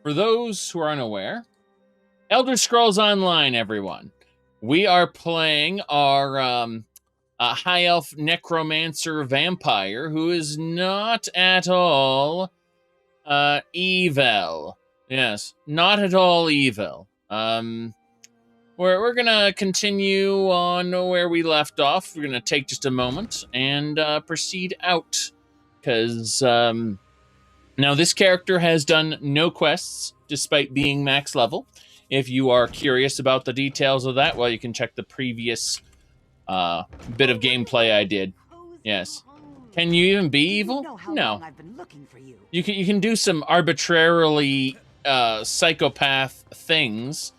For those who are unaware, Elder Scrolls Online, everyone. We are playing our high elf necromancer vampire who is not at all evil. Yes, not at all evil. We're gonna continue on where we left off. We're gonna take just a moment and proceed out, because now this character has done no quests despite being max level. If you are curious about the details of that, well, you can check the previous bit of gameplay I did. Yes. Can you even be evil? No. You can do some arbitrarily psychopath things,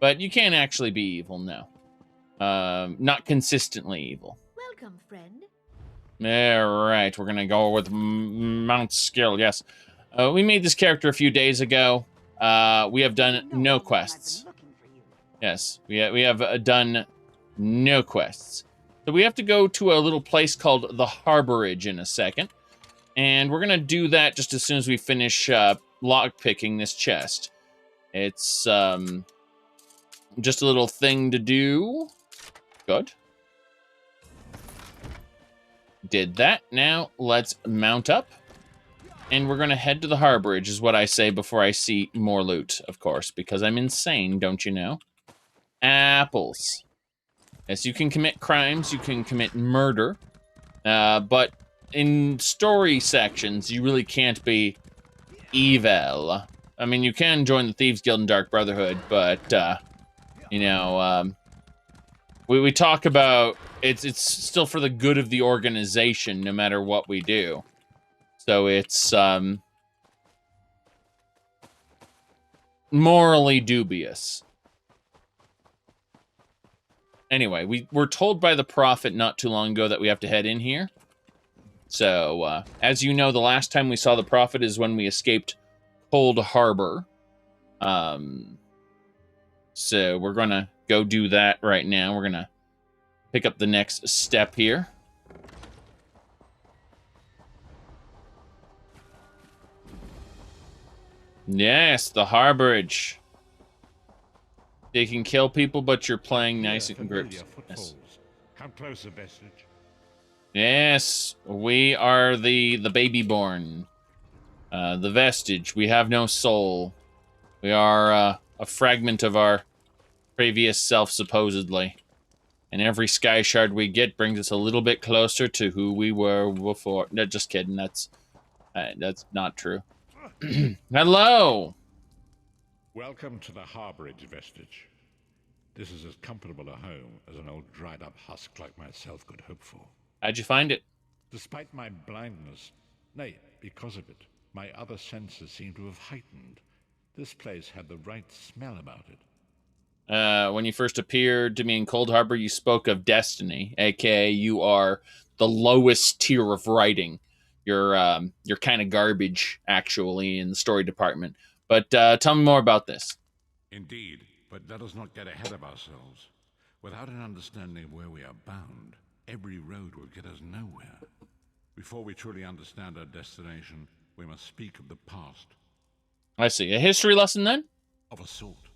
but you can't actually be evil. No. Not consistently evil. Welcome, friend. All right, we're gonna go with Mount Skill. Yes, we made this character a few days ago. We have done no quests. Yes, we have done no quests. So we have to go to a little place called the Harborage in a second, and we're gonna do that just as soon as we finish lockpicking this chest. It's just a little thing to do. Good. Did that. Now let's mount up, and we're gonna head to the Harborage, is what I say before I see more loot, of course, because I'm insane, don't you know? Apples. Yes, you can commit crimes, you can commit murder, but in story sections, you really can't be evil. I mean, you can join the Thieves Guild and Dark Brotherhood, but, you know, we talk about it's still for the good of the organization, no matter what we do. So it's morally dubious. Anyway, we're told by the prophet not too long ago that we have to head in here. So, as you know, the last time we saw the prophet is when we escaped Cold Harbor. So we're gonna go do that right now. We're gonna pick up the next step here. Yes, the Harborage. They can kill people, but you're playing nice in groups. Yes. Come closer, Vestige. Yes, we are the baby-born. The Vestige. We have no soul. We are a fragment of our previous self, supposedly. And every sky shard we get brings us a little bit closer to who we were before. No, just kidding. That's not true. Hello! Welcome to the Harborage, Vestige. This is as comfortable a home as an old dried-up husk like myself could hope for. How'd you find it? Despite my blindness, nay, because of it, my other senses seem to have heightened. This place had the right smell about it. When you first appeared to me in Cold Harbor, you spoke of destiny, aka you are the lowest tier of writing. You're kind of garbage, actually, in the story department. But tell me more about this. Indeed, but let us not get ahead of ourselves. Without an understanding of where we are bound, every road will get us nowhere. Before we truly understand our destination, we must speak of the past. I see. A history lesson, then? Of a sort.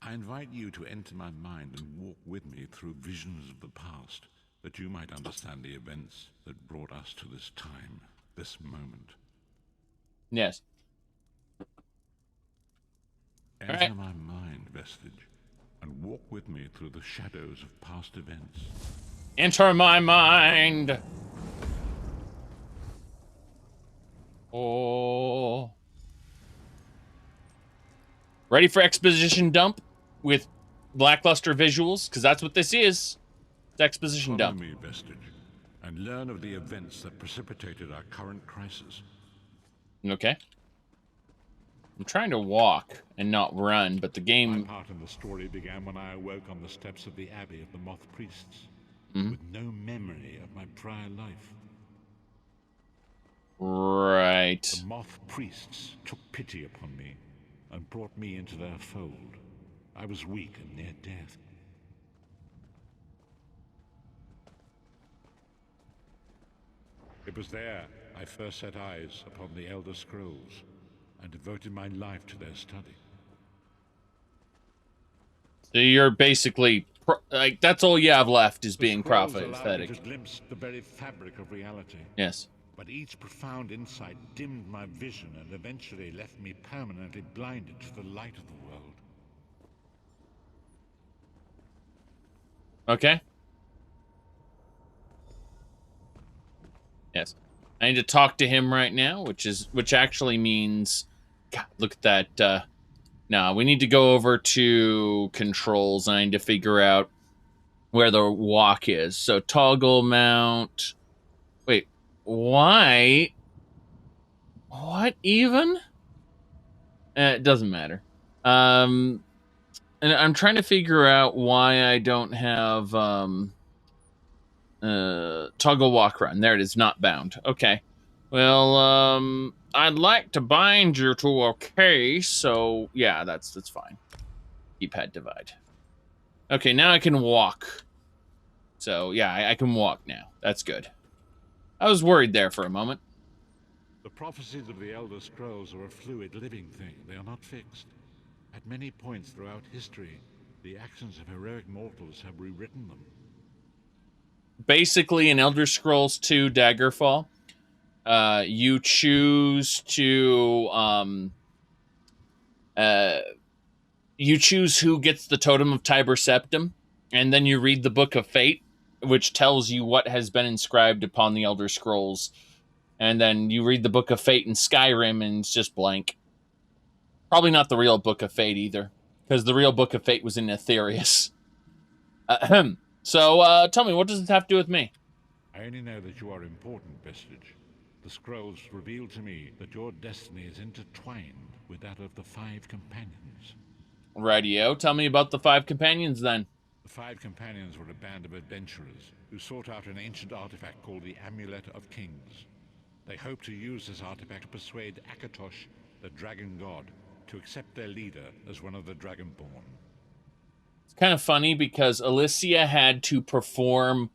I invite you to enter my mind and walk with me through visions of the past, that you might understand the events that brought us to this time, this moment. Yes. Enter my mind, Vestige, and walk with me through the shadows of past events. Enter my mind! Oh. Ready for exposition dump with lackluster visuals? Because that's what this is. It's exposition dump. Follow me, Vestige, and learn of the events that precipitated our current crisis. Okay. I'm trying to walk and not run, but the game... My part in the story began when I awoke on the steps of the Abbey of the Moth Priests, with no memory of my prior life. Right. The Moth Priests took pity upon me and brought me into their fold. I was weak and near death. It was there I first set eyes upon the Elder Scrolls. and devoted my life to their study. So you're basically, like, that's all you have left is being scrolls allowed me prophetic. to glimpse the very fabric of reality. Yes. But each profound insight dimmed my vision and eventually left me permanently blinded to the light of the world. Okay. Yes. I need to talk to him right now, which actually means, God, look at that. No, we need to go over to controls. I need to figure out where the walk is. So toggle mount. Wait, why? What even? It doesn't matter. And I'm trying to figure out why I don't have toggle walk run. There it is, not bound. Okay. Well, I'd like to bind you to a case, so yeah, that's fine. Keypad divide. Okay, now I can walk. So yeah, I can walk now. That's good. I was worried there for a moment. The prophecies of the Elder Scrolls are a fluid, living thing. They are not fixed. At many points throughout history, the actions of heroic mortals have rewritten them. Basically, in Elder Scrolls 2 Daggerfall, you choose to you choose who gets the Totem of Tiber Septim, and then you read the Book of Fate, which tells you what has been inscribed upon the Elder Scrolls. And then you read the Book of Fate in Skyrim, and it's just blank. Probably not the real Book of Fate either, because the real Book of Fate was in Aetherius. So, tell me, what does this have to do with me? I only know that you are important, Vestige. The scrolls reveal to me that your destiny is intertwined with that of the Five Companions. Radio, tell me about the Five Companions, then. The Five Companions were a band of adventurers who sought out an ancient artifact called the Amulet of Kings. They hoped to use this artifact to persuade Akatosh, the dragon god, to accept their leader as one of the Dragonborn. It's kind of funny because Alicia had to perform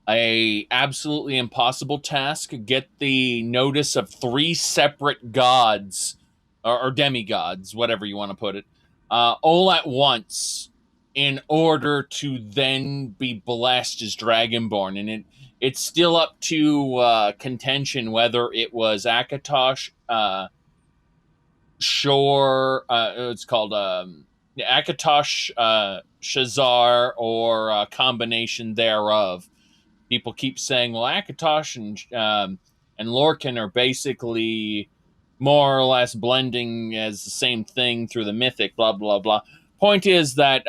a absolutely impossible task, get the notice of 3 separate gods, or demigods, whatever you want to put it, all at once in order to then be blessed as Dragonborn. And it's still up to contention whether it was Akatosh, Shore, it's called Akatosh, Shazar, or a combination thereof. People keep saying, well, Akatosh and Lorcan are basically more or less blending as the same thing through the mythic, blah, blah, blah. Point is that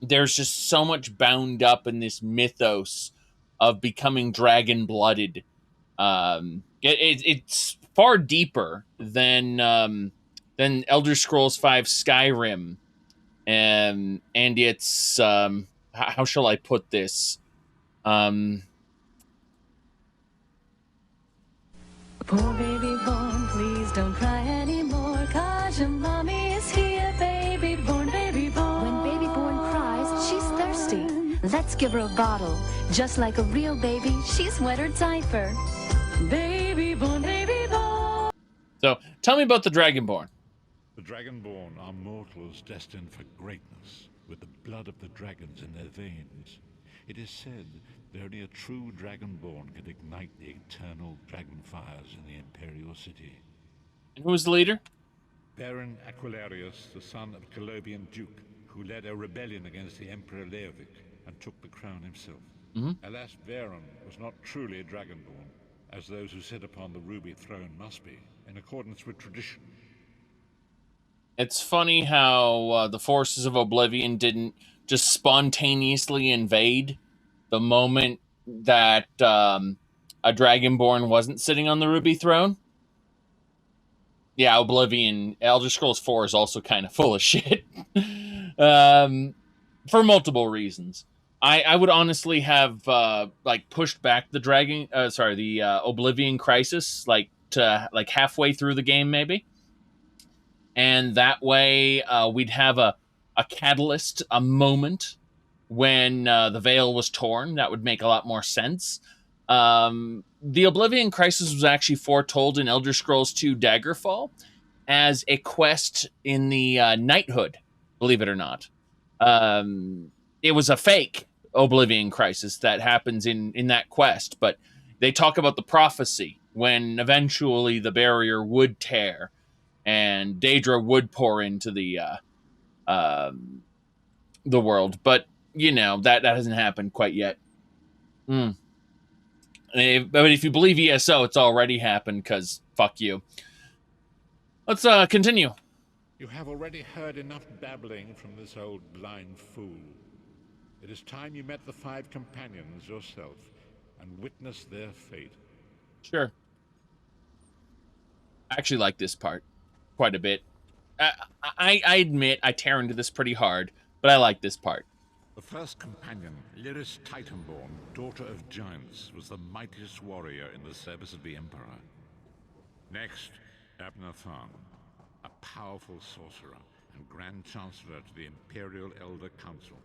there's just so much bound up in this mythos of becoming dragon-blooded. It's far deeper than Elder Scrolls V Skyrim. And it's, how shall I put this? Poor baby born, please don't cry anymore, 'cause your mommy is here, baby born, baby born. When baby born cries, she's thirsty. Let's give her a bottle. Just like a real baby, she's wet her diaper. Baby born, baby born. So, tell me about the Dragonborn. The Dragonborn are mortals destined for greatness, with the blood of the dragons in their veins. It is said that only a true Dragonborn can ignite the eternal dragon fires in the Imperial City. And who was the leader? Baron Aquilarius, the son of Colovian Duke, who led a rebellion against the Emperor Leovic and took the crown himself. Alas, Baron was not truly a Dragonborn, as those who sit upon the ruby throne must be, in accordance with tradition. It's funny how the forces of Oblivion didn't just spontaneously invade the moment that a Dragonborn wasn't sitting on the ruby throne. Yeah, Oblivion, Elder Scrolls 4 is also kind of full of shit. For multiple reasons. I would honestly have pushed back the Oblivion Crisis to halfway through the game maybe. And that way we'd have a catalyst, a moment when the veil was torn. That would make a lot more sense. the Oblivion Crisis was actually foretold in Elder Scrolls 2 Daggerfall as a quest in the knighthood, believe it or not. It was a fake Oblivion Crisis that happens in that quest, but they talk about the prophecy when eventually the barrier would tear and Daedra would pour into the world. But, you know, that hasn't happened quite yet. But if you believe ESO, it's already happened, because fuck you. Let's continue. You have already heard enough babbling from this old blind fool. It is time you met the 5 companions yourself and witnessed their fate. Sure. I actually like this part quite a bit. I admit I tear into this pretty hard, but I like this part. The first companion, Lyris Titanborn, daughter of giants, was the mightiest warrior in the service of the Emperor. Next, Abner Tharn, a powerful sorcerer and Grand Chancellor to the Imperial Elder Council.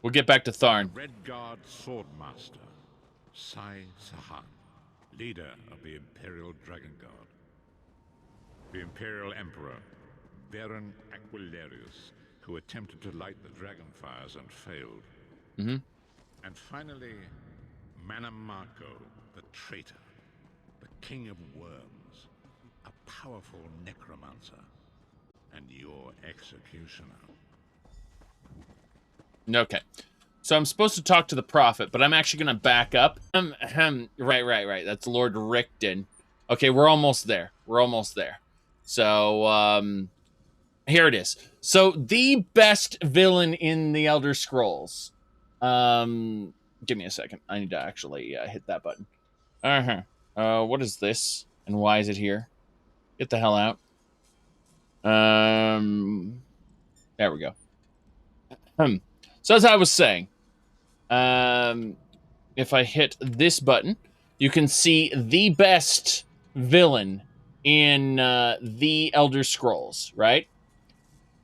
We'll get back to Tharn. Red Guard Swordmaster, Sai Sahan, leader of the Imperial Dragon Guard. The Imperial Emperor, Varen Aquilarius, who attempted to light the dragon fires and failed. And finally, Manamarco, the traitor, the king of worms, a powerful necromancer, and your executioner. Okay. So I'm supposed to talk to the prophet, but I'm actually going to back up. Right. That's Lord Rickton. Okay, we're almost there. So, here it is. So, the best villain in the Elder Scrolls. Give me a second. I need to actually hit that button. What is this? And why is it here? Get the hell out. There we go. So as I was saying, if I hit this button, you can see the best villain in the Elder Scrolls, right?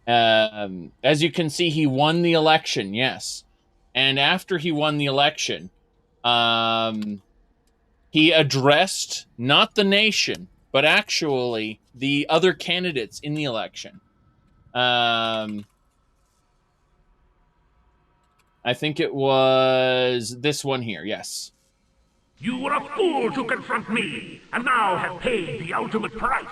As you can see, he won the election, yes. And after he won the election, he addressed not the nation, but actually the other candidates in the election. I think it was this one here, yes. You were a fool to confront me, and now have paid the ultimate price.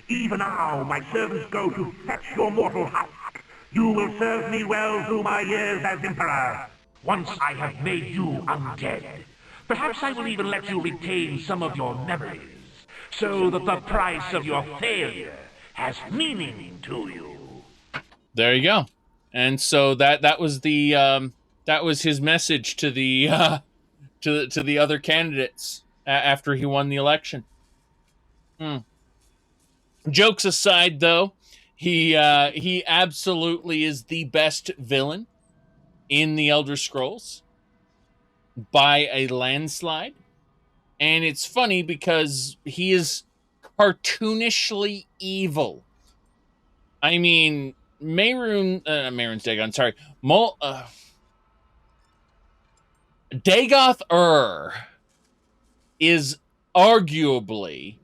Even now, my servants go to fetch your mortal husk. You will serve me well through my years as Emperor. Once I have made you undead, perhaps I will even let you retain some of your memories, so that the price of your failure has meaning to you. There you go. And so that was the that was his message to the to the other candidates after he won the election. Jokes aside, though, he absolutely is the best villain in the Elder Scrolls by a landslide. And it's funny because he is cartoonishly evil. I mean, Mehrunes Dagon, sorry. Dagoth is arguably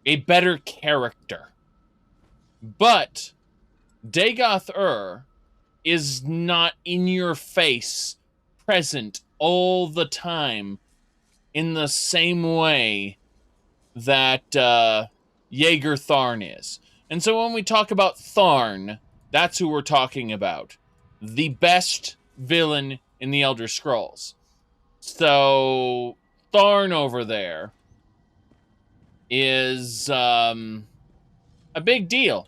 a better character. But Dagoth is not in your face, present all the time in the same way that Jaeger Tharn is. And so when we talk about Tharn, that's who we're talking about. The best villain in the Elder Scrolls. So Tharn over there is a big deal.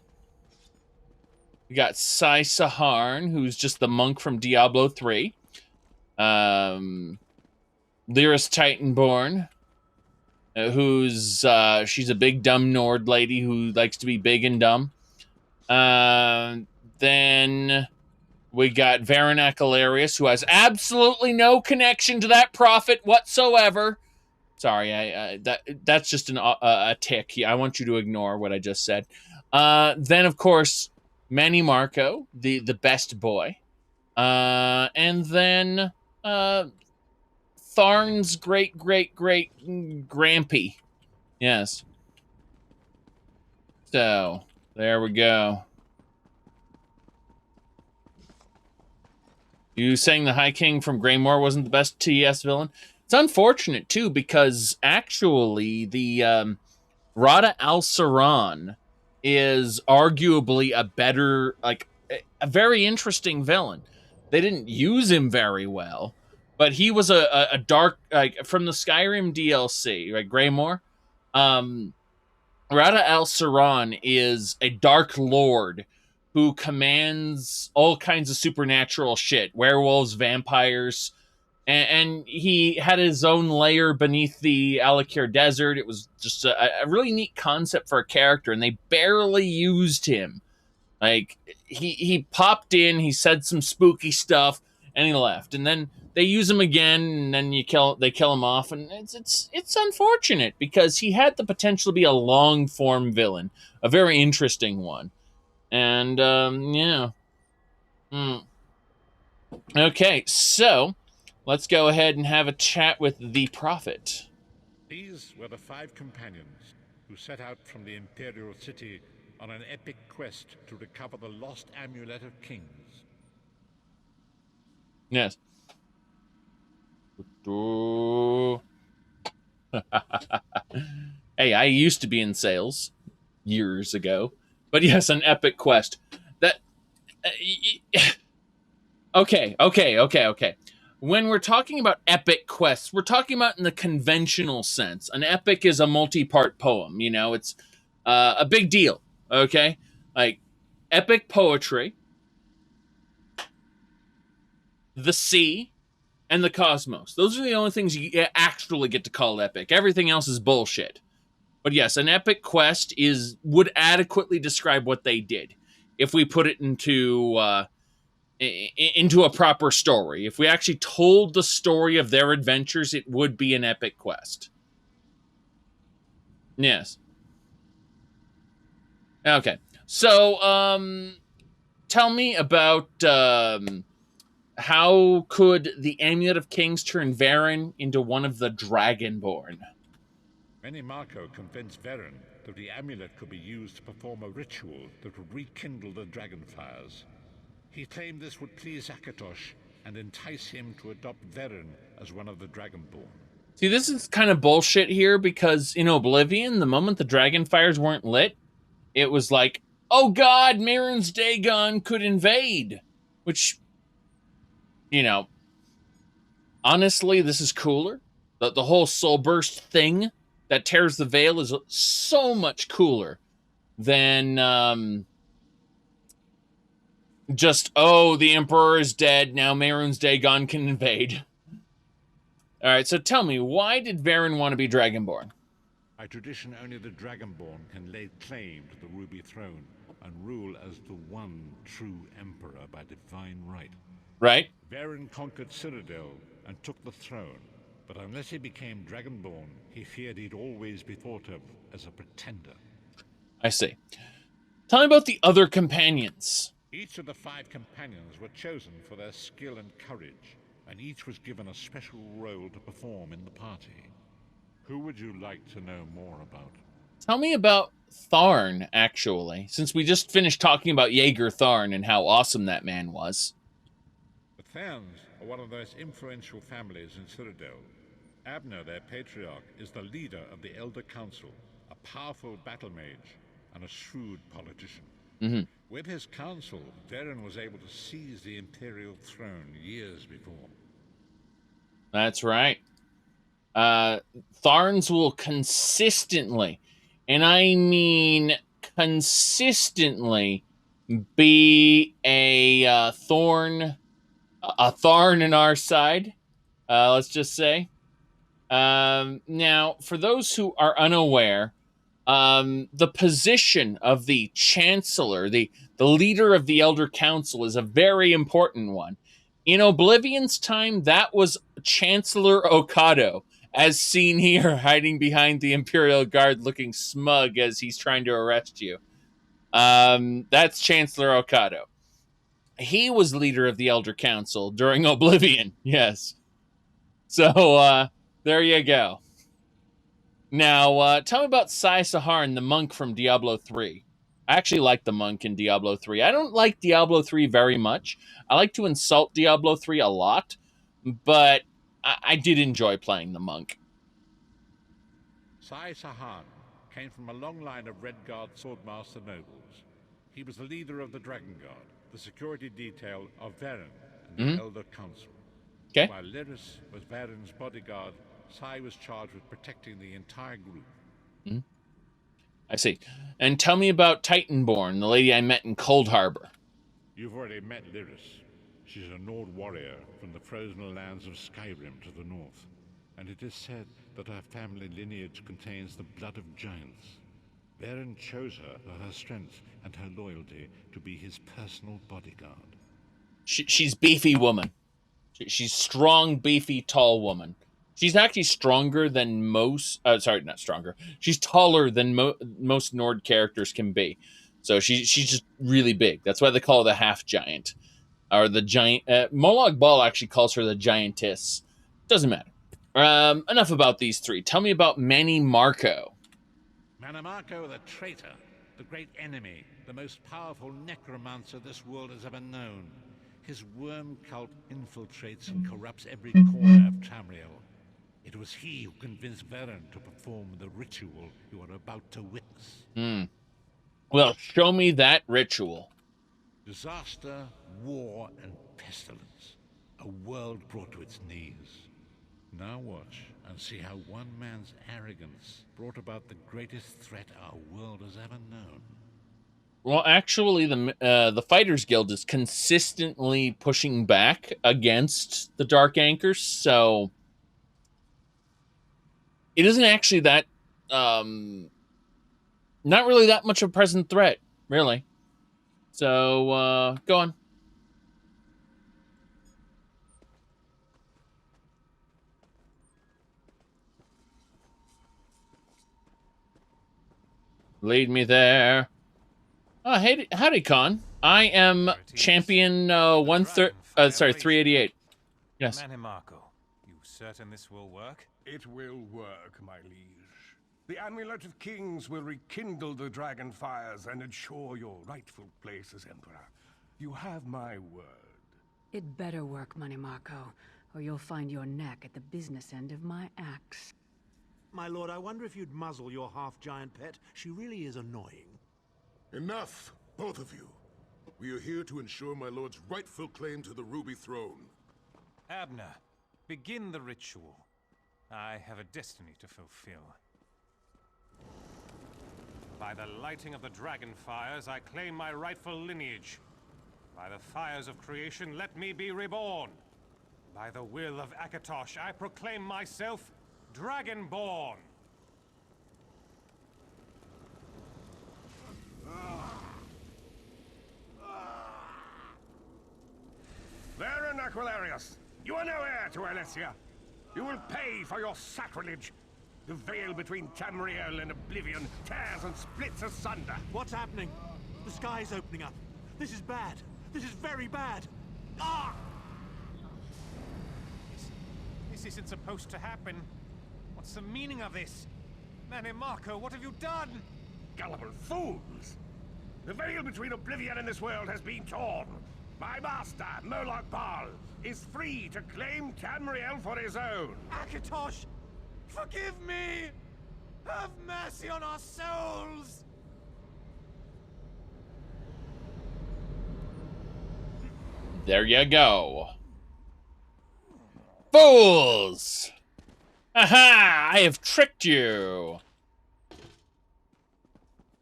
We got Sai Saharn, who's just the monk from Diablo 3. Lyris Titanborn, who's she's a big dumb Nord lady who likes to be big and dumb. Then we got Varen Aquilarius, who has absolutely no connection to that prophet whatsoever. Sorry, that's just a tick. I want you to ignore what I just said. Then, of course, Manny Marco, the best boy. And then Tharn's great-great-great-grampy. Yes. So, there we go. You saying the High King from Greymoor wasn't the best TES villain? It's unfortunate, too, because actually the Rada Al-Saran is arguably a better, like, a very interesting villain. They didn't use him very well, but he was a dark, like, from the Skyrim DLC, right, Greymoor, Rada Al-Saran is a dark lord who commands all kinds of supernatural shit, werewolves, vampires, and he had his own lair beneath the Alakir Desert. It was just a really neat concept for a character, and they barely used him. Like, he popped in, he said some spooky stuff, and he left. And then they use him again, and then they kill him off, and it's unfortunate because he had the potential to be a long form villain, a very interesting one. And yeah. Okay, so let's go ahead and have a chat with the Prophet. These were the 5 companions who set out from the Imperial City on an epic quest to recover the lost Amulet of Kings. Yes. Hey, I used to be in sales years ago, but yes, an epic quest. That okay. When we're talking about epic quests, we're talking about in the conventional sense. An epic is a multi-part poem. You know, it's a big deal. Okay, like epic poetry, the sea, and the cosmos. Those are the only things you actually get to call epic. Everything else is bullshit. But yes, an epic quest would adequately describe what they did if we put it into a proper story. If we actually told the story of their adventures, it would be an epic quest. Yes. Okay. So, tell me about how could the Amulet of Kings turn Varen into one of the Dragonborn? Many Marco convinced Varen that the amulet could be used to perform a ritual that would rekindle the dragonfires. He claimed this would please Akatosh and entice him to adopt Varen as one of the Dragonborn. See, this is kind of bullshit here because in Oblivion, the moment the dragonfires weren't lit, it was like, oh god, Mehrunes Dagon could invade. Which, you know, honestly, this is cooler. The whole soul burst thing that tears the veil is so much cooler than just, oh, the Emperor is dead, now Mehrunes Dagon can invade. Alright, so tell me, why did Varen want to be Dragonborn? By tradition, only the Dragonborn can lay claim to the Ruby Throne and rule as the one true Emperor by divine right. Right? Varen conquered Cyrodiil and took the throne, but unless he became Dragonborn, he feared he'd always be thought of as a pretender. I see. Tell me about the other companions. Each of the 5 companions were chosen for their skill and courage, and each was given a special role to perform in the party. Who would you like to know more about? Tell me about Tharn, actually, since we just finished talking about Jaeger Tharn and how awesome that man was. The Tharns are one of the most influential families in Cyrodiil. Abner, their patriarch, is the leader of the Elder Council, a powerful battle mage and a shrewd politician. Mm-hmm. With his council, Varen was able to seize the Imperial throne years before. That's right. Tharns will consistently, and I mean consistently, be a thorn in our side, let's just say. Now, for those who are unaware, the position of the Chancellor, the leader of the Elder Council, is a very important one. In Oblivion's time, that was Chancellor Okado, as seen here, hiding behind the Imperial Guard, looking smug as he's trying to arrest you. That's Chancellor Okado. He was leader of the Elder Council during Oblivion, yes. So, there you go. Now, tell me about Zhakaron, the monk from Diablo 3. I actually like the monk in Diablo 3. I don't like Diablo 3 very much. I like to insult Diablo 3 a lot, but I did enjoy playing the monk. Zhakaron came from a long line of Red Guard swordmaster nobles. He was the leader of the Dragon Guard, the security detail of Varen and the Elder Council. Okay. While Lyris was Varen's bodyguard, Sai was charged with protecting the entire group. I see. And tell me about Titanborn, the lady I met in Cold Harbor. You've already met Lyris. She's a Nord warrior from the frozen lands of Skyrim to the north. And it is said that her family lineage contains the blood of giants. Varen chose her for her strength and her loyalty to be his personal bodyguard. She's beefy woman. She's strong, beefy, tall woman. She's actually stronger than most... sorry, not stronger. She's taller than most Nord characters can be. So she's just really big. That's why they call her the half-giant. Or the giant... Molag Bal actually calls her the giantess. Doesn't matter. Enough about these three. Tell me about Manny Marco. Manny Marco, the traitor, the great enemy, the most powerful necromancer this world has ever known. His worm cult infiltrates and corrupts every corner of Tamriel. It was he who convinced Varen to perform the ritual you are about to witness. Well, show me that ritual. Disaster, war, and pestilence. A world brought to its knees. Now watch and see how one man's arrogance brought about the greatest threat our world has ever known. Well, actually, the Fighters Guild is consistently pushing back against the Dark Anchors, so it isn't actually that, not really that much of a present threat, really. So, go on. Lead me there. Oh, hey, howdy, Con. I am champion 388. Yes. Manny Marco, you certain this will work? It will work, my liege. The Amulet of Kings will rekindle the dragon fires and ensure your rightful place as Emperor. You have my word. It better work, Manny Marco, or you'll find your neck at the business end of my axe. My lord, I wonder if you'd muzzle your half-giant pet. She really is annoying. Enough, both of you. We are here to ensure my lord's rightful claim to the Ruby Throne. Abner, begin the ritual. I have a destiny to fulfill. By the lighting of the dragon fires, I claim my rightful lineage. By the fires of creation, let me be reborn. By the will of Akatosh, I proclaim myself Dragonborn. Varen Aquilarius, you are no heir to Alessia. You will pay for your sacrilege. The veil between Tamriel and Oblivion tears and splits asunder. What's happening? The sky's opening up. This is bad. This is very bad. Ah! This isn't supposed to happen. What's the meaning of this? Manny Marco, what have you done? Gullible fools! The veil between Oblivion and this world has been torn. My master, Molag Bal, is free to claim Tamriel for his own. Akatosh, forgive me! Have mercy on our souls! There you go. Fools! Aha! I have tricked you!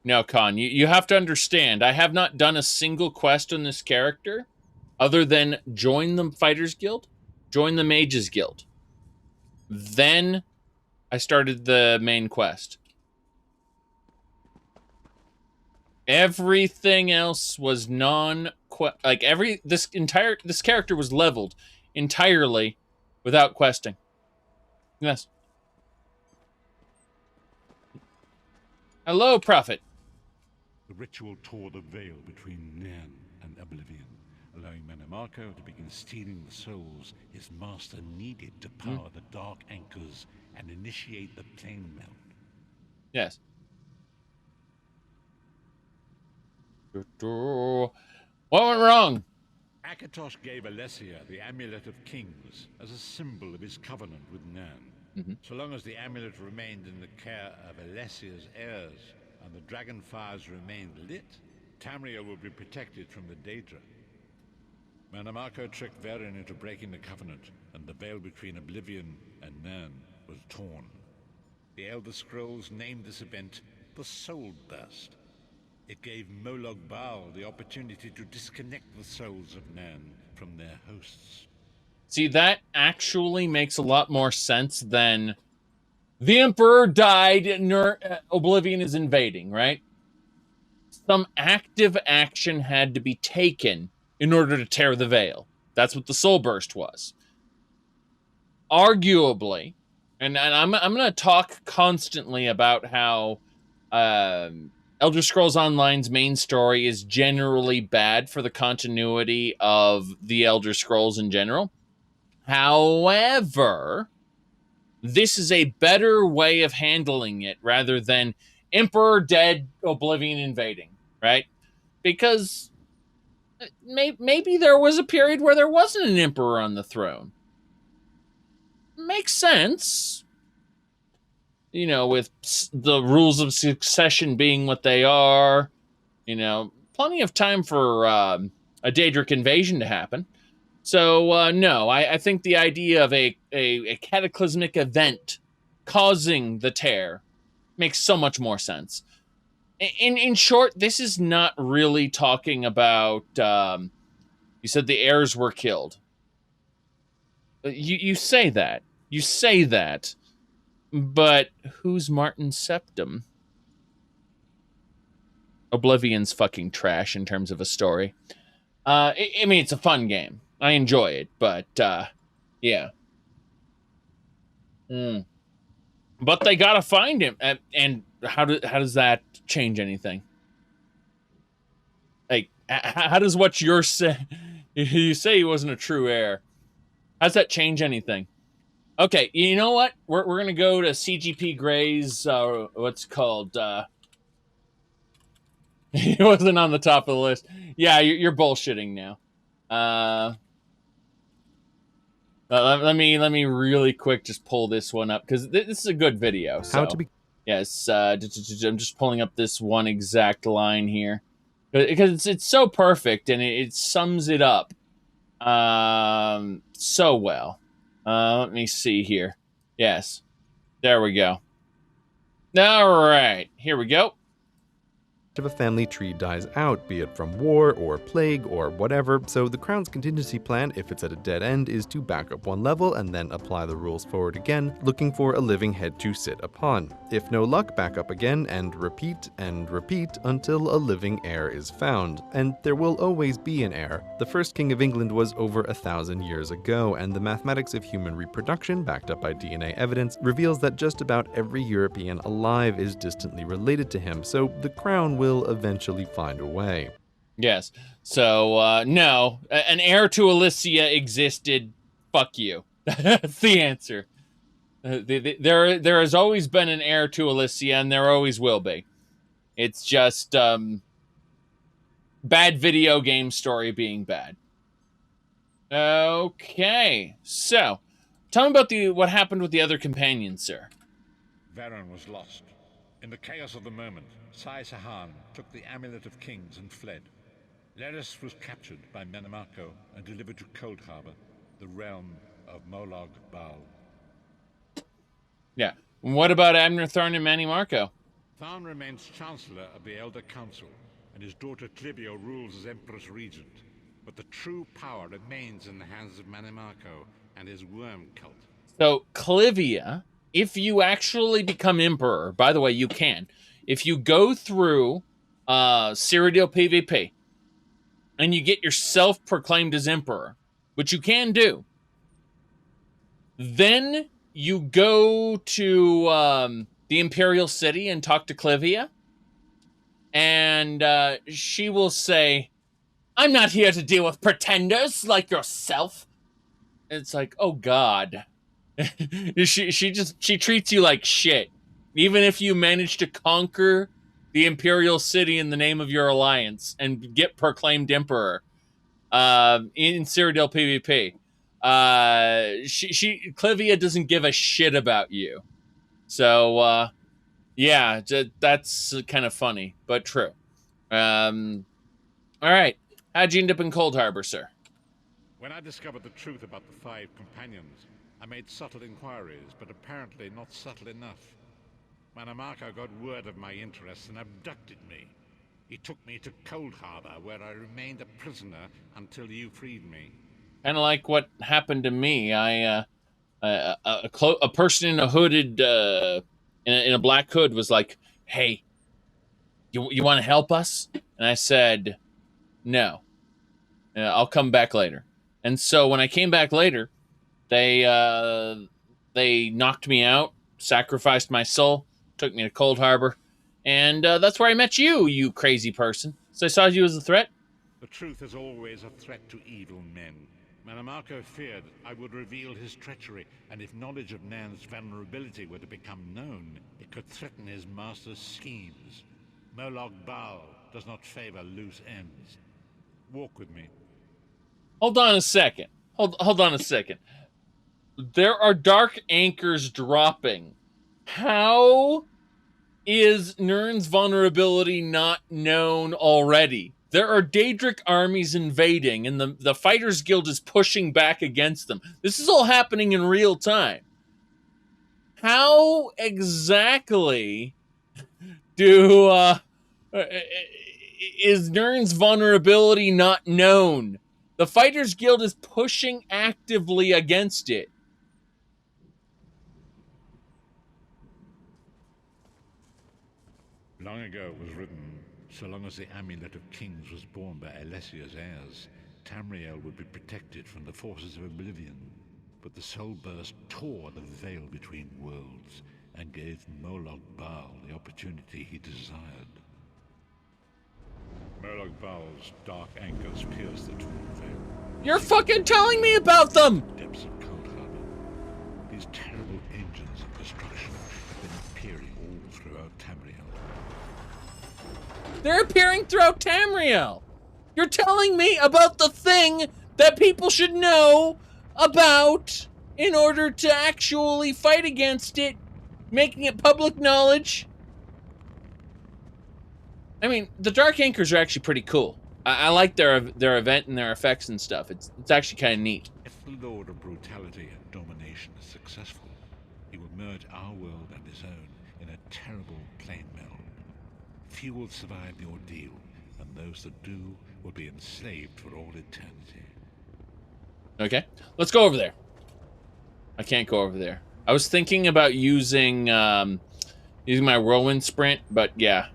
Now, Con, you have to understand, I have not done a single quest on this character other than join the Fighters Guild, join the Mages Guild. Then I started the main quest. Everything else was this character was leveled entirely without questing. Yes. Hello, Prophet. The ritual tore the veil between Nen and Oblivion, allowing Menemarco to begin stealing the souls his master needed to power the Dark Anchors and initiate the plane melt. Yes. What went wrong? Akatosh gave Alessia the Amulet of Kings as a symbol of his covenant with Nan. So long as the amulet remained in the care of Alessia's heirs and the dragon fires remained lit, Tamriel would be protected from the Daedra. Menemarco tricked Varen into breaking the covenant, and the veil between Oblivion and Nan was torn. The Elder Scrolls named this event the Soul Burst. It gave Molag Bal the opportunity to disconnect the souls of Nan from their hosts. See, that actually makes a lot more sense than the Emperor died and Oblivion is invading, right? Some active action had to be taken in order to tear the veil. That's what the Soul Burst was. Arguably, and I'm going to talk constantly about how Elder Scrolls Online's main story is generally bad for the continuity of the Elder Scrolls in general. However, this is a better way of handling it rather than Emperor dead, Oblivion invading, right? Because maybe there was a period where there wasn't an Emperor on the throne. Makes sense. You know, with the rules of succession being what they are, you know, plenty of time for a Daedric invasion to happen. So, no, I think the idea of a cataclysmic event causing the tear makes so much more sense. In short, this is not really talking about, you said the heirs were killed. You say that. You say that. But who's Martin Septim? Oblivion's fucking trash in terms of a story. I mean, it's a fun game. I enjoy it, but, yeah. But they gotta find him, and how does that change anything? Like, how does what you're saying... You say he wasn't a true heir. How does that change anything? Okay, you know what? We're gonna go to CGP Gray's, what's it called, he wasn't on the top of the list. Yeah, you're bullshitting now. Let me really quick just pull this one up, because this is a good video. So. Yes, I'm just pulling up this one exact line here. Because it's so perfect, and it sums it up so well. Let me see here. Yes, there we go. All right, here we go. If a family tree dies out, be it from war or plague or whatever, so the Crown's contingency plan, if it's at a dead end, is to back up one level and then apply the rules forward again, looking for a living head to sit upon. If no luck, back up again and repeat until a living heir is found. And there will always be an heir. The first King of England was over 1,000 years ago, and the mathematics of human reproduction, backed up by DNA evidence, reveals that just about every European alive is distantly related to him, so the Crown will eventually find a way. Yes. So, no. An heir to Elysia existed. Fuck you. That's the answer. There has always been an heir to Elysia, and there always will be. It's just, bad video game story being bad. Okay. So, tell me about what happened with the other companions, sir. Varen was lost. In the chaos of the moment, Sai Sahan took the Amulet of Kings and fled. Leris was captured by Menemarco and delivered to Cold Harbor, the realm of Molag Bal. Yeah. What about Abner Tharn and Manny Marco? Tharn remains Chancellor of the Elder Council, and his daughter Clivio rules as Empress Regent. But the true power remains in the hands of Menemarco and his worm cult. So, Clivia, if you actually become Emperor, by the way, you can. If you go through Cyrodiil PvP and you get yourself proclaimed as Emperor, which you can do, then you go to the Imperial City and talk to Clivia, and she will say, I'm not here to deal with pretenders like yourself. It's like, oh God. she treats you like shit. Even if you manage to conquer the Imperial City in the name of your alliance and get proclaimed Emperor in Cyrodiil PvP. Clivia doesn't give a shit about you. So, yeah, that's kind of funny, but true. All right. How'd you end up in Cold Harbor, sir? When I discovered the truth about the 5 companions, I made subtle inquiries, but apparently not subtle enough. Manamarco got word of my interests and abducted me. He took me to Cold Harbor, where I remained a prisoner until you freed me. Kind of like what happened to me. A person in a hooded, in a black hood was like, "Hey, you want to help us?" And I said, "No, I'll come back later." And so when I came back later, they knocked me out, sacrificed my soul, took me to Cold Harbor, and that's where I met you, you crazy person. So I saw you as a threat. The truth is always a threat to evil men. Manamarco feared I would reveal his treachery, and if knowledge of Nan's vulnerability were to become known, it could threaten his master's schemes. Molag Bal does not favor loose ends. Walk with me. Hold on a second. Hold on a second. There are dark anchors dropping. How is Nirn's vulnerability not known already? There are Daedric armies invading, and the Fighters Guild is pushing back against them. This is all happening in real time. How exactly is Nirn's vulnerability not known? The Fighters Guild is pushing actively against it. Long ago it was written, so long as the Amulet of Kings was borne by Alessia's heirs, Tamriel would be protected from the forces of oblivion. But the Soul Burst tore the veil between worlds and gave Molag Bal the opportunity he desired. Molag Bal's dark anchors pierced the torn veil. You're fucking telling me about them! Depths of Cold Harbor. These terrible engines of destruction have been appearing all throughout Tamriel. They're appearing throughout Tamriel! You're telling me about the thing that people should know about in order to actually fight against it, making it public knowledge. I mean, the Dark Anchors are actually pretty cool. I like their event and their effects and stuff. It's actually kind of neat. If the Lord of Brutality and Domination is successful, he will merge our world and his own in a terrible plane meld. Few will survive the ordeal, and those that do will be enslaved for all eternity. Okay, let's go over there. I can't go over there. I was thinking about using my whirlwind sprint, but yeah.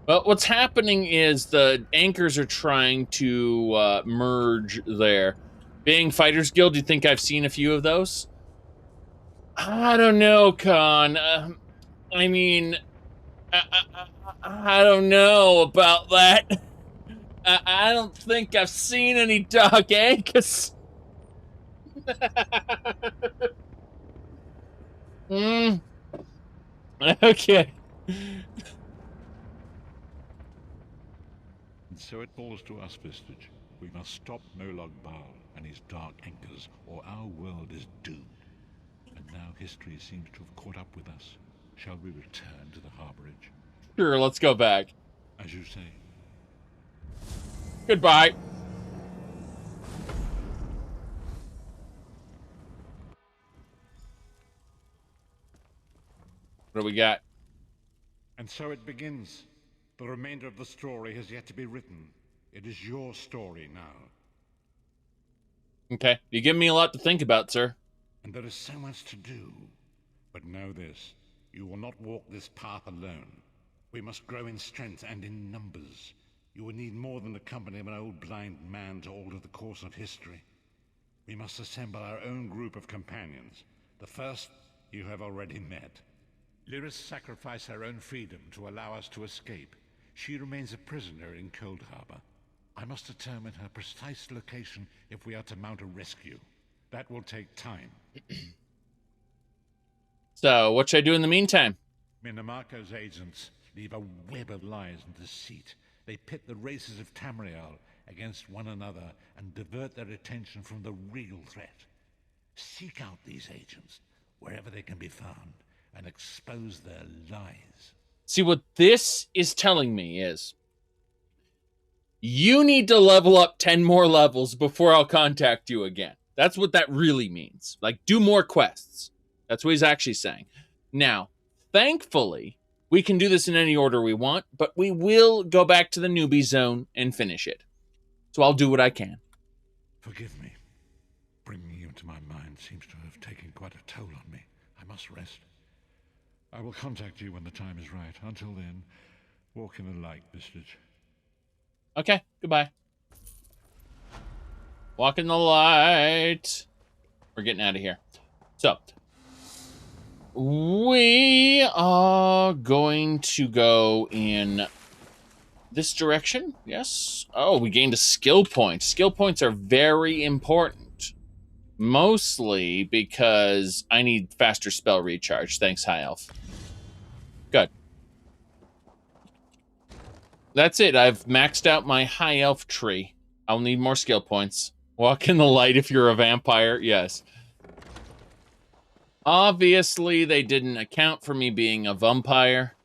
Well, what's happening is the anchors are trying to merge there. Being Fighters Guild, do you think I've seen a few of those? I don't know, Khan. I mean, I don't know about that. I don't think I've seen any Dark Anchors. Okay. And so it falls to us, Vistage. We must stop Molag Bal and his dark anchors, or our world is doomed. And now history seems to have caught up with us. Shall we return to the harborage? Sure, let's go back. As you say. Goodbye. What do we got? And so it begins. The remainder of the story has yet to be written. It is your story now. Okay. You give me a lot to think about, sir. And there is so much to do. But know this. You will not walk this path alone. We must grow in strength and in numbers. You will need more than the company of an old blind man to alter the course of history. We must assemble our own group of companions. The first you have already met. Lyris sacrificed her own freedom to allow us to escape. She remains a prisoner in Cold Harbor. I must determine her precise location if we are to mount a rescue. That will take time. So, what should I do in the meantime? Minamarco's agents leave a web of lies and deceit. They pit the races of Tamriel against one another and divert their attention from the real threat. Seek out these agents wherever they can be found and expose their lies. See, what this is telling me is you need to level up 10 more levels before I'll contact you again. That's what that really means. Like, do more quests. That's what he's actually saying. Now, thankfully, we can do this in any order we want, but we will go back to the newbie zone and finish it. So I'll do what I can. Forgive me. Bringing you into my mind seems to have taken quite a toll on me. I must rest. I will contact you when the time is right. Until then, walk in the light, Vistage. Okay, goodbye. Walk in the light. We're getting out of here. So, we are going to go in this direction. Yes. Oh, we gained a skill point. Skill points are very important. Mostly because I need faster spell recharge. Thanks, High Elf. Good. That's it. I've maxed out my High Elf tree. I'll need more skill points. Walk in the light if you're a vampire. Yes. Obviously, they didn't account for me being a vampire.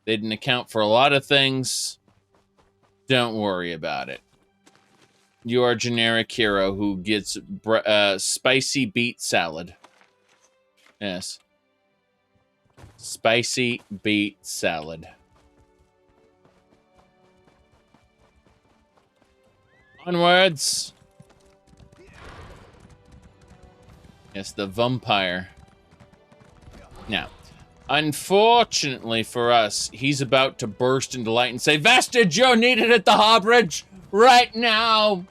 They didn't account for a lot of things. Don't worry about it. You are a generic hero who gets spicy beet salad. Yes. Spicy beet salad. Onwards. Yes, the vampire. Now, unfortunately for us, he's about to burst into light and say, Vestige, you're needed at the Harbridge right now.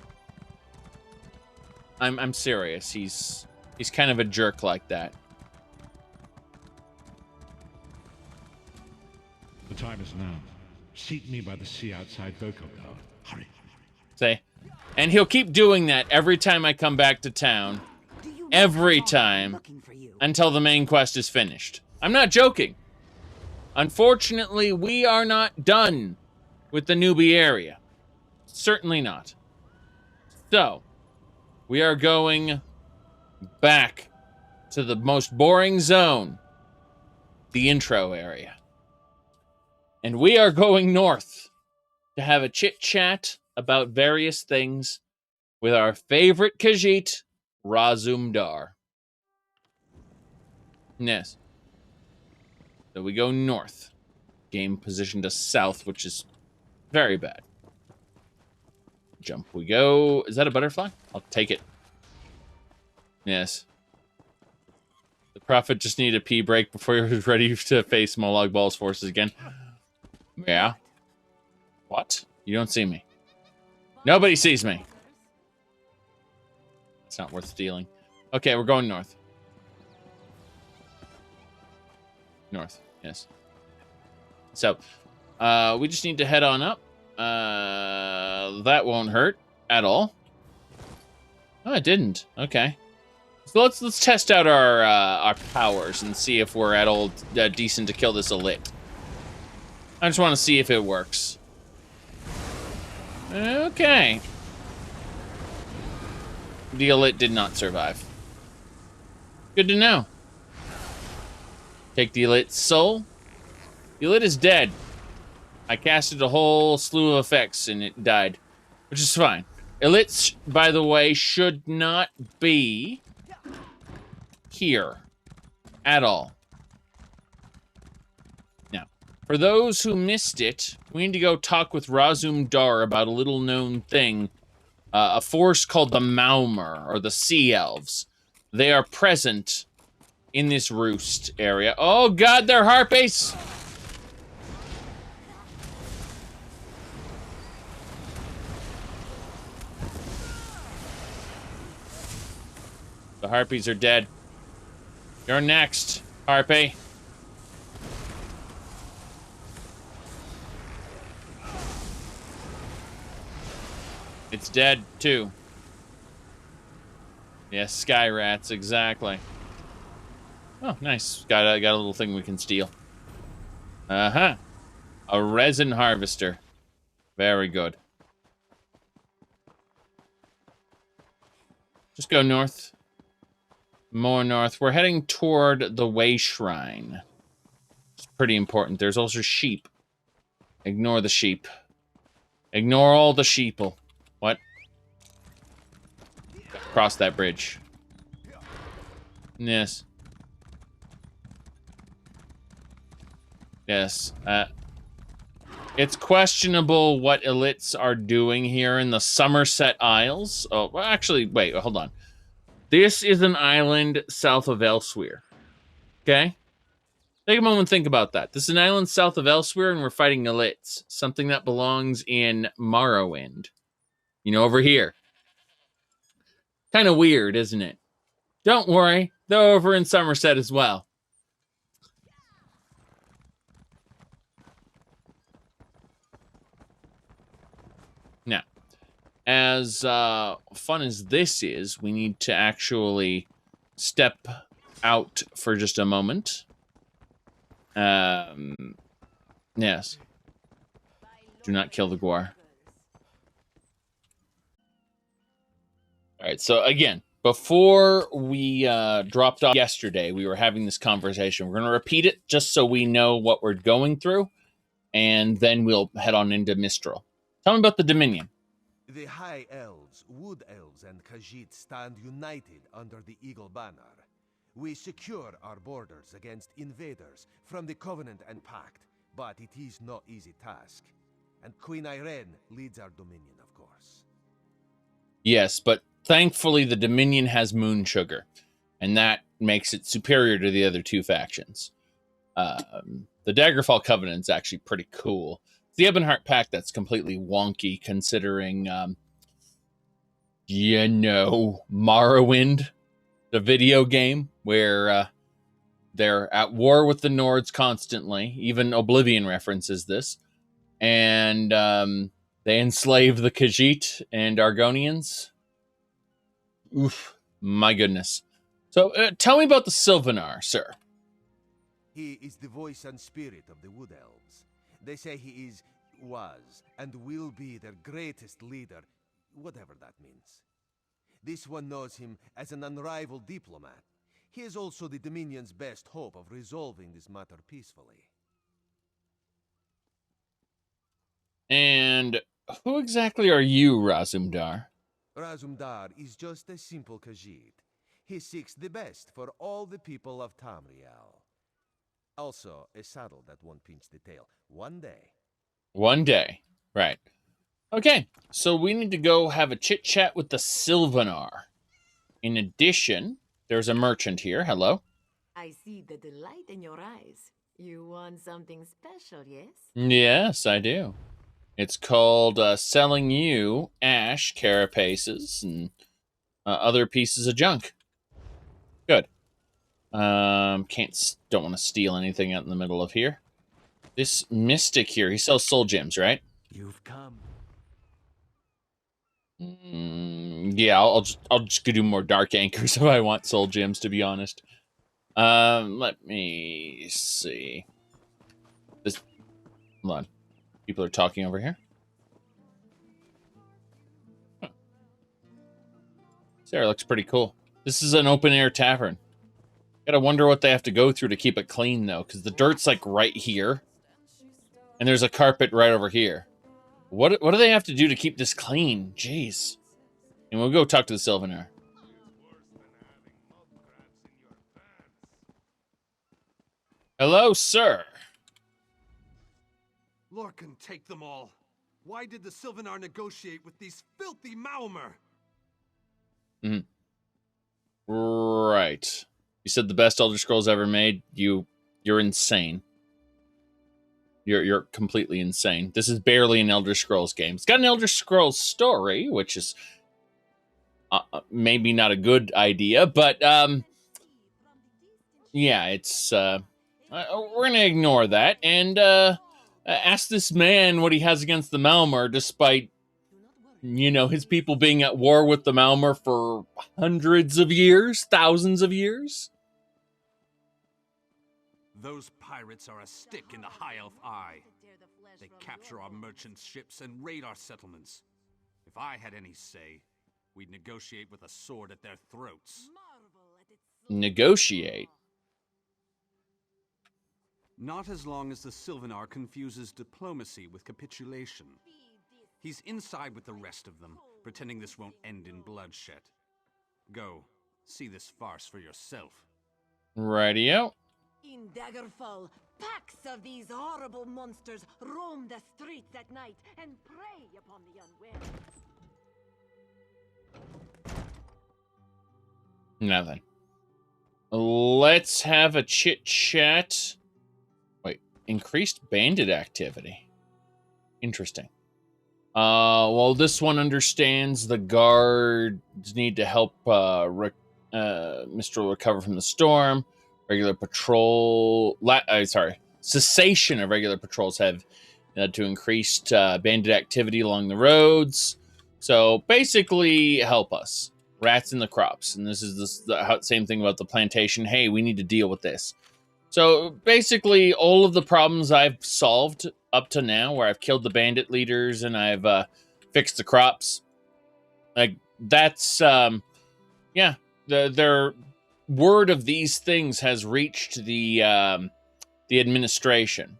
I'm serious. He's kind of a jerk like that. The time is now. Seek me by the sea outside Vocal Tower. Hurry. Say, and he'll keep doing that every time I come back to town. Every time. Until the main quest is finished. I'm not joking. Unfortunately, we are not done with the newbie area. Certainly not. So, we are going back to the most boring zone. The intro area. And we are going north to have a chit-chat about various things with our favorite Khajiit, Razumdar. Yes. So we go north. Game positioned us south, which is very bad. Jump we go. Is that a butterfly? I'll take it. Yes. The Prophet just needed a pee break before he was ready to face Molag Bal's forces again. Yeah. What? You don't see me. Nobody sees me. It's not worth stealing. Okay, we're going north. North, yes. So, we just need to head on up. That won't hurt at all. Oh, it didn't. Okay. So let's test out our powers and see if we're at all decent to kill this elite. I just want to see if it works. Okay. The elite did not survive. Good to know. Take the elite's soul. The elite is dead. I casted a whole slew of effects and it died, which is fine. Elites, by the way, should not be here at all. Now, for those who missed it, we need to go talk with Razumdar about a little known thing. A force called the Maumur, or the Sea Elves. They are present in this roost area. Oh god, they're harpies! The harpies are dead. You're next, harpy. It's dead, too. Yes, sky rats, exactly. Oh, nice. Got a little thing we can steal. Uh-huh. A resin harvester. Very good. Just go north. More north. We're heading toward the Way Shrine. It's pretty important. There's also sheep. Ignore the sheep. Ignore all the sheeple. What? Cross that bridge. Yes. Yes. It's questionable what elites are doing here in the Somerset Isles. Oh, well, actually, wait, hold on. This is an island south of Elsewhere. Okay? Take a moment and think about that. This is an island south of Elsewhere, and we're fighting elites. Something that belongs in Morrowind. You know, over here. Kind of weird, isn't it? Don't worry. They're over in Somerset as well. Now, as fun as this is, we need to actually step out for just a moment. Yes. Do not kill the Gwar. All right, so again, before we dropped off yesterday, we were having this conversation. We're going to repeat it just so we know what we're going through, and then we'll head on into Mistral. Tell me about the Dominion. The High Elves, Wood Elves, and Khajiit stand united under the Eagle Banner. We secure our borders against invaders from the Covenant and Pact, but it is no easy task. And Queen Irene leads our Dominion, of course. Yes, but thankfully the Dominion has moon sugar, and that makes it superior to the other two factions. The Daggerfall Covenant's actually pretty cool. The Ebonheart Pact that's completely wonky, considering, Morrowind, the video game, where they're at war with the Nords constantly. Even Oblivion references this. And they enslave the Khajiit and Argonians. Oof, my goodness. So, tell me about the Sylvanar, sir. He is the voice and spirit of the Wood Elves. They say he was, and will be their greatest leader, whatever that means. This one knows him as an unrivaled diplomat. He is also the Dominion's best hope of resolving this matter peacefully. And who exactly are you, Razumdar? Razumdar is just a simple Khajiit. He seeks the best for all the people of Tamriel. Also, a saddle that won't pinch the tail. One day. One day. Right. Okay, so we need to go have a chit-chat with the Sylvanar. In addition, there's a merchant here. Hello. I see the delight in your eyes. You want something special, yes? Yes, I do. It's called selling you ash carapaces and other pieces of junk. Good. Don't want to steal anything out in the middle of here. This mystic here, he sells soul gems, right? You've come. Yeah, I'll just go do more dark anchors if I want soul gems, to be honest. Let me see. Hold on. People are talking over here. Huh. Sarah looks pretty cool. This is an open air tavern. Gotta wonder what they have to go through to keep it clean, though, because the dirt's like right here, and there's a carpet right over here. What do they have to do to keep this clean? Jeez. And we'll go talk to the Sylvanar. Hello, sir. Lorcan, take them all. Why did the Sylvanar negotiate with these filthy Malmer? Right. You said the best Elder Scrolls ever made. You're insane. You're completely insane. This is barely an Elder Scrolls game. It's got an Elder Scrolls story, which is maybe not a good idea, but yeah, it's we're gonna ignore that and ask this man what he has against the Malmer, despite You know, his people being at war with the Malmer for hundreds of years, thousands of years. Those pirates are a stick in the High Elf eye. They capture our merchant ships and raid our settlements. If I had any say, we'd negotiate with a sword at their throats. Negotiate? Not as long as the Sylvanar confuses diplomacy with capitulation. He's inside with the rest of them, pretending this won't end in bloodshed. Go, see this farce for yourself. Rightio. In Daggerfall, packs of these horrible monsters roam the streets at night and prey upon the unwary. Nothing. Let's have a chit-chat. Wait, increased bandit activity. Interesting. Well, this one understands the guards need to help Mistral recover from the storm. Regular patrol... cessation of regular patrols have led to increased bandit activity along the roads. So, basically, help us. Rats in the crops. And this is the same thing about the plantation. Hey, we need to deal with this. So, basically, all of the problems I've solved up to now, where I've killed the bandit leaders and I've fixed the crops, like, that's, yeah, their word of these things has reached the administration.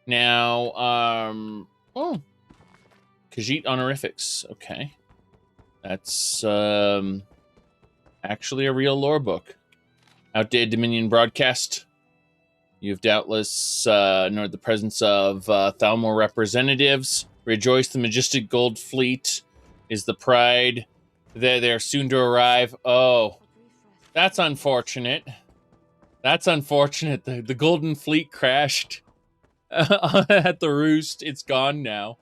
Now, oh, Khajiit honorifics, okay. That's, actually a real lore book. Outdated Dominion broadcast. You've doubtless noted the presence of Thalmor representatives. Rejoice, the majestic gold fleet is the pride. They're soon to arrive. Oh, that's unfortunate. That's unfortunate. The golden fleet crashed at the roost. It's gone now.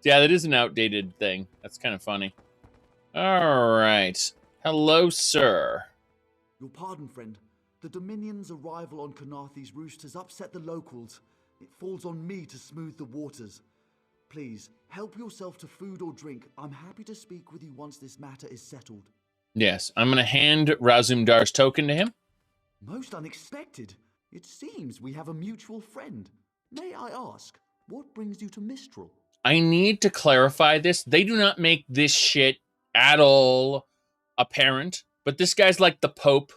Yeah, that is an outdated thing. That's kind of funny. All right. Hello, sir. Your pardon, friend. The Dominion's arrival on Khanathi's roost has upset the locals. It falls on me to smooth the waters. Please, help yourself to food or drink. I'm happy to speak with you once this matter is settled. Yes, I'm going to hand Razumdar's token to him. Most unexpected. It seems we have a mutual friend. May I ask, what brings you to Mistral? I need to clarify this. They do not make this shit at all apparent, but this guy's like the Pope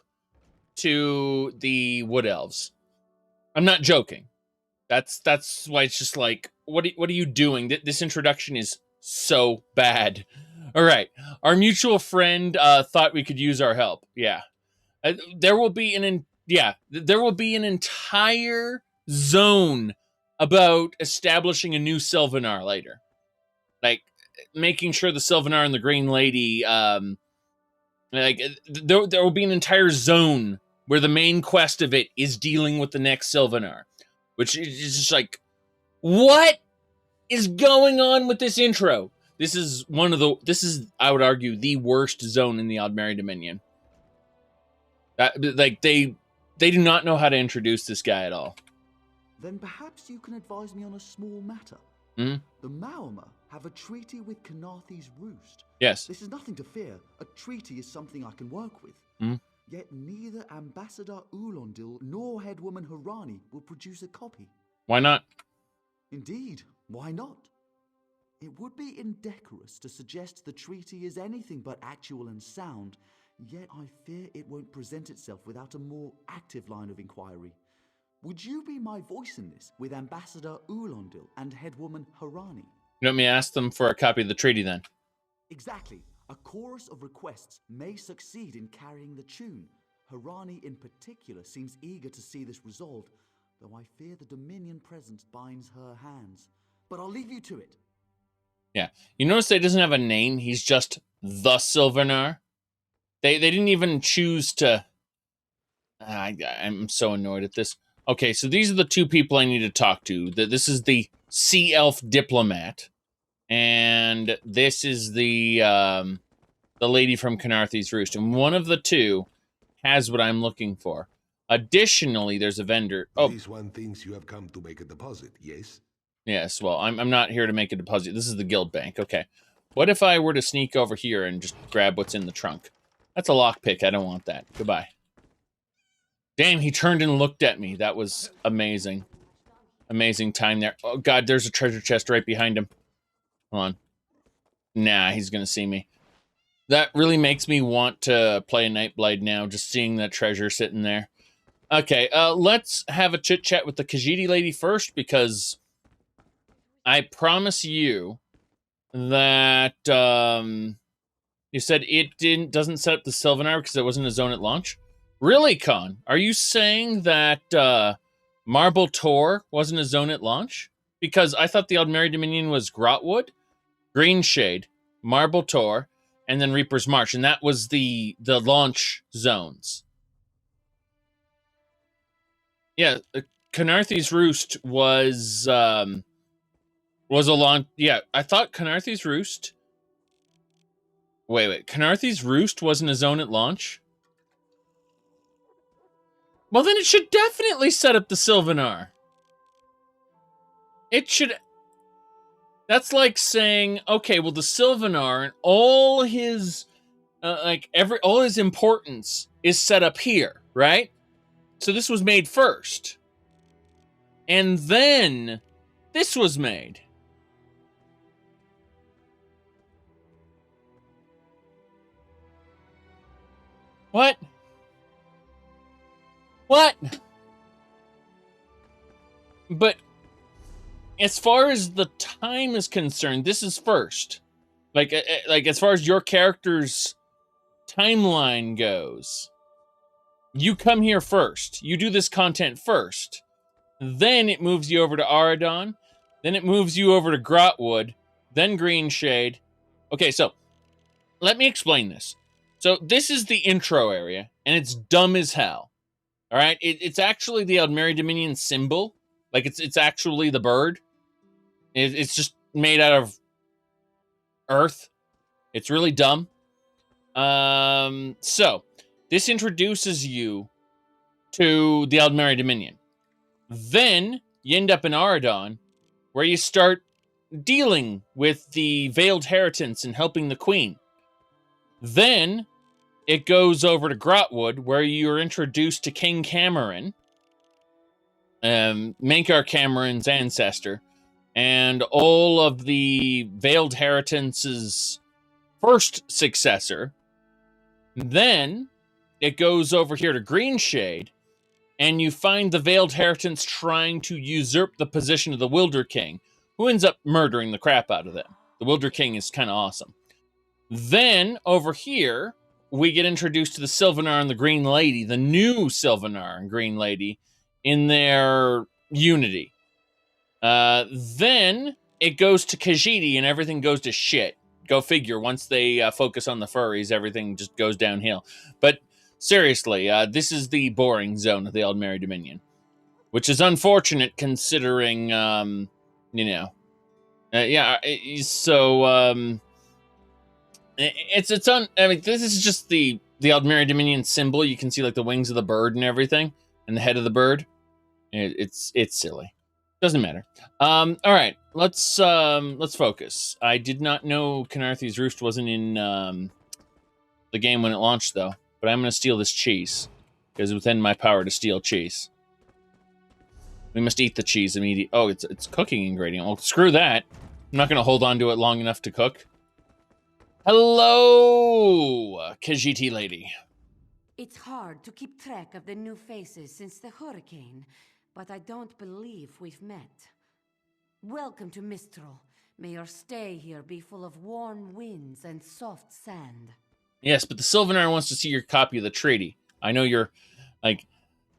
to the Wood Elves. I'm not joking. That's why it's just like, what are you doing? This introduction is so bad. All right, our mutual friend thought we could use our help. Yeah, there will be an entire zone about establishing a new Sylvanar later, like making sure the Sylvanar and the Green Lady, there will be an entire zone where the main quest of it is dealing with the next Sylvanar, which is just like, what is going on with this intro? This is I would argue, the worst zone in the Aldmeri Dominion. Like, they do not know how to introduce this guy at all. Then perhaps you can advise me on a small matter. Mm-hmm. The Maormer have a treaty with Khanathi's roost. Yes. This is nothing to fear. A treaty is something I can work with. Mm-hmm. Yet neither Ambassador Ulondil nor Headwoman Harani will produce a copy. Why not? Indeed, why not? It would be indecorous to suggest the treaty is anything but actual and sound, yet I fear it won't present itself without a more active line of inquiry. Would you be my voice in this with Ambassador Ulondil and Headwoman Harani? You want me to ask them for a copy of the treaty then? Exactly. A chorus of requests may succeed in carrying the tune. Harani in particular seems eager to see this resolved, though I fear the Dominion presence binds her hands. But I'll leave you to it. Yeah. You notice that he doesn't have a name. He's just the Sylvanar. They didn't even choose to... I'm so annoyed at this. Okay, so these are the two people I need to talk to. This is the Sea Elf diplomat, and this is the lady from Khanathi's Roost. And one of the two has what I'm looking for. Additionally, there's a vendor. Oh, this one thinks you have come to make a deposit, yes? Yes, well, I'm not here to make a deposit. This is the guild bank. Okay. What if I were to sneak over here and just grab what's in the trunk? That's a lockpick. I don't want that. Goodbye. Damn, he turned and looked at me. That was amazing. Amazing time there. Oh, God, there's a treasure chest right behind him. Hold on. Nah, he's going to see me. That really makes me want to play a Nightblade now, just seeing that treasure sitting there. Okay, let's have a chit-chat with the Khajiit lady first, because I promise you that you said it doesn't set up the Sylvanar because it wasn't a zone at launch. Really, Con? Are you saying that Marble Tor wasn't a zone at launch? Because I thought the Aldmeri Dominion was Grotwood, Greenshade, Marble Tor, and then Reaper's March, and that was the launch zones. Yeah, Canarthy's Roost was a launch. Yeah, I thought Canarthy's Roost. Wait. Canarthy's Roost wasn't a zone at launch? Well, then it should definitely set up the Sylvanar. It should. That's like saying, okay, well, the Sylvanar and all his, all his importance is set up here, right? So this was made first. And then this was made. What? What? But as far as the time is concerned, this is first. Like as far as your character's timeline goes, you come here first. You do this content first. Then it moves you over to Aradon. Then it moves you over to Grotwood. Then Greenshade. Okay, so let me explain this. So this is the intro area, and it's dumb as hell. All right? It's actually the Aldmeri Dominion symbol. Like, it's actually the bird. It's just made out of earth. It's really dumb. So this introduces you to the Aldmeri Dominion. Then you end up in Aradon, where you start dealing with the Veiled Heritance and helping the Queen. Then it goes over to Grotwood, where you're introduced to King Cameron, Mankar Cameron's ancestor, and all of the Veiled Heritance's first successor. Then it goes over here to Greenshade, and you find the Veiled Heritance trying to usurp the position of the Wilder King, who ends up murdering the crap out of them. The Wilder King is kind of awesome. Then, over here, we get introduced to the Sylvanar and the Green Lady, the new Sylvanar and Green Lady, in their unity. Then it goes to Khajiit and everything goes to shit. Go figure. Once they focus on the furries, everything just goes downhill. But seriously, this is the boring zone of the Aldmeri Dominion, which is unfortunate considering, I mean, this is just the Aldmeri Dominion symbol. You can see like the wings of the bird and everything, and the head of the bird. It's silly. Doesn't matter. All right, let's focus. I did not know Canarthy's Roost wasn't in the game when it launched, though. But I'm going to steal this cheese because it's within my power to steal cheese. We must eat the cheese immediately. Oh, it's cooking ingredient. Well, screw that. I'm not going to hold on to it long enough to cook. Hello, Khajiit lady. It's hard to keep track of the new faces since the hurricane, but I don't believe we've met. Welcome to Mistral. May your stay here be full of warm winds and soft sand. Yes, but the Sylvanar wants to see your copy of the treaty. I know you're like,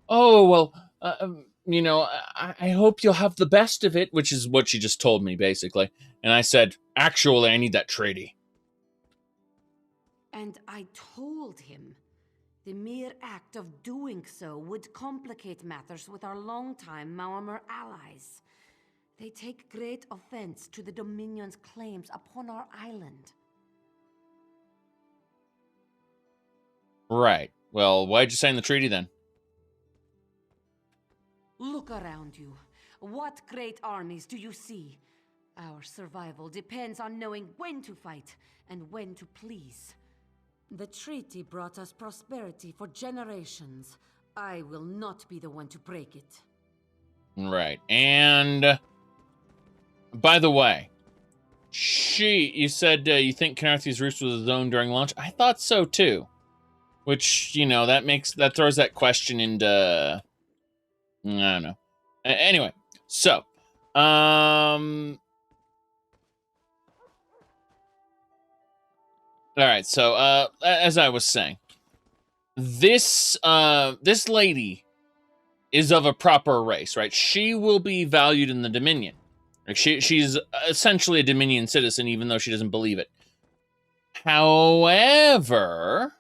oh, well, I hope you'll have the best of it, which is what she just told me, basically. And I said, actually, I need that treaty. And I told him the mere act of doing so would complicate matters with our longtime Maormer allies. They take great offense to the Dominion's claims upon our island. Right. Well, why'd you sign the treaty then? Look around you. What great armies do you see? Our survival depends on knowing when to fight and when to please. The treaty brought us prosperity for generations. I will not be the one to break it. Right. And by the way, you said you think Khenarthi's Roost was a zone during launch? I thought so too. Which, you know, that throws that question into, I don't know. Anyway, so, all right, so, as I was saying, this lady is of a proper race, right? She will be valued in the Dominion. Like she's essentially a Dominion citizen, even though she doesn't believe it. However,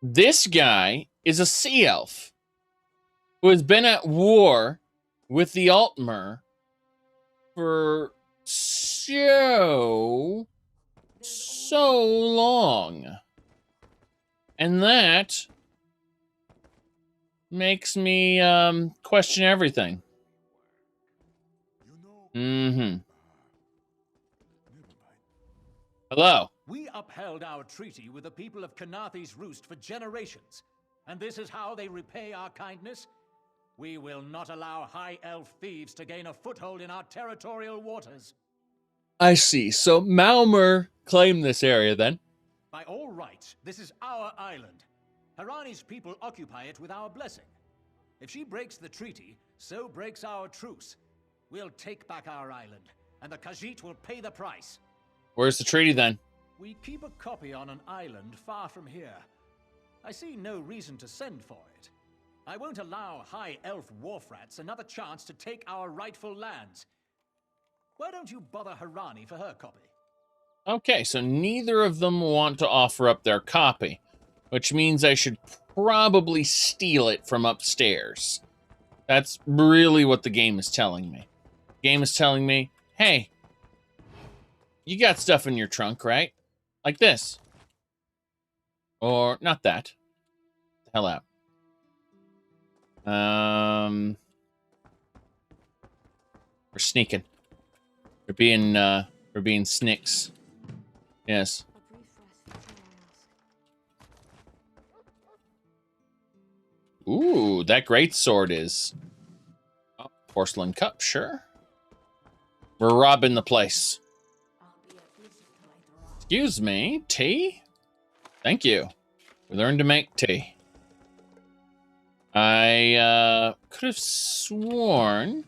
this guy is a sea elf who has been at war with the Altmer for so long. And that makes me question everything. Hello. We upheld our treaty with the people of Khenarthi's Roost for generations, and this is how they repay our kindness? We will not allow high elf thieves to gain a foothold in our territorial waters. I see. So Malmer claimed this area then. By all rights, this is our island. Harani's people occupy it with our blessing. If she breaks the treaty, so breaks our truce. We'll take back our island, and the Khajiit will pay the price. Where's the treaty then? We keep a copy on an island far from here. I see no reason to send for it. I won't allow high elf wharf-rats another chance to take our rightful lands. Why don't you bother Harani for her copy? Okay, so neither of them want to offer up their copy, which means I should probably steal it from upstairs. That's really what the game is telling me. The game is telling me, hey, you got stuff in your trunk, right? Like this. Or, not that. The hell out. We're sneaking. We're being snicks. Yes. Ooh, that great sword is... Oh, porcelain cup, sure. We're robbing the place. Excuse me, tea? Thank you. We learned to make tea. I could have sworn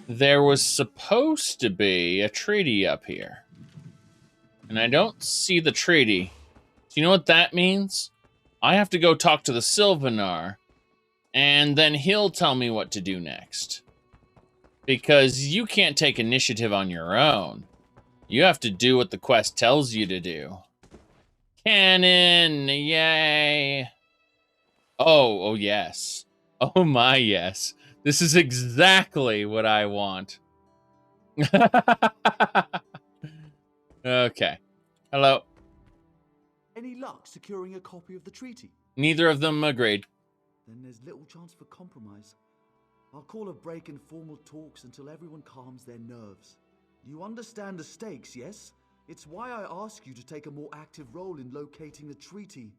there was supposed to be a treaty up here. And I don't see the treaty. Do you know what that means? I have to go talk to the Sylvanar, and then he'll tell me what to do next. Because you can't take initiative on your own. You have to do what the quest tells you to do. Cannon! Yay! Oh yes. Oh my yes. This is exactly what I want. Okay. Hello. Any luck securing a copy of the treaty? Neither of them agreed. Then there's little chance for compromise. I'll call a break in formal talks until everyone calms their nerves. You understand the stakes, yes? It's why I ask you to take a more active role in locating the treaty.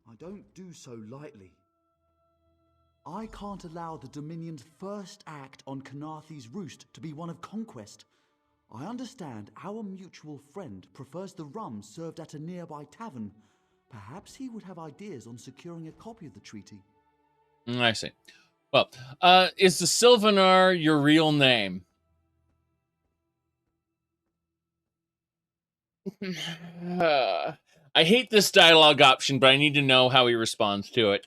I don't do so lightly. I can't allow the Dominion's first act on Khenarthi's Roost to be one of conquest. I understand our mutual friend prefers the rum served at a nearby tavern. Perhaps he would have ideas on securing a copy of the treaty. I see. Well, is the Sylvanar your real name? I hate this dialogue option, but I need to know how he responds to it.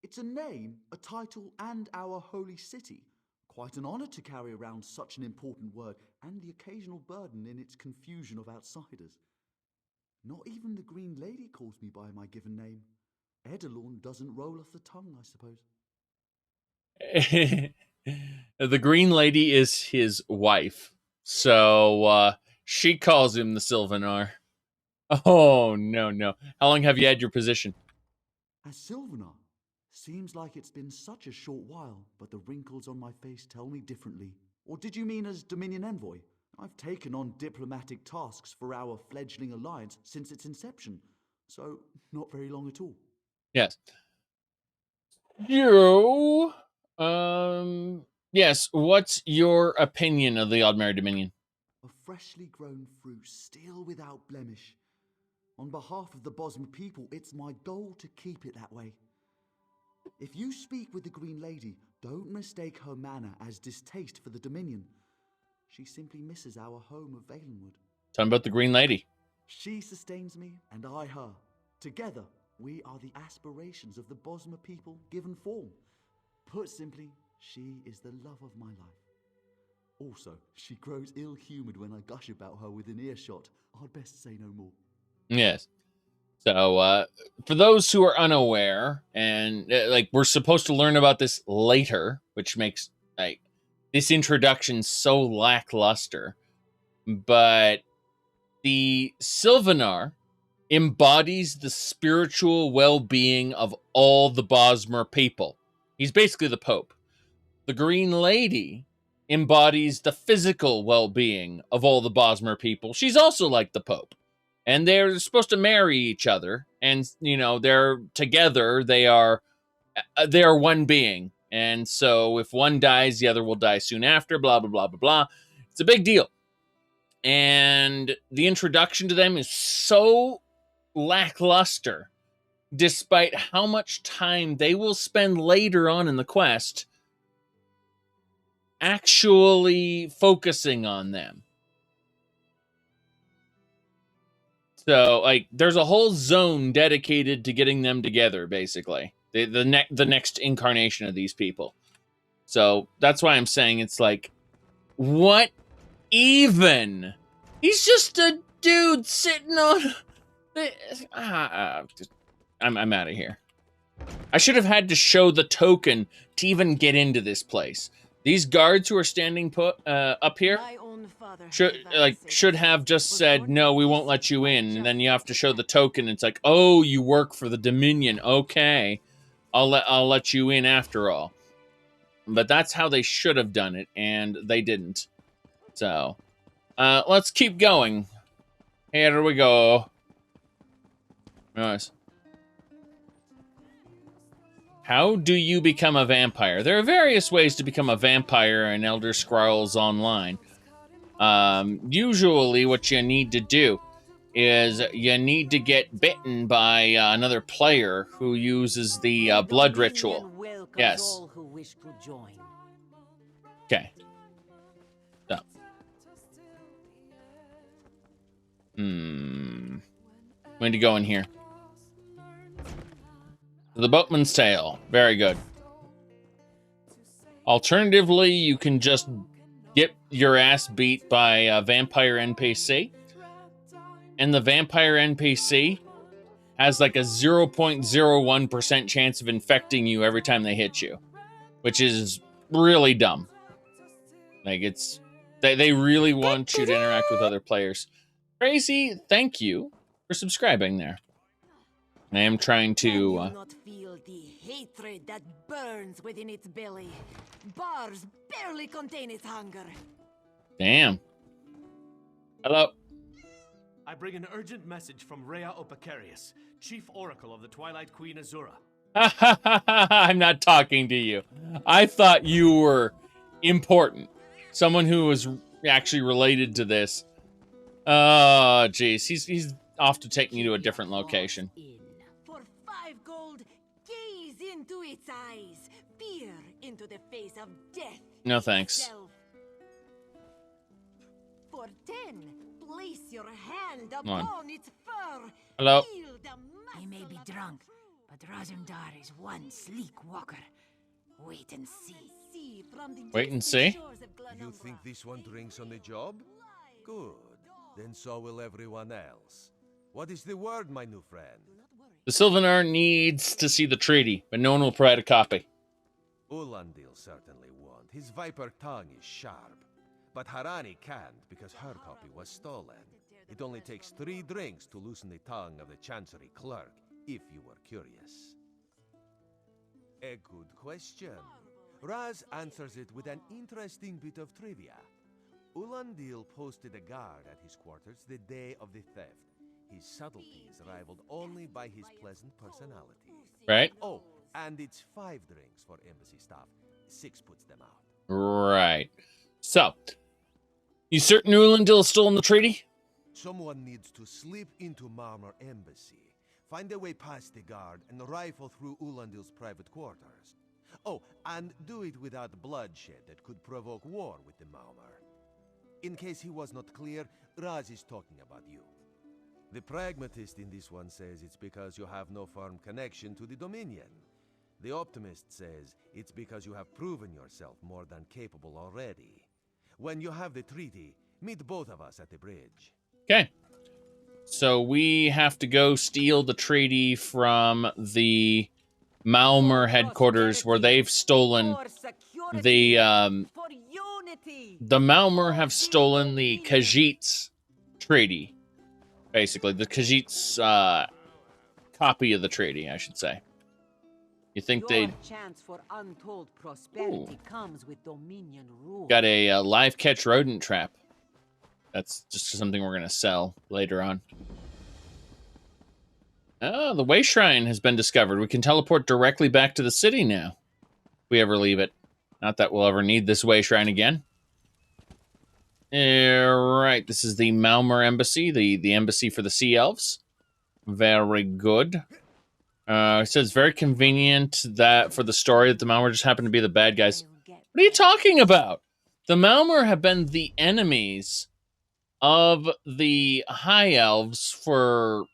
It's a name, a title, and our holy city. Quite an honor to carry around such an important word, and the occasional burden in its confusion of outsiders. Not even the Green Lady calls me by my given name. Edelorn doesn't roll off the tongue, I suppose. The Green Lady is his wife, so she calls him the Sylvanar. Oh, no. How long have you had your position? As Sylvanar? Seems like it's been such a short while, but the wrinkles on my face tell me differently. Or did you mean as Dominion Envoy? I've taken on diplomatic tasks for our fledgling alliance since its inception, so not very long at all. Yes. You, yes, what's your opinion of the Aldmeri Dominion? A freshly grown fruit, still without blemish. On behalf of the Bosmer people, it's my goal to keep it that way. If you speak with the Green Lady, don't mistake her manner as distaste for the Dominion. She simply misses our home of Valenwood. Tell me about the Green Lady. She sustains me, and I her. Together, we are the aspirations of the Bosmer people given form. Put simply, she is the love of my life. Also, she grows ill-humoured when I gush about her within earshot. I'd best say no more. Yes. So, for those who are unaware, and like we're supposed to learn about this later, which makes like this introduction so lackluster, but the Sylvanar embodies the spiritual well-being of all the Bosmer people. He's basically the Pope. The Green Lady embodies the physical well-being of all the Bosmer people. She's also like the Pope. And they're supposed to marry each other. And, you know, they're together. They are one being. And so if one dies, the other will die soon after, blah, blah, blah, blah, blah. It's a big deal. And the introduction to them is so lackluster, despite how much time they will spend later on in the quest actually focusing on them. So, like, there's a whole zone dedicated to getting them together, basically. The next incarnation of these people. So, that's why I'm saying it's like, what even? He's just a dude sitting on... I'm out of here. I should have had to show the token to even get into this place. These guards who are standing put up here should have just said, no, we won't let you in. And then you have to show the token. It's like, oh, you work for the Dominion. Okay, I'll let you in after all. But that's how they should have done it, and they didn't. So, let's keep going. Here we go. Nice. How do you become a vampire? There are various ways to become a vampire in Elder Scrolls Online. Usually what you need to do is you need to get bitten by another player who uses the blood ritual. Yes. Okay. So. I'm going to go in here. The Boatman's Tale. Very good. Alternatively, you can just get your ass beat by a vampire NPC. And the vampire NPC has like a 0.01% chance of infecting you every time they hit you. Which is really dumb. Like, it's... They really want you to interact with other players. Crazy, thank you for subscribing there. I am trying to... not feel the hatred that burns within its belly. Bars barely contain its hunger. Damn. Hello. I bring an urgent message from Rhea Opacarius, Chief Oracle of the Twilight Queen Azura. I'm not talking to you. I thought you were important. Someone who was actually related to this. Oh, jeez. He's off to take me to a different location. For 5 gold, gaze into its eyes. Peer into the face of death. No thanks. Itself. For 10, place your hand Come on. upon its fur. Hello. He may be drunk, but Razumdar is one sleek walker. Wait and see. Wait and see? You think this one drinks on the job? Good. Then so will everyone else. What is the word, my new friend? The Sylvanar needs to see the treaty, but no one will provide a copy. Ulandil certainly won't. His viper tongue is sharp. But Harani can't because her copy was stolen. It only takes 3 drinks to loosen the tongue of the Chancery clerk, if you were curious. A good question. Raz answers it with an interesting bit of trivia. Ulandil posted a guard at his quarters the day of the theft. His subtleties rivaled only by his pleasant personality. Right. Oh, and it's 5 drinks for embassy staff. 6 puts them out. Right. So, you certain Ulandil is still in the treaty? Someone needs to slip into Marmor Embassy, find a way past the guard, and rifle through Ulandil's private quarters. Oh, and do it without bloodshed that could provoke war with the Marmor. In case he was not clear, Raz is talking about you. The pragmatist in this one says it's because you have no firm connection to the Dominion. The optimist says it's because you have proven yourself more than capable already. When you have the treaty, meet both of us at the bridge. Okay. So we have to go steal the treaty from the Malmer headquarters where they've stolen the Malmer have stolen the Khajiit's treaty. Basically, the Khajiit's copy of the treaty, I should say. You think they'd... chance for untold prosperity comes with Dominion rule. Got a live catch rodent trap. That's just something we're going to sell later on. Oh, the Way Shrine has been discovered. We can teleport directly back to the city now. If we ever leave it. Not that we'll ever need this Way Shrine again. Right, this is the Malmer Embassy, the embassy for the Sea Elves. Very good. It says very convenient that for the story that the Malmer just happened to be the bad guys. What are you talking about? The Malmer have been the enemies of the High Elves for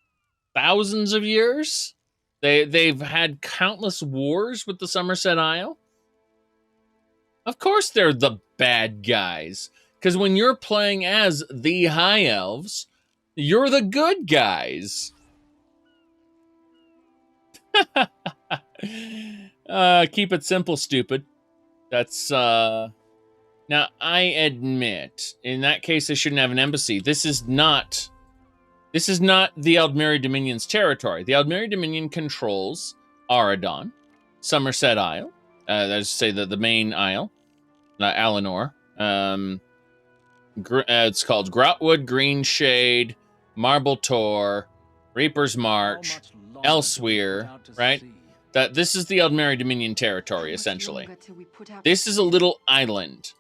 thousands of years. They've had countless wars with the Somerset Isle. Of course they're the bad guys. Because when you're playing as the High Elves, you're the good guys. Keep it simple, stupid. That's, Now, I admit, in that case, they shouldn't have an embassy. This is not the Aldmeri Dominion's territory. The Aldmeri Dominion controls Aradon, Somerset Isle, that is to say the main isle, Alinor. It's called Grotwood, Greenshade, Marble Tor, Reaper's March, Elsewhere, right? This is the Aldmeri Dominion territory, essentially. This is a little island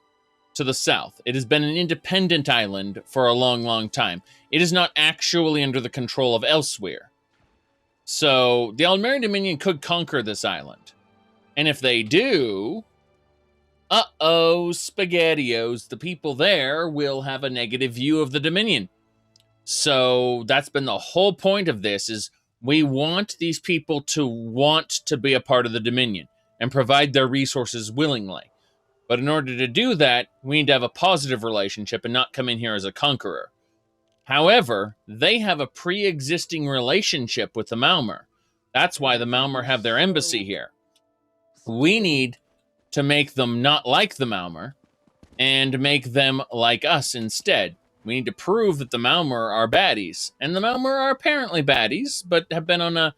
to the south. It has been an independent island for a long, long time. It is not actually under the control of Elsewhere. So, the Aldmeri Dominion could conquer this island. And if they do... SpaghettiOs, the people there will have a negative view of the Dominion. So that's been the whole point of this, is we want these people to want to be a part of the Dominion and provide their resources willingly. But in order to do that, we need to have a positive relationship and not come in here as a conqueror. However, they have a pre-existing relationship with the Malmer. That's why the Malmer have their embassy here. We need to make them not like the Malmer, and make them like us instead. We need to prove that the Malmer are baddies. And the Malmer are apparently baddies, but have been on a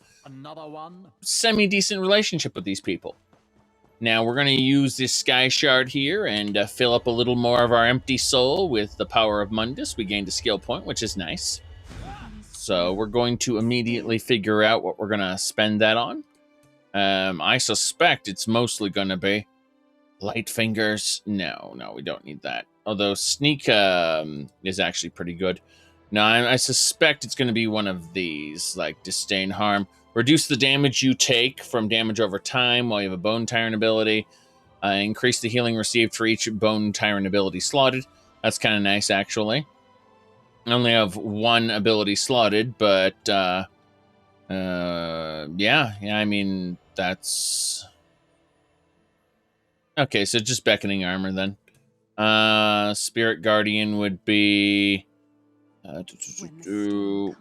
semi-decent relationship with these people. Now, we're going to use this Sky Shard here and fill up a little more of our empty soul with the power of Mundus. We gained a skill point, which is nice. So we're going to immediately figure out what we're going to spend that on. I suspect it's mostly going to be Light Fingers. No, we don't need that. Although Sneak is actually pretty good. No, I suspect it's going to be one of these, like Disdain Harm. Reduce the damage you take from damage over time while you have a Bone Tyrant ability. Increase the healing received for each Bone Tyrant ability slotted. That's kind of nice, actually. I only have one ability slotted, but yeah, I mean, that's... Okay, so just Beckoning Armor then. Spirit Guardian would be...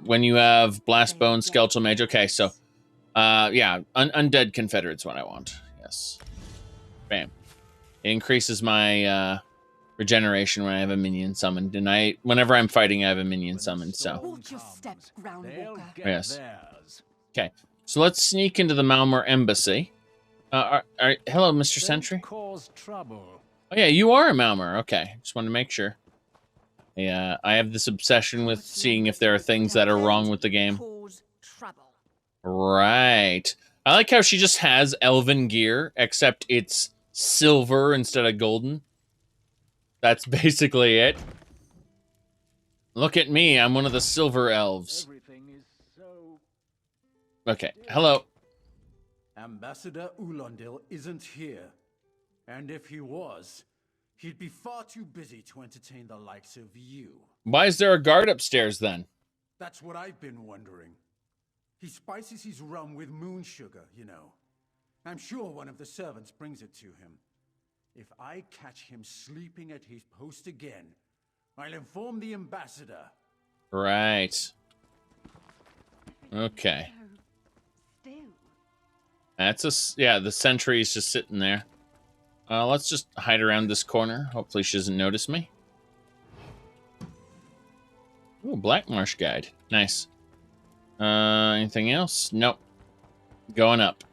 when you have Blast Bone, Skeletal Mage. Okay, so... yeah, Undead Confederate's what I want. Yes. Bam. It increases my regeneration when I have a minion summoned. And whenever I'm fighting, I have a minion summoned, so... Yes. Okay, so let's sneak into the Malmer Embassy. Hello, Mr. Don't Sentry. cause trouble. Oh yeah, you are a Malmer. Okay, just wanted to make sure. Yeah, I have this obsession with seeing if there are things that are wrong with the game. Right. I like how she just has elven gear, except it's silver instead of golden. That's basically it. Look at me, I'm one of the silver elves. Okay, hello. Ambassador Ulandil isn't here. And if he was, he'd be far too busy to entertain the likes of you. Why is there a guard upstairs then? That's what I've been wondering. He spices his rum with moon sugar, you know. I'm sure one of the servants brings it to him. If I catch him sleeping at his post again, I'll inform the ambassador. Right. Okay. That's yeah, the sentry is just sitting there. Let's just hide around this corner. Hopefully she doesn't notice me. Ooh, Black Marsh Guide. Nice. Anything else? Nope. Going up.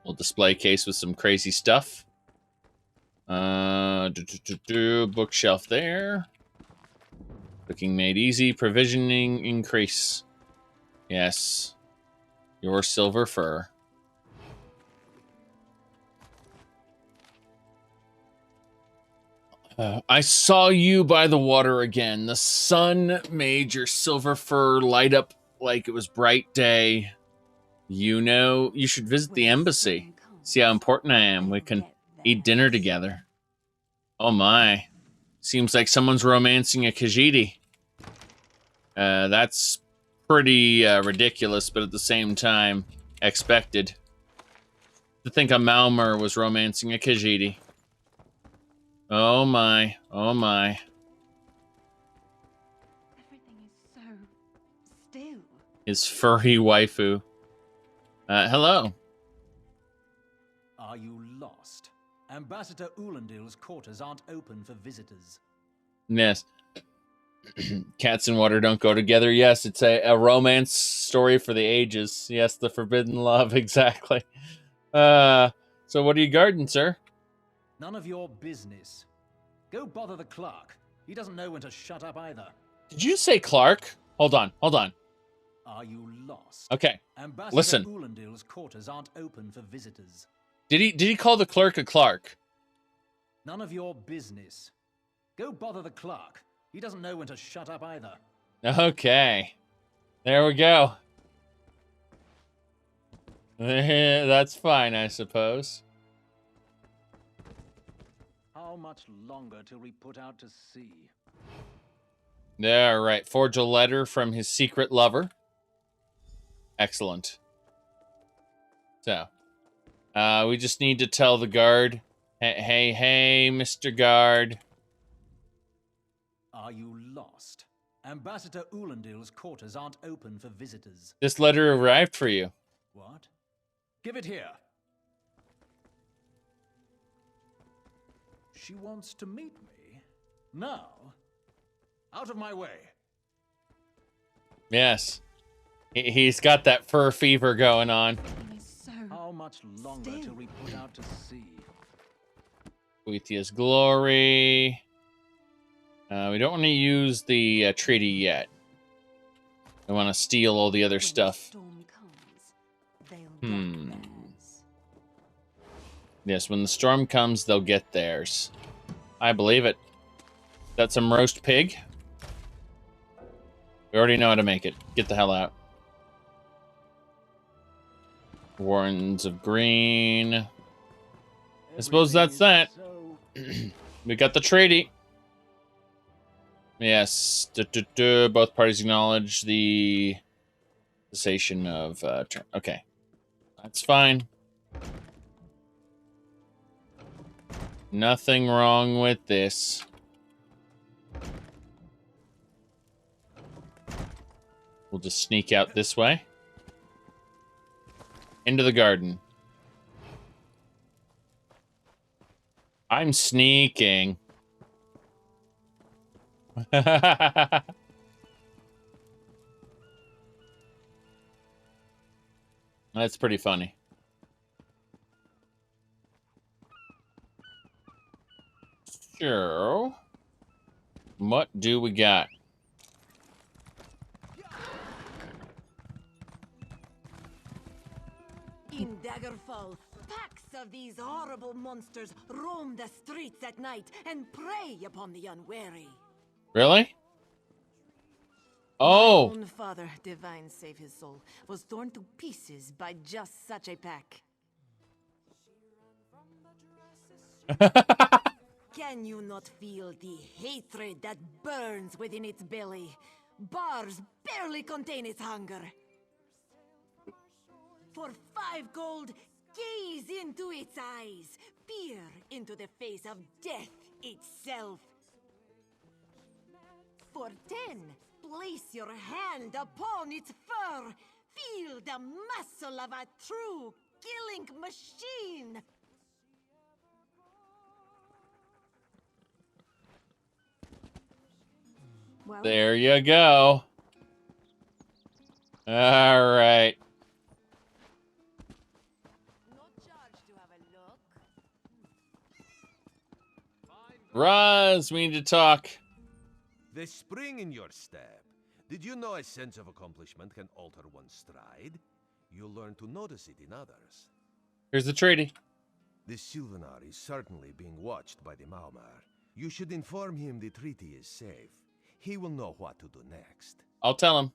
Little display case with some crazy stuff. Bookshelf there. Cooking made easy. Provisioning increase. Yes. Your silver fur. I saw you by the water again. The sun made your silver fur light up like it was bright day. You know, you should visit the embassy. See how important I am. We can eat dinner together. Oh my. Seems like someone's romancing a Khajiit. That's pretty ridiculous, but at the same time, expected. To think a Malmer was romancing a Khajiit. Oh my, oh my. Everything is so still. His furry waifu. Hello. Are you lost? Ambassador Ulandil's quarters aren't open for visitors. Yes. Cats and water don't go together. Yes, it's a romance story for the ages. Yes, the forbidden love, exactly. So what are you guarding, sir? None of your business. Go bother the clerk. He doesn't know when to shut up either. Did you say Clark? Hold on, hold on. Are you lost? Okay, Ambassador listen. Ulandil's quarters aren't open for visitors. Did he call the clerk a Clark? None of your business. Go bother the clerk. He doesn't know when to shut up either. Okay. There we go. That's fine, I suppose. How much longer till we put out to sea? All right. Forge a letter from his secret lover. Excellent. So, we just need to tell the guard, hey, Mr. Guard. Are you lost? Ambassador Ulandil's quarters aren't open for visitors. This letter arrived for you. What? Give it here. She wants to meet me? Now? Out of my way. Yes. He's got that fur fever going on. How much longer till we put out to sea? Boethiah's glory. We don't want to use the treaty yet. We want to steal all the other stuff. Yes, when the storm comes, they'll get theirs. I believe it. That's some roast pig. We already know how to make it. Get the hell out. Warrens of Green. I suppose that's that. We got the treaty. Yes. Both parties acknowledge the cessation of... okay. That's fine. Nothing wrong with this. We'll just sneak out this way. Into the garden. I'm sneaking. That's pretty funny. So, what do we got? In Daggerfall, packs of these horrible monsters roam the streets at night and prey upon the unwary. Really? My Oh! own father, divine save his soul, was torn to pieces by just such a pack. Can you not feel the hatred that burns within its belly? Bars barely contain its hunger. For 5 gold, gaze into its eyes. Peer into the face of death itself. For 10, place your hand upon its fur. Feel the muscle of a true killing machine. Well, there you go. All right. Roz, we need to talk. The spring in your step. Did you know a sense of accomplishment can alter one's stride? You'll learn to notice it in others. Here's the treaty. The Sylvanar is certainly being watched by the Maumar. You should inform him the treaty is safe. He will know what to do next. I'll tell him.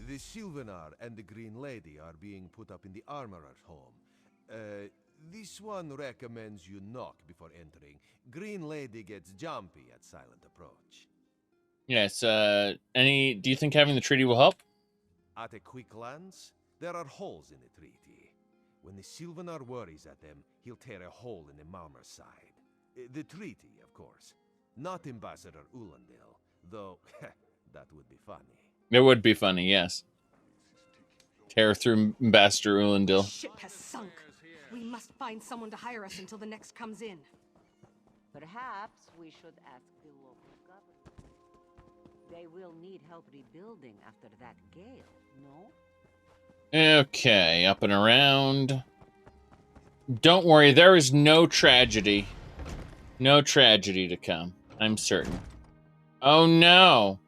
The Sylvanar and the Green Lady are being put up in the Armorer's home. This one recommends you knock before entering. Green Lady gets jumpy at silent approach. Yes, do you think having the treaty will help? At a quick glance, there are holes in the treaty. When the Sylvanar worries at them, he'll tear a hole in the Malmer's side. The treaty, of course. Not Ambassador Ulandil, though that would be funny. It would be funny, yes. Tear through Ambassador Ulandil. Ship has sunk. We must find someone to hire us until the next comes in. Perhaps we should ask the local government. They will need help rebuilding after that gale, no? Okay, up and around. Don't worry, there is no tragedy. No tragedy to come, I'm certain. Oh no!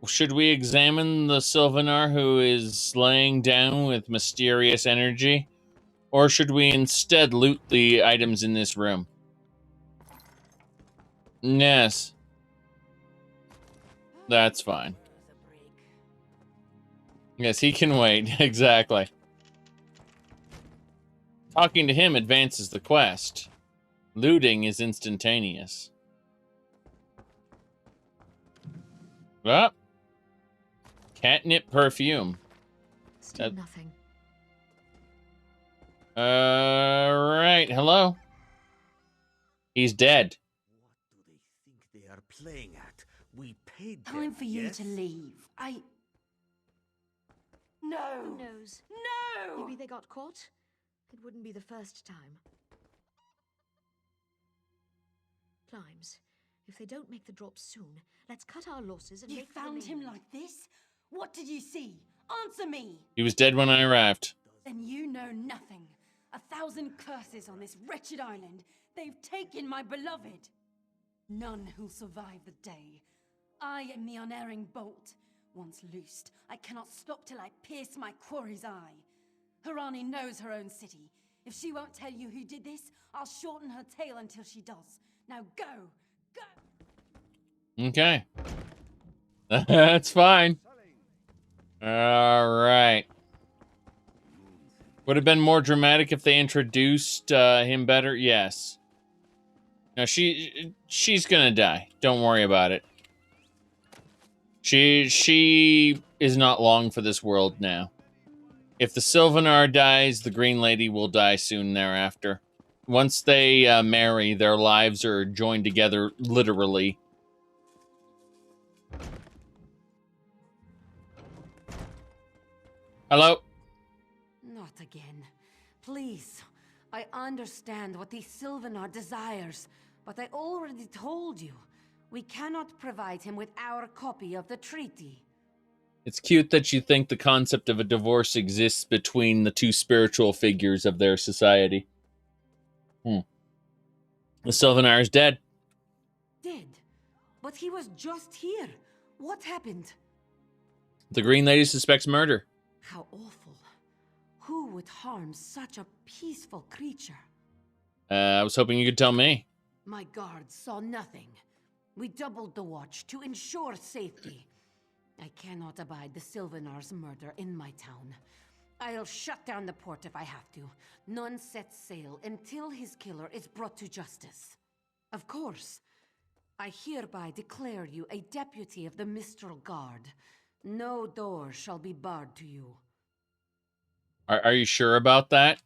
Should we examine the Sylvanar who is laying down with mysterious energy? Or should we instead loot the items in this room? Yes. That's fine. Yes, he can wait. Exactly. Talking to him advances the quest. Looting is instantaneous. Ah. Catnip perfume. Still nothing. Right. Hello. He's dead. What do they think they are playing at? We paid them. Time for you yes? to leave. No! Who knows? No! Maybe they got caught? It wouldn't be the first time. Climbs. If they don't make the drop soon, let's cut our losses and You make for the found him mainland. like this? What did you see? Answer me! He was dead when I arrived. Then you know nothing. 1,000 curses on this wretched island. They've taken my beloved. None who'll survive the day. I am the unerring bolt. Once loosed, I cannot stop till I pierce my quarry's eye. Harani knows her own city. If she won't tell you who did this, I'll shorten her tail until she does. Now go! Go! Okay. That's fine. Alright. Would have been more dramatic if they introduced him better? Yes. No, she's gonna die. Don't worry about it. She is not long for this world now. If the Sylvanar dies, the Green Lady will die soon thereafter. Once they marry, their lives are joined together, literally. Hello? Not again. Please. I understand what the Sylvanar desires, but I already told you. We cannot provide him with our copy of the treaty. It's cute that you think the concept of a divorce exists between the two spiritual figures of their society. The Sylvanar is dead. But he was just here. What happened? The Green Lady suspects murder. How awful. Who would harm such a peaceful creature? I was hoping you could tell me. My guards saw nothing. We doubled the watch to ensure safety. I cannot abide the Sylvanar's murder in my town. I'll shut down the port if I have to. None set sail until his killer is brought to justice. Of course, I hereby declare you a deputy of the Mistral Guard. No door shall be barred to you. Are you sure about that?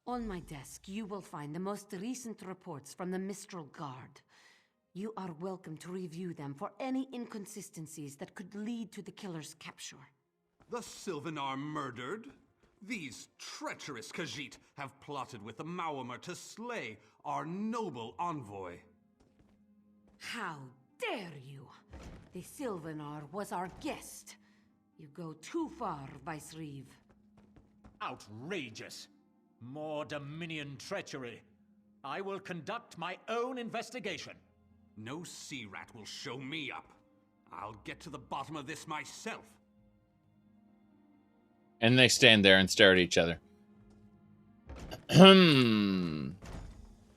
On my desk, you will find the most recent reports from the Mistral Guard. You are welcome to review them for any inconsistencies that could lead to the killer's capture. The Sylvanar murdered? These treacherous Khajiit have plotted with the Maormer to slay our noble envoy. How dare you! The Sylvanar was our guest. You go too far, Vice-Reeve. Outrageous. More Dominion treachery. I will conduct my own investigation. No sea rat will show me up. I'll get to the bottom of this myself. And they stand there and stare at each other.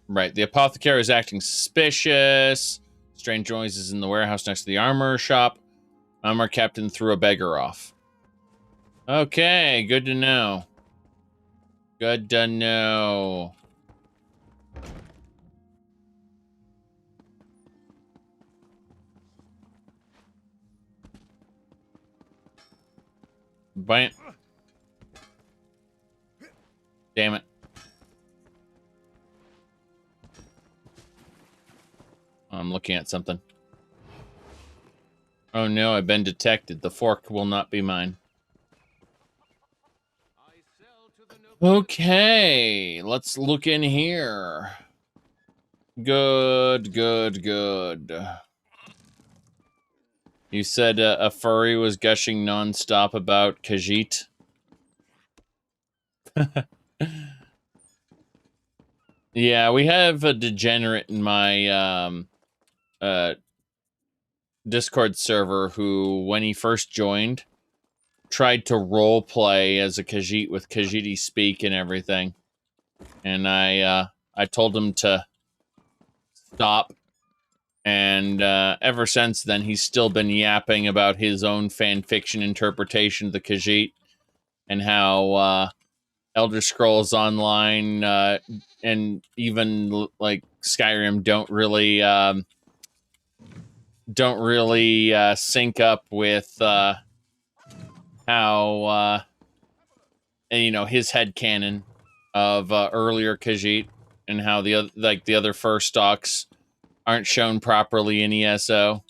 Right, the apothecary is acting suspicious. Strange noises in the warehouse next to the armor shop. Armor captain threw a beggar off. Okay, good to know. Good to know. Bam. Damn it. I'm looking at something. Oh no, I've been detected. The fork will not be mine. Okay, let's look in here. Good, good, good. You said a furry was gushing non-stop about Khajiit. Yeah, we have a degenerate in my Discord server who, when he first joined, tried to role play as a Khajiit with Khajiiti speak and everything. And I told him to stop. And ever since then, he's still been yapping about his own fan fiction interpretation of the Khajiit and how Elder Scrolls Online and even like Skyrim don't really sync up with how you know, his headcanon of earlier Khajiit and how the other first stocks aren't shown properly in ESO.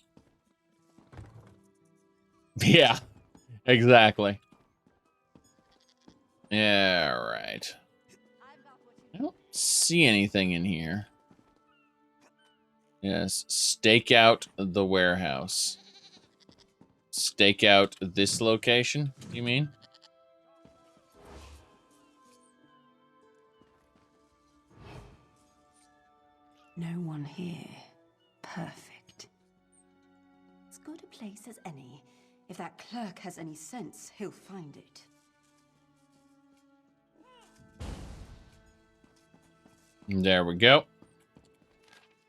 Yeah, exactly. Yeah, right. I don't see anything in here. Yes, stake out the warehouse. Stake out this location, you mean? No one here. Perfect. As good a place as any. If that clerk has any sense, he'll find it. There we go.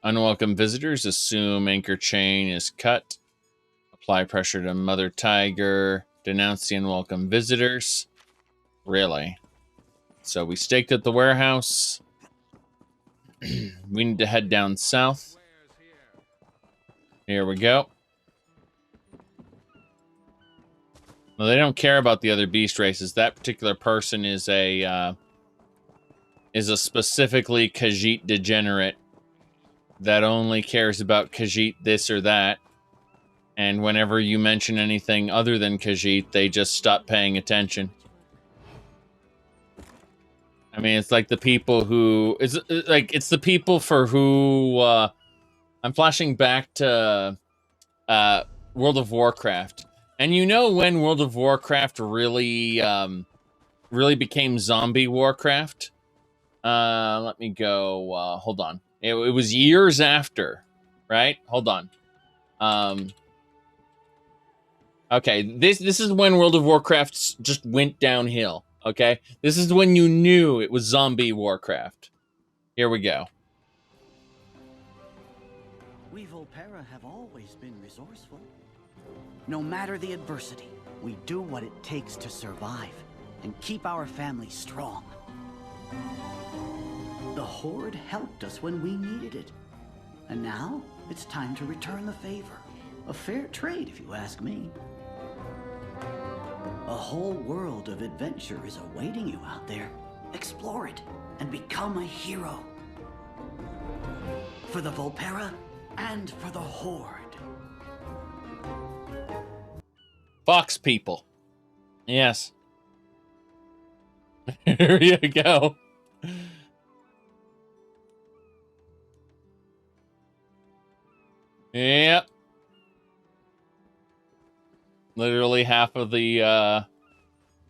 Unwelcome visitors. Assume anchor chain is cut. Apply pressure to Mother Tiger. Denounce the unwelcome visitors. Really? So we staked at the warehouse. We need to head down south. Here we go. Well, they don't care about the other beast races. That particular person is a specifically Khajiit degenerate that only cares about Khajiit this or that. And whenever you mention anything other than Khajiit, they just stop paying attention. I mean, it's like the people who... It's the people for who... I'm flashing back to World of Warcraft. And you know when World of Warcraft really became zombie Warcraft? Let me go... hold on. It was years after, right? Hold on. Okay, this is when World of Warcraft just went downhill. Okay, this is when you knew it was zombie Warcraft. Here we go. We Volpera have always been resourceful. No matter the adversity, we do what it takes to survive and keep our family strong. The Horde helped us when we needed it. And now, it's time to return the favor. A fair trade, if you ask me. A whole world of adventure is awaiting you out there. Explore it and become a hero. For the Volpera and for the Horde. Fox people. Yes. Here you go. Yep. Literally half of the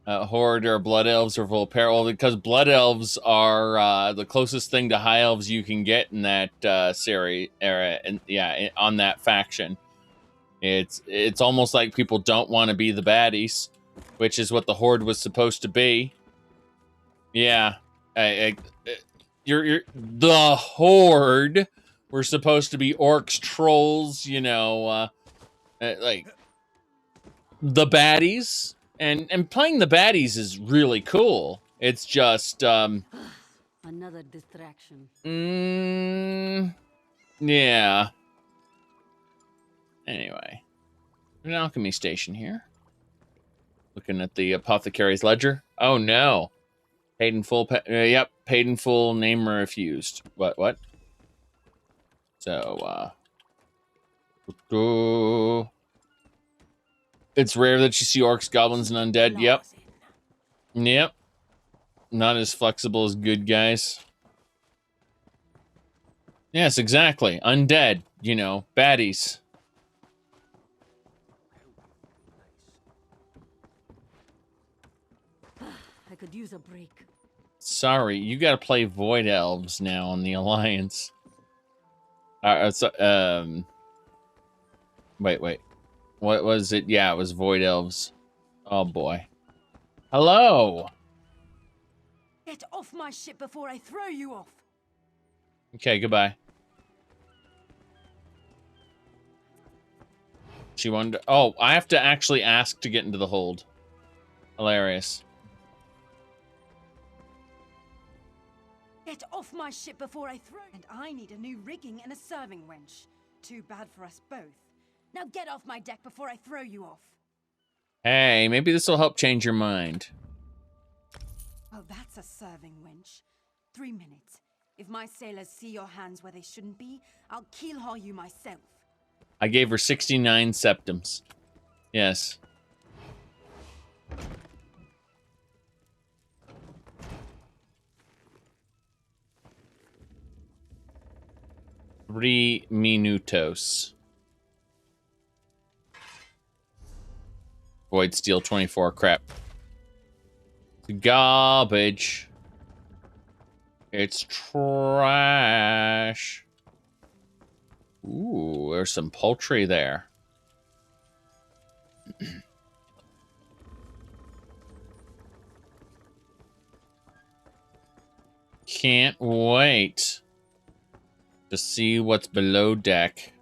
Horde or Blood Elves or Volpera, because Blood Elves are the closest thing to High Elves you can get in that series era, and yeah, on that faction. It's almost like people don't want to be the baddies, which is what the Horde was supposed to be. Yeah, you're the Horde. We're supposed to be orcs, trolls, you know, like the baddies. And playing the baddies is really cool. It's just Another distraction. Yeah. Anyway, an alchemy station here. Looking at the apothecary's ledger. Oh no. Paid in full. Yep, paid in full. Name refused. What? So, it's rare that you see orcs, goblins, and undead. Yep. Not as flexible as good guys. Yes, exactly. Undead. You know, baddies. I could use a break. Sorry, you gotta play Void Elves now on the Alliance. Wait. What was it? Yeah, it was Void Elves. Oh boy. Hello! Get off my ship before I throw you off! Okay, goodbye. She wanted to... Oh, I have to actually ask to get into the hold. Hilarious. Get off my ship before I throw... And I need a new rigging and a serving wench. Too bad for us both. Now get off my deck before I throw you off. Hey, maybe this will help change your mind. Oh, that's a serving wench. 3 minutes. If my sailors see your hands where they shouldn't be, I'll keelhaul you myself. I gave her 69 septums. Yes. Three minutos. Void Steel 24. Crap. It's garbage. It's trash. Ooh, there's some poultry there. Can't wait to see what's below deck.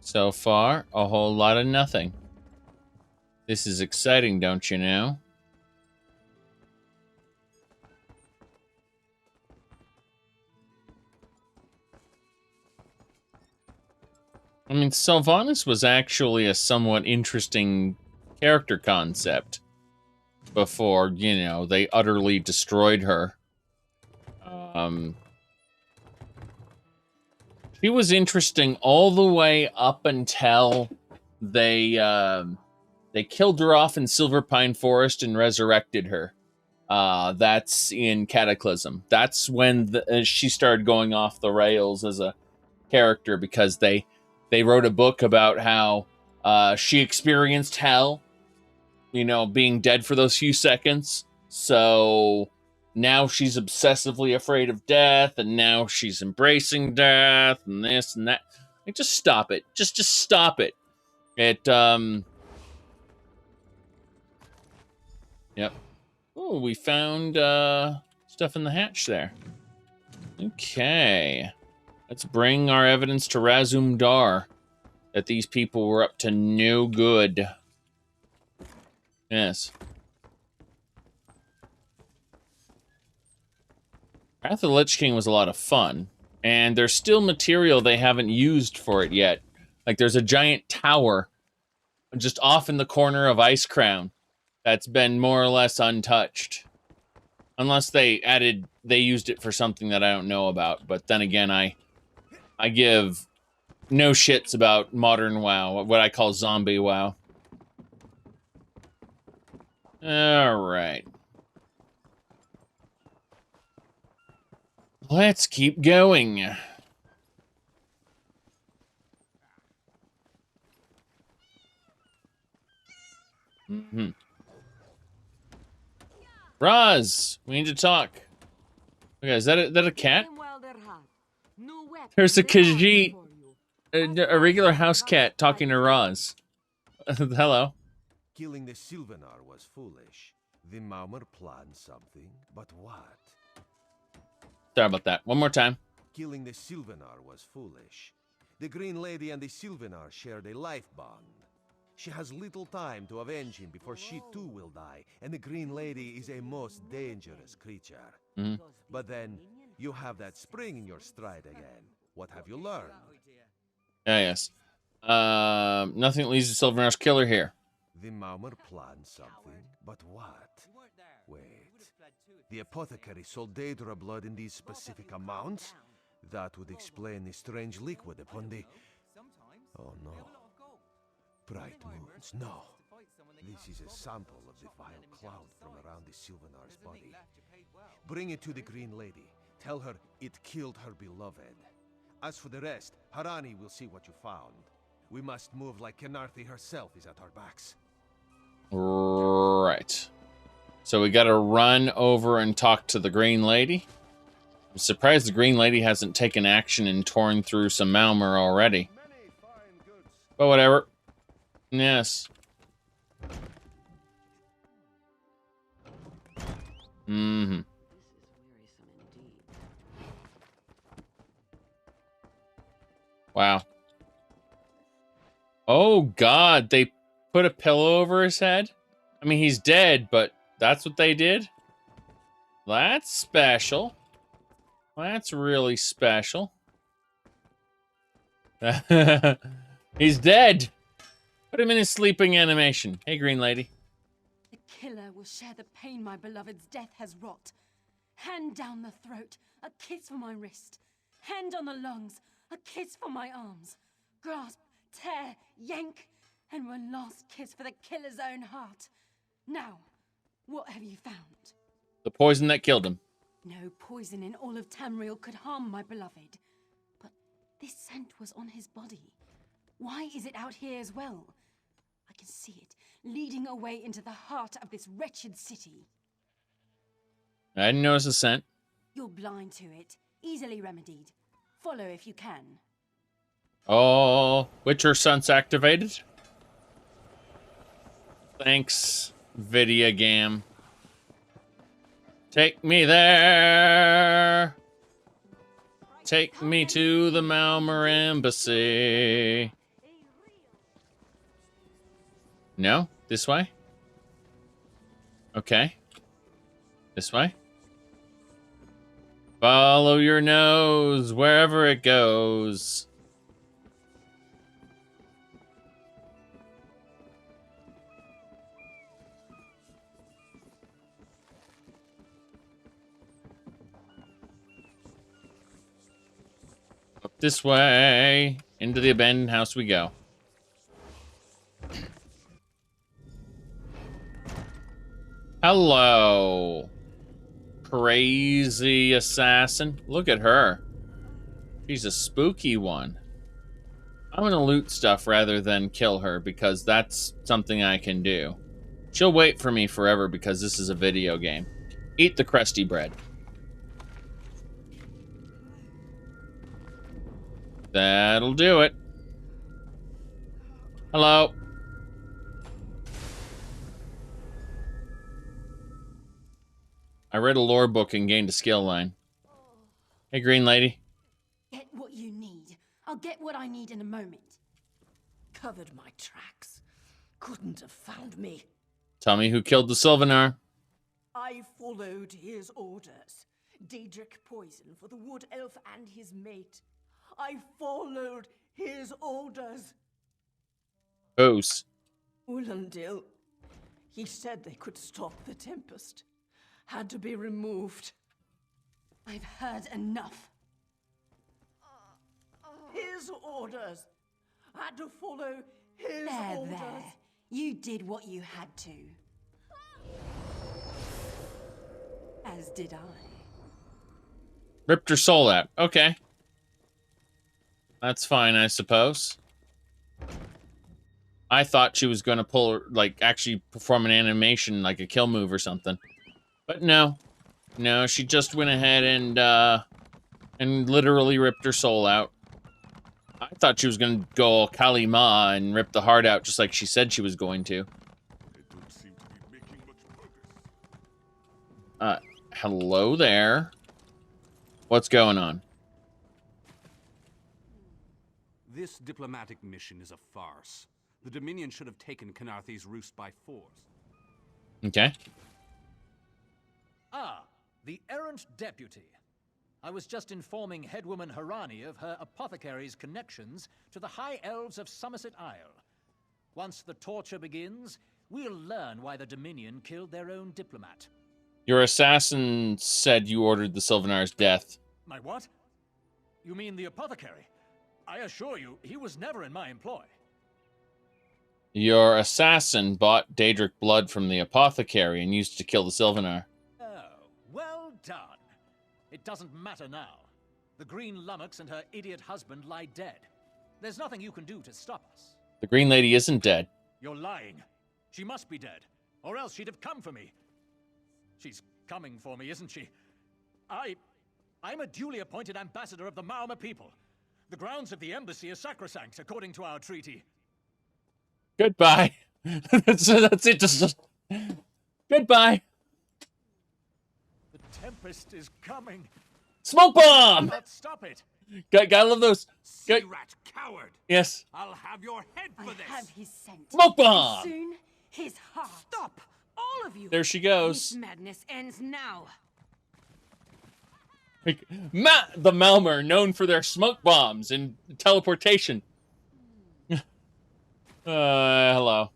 So far, a whole lot of nothing. This is exciting, don't you know? I mean, Sylvanas was actually a somewhat interesting character concept before, you know, they utterly destroyed her. She was interesting all the way up until they killed her off in Silverpine Forest and resurrected her. That's in Cataclysm. That's when she started going off the rails as a character, because they wrote a book about how she experienced hell, you know, being dead for those few seconds. So now she's obsessively afraid of death, and now she's embracing death, and this and that. Like, just stop it. Just stop it. It, Yep. Oh, we found, stuff in the hatch there. Okay. Let's bring our evidence to Razum Dar that these people were up to no good. Yes. Wrath of the Lich King was a lot of fun, and there's still material they haven't used for it yet. Like, there's a giant tower just off in the corner of Ice Crown that's been more or less untouched. Unless they used it for something that I don't know about. But then again, I give no shits about modern WoW, what I call zombie WoW. Alright. Let's keep going. Roz, we need to talk. Okay, is that a cat? There's a Khajiit, a regular house cat talking to Roz. Hello. Killing the Sylvanar was foolish. The Maumar planned something, but what? Sorry about that. One more time. Killing the Sylvanar was foolish. The Green Lady and the Sylvanar shared a life bond. She has little time to avenge him before she too will die, and the Green Lady is a most dangerous creature. But then, you have that spring in your stride again. What have you learned? Ah, yes. Nothing leads to Sylvanar's killer here. The Maumar planned something, but what? Wait. The apothecary sold Daedra blood in these specific amounts? That would explain the strange liquid upon the... Oh no. Bright moons, no. This is a sample of the vile cloud from around the Sylvanar's body. Bring it to the Green Lady. Tell her it killed her beloved. As for the rest, Harani will see what you found. We must move like Kenarthi herself is at our backs. Right. So we gotta run over and talk to the Green Lady. I'm surprised the Green Lady hasn't taken action and torn through some Malmer already. But whatever. Yes. Wow. Oh, God. They put a pillow over his head? I mean, he's dead, but that's what they did? That's special. That's really special. He's dead. Put him in his sleeping animation. Hey, Green Lady. The killer will share the pain my beloved's death has wrought. Hand down the throat, a kiss for my wrist. Hand on the lungs, a kiss for my arms. Grasp, tear, yank, and one last kiss for the killer's own heart. Now, what have you found? The poison that killed him. No poison in all of Tamriel could harm my beloved. But this scent was on his body. Why is it out here as well? I can see it, leading away into the heart of this wretched city. I didn't notice the scent. You're blind to it, easily remedied. Follow if you can. Oh, Witcher Sense activated. Thanks, video game. Take me there. Take me to the Malmer Embassy. No? This way? Okay. This way? Follow your nose wherever it goes. Up this way. Into the abandoned house we go. Hello. Crazy assassin. Look at her. She's a spooky one. I'm gonna loot stuff rather than kill her because that's something I can do. She'll wait for me forever because this is a video game. Eat the crusty bread. That'll do it. Hello. I read a lore book and gained a skill line. Hey, green lady. Get what you need. I'll get what I need in a moment. Covered my tracks. Couldn't have found me. Tell me who killed the Sylvanar. I followed his orders. Daedric poison for the wood elf and his mate. I followed his orders. Whose? Ulandil. He said they could stop the Tempest. Had to be removed. I've heard enough. His orders. Had to follow his orders. There. You did what you had to. As did I. Ripped her soul out. Okay. That's fine, I suppose. I thought she was going to pull, like, actually perform an animation, like a kill move or something. But no. No, she just went ahead and literally ripped her soul out. I thought she was going to go all Kali Ma and rip the heart out just like she said she was going to. Hello there. What's going on? This diplomatic mission is a farce. The Dominion should have taken Khenarthi's roost by force. Okay. Ah, the errant deputy. I was just informing Headwoman Harani of her apothecary's connections to the High Elves of Somerset Isle. Once the torture begins, we'll learn why the Dominion killed their own diplomat. Your assassin said you ordered the Sylvanar's death. My what? You mean the apothecary? I assure you, he was never in my employ. Your assassin bought Daedric blood from the apothecary and used it to kill the Sylvanar. Oh, well done. It doesn't matter now. The Green Lummox and her idiot husband lie dead. There's nothing you can do to stop us. The Green Lady isn't dead. You're lying. She must be dead, or else she'd have come for me. She's coming for me, isn't she? I'm a duly appointed ambassador of the Mauma people. The grounds of the embassy are sacrosanct, according to our treaty. Goodbye. that's it. Just goodbye. The Tempest is coming. Smoke bomb! Let's stop it. Gotta love those. Sea rat coward. Yes. I'll have your head for this. I have his scent. Smoke bomb! And soon, his heart. Stop! All of you! There she goes. This madness ends now. Like, the Malmer, known for their smoke bombs and teleportation. Hello.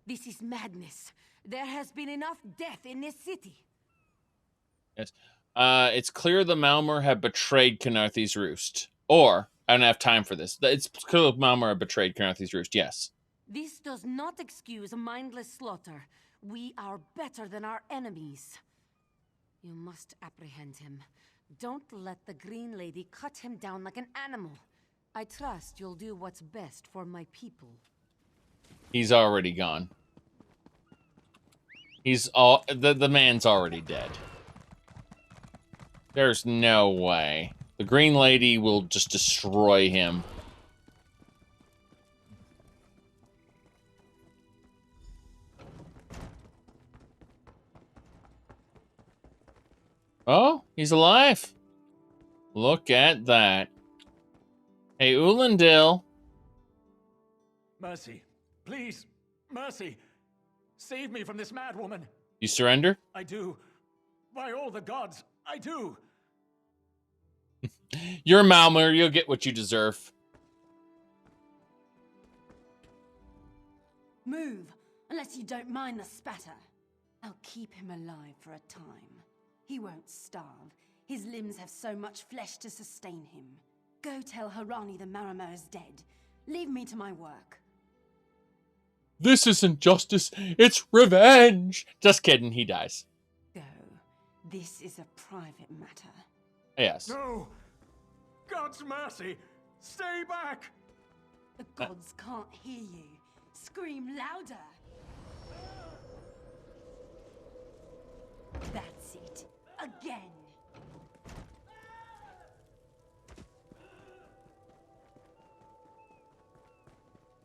This is madness. There has been enough death in this city. Yes. It's clear the Malmer have betrayed Khenarthi's roost. Or, I don't have time for this. It's clear the Malmer have betrayed Khenarthi's roost, yes. This does not excuse a mindless slaughter. We are better than our enemies. You must apprehend him. Don't let the Green Lady cut him down like an animal. I trust you'll do what's best for my people. He's already gone. The man's already dead. There's no way. The Green Lady will just destroy him. Oh, he's alive. Look at that. Hey, Ulandil. Mercy. Please. Mercy. Save me from this mad woman. You surrender? I do. By all the gods, I do. You're Malmer. You'll get what you deserve. Move, unless you don't mind the spatter. I'll keep him alive for a time. He won't starve. His limbs have so much flesh to sustain him. Go tell Harani the Marama is dead. Leave me to my work. This isn't justice. It's revenge. Just kidding. He dies. Go. This is a private matter. Yes. No. God's mercy. Stay back. The gods can't hear you. Scream louder. That's it. Again.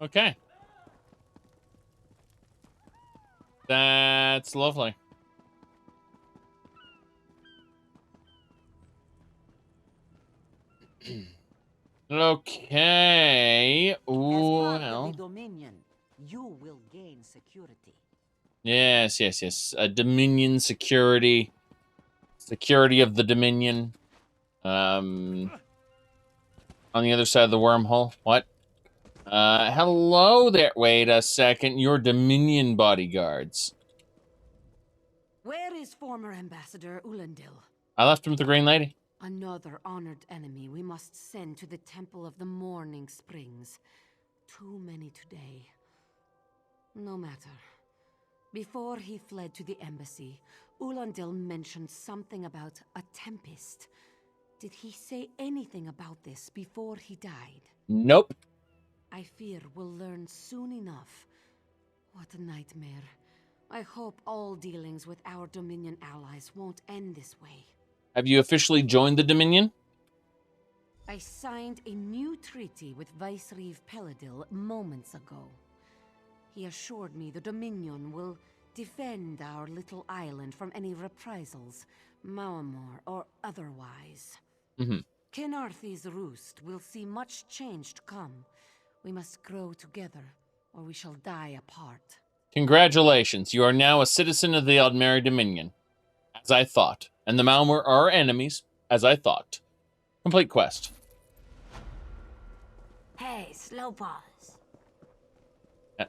Okay. That's lovely. Okay. Ooh, As part of well. the Dominion, you will gain security. Yes, yes, yes. Dominion security. Security of the Dominion. On the other side of the wormhole. What? Hello there. Wait a second. You're Dominion bodyguards. Where is former Ambassador Ulandil? I left him with the Green Lady. Another honored enemy we must send to the Temple of the Morning Springs. Too many today. No matter. Before he fled to the embassy, Ulandil mentioned something about a tempest. Did he say anything about this before he died? Nope. I fear we'll learn soon enough. What a nightmare. I hope all dealings with our Dominion allies won't end this way. Have you officially joined the Dominion? I signed a new treaty with Vicereeve Peladil moments ago. He assured me the Dominion will defend our little island from any reprisals, Maamor or otherwise. Kenarthi's roost will see much change to come. We must grow together, or we shall die apart. Congratulations. You are now a citizen of the Aldmeri Dominion. As I thought. And the Maamor are our enemies, as I thought. Complete quest. Hey, slow pause.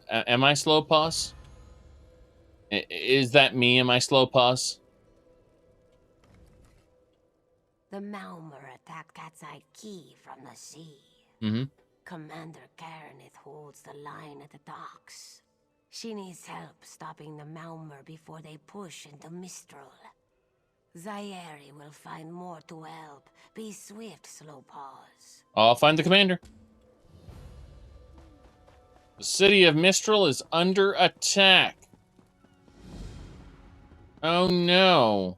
Am I slow pause? Is that me? Am I slow pause? The Malmer attacked Cat's Eye Key from the sea. Commander Karenith holds the line at the docks. She needs help stopping the Malmer before they push into Mistral. Zaric will find more to help. Be swift, slow pause. I'll find the commander. The city of Mistral is under attack. Oh no.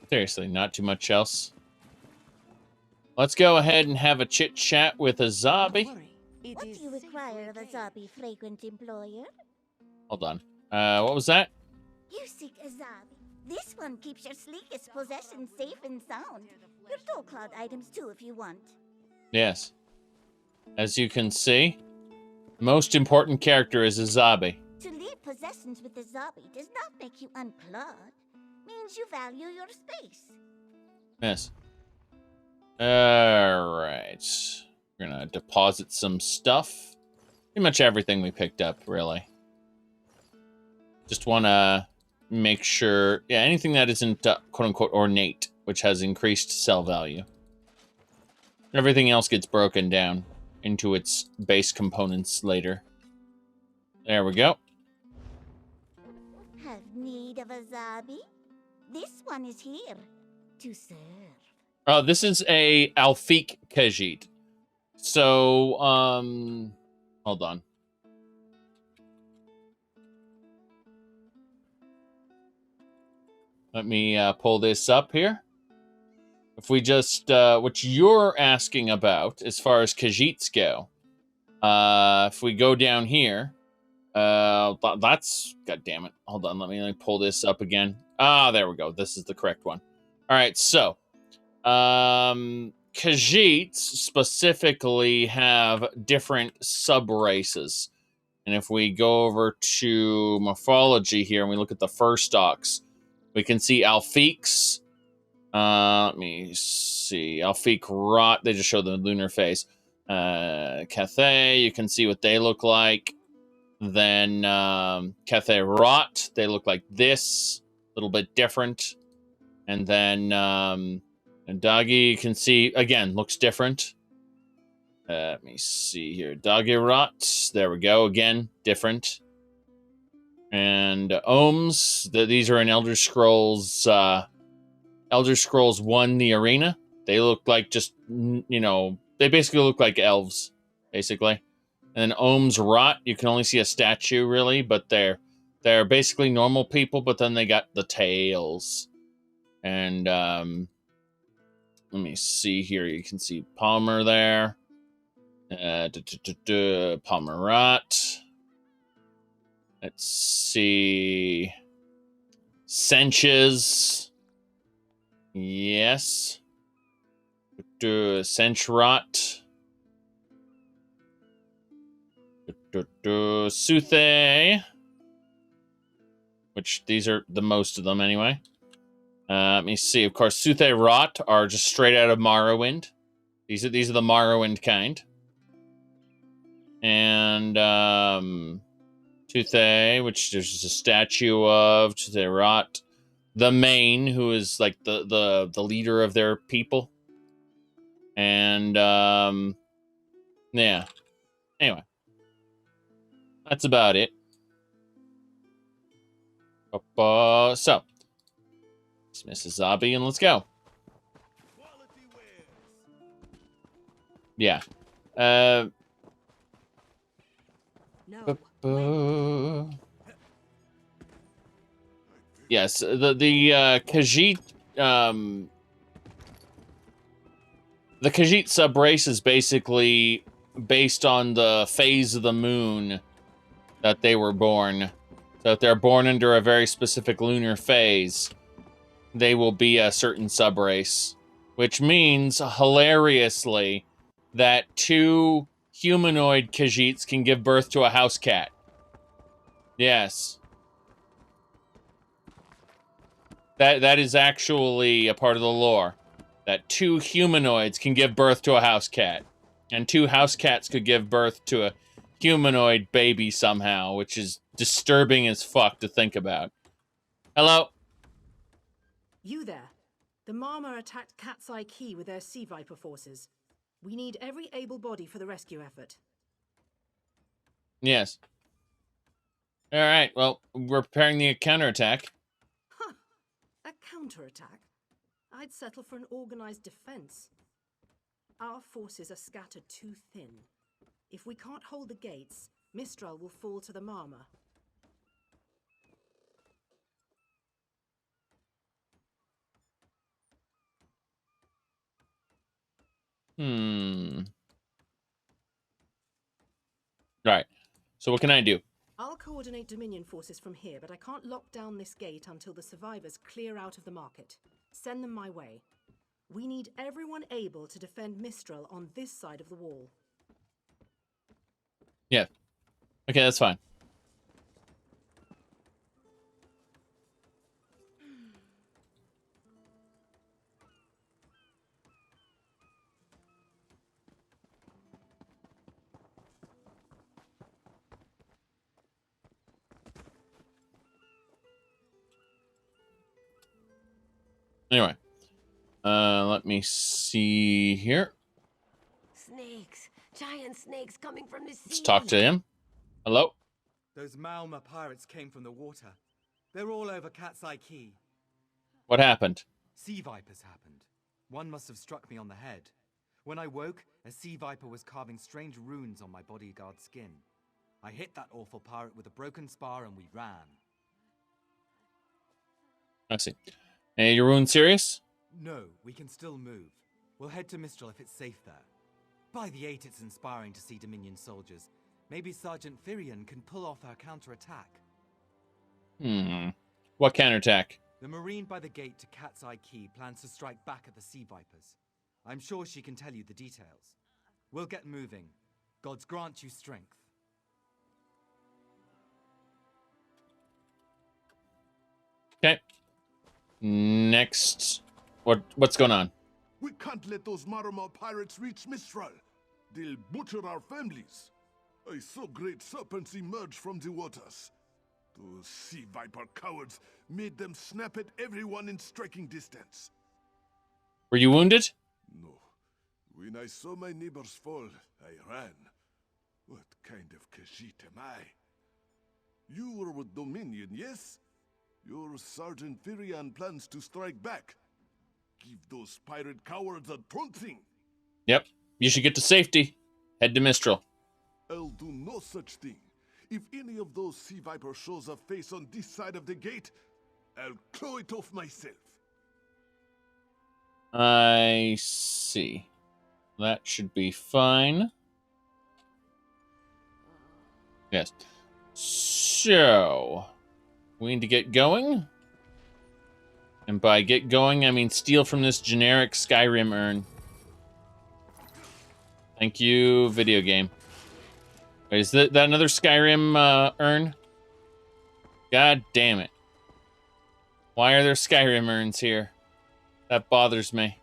Seriously, not too much else. Let's go ahead and have a chit-chat with a zombie. What do you require of a zombie fragrant employer? Hold on. What was that? You seek a zombie. This one keeps your sleekest possessions safe and sound. Your soul-cloud items too, if you want. Yes. As you can see, the most important character is a zombie. To leave possessions with the zombie does not make you unclawed. Means you value your space. Yes. Alright. We're gonna deposit some stuff. Pretty much everything we picked up, really. Just wanna make sure... Yeah, anything that isn't quote-unquote ornate, which has increased sell value. Everything else gets broken down into its base components later. There we go. Have need of a zombie? This one is here to serve. Oh, this is a Alfiq Khajiit. So, hold on. Let me pull this up here. If we just, what you're asking about as far as Khajiits go, if we go down here, that's, god damn it. Hold on, let me pull this up again. Ah, there we go. This is the correct one. All right, so, Khajiits specifically have different sub-races. And if we go over to morphology here and we look at the first stocks, we can see Alfiqs. Let me see. Alfiq Rot. They just show the lunar face. Cathay, you can see what they look like. Then Cathay Rot. They look like this. A little bit different. And then Doggy, you can see, again, looks different. Let me see here. Doggy Rot. There we go. Again, different. And Ohms. These are in Elder Scrolls 1, The Arena. They look like just, you know, they basically look like elves, basically. And then Ohms Rot, you can only see a statue, really, but they're basically normal people, but then they got the tails. And let me see here. You can see Palmer there. Palmerat. Let's see. Senches. Yes. Senchrat. Suthe. Which these are the most of them anyway. Let me see. Of course, Suthe Rot are just straight out of Morrowind. These are the Morrowind kind. And Tuthe, which there's just a statue of Tuthe Rot. The Main, who is like the leader of their people. And yeah. Anyway. That's about it. So dismiss a zombie and let's go. Yeah. Yes, the Khajiit the Khajiit Sub Race is basically based on the phase of the moon that they were born. So if they're born under a very specific lunar phase, they will be a certain sub race, which means hilariously that 2 humanoid Khajiits can give birth to a house cat. Yes. That is actually a part of the lore. That 2 humanoids can give birth to a house cat. And 2 house cats could give birth to a humanoid baby somehow, which is disturbing as fuck to think about. Hello? You there. The Marma attacked Cat's Eye Key with their Sea Viper forces. We need every able body for the rescue effort. Yes. Alright, well, we're preparing the counterattack. Huh. A counterattack? I'd settle for an organized defense. Our forces are scattered too thin. If we can't hold the gates, Mistral will fall to the Marma. Right. So what can I do? I'll coordinate Dominion forces from here, but I can't lock down this gate until the survivors clear out of the market. Send them my way. We need everyone able to defend Mistral on this side of the wall. Yeah. Okay, that's fine. Anyway, let me see here. Snakes, giant snakes coming from the sea. Let's talk to him. Hello? Those Malma pirates came from the water. They're all over Cat's Eye Key. What happened? Sea vipers happened. One must have struck me on the head. When I woke, a sea viper was carving strange runes on my bodyguard's skin. I hit that awful pirate with a broken spar and we ran. I see. Hey, your wound serious? No, we can still move. We'll head to Mistral if it's safe there. By the 8, it's inspiring to see Dominion soldiers. Maybe Sergeant Firion can pull off our counterattack. What counterattack? The Marine by the gate to Cat's Eye Key plans to strike back at the Sea Vipers. I'm sure she can tell you the details. We'll get moving. Gods grant you strength. Okay. Next. What's going on? We can't let those Marama pirates reach Mistral. They'll butcher our families. I saw great serpents emerge from the waters. Those sea viper cowards made them snap at everyone in striking distance. Were you wounded? No. When I saw my neighbors fall, I ran. What kind of Khajiit am I? You were with Dominion, yes? Your Sergeant Firion plans to strike back. Give those pirate cowards a taunting. Yep. You should get to safety. Head to Mistral. I'll do no such thing. If any of those sea vipers shows a face on this side of the gate, I'll claw it off myself. I see. That should be fine. Yes. So, we need to get going. And by get going, I mean steal from this generic Skyrim urn. Thank you, video game. Wait, is that another Skyrim urn? God damn it. Why are there Skyrim urns here? That bothers me.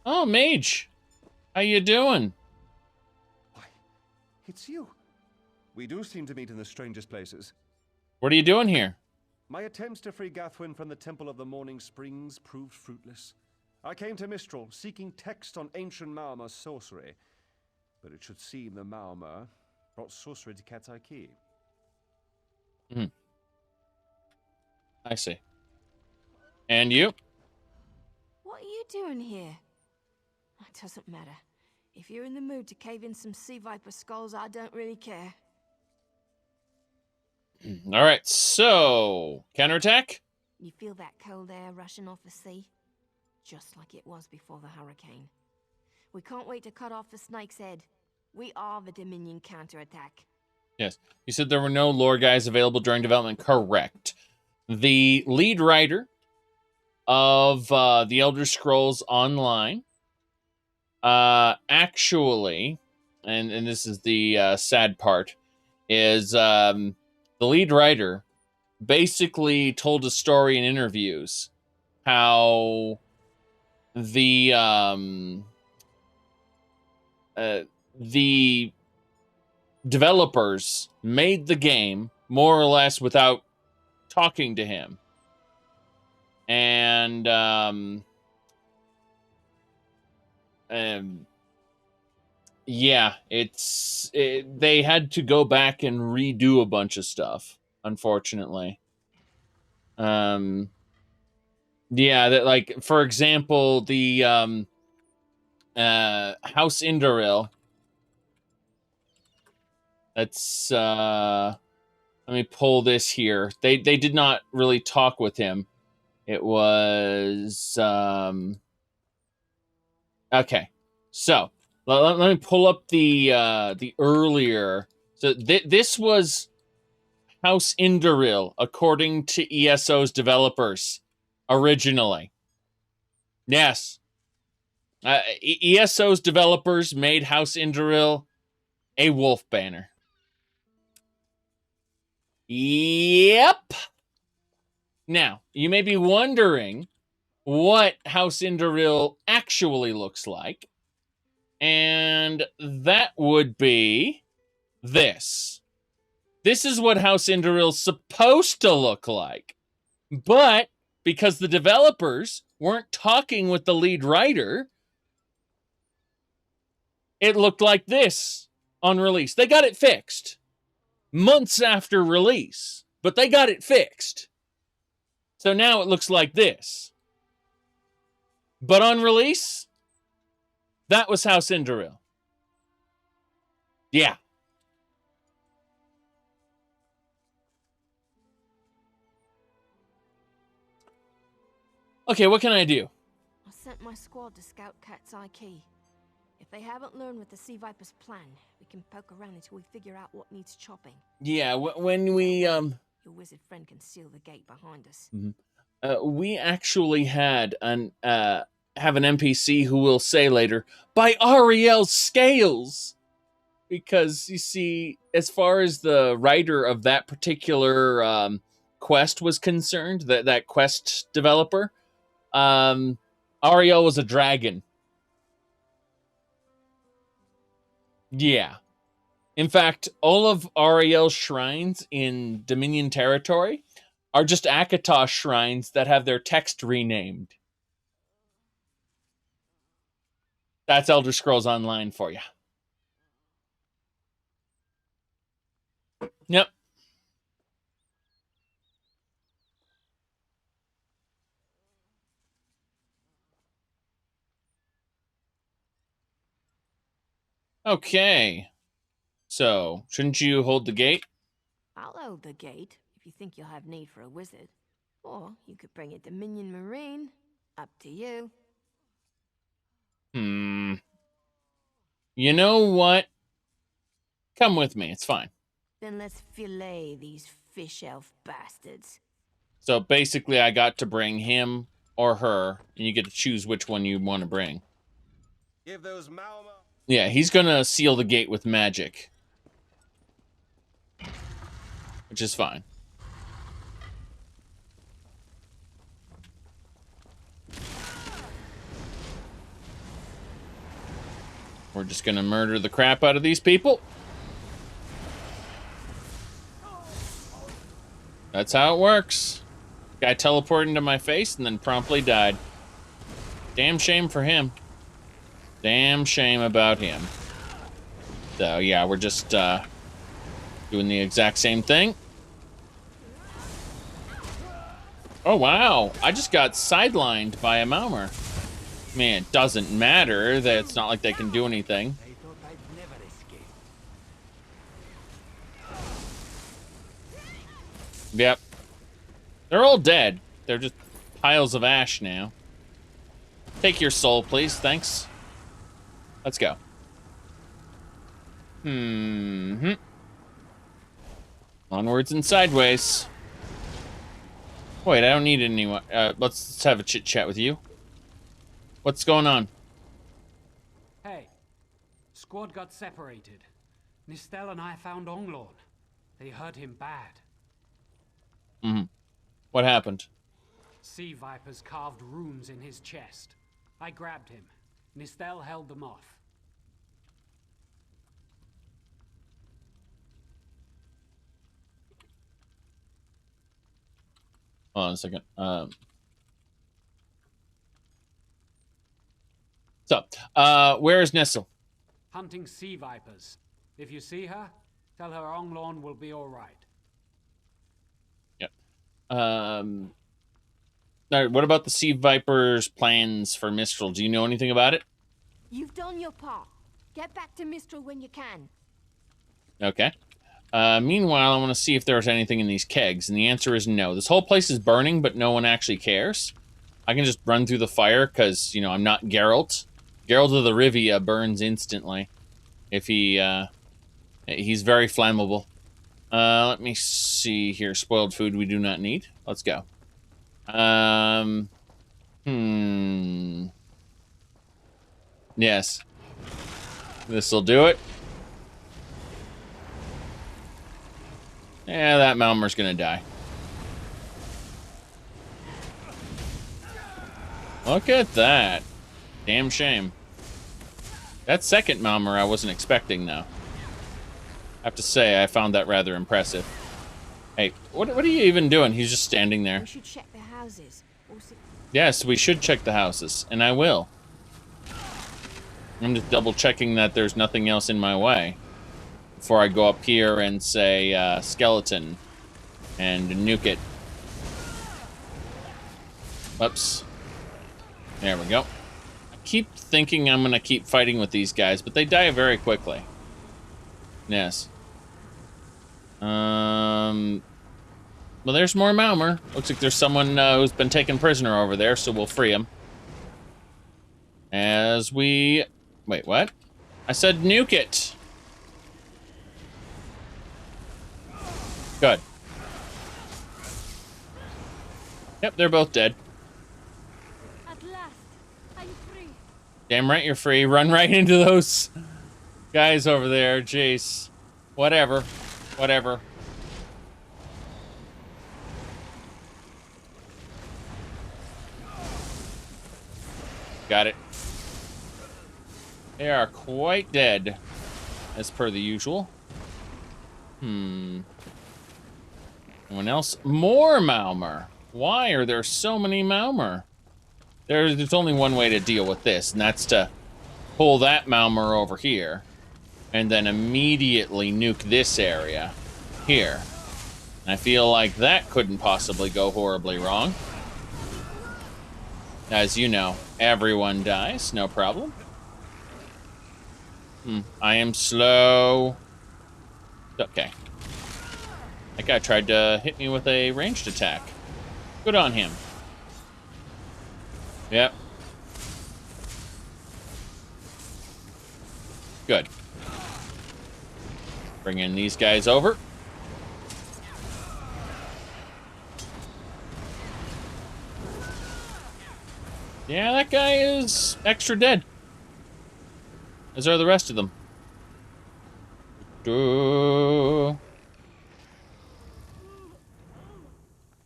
Oh, mage. How you doing? It's you. We do seem to meet in the strangest places. What are you doing here? My attempts to free Gathwin from the Temple of the Morning Springs proved fruitless. I came to Mistral, seeking text on ancient Maormer sorcery. But it should seem the Maormer brought sorcery to Katsai Key. Hmm. I see. And you? What are you doing here? It doesn't matter. If you're in the mood to cave in some sea viper skulls, I don't really care. All right, so counterattack? You feel that cold air rushing off the sea? Just like it was before the hurricane. We can't wait to cut off the snake's head. We are the Dominion counterattack. Yes. You said there were no lore guys available during development. Correct. The lead writer of the Elder Scrolls Online actually, and this is the sad part, is the lead writer basically told a story in interviews how the developers made the game more or less without talking to him. And yeah, they had to go back and redo a bunch of stuff, unfortunately. Yeah, that, like, for example, the House Indoril. Let's let me pull this here. They did not really talk with him. It was okay. So let me pull up the earlier. So this was House Indoril, according to ESO's developers, originally. Yes. ESO's developers made House Indoril a wolf banner. Yep. Now, you may be wondering what House Indoril actually looks like. And that would be this. This is what House Indoril's supposed to look like. But because the developers weren't talking with the lead writer, it looked like this on release. They got it fixed months after release, but they got it fixed. So now it looks like this. But on release, that was House Indoril. Yeah. Okay, what can I do? I sent my squad to scout Katsai Key. If they haven't learned what the Sea Viper's plan, we can poke around until we figure out what needs chopping. Yeah, when we Your wizard friend can seal the gate behind us. We actually had have an NPC who will say later, by Ariel's scales, because you see, as far as the writer of that particular quest was concerned, that quest developer, Ariel was a dragon. Yeah. In fact, all of Ariel's shrines in Dominion territory are just Akatosh shrines that have their text renamed. That's Elder Scrolls Online for you. Yep. Okay. So, shouldn't you hold the gate? I'll hold the gate if you think you'll have need for a wizard. Or you could bring a Dominion Marine. Up to you. You know what? Come with me. It's fine. Then let's fillet these fish elf bastards. So basically, I got to bring him or her, and you get to choose which one you want to bring. Give those Malma. Yeah, he's gonna seal the gate with magic. Which is fine. We're just gonna murder the crap out of these people. That's how it works. Guy teleported into my face and then promptly died. Damn shame for him. Damn shame about him. So yeah, we're just doing the exact same thing. Oh wow, I just got sidelined by a Malmer. Man, it doesn't matter. That it's not like they can do anything. Yep. They're all dead. They're just piles of ash now. Take your soul, please. Thanks. Let's go. Onwards and sideways. Wait, I don't need anyone. Let's have a chit chat with you. What's going on? Hey, squad got separated. Nistel and I found Onglorn. They hurt him bad. What happened? Sea vipers carved runes in his chest. I grabbed him. Nistel held them off. Hold on a second. Where is Nestle? Hunting sea vipers. If you see her, tell her Onglorn will be all right. Yep. All right, what about the Sea Viper's plans for Mistral? Do you know anything about it? You've done your part. Get back to Mistral when you can. Okay. Meanwhile, I want to see if there's anything in these kegs, and the answer is no. This whole place is burning, but no one actually cares. I can just run through the fire, because, you know, I'm not Geralt. Geralt of the Rivia burns instantly. If he, he's very flammable. Let me see here. Spoiled food we do not need. Let's go. Yes. This'll do it. Yeah, that Malmer's gonna die. Look at that. Damn shame. That second Malmer I wasn't expecting, though. I have to say, I found that rather impressive. Hey, what are you even doing? He's just standing there. We should check the houses. Yes, we should check the houses, and I will. I'm just double checking that there's nothing else in my way before I go up here and say skeleton and nuke it. Whoops. There we go. I keep thinking I'm gonna keep fighting with these guys, but they die very quickly. Yes. Well, there's more Malmer. Looks like there's someone who's been taken prisoner over there, so we'll free him. As we... Wait, what? I said nuke it! Good. Yep, they're both dead. At last, I'm free. Damn right you're free. Run right into those guys over there. Jeez. Whatever. Whatever. Got it. They are quite dead, as per the usual. Anyone else? More Malmer. Why are there so many Malmer? There's only one way to deal with this, and that's to pull that Malmer over here, and then immediately nuke this area here. And I feel like that couldn't possibly go horribly wrong. As you know, everyone dies, no problem. I am slow. Okay. That guy tried to hit me with a ranged attack. Good on him. Yep. Good. Bring in these guys over. Yeah, that guy is extra dead. As are the rest of them.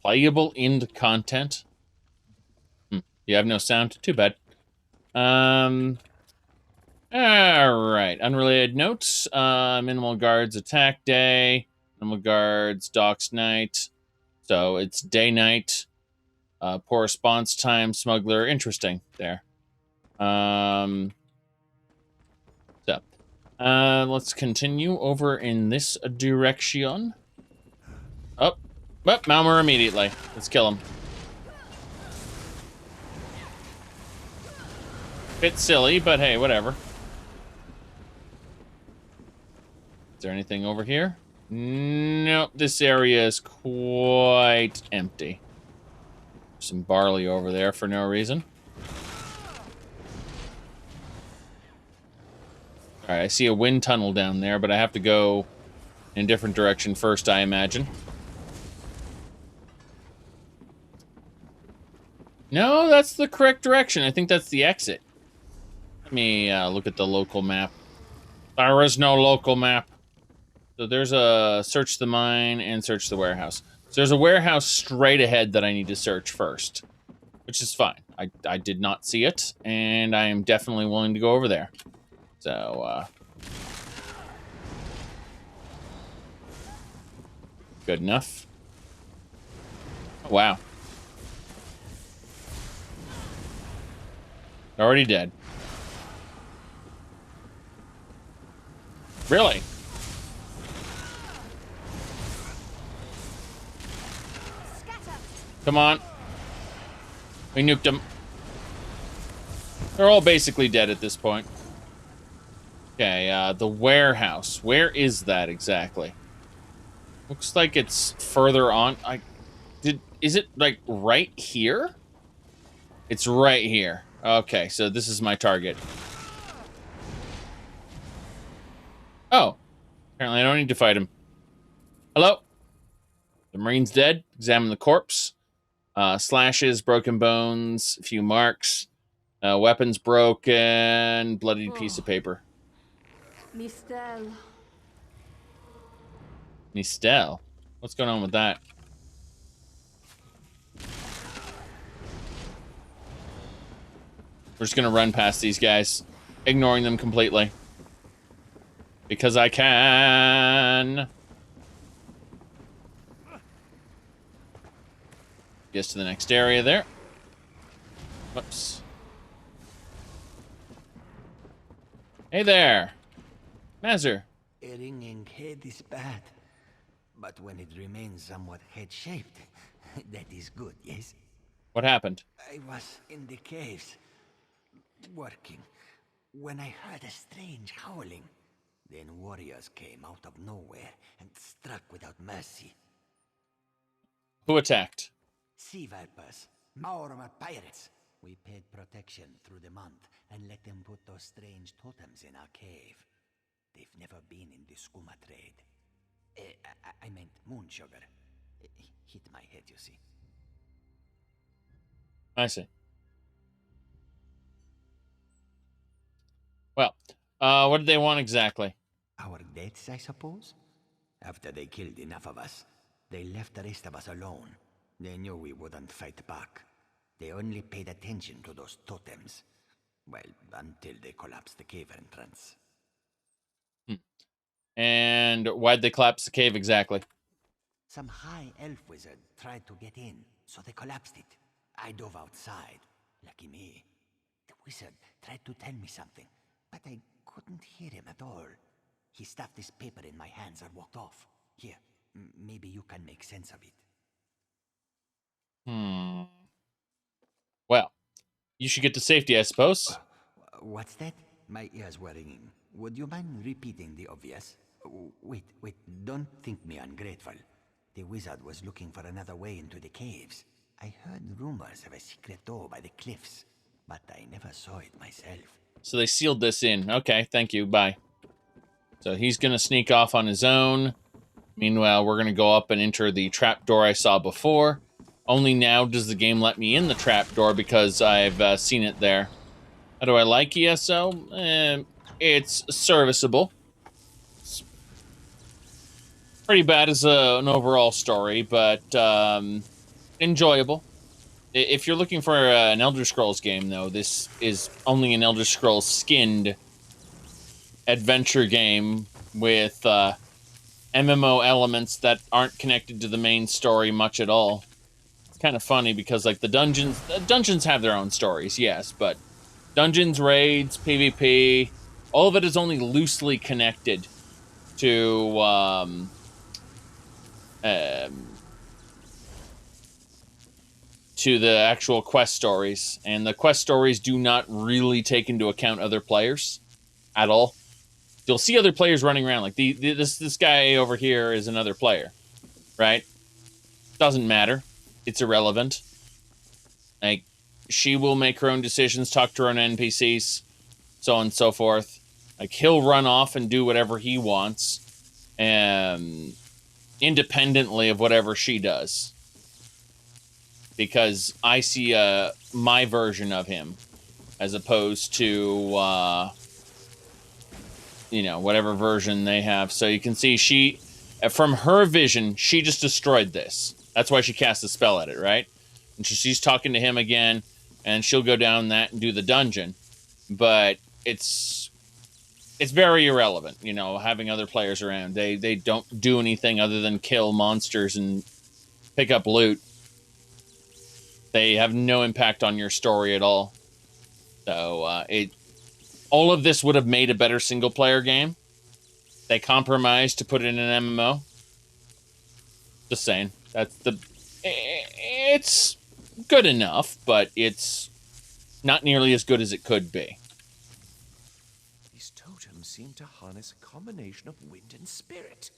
Playable end content. You have no sound. Too bad. Alright. Unrelated notes. Minimal guards attack day. Minimal guards docks night. So it's day-night. Poor response time. Smuggler. Interesting there. Let's continue over in this direction. Oh, Malmer immediately. Let's kill him. Bit silly, but hey, whatever. Is there anything over here? Nope, this area is quite empty. Some barley over there for no reason. Alright, I see a wind tunnel down there, but I have to go in a different direction first, I imagine. No, that's the correct direction. I think that's the exit. Let me look at the local map. There is no local map. So there's a search the mine and search the warehouse. So there's a warehouse straight ahead that I need to search first, which is fine. I did not see it, and I am definitely willing to go over there. So, good enough. Oh, wow. Already dead. Really? Come on. We nuked them. They're all basically dead at this point. Okay, the warehouse. Where is that exactly? Looks like it's further on. Is it like right here? It's right here. Okay, so this is my target. Oh. Apparently I don't need to fight him. Hello? The Marine's dead. Examine the corpse. Slashes, broken bones, a few marks. Weapons broken. Bloodied piece of paper. Mistel. Mistel? What's going on with that? We're just gonna run past these guys, ignoring them completely. Because I can. Gets to the next area there. Whoops. Hey there. Mazer. A ringing head is bad, but when it remains somewhat head-shaped, that is good, yes? What happened? I was in the caves, working, when I heard a strange howling. Then warriors came out of nowhere and struck without mercy. Who attacked? Sea vipers, Maormer pirates. We paid protection through the month and let them put those strange totems in our cave. They've never been in the skooma trade. I meant moon sugar. Hit my head, you see. I see. Well, what did they want exactly? Our deaths, I suppose? After they killed enough of us, they left the rest of us alone. They knew we wouldn't fight back. They only paid attention to those totems. Well, until they collapsed the cave entrance. And why'd they collapse the cave exactly? Some high elf wizard tried to get in, so they collapsed it. I dove outside. Lucky me. The wizard tried to tell me something, but I couldn't hear him at all. He stuffed this paper in my hands and walked off. Here, maybe you can make sense of it. Well, you should get to safety, I suppose. What's that? My ears were ringing. Would you mind repeating the obvious? Wait, don't think me ungrateful. The wizard was looking for another way into the caves. I heard rumors of a secret door by the cliffs. but I never saw it myself. So they sealed this in. Okay, thank you. Bye. So he's going to sneak off on his own. Meanwhile, we're going to go up and enter the trapdoor I saw before. Only now does the game let me in the trapdoor because I've seen it there. How do I like ESO? It's serviceable. It's pretty bad as an overall story, but enjoyable. If you're looking for an Elder Scrolls game, though, this is only an Elder Scrolls skinned adventure game with MMO elements that aren't connected to the main story much at all. It's kind of funny because, like, the dungeons have their own stories, yes, but dungeons, raids, PvP, all of it is only loosely connected to the actual quest stories, and the quest stories do not really take into account other players at all. You'll see other players running around, like this guy over here is another player, right? Doesn't matter. It's irrelevant. Like, she will make her own decisions, talk to her own NPCs, so on and so forth. Like, he'll run off and do whatever he wants, independently of whatever she does. Because I see my version of him, as opposed to, whatever version they have. So you can see from her vision, she just destroyed this. That's why she cast a spell at it, right? And she's talking to him again, and she'll go down that and do the dungeon. But it's very irrelevant, having other players around. They don't do anything other than kill monsters and pick up loot. They have no impact on your story at all. So, all of this would have made a better single-player game. They compromised to put it in an MMO. Just saying. It's good enough, but it's not nearly as good as it could be. These totems seem to harness a combination of wind and spirit.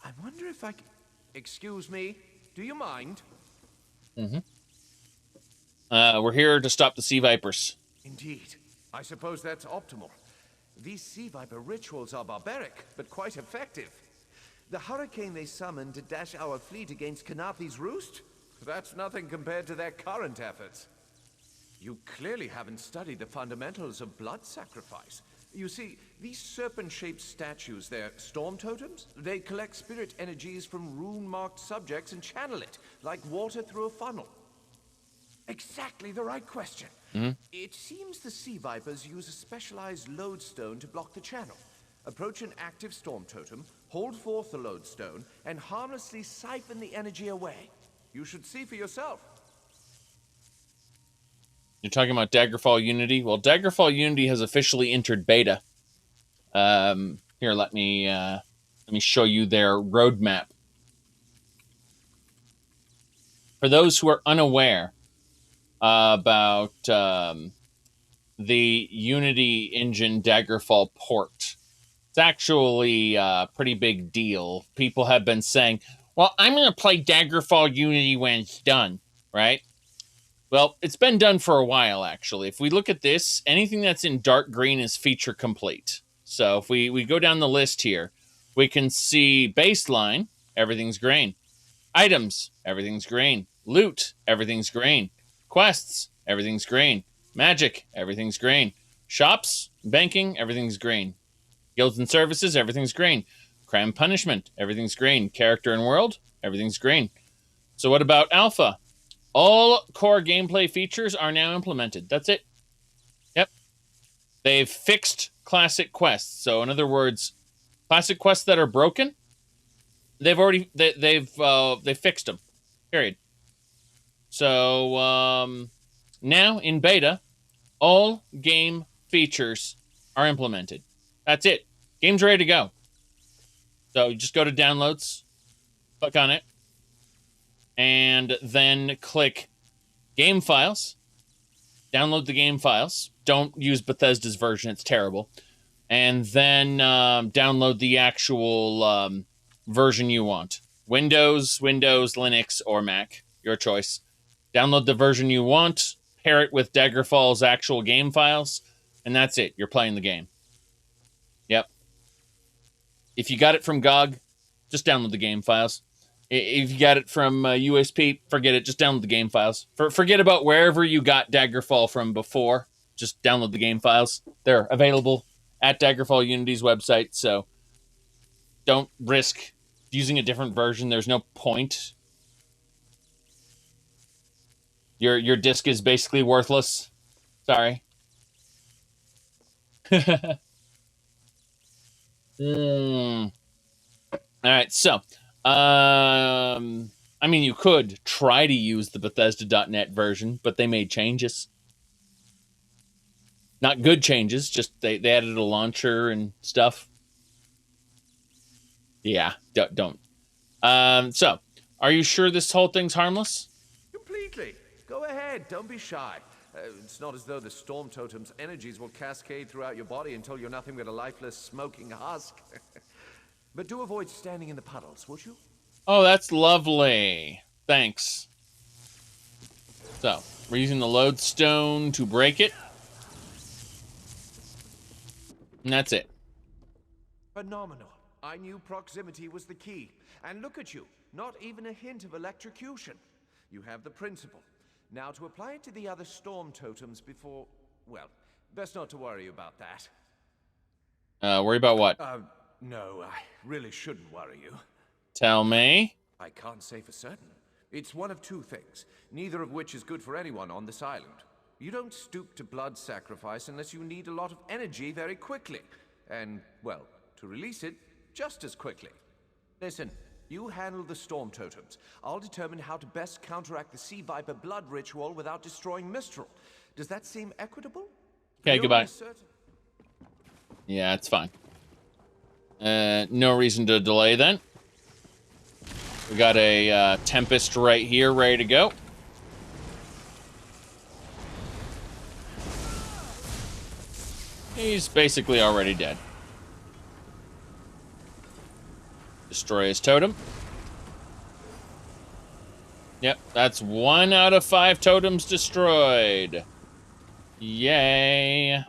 I wonder if I can... Excuse me, do you mind? Mm-hmm. We're here to stop the Sea Vipers. Indeed. I suppose that's optimal. These Sea Viper rituals are barbaric, but quite effective. The hurricane they summoned to dash our fleet against Kanapi's roost? That's nothing compared to their current efforts. You clearly haven't studied the fundamentals of blood sacrifice. You see, these serpent-shaped statues, they're storm totems. They collect spirit energies from rune-marked subjects and channel it, like water through a funnel. Exactly the right question. Mm-hmm. It seems the Sea Vipers use a specialized lodestone to block the channel. Approach an active storm totem, hold forth the lodestone, and harmlessly siphon the energy away. You should see for yourself. You're talking about Daggerfall Unity? Well, Daggerfall Unity has officially entered beta. Here, let me show you their roadmap. For those who are unaware about the Unity engine Daggerfall port, it's actually a pretty big deal. People have been saying, well, I'm going to play Daggerfall Unity when it's done, right? Well, it's been done for a while, actually. If we look at this, anything that's in dark green is feature complete. So if we go down the list here, we can see baseline, everything's green. Items, everything's green. Loot, everything's green. Quests, everything's green. Magic, everything's green. Shops, banking, everything's green. Guilds and services, everything's green. Crime punishment, everything's green. Character and world, everything's green. So what about alpha? All core gameplay features are now implemented. That's it. Yep. They've fixed classic quests. So in other words, classic quests that are broken, they've fixed them. Period. So now in beta, all game features are implemented. That's it. Game's ready to go. So you just go to downloads, click on it, and then click game files. Download the game files. Don't use Bethesda's version. It's terrible. And then download the actual version you want. Windows, Linux, or Mac. Your choice. Download the version you want. pair it with Daggerfall's actual game files, and that's it. You're playing the game. Yep. If you got it from GOG, just download the game files. If you got it from USP, forget it. Just download the game files. Forget about wherever you got Daggerfall from before. Just download the game files. They're available at Daggerfall Unity's website, so don't risk using a different version. There's no point. Your disc is basically worthless. Sorry. All right, so I mean, you could try to use the Bethesda.net version, but they made changes. Not good changes, just they added a launcher and stuff. Yeah, don't. So, are you sure this whole thing's harmless? Completely. Go ahead, don't be shy. It's not as though the Storm Totem's energies will cascade throughout your body until you're nothing but a lifeless, smoking husk. But do avoid standing in the puddles, would you? Oh, that's lovely. Thanks. So, we're using the lodestone to break it. And that's it. Phenomenal. I knew proximity was the key. And look at you, not even a hint of electrocution. You have the principle. Now to apply it to the other storm totems before... Well, best not to worry about that. Worry about what? No, I really shouldn't worry you. Tell me. I can't say for certain. It's one of two things, neither of which is good for anyone on this island. You don't stoop to blood sacrifice unless you need a lot of energy very quickly. And, well, to release it just as quickly. Listen, you handle the storm totems. I'll determine how to best counteract the Sea Viper blood ritual without destroying Mistral. Does that seem equitable? Okay, goodbye. Yeah, it's fine. No reason to delay then. We got a Tempest right here, ready to go. He's basically already dead. Destroy his totem. Yep, that's 1 out of 5 totems destroyed. Yay.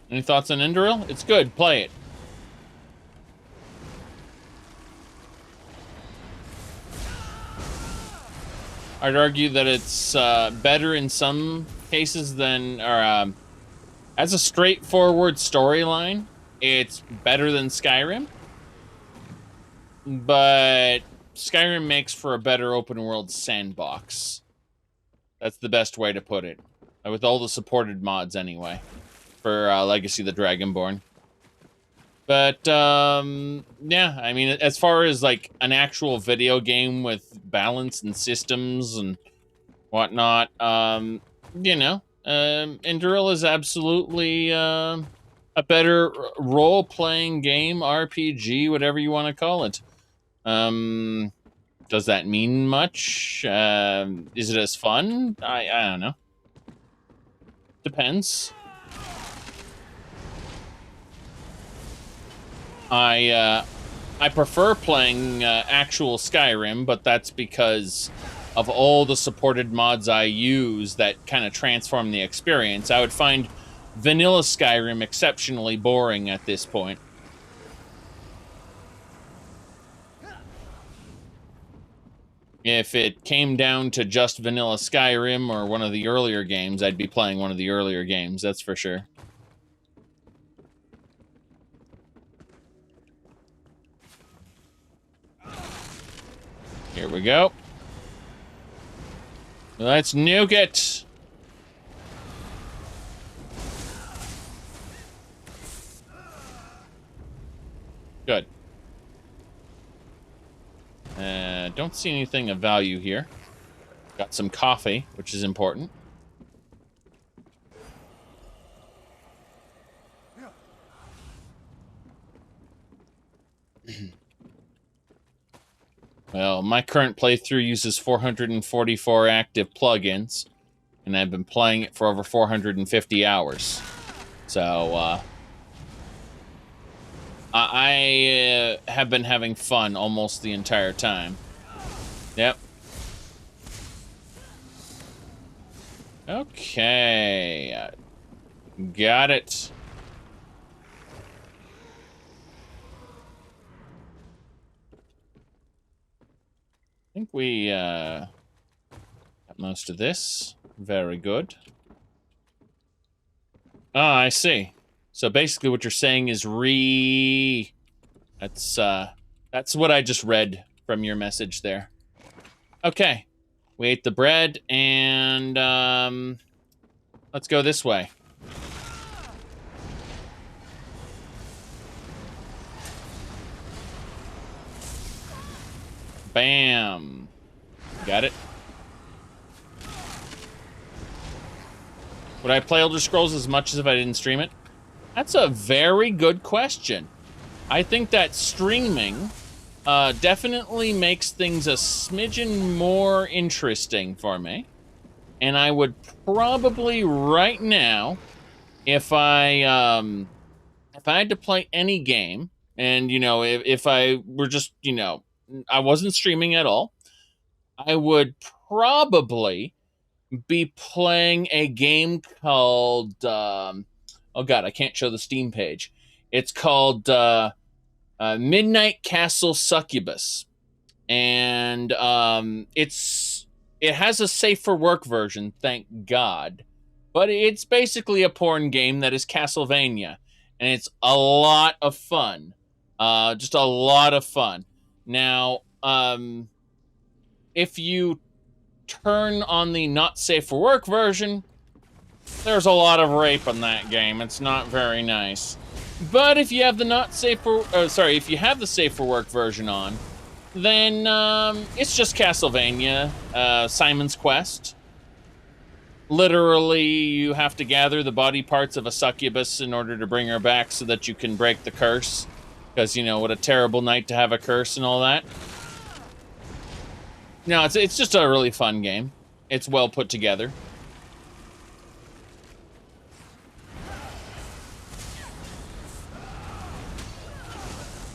Any thoughts on Indoril? It's good, play it. I'd argue that it's better in some cases than, or as a straightforward storyline, it's better than Skyrim. But Skyrim makes for a better open world sandbox. That's the best way to put it. With all the supported mods anyway. For Legacy of the Dragonborn. But, yeah, I mean, as far as, like, an actual video game with balance and systems and whatnot, you know, Indoril is absolutely a better role-playing game, RPG, whatever you want to call it. Does that mean much? Is it as fun? I don't know. Depends. I prefer playing actual Skyrim, but that's because of all the supported mods I use that kind of transform the experience. I would find vanilla Skyrim exceptionally boring at this point. If it came down to just vanilla Skyrim or one of the earlier games, I'd be playing one of the earlier games, that's for sure. Here we go. Let's nuke it. Good. Don't see anything of value here. Got some coffee, which is important. Well, my current playthrough uses 444 active plugins, and I've been playing it for over 450 hours. So, I have been having fun almost the entire time. Yep. Okay. Got it. I think we got most of this. Very good. Ah, I see. So basically what you're saying is that's what I just read from your message there. Okay. We ate the bread, and let's go this way. Bam. Got it. Would I play Elder Scrolls as much as if I didn't stream it? That's a very good question. I think that streaming definitely makes things a smidgen more interesting for me. And I would probably right now, if I had to play any game, and you know, if I were just, you know, I wasn't streaming at all, I would probably be playing a game called oh god, I can't show the Steam page. It's called Midnight Castle Succubus, and it has a safe for work version, thank God, but it's basically a porn game that is Castlevania, and it's a lot of fun. Just a lot of fun. Now, if you turn on the not safe for work version, there's a lot of rape in that game. It's not very nice. But if you have the not safe for, if you have the safe for work version on, then it's just Castlevania, Simon's Quest. Literally, you have to gather the body parts of a succubus in order to bring her back so that you can break the curse. Because, you know, what a terrible night to have a curse and all that. No, it's just a really fun game. It's well put together.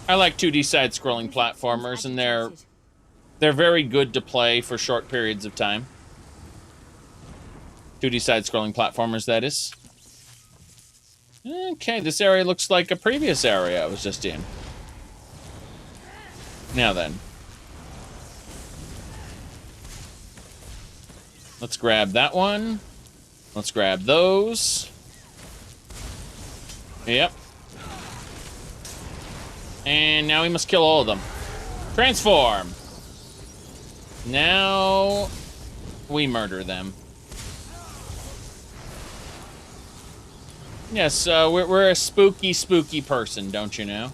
I like 2D side-scrolling platformers, and they're very good to play for short periods of time. 2D side-scrolling platformers, that is. Okay, this area looks like a previous area I was just in. Now then. Let's grab that one. Let's grab those. Yep. And now we must kill all of them. Transform! Now we murder them. Yes, we're a spooky, spooky person, don't you know?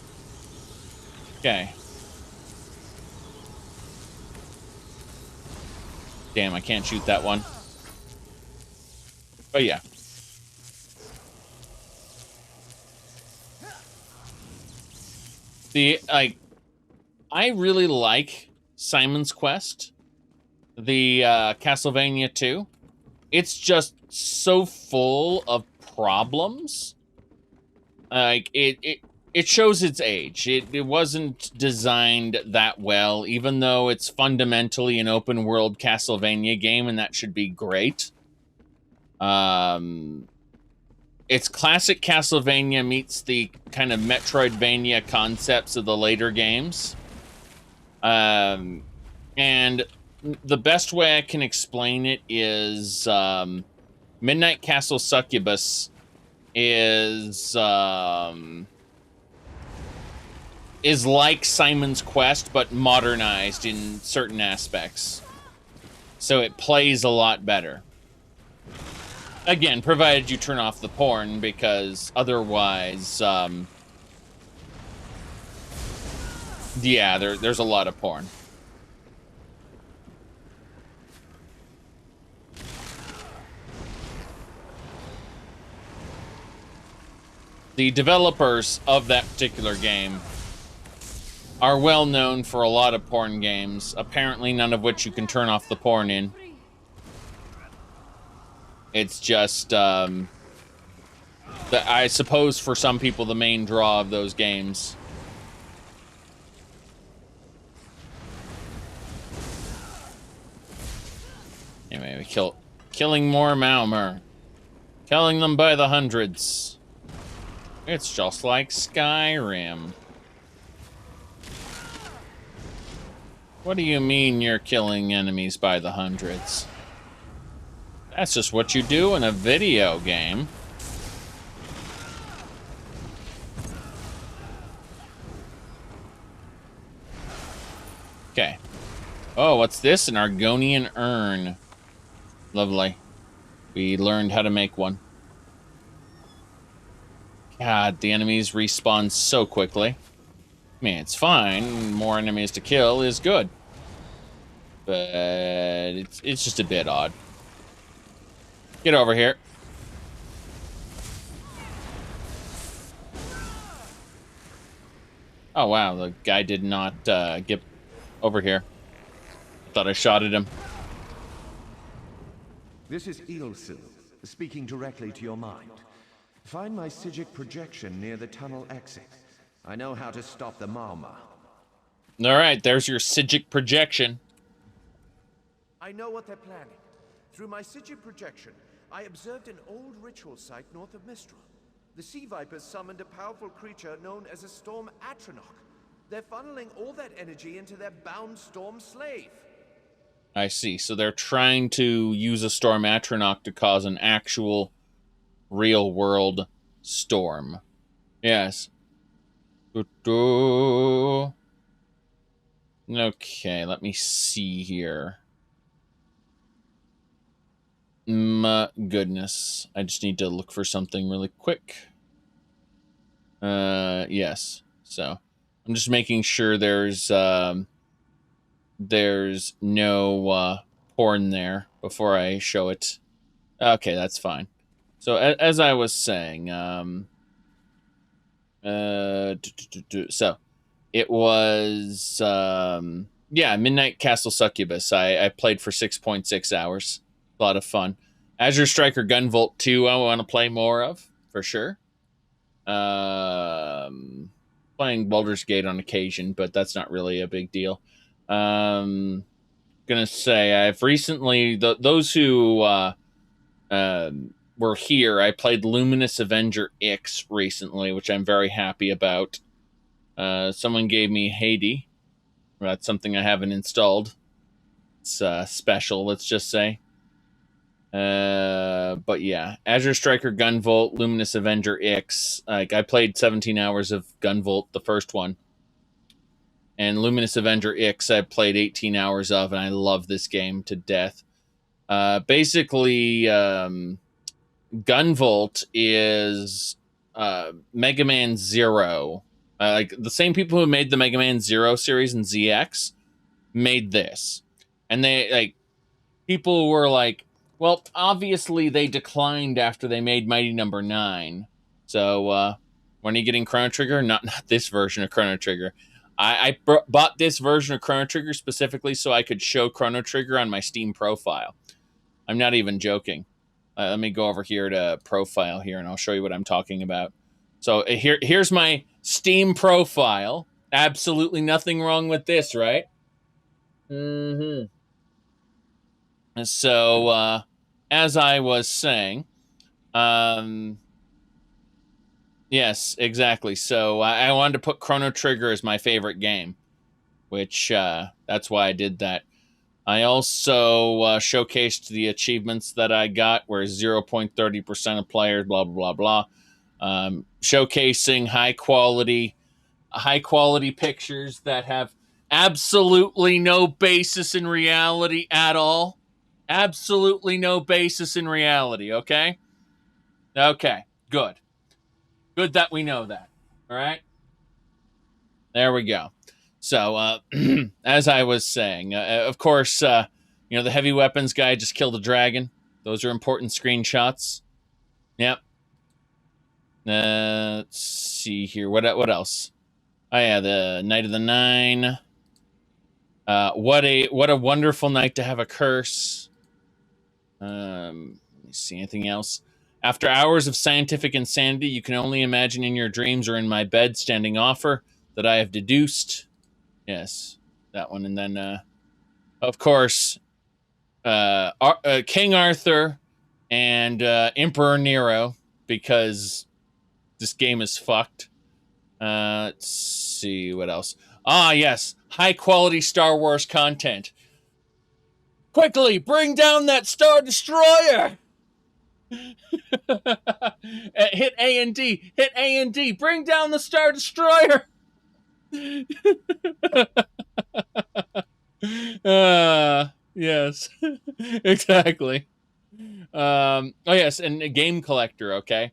Okay. Damn, I can't shoot that one. But yeah. I really like Simon's Quest, the Castlevania 2. It's just so full of problems. Like, it shows its age. It wasn't designed that well, even though it's fundamentally an open world Castlevania game, and that should be great. It's classic Castlevania meets the kind of Metroidvania concepts of the later games. And the best way I can explain it is Midnight Castle Succubus is like Simon's Quest, but modernized in certain aspects. So it plays a lot better. Again, provided you turn off the porn, because otherwise, yeah, there's a lot of porn. The developers of that particular game are well known for a lot of porn games, apparently none of which you can turn off the porn in. It's just, I suppose for some people, the main draw of those games. Anyway, killing more Malmer. Killing them by the hundreds. It's just like Skyrim. What do you mean you're killing enemies by the hundreds? That's just what you do in a video game. Okay. Oh, what's this? An Argonian urn. Lovely. We learned how to make one. God, the enemies respawn so quickly. I mean, it's fine. More enemies to kill is good. But it's just a bit odd. Get over here. Oh, wow. The guy did not get over here. Thought I shot at him. This is Ilsil, speaking directly to your mind. Find my Sigic Projection near the tunnel exit. I know how to stop the Malma. Alright, there's your Sigic Projection. I know what they're planning. Through my Sigic Projection, I observed an old ritual site north of Mistral. The Sea Vipers summoned a powerful creature known as a Storm Atronach. They're funneling all that energy into their bound Storm Slave. I see. So they're trying to use a Storm Atronach to cause an actual real-world storm. Yes. Okay, let me see here. My goodness. I just need to look for something really quick. Yes. So, I'm just making sure there's no porn there before I show it. Okay, that's fine. So as I was saying, so it was yeah, Midnight Castle Succubus. I played for 6.6 hours. A lot of fun. Azure Striker Gunvolt 2 I want to play more of, for sure. Playing Baldur's Gate on occasion, but that's not really a big deal. Gonna say I've recently those who were here, I played Luminous Avenger X recently, which I'm very happy about. Someone gave me Haiti. That's something I haven't installed. It's special, let's just say. But yeah, Azure Striker Gunvolt, Luminous Avenger X. Like, I played 17 hours of Gunvolt, the first one. And Luminous Avenger X I played 18 hours of, and I love this game to death. Basically, Gunvolt is Mega Man Zero. Like, the same people who made the Mega Man Zero series and ZX made this. And they, like, people were like, well, obviously they declined after they made Mighty Number 9. So, when are you getting Chrono Trigger? Not this version of Chrono Trigger. I bought this version of Chrono Trigger specifically so I could show Chrono Trigger on my Steam profile. I'm not even joking. Let me go over here to profile here, and I'll show you what I'm talking about. So here's my Steam profile. Absolutely nothing wrong with this, right? Mm-hmm. So, as I was saying, yes, exactly. So I wanted to put Chrono Trigger as my favorite game, which that's why I did that. I also showcased the achievements that I got, where 0.30% of players, blah, blah, blah, blah. Showcasing high quality pictures that have absolutely no basis in reality at all. Absolutely no basis in reality, okay? Okay, good. Good that we know that, all right? There we go. So, as I was saying, of course, you know, the heavy weapons guy just killed a dragon. Those are important screenshots. Yep. Let's see here. What else? Oh, yeah, the Night of the Nine. What a wonderful night to have a curse. Let me see, anything else? After hours of scientific insanity, you can only imagine in your dreams or in my bed standing offer that I have deduced. Yes, that one. And then, of course, King Arthur and Emperor Nero, because this game is fucked. Let's see what else. Ah, yes, high quality Star Wars content. Quickly, bring down that Star Destroyer! Hit A and D. Hit A and D. Bring down the Star Destroyer! Yes. Exactly. Oh, yes, and a game collector, okay?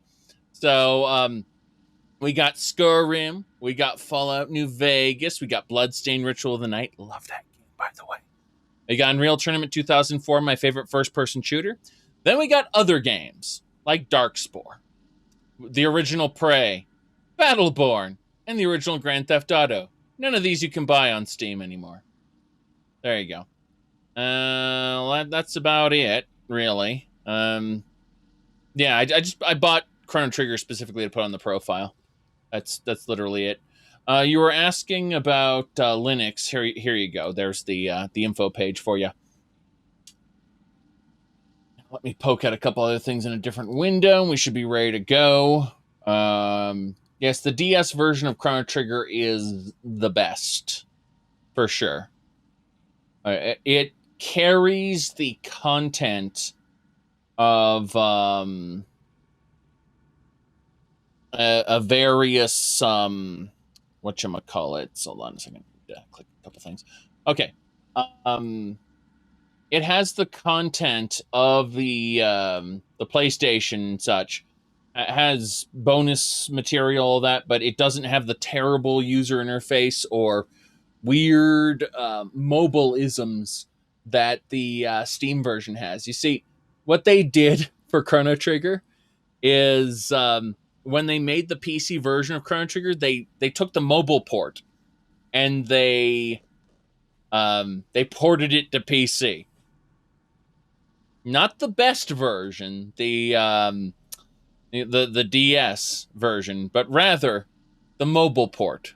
So, we got Skyrim. We got Fallout New Vegas. We got Bloodstained Ritual of the Night. Love that game, by the way. We got Unreal Tournament 2004, my favorite first-person shooter. Then we got other games, like Darkspore, the original Prey, Battleborn, and the original Grand Theft Auto. None of these you can buy on Steam anymore. There you go. That's about it, really. Yeah, I bought Chrono Trigger specifically to put on the profile. That's literally it. You were asking about Linux. Here you go. There's the info page for you. Let me poke at a couple other things in a different window, and we should be ready to go. Yes, the DS version of Chrono Trigger is the best, for sure. It carries the content of a various whatchamacallit. Hold on a second. Click a couple things. Okay. It has the content of the PlayStation and such. It has bonus material, all that, but it doesn't have the terrible user interface or weird mobile isms that the Steam version has. You see, what they did for Chrono Trigger is when they made the PC version of Chrono Trigger, they took the mobile port and they ported it to PC. Not the best version, the DS version, but rather the mobile port.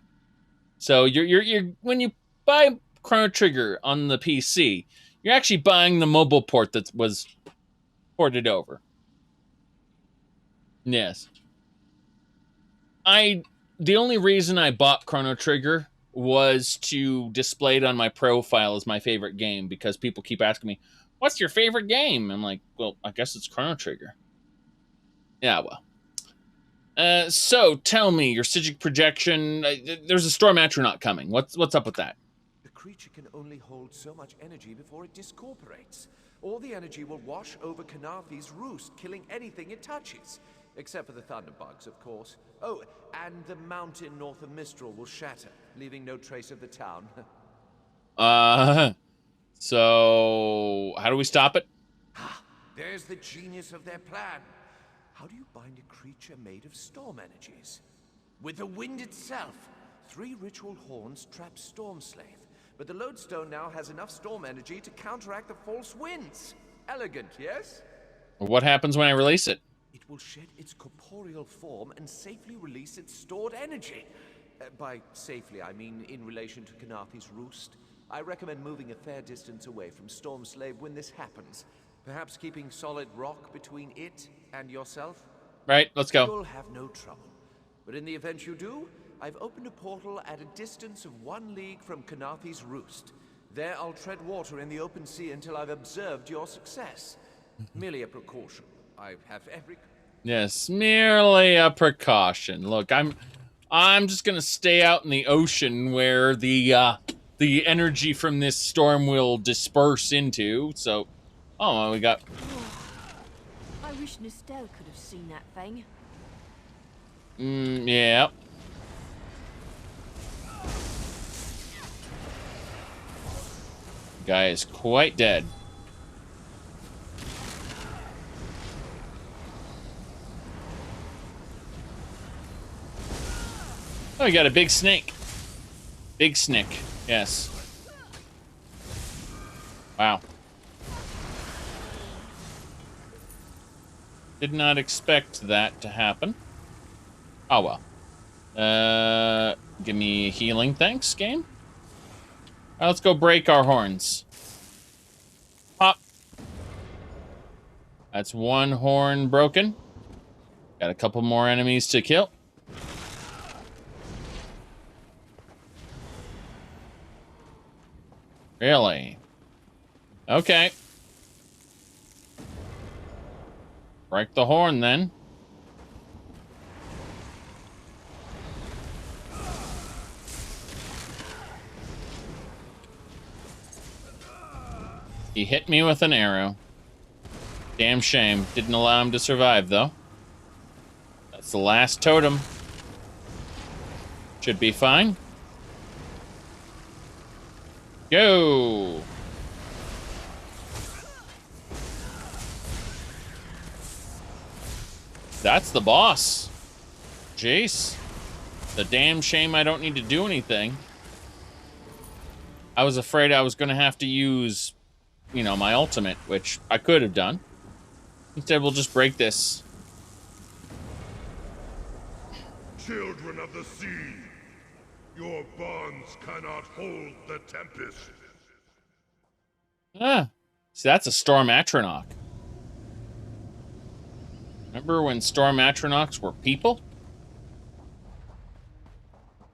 So you're when you buy Chrono Trigger on the PC, you're actually buying the mobile port that was ported over. Yes. The only reason I bought Chrono Trigger was to display it on my profile as my favorite game, because people keep asking me, what's your favorite game? I'm like, well, I guess it's Chrono Trigger. Yeah, well. So, tell me, your Sigic Projection, there's a storm astronaut coming. What's up with that? The creature can only hold so much energy before it discorporates. All the energy will wash over Kanafi's roost, killing anything it touches. Except for the thunderbugs, of course. Oh, and the mountain north of Mistral will shatter, leaving no trace of the town. So, how do we stop it? There's the genius of their plan. How do you bind a creature made of storm energies? With the wind itself. 3 ritual horns trap Storm Slave, but the lodestone now has enough storm energy to counteract the false winds. Elegant, yes? What happens when I release it? It will shed its corporeal form and safely release its stored energy. By safely, I mean in relation to Kanafi's roost. I recommend moving a fair distance away from Storm Slave when this happens. Perhaps keeping solid rock between it and yourself? Right, let's go. You'll have no trouble. But in the event you do, I've opened a portal at a distance of 1 league from Kanafi's roost. There I'll tread water in the open sea until I've observed your success. Merely a precaution. I have every... Yes, merely a precaution. Look, I'm just gonna stay out in the ocean where the energy from this storm will disperse into. So, oh, we got. I wish Nistel could have seen that thing. Yeah. Guy is quite dead. Oh, we got a big snake. Big snake, yes. Wow. Did not expect that to happen. Oh well. Give me healing, thanks, game. Let's go break our horns. Pop. That's one horn broken. Got a couple more enemies to kill. Really? Okay. Break the horn then. He hit me with an arrow. Damn shame. Didn't allow him to survive, though. That's the last totem. Should be fine. Go! That's the boss. Jeez. The damn shame I don't need to do anything. I was afraid I was going to have to use, you know, my ultimate, which I could have done. Instead, we'll just break this. Children of the sea, your bonds cannot hold the tempest. Ah, see, that's a Storm Atronach. Remember when Storm Atronachs were people?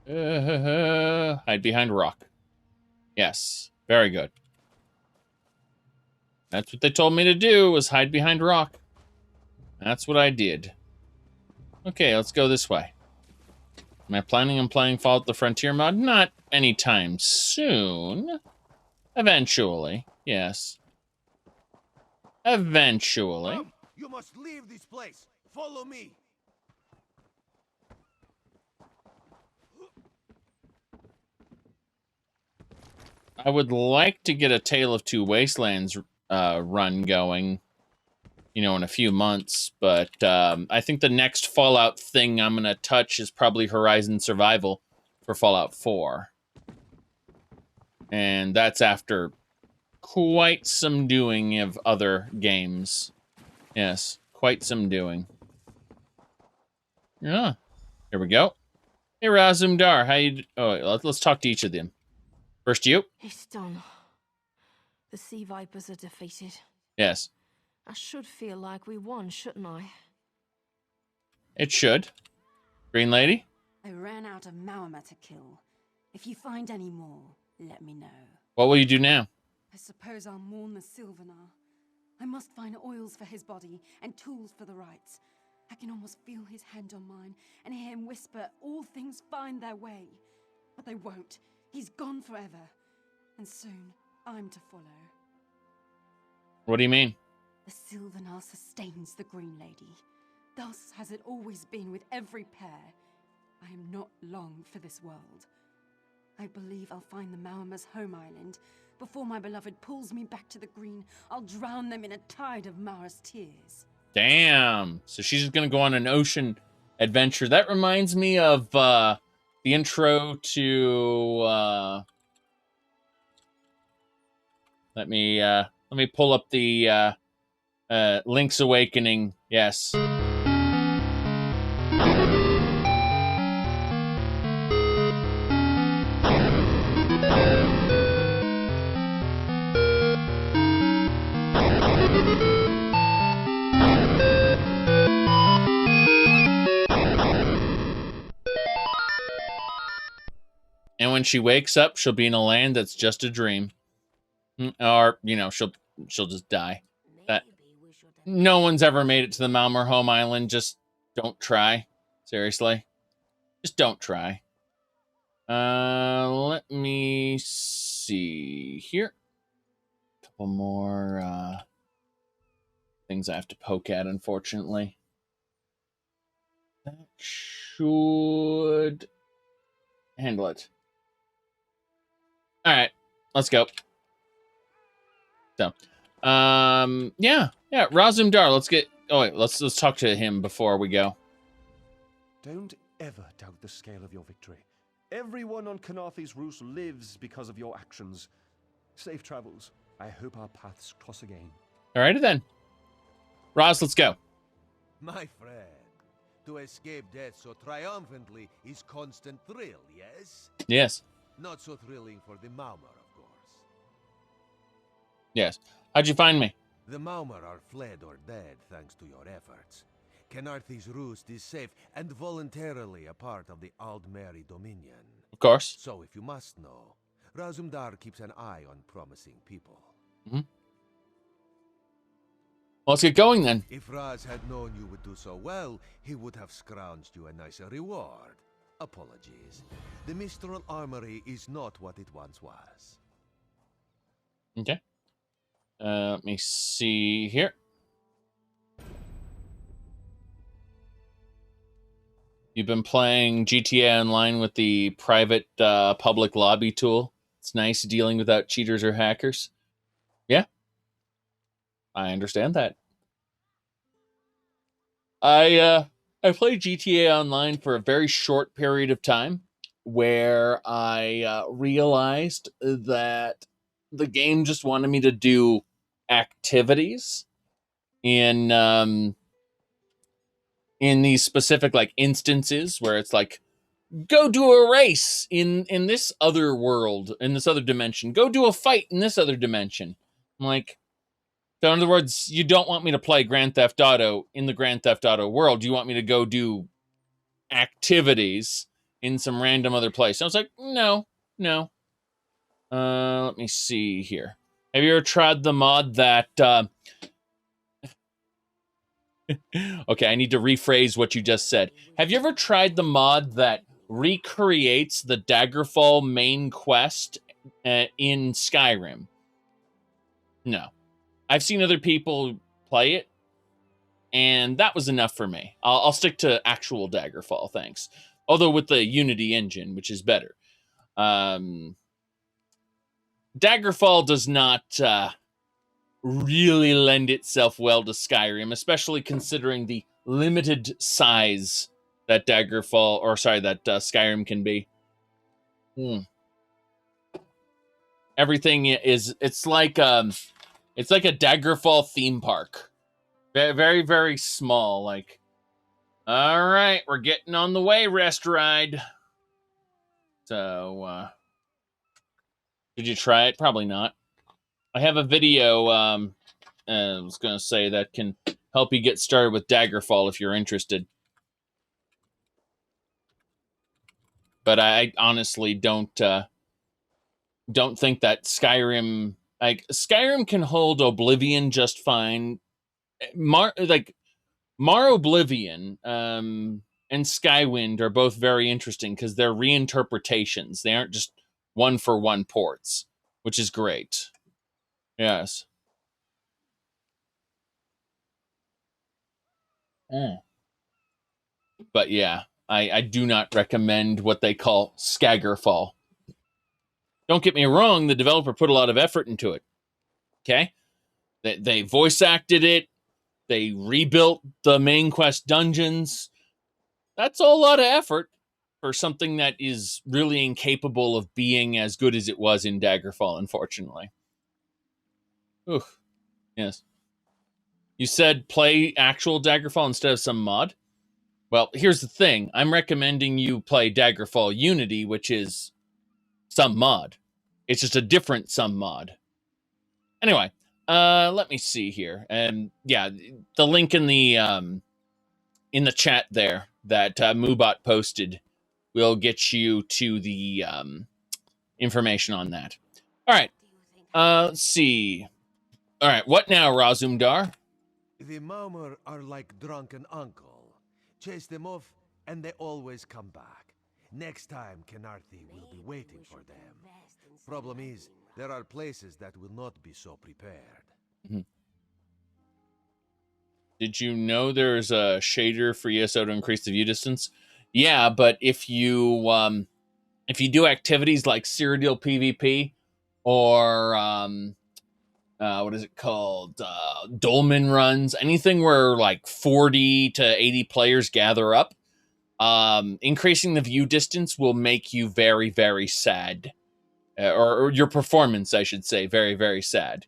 Hide behind rock. Yes, very good. That's what they told me to do, was hide behind rock. That's what I did. Okay, let's go this way. Am I planning on playing Fallout the Frontier mod? Not anytime soon. Eventually, yes. Eventually. Come, you must leave this place. Follow me. I would like to get a Tale of Two Wastelands run going, you know, in a few months, but I think the next Fallout thing I'm going to touch is probably Horizon Survival for Fallout 4. And that's after quite some doing of other games. Yes, quite some doing. Yeah, here we go. Hey, Razumdar, how you... Oh, let's talk to each of them. First you. It's done. The sea vipers are defeated. Yes. I should feel like we won, shouldn't I? It should. Green Lady? I ran out of Maormer to kill. If you find any more, let me know. What will you do now? I suppose I'll mourn the Sylvanar. I must find oils for his body and tools for the rites. I can almost feel his hand on mine and hear him whisper, all things find their way. But they won't. He's gone forever. And soon, I'm to follow. What do you mean? The Sylvanar sustains the Green Lady. Thus has it always been with every pair. I am not long for this world. I believe I'll find the Maormer's home island. Before my beloved pulls me back to the Green, I'll drown them in a tide of Mara's tears. Damn. So she's just going to go on an ocean adventure. That reminds me of the intro to... Let me pull up the Link's Awakening. Yes. And when she wakes up, she'll be in a land that's just a dream. Or, you know, she'll just die. That no one's ever made it to the Maormer home island. Just don't try. Seriously. Just don't try. Let me see here. A couple more things I have to poke at, unfortunately. That should handle it. All right, let's go. So, yeah, Razumdar, let's get... Oh, wait, let's talk to him before we go. Don't ever doubt the scale of your victory. Everyone on Kanafi's roost lives because of your actions. Safe travels. I hope our paths cross again. Alrighty then. Raz, let's go. My friend, to escape death so triumphantly is constant thrill, yes? Yes. Not so thrilling for the Maormer, of course. Yes. How'd you find me? The Maumar are fled or dead thanks to your efforts. Kenarthi's roost is safe and voluntarily a part of the Aldmeri Dominion. Of course. So if you must know, Razumdar keeps an eye on promising people. Mm-hmm. Well, let's get going then. If Raz had known you would do so well, he would have scrounged you a nicer reward. Apologies. The Mistral Armory is not what it once was. Okay. Let me see here. You've been playing GTA Online with the private public lobby tool. It's nice dealing without cheaters or hackers. Yeah. I understand that. I played GTA Online for a very short period of time where I realized that the game just wanted me to do activities in these specific like instances where it's like, go do a race in this other world, in this other dimension. Go do a fight in this other dimension. I'm like, so in other words, you don't want me to play Grand Theft Auto in the Grand Theft Auto world. You want me to go do activities in some random other place. I was like, no. Let me see here. Have you ever tried the mod that... Okay, I need to rephrase what you just said. Have you ever tried the mod that recreates the Daggerfall main quest in Skyrim? No. I've seen other people play it, and that was enough for me. I'll stick to actual Daggerfall, thanks. Although with the Unity engine, which is better. Daggerfall does not really lend itself well to Skyrim, especially considering the limited size that Skyrim can be. Everything it's like a Daggerfall theme park. Very, very small. Like, all right, we're getting on the way, rest ride. So, did you try it? Probably not. I have a video, I was going to say, that can help you get started with Daggerfall if you're interested. But I honestly don't think that Skyrim... Like, Skyrim can hold Oblivion just fine. Mar Oblivion and Skywind are both very interesting because they're reinterpretations. They aren't just one-for-one ports, which is great. Yes. But yeah, I do not recommend what they call Skaggerfall. Don't get me wrong, the developer put a lot of effort into it. Okay? They voice acted it. They rebuilt the main quest dungeons. That's a lot of effort for something that is really incapable of being as good as it was in Daggerfall, unfortunately. Oof. Yes. You said play actual Daggerfall instead of some mod? Well, here's the thing. I'm recommending you play Daggerfall Unity, which is some mod. It's just a different some mod. Anyway, let me see here. And yeah, the link in the chat there that Moobot posted will get you to the information on that. All right. Let's see. All right, what now, Razumdar? The Maumar are like drunken uncle. Chase them off, and they always come back. Next time, Kenarthi will be waiting for them. Problem is, there are places that will not be so prepared. Mm-hmm. Did you know there's a shader for ESO to increase the view distance? Yeah, but if you do activities like serial PvP or what is it called? Dolmen runs, anything where like 40 to 80 players gather up, increasing the view distance will make you very, very sad. Or your performance, I should say, very, very sad.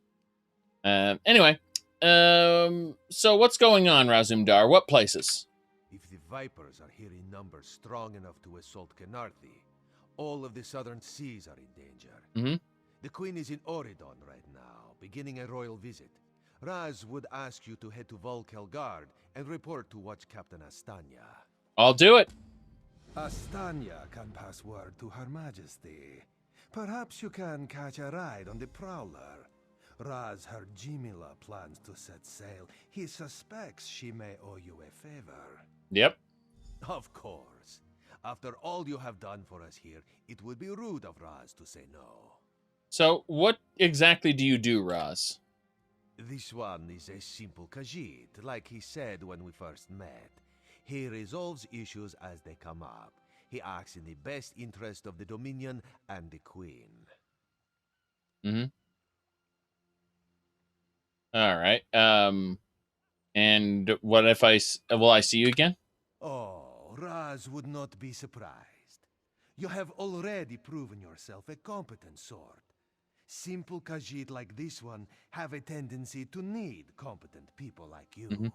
Anyway, so what's going on, Razumdar? What places? If the Vipers are here in numbers strong enough to assault Kenarthi, all of the southern seas are in danger. Mm-hmm. The Queen is in Oridon right now, beginning a royal visit. Raz would ask you to head to Volkel Guard and report to Watch Captain Astanya. I'll do it. Astanya can pass word to Her Majesty. Perhaps you can catch a ride on the Prowler. Raz her Jimila plans to set sail. He suspects she may owe you a favor. Yep. Of course. After all you have done for us here, it would be rude of Raz to say no. So, what exactly do you do, Raz? This one is a simple Khajiit, like he said when we first met. He resolves issues as they come up. He acts in the best interest of the Dominion and the Queen. Mm-hmm. All right. And what if will I see you again? Oh, Raz would not be surprised. You have already proven yourself a competent sword. Simple Khajiit like this one have a tendency to need competent people like you. Mm-hmm.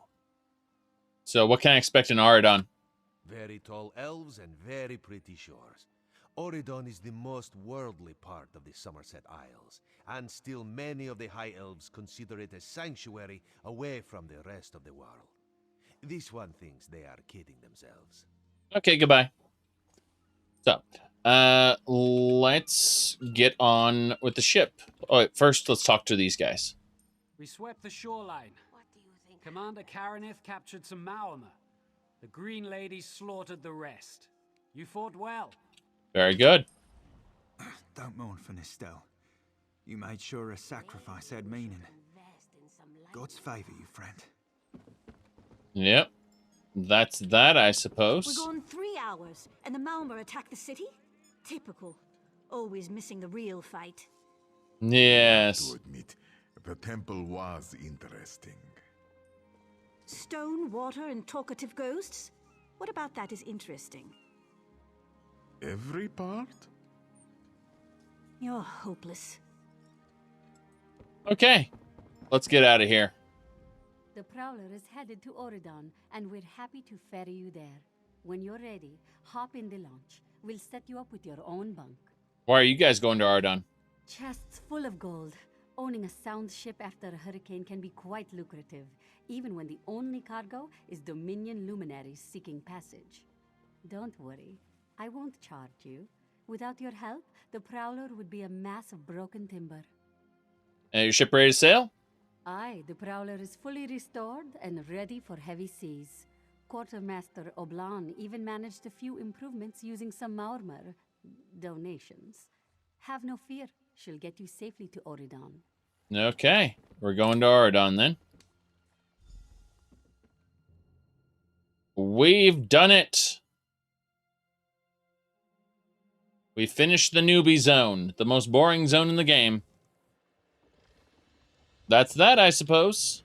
So what can I expect in Auridon? Very tall elves and very pretty shores. Auridon is the most worldly part of the Somerset Isles, and still many of the High Elves consider it a sanctuary away from the rest of the world. This one thinks they are kidding themselves. Okay, goodbye. So, let's get on with the ship. Oh, wait, first, let's talk to these guys. We swept the shoreline. What do you think? Commander Karanith captured some Maormer. The Green Lady slaughtered the rest. You fought well. Very good. Don't mourn for Nistel. You made sure her sacrifice had meaning. God's favor you, friend. Yep. That's that, I suppose. We're gone 3 hours, and the Maormer attacked the city? Typical. Always missing the real fight. Yes. To admit, the temple was interesting. Stone, water, and talkative ghosts? What about that is interesting? Every part? You're hopeless. Okay. Let's get out of here. The Prowler is headed to Auridon, and we're happy to ferry you there. When you're ready, hop in the launch. We'll set you up with your own bunk. Why are you guys going to Auridon? Chests full of gold. Owning a sound ship after a hurricane can be quite lucrative, even when the only cargo is Dominion luminaries seeking passage. Don't worry, I won't charge you. Without your help, the Prowler would be a mass of broken timber. Your ship ready to sail? Aye, the Prowler is fully restored and ready for heavy seas. Quartermaster Oblan even managed a few improvements using some Maormer donations. Have no fear, she'll get you safely to Auridon. Okay, we're going to Auridon then. We've done it! We finished the newbie zone, the most boring zone in the game. That's that, I suppose.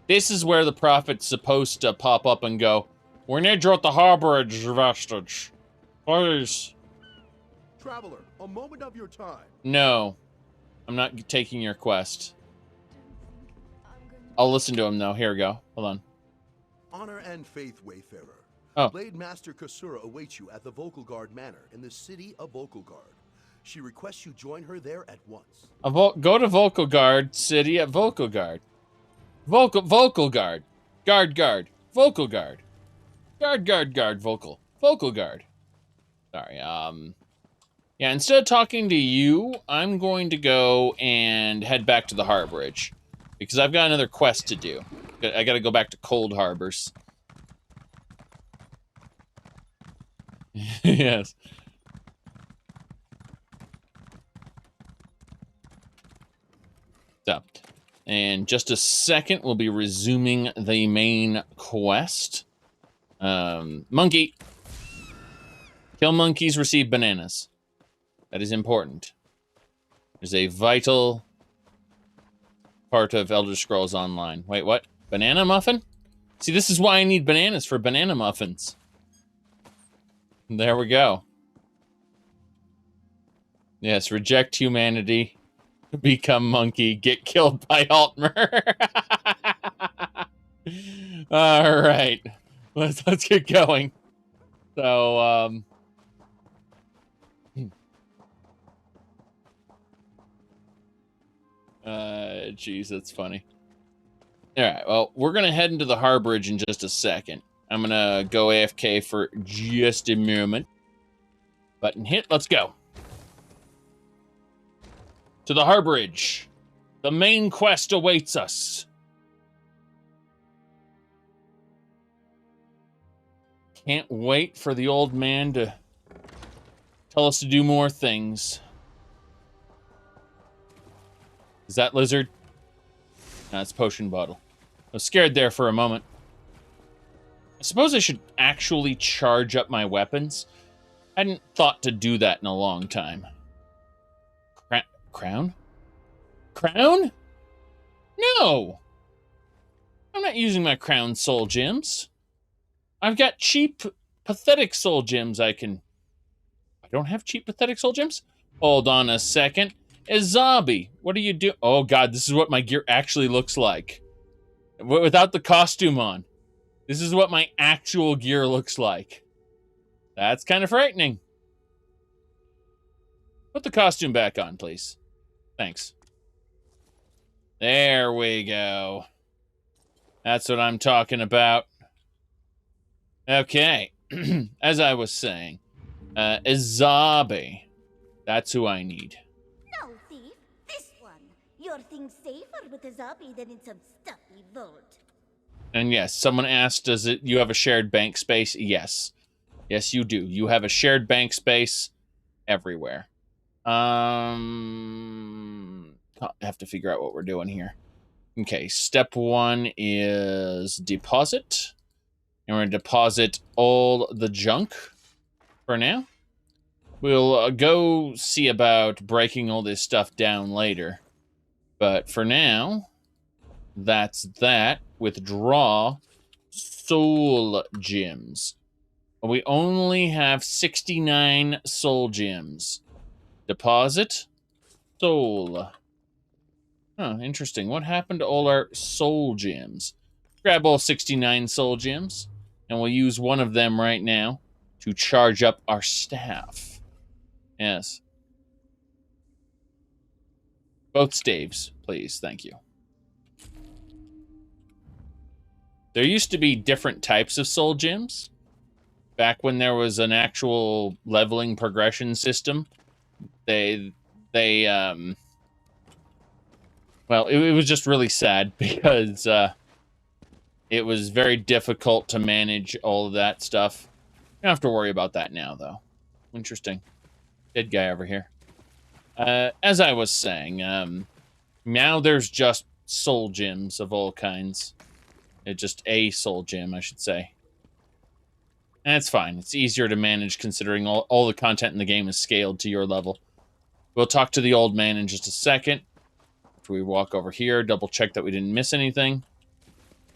This is where the prophet's supposed to pop up and go, "We need you at the harborage, vestige. Please." Traveler, a moment of your time. No. I'm not taking your quest. I'll listen to him, though. Here we go. Hold on. Honor and faith, Wayfarer. Oh. Blade Master Kasura awaits you at the Volkelgard Manor in the city of Volkelgard. She requests you join her there at once. Go to Volkelgard City at Volkelgard. Volkelgard. Guard. Volkelgard. Guard. Volkelgard. Sorry, yeah, instead of talking to you, I'm going to go and head back to the Harbridge. Because I've got another quest to do. I gotta go back to Cold Harbors. Yes. So, in just a second, we'll be resuming the main quest. Monkey. Kill monkeys, receive bananas. That is important. There's a vital part of Elder Scrolls Online. Wait, what? Banana muffin? See, this is why I need bananas for banana muffins. There we go. Yes, reject humanity. Become monkey. Get killed by Altmer. All right. Let's get going. So, Jeez, that's funny. All right, well, we're going to head into the harborage in just a second. I'm going to go AFK for just a moment. Button hit, let's go. To the harborage. The main quest awaits us. Can't wait for the old man to tell us to do more things. Is that lizard? No, it's potion bottle. I was scared there for a moment. I suppose I should actually charge up my weapons. I hadn't thought to do that in a long time. Crown? Crown? No! I'm not using my crown soul gems. I've got cheap, pathetic soul gems I don't have cheap, pathetic soul gems? Hold on a second. Izabi, what do you do? Oh god, this is what my gear actually looks like. Without the costume on. This is what my actual gear looks like. That's kind of frightening. Put the costume back on, please. Thanks. There we go. That's what I'm talking about. Okay. As I was saying, Izabi. That's who I need. No, thief. This one. Your thing's safer with a zombie than in some stuffy vault. And yes, someone asked, you have a shared bank space? Yes. Yes, you do. You have a shared bank space everywhere. I have to figure out what we're doing here. Okay, step 1 is deposit. And we're going to deposit all the junk for now. We'll go see about breaking all this stuff down later. But for now, that's that. Withdraw soul gems. We only have 69 soul gems. Deposit soul. Huh, interesting. What happened to all our soul gems? Grab all 69 soul gems, and we'll use one of them right now to charge up our staff. Yes. Both staves, please. Thank you. There used to be different types of soul gems. Back when there was an actual leveling progression system, well, it was just really sad because it was very difficult to manage all of that stuff. You don't have to worry about that now, though. Interesting. Dead guy over here. As I was saying, now there's just soul gems of all kinds. It's just a soul gem, I should say. And it's fine. It's easier to manage considering all the content in the game is scaled to your level. We'll talk to the old man in just a second. After we walk over here, double check that we didn't miss anything.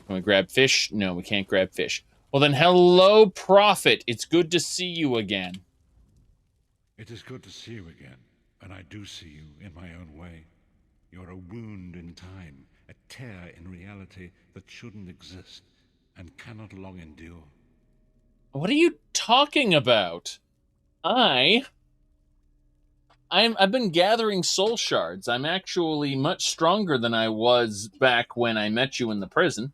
Can we grab fish? No, we can't grab fish. Well then, hello, Prophet. It's good to see you again. It is good to see you again, and I do see you in my own way. You're a wound in time, a tear in reality that shouldn't exist and cannot long endure. What are you talking about? I've been gathering soul shards. I'm actually much stronger than I was back when I met you in the prison.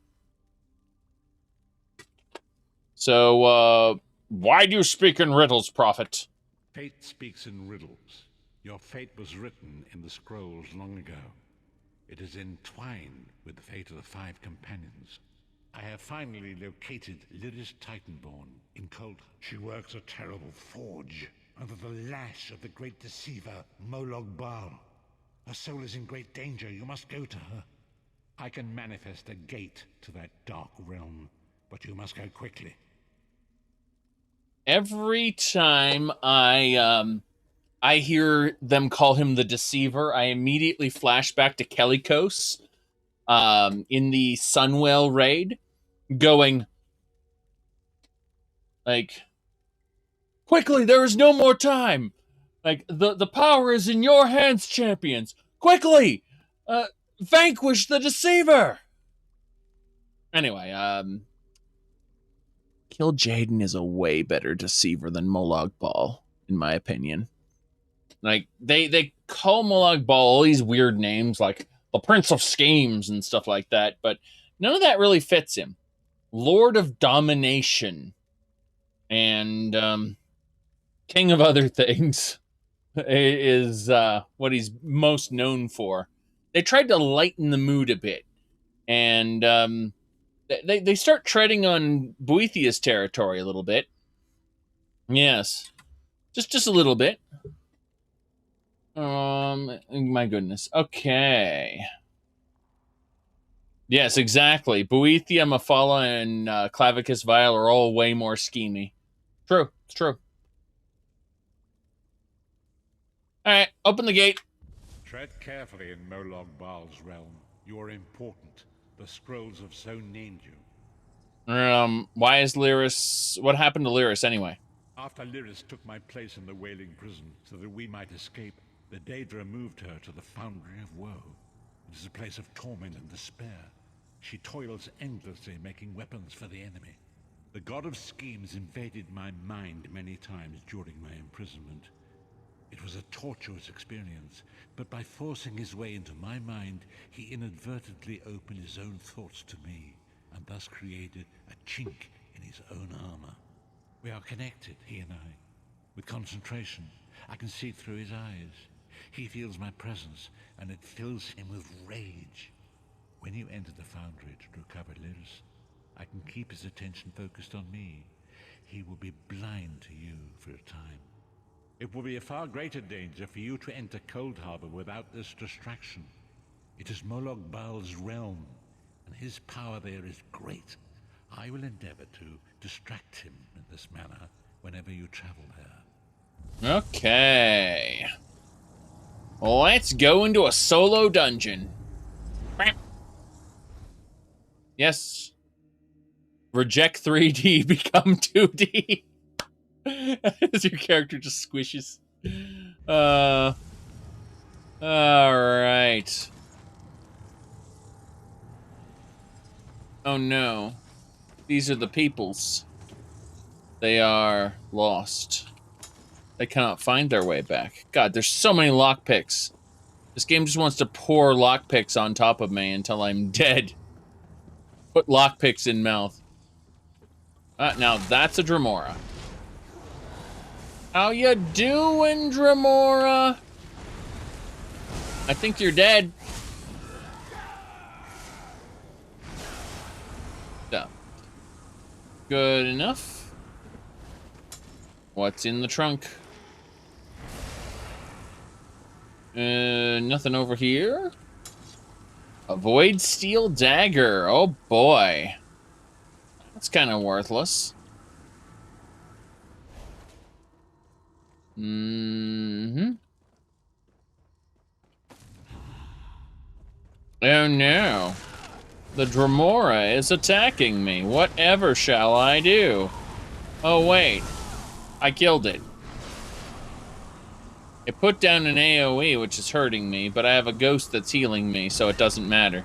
So, why do you speak in riddles, Prophet? Fate speaks in riddles. Your fate was written in the scrolls long ago. It is entwined with the fate of the 5 companions. I have finally located Lyris Titanborn in Cold. She works a terrible forge under the lash of the great deceiver, Molag Bal. Her soul is in great danger. You must go to her. I can manifest a gate to that dark realm, but you must go quickly. Every time I hear them call him the Deceiver, I immediately flash back to Kelikos in the Sunwell raid, going, like, quickly, there is no more time! Like, the power is in your hands, champions! Quickly! Vanquish the Deceiver! Anyway, Kill Jaden is a way better Deceiver than Molag Bal, in my opinion. Like, they call Molag Bal all these weird names, like the Prince of Schemes and stuff like that, but none of that really fits him. Lord of Domination and King of other things is what he's most known for. They tried to lighten the mood a bit, and they start treading on Boethiah's territory a little bit. Yes, just a little bit. My goodness. Okay. Yes, exactly. Boethiah, Mafala, and Clavicus Vile are all way more schemy. True. It's true. All right, open the gate. Tread carefully in Molog Baal's realm. You are important. The scrolls have so named you. Why is Lyris... What happened to Lyris, anyway? After Lyris took my place in the Wailing Prison so that we might escape, the Daedra moved her to the Foundry of Woe. It is a place of torment and despair. She toils endlessly making weapons for the enemy. The God of Schemes invaded my mind many times during my imprisonment. It was a tortuous experience, but by forcing his way into my mind, he inadvertently opened his own thoughts to me, and thus created a chink in his own armor. We are connected, he and I. With concentration, I can see through his eyes. He feels my presence, and it fills him with rage. When you enter the Foundry to recover Lyris, I can keep his attention focused on me. He will be blind to you for a time. It will be a far greater danger for you to enter Cold Harbor without this distraction. It is Molog Baal's realm, and his power there is great. I will endeavor to distract him in this manner whenever you travel there. Okay. Let's go into a solo dungeon. Yes. Reject 3D, become 2D. As your character just squishes. Alright. Oh no. These are the peoples. They are lost. They cannot find their way back. God, there's so many lockpicks. This game just wants to pour lockpicks on top of me until I'm dead. Put lockpicks in mouth. Now that's a Dremora. How you doing, Dremora? I think you're dead. So. Good enough. What's in the trunk? Nothing over here. A Void Steel Dagger. Oh boy. That's kind of worthless. Mm-hmm. Oh no. The Dremora is attacking me. Whatever shall I do? Oh wait. I killed it. It put down an AoE, which is hurting me, but I have a ghost that's healing me, so it doesn't matter.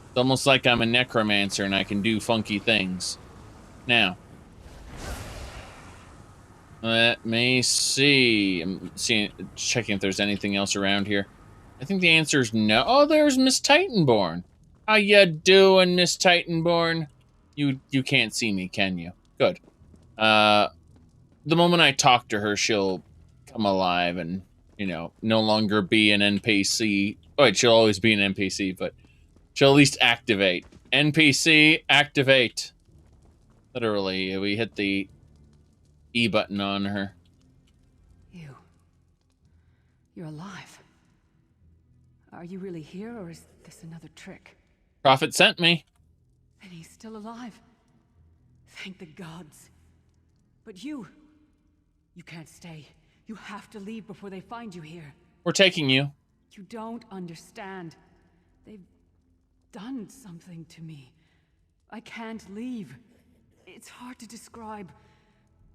It's almost like I'm a necromancer and I can do funky things. Now. Let me see. I'm checking if there's anything else around here. I think the answer is no. Oh, there's Miss Titanborn. How ya doing, Miss Titanborn? You can't see me, can you? Good. The moment I talk to her, she'll come alive and, you know, no longer be an NPC. Oh, wait, she'll always be an NPC, but she'll at least activate. NPC, activate. Literally, we hit the E button on her. You're alive. Are you really here, or is this another trick? Prophet sent me. Then he's still alive. Thank the gods. But you can't stay. You have to leave before they find you here. We're taking you. You don't understand. They've done something to me. I can't leave. It's hard to describe.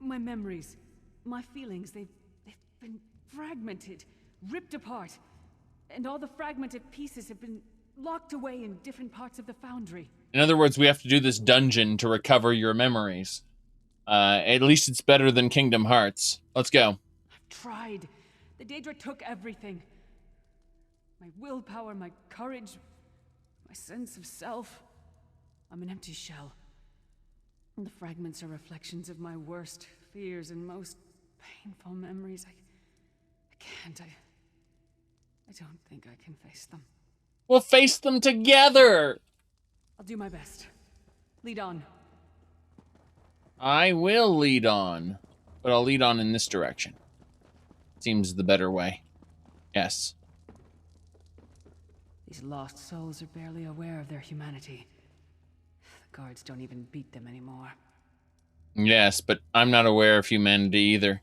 My memories, my feelings, they've been fragmented, ripped apart. And all the fragmented pieces have been locked away in different parts of the Foundry. In other words, we have to do this dungeon to recover your memories. At least it's better than Kingdom Hearts. Let's go. I've tried. The Daedra took everything. My willpower, my courage, my sense of self. I'm an empty shell. And the fragments are reflections of my worst fears and most painful memories. I can't. I don't think I can face them. We'll face them together! I'll do my best. Lead on. I will lead on. But I'll lead on in this direction. Seems the better way. Yes. These lost souls are barely aware of their humanity. The guards don't even beat them anymore. Yes, but I'm not aware of humanity either.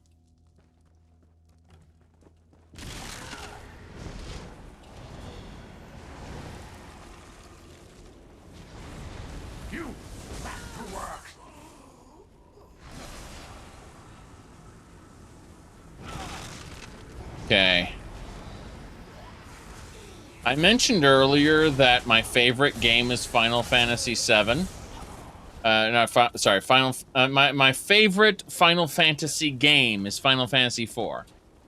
You, back to work. Okay. I mentioned earlier that my favorite game is Final Fantasy VII. My favorite Final Fantasy game is Final Fantasy IV.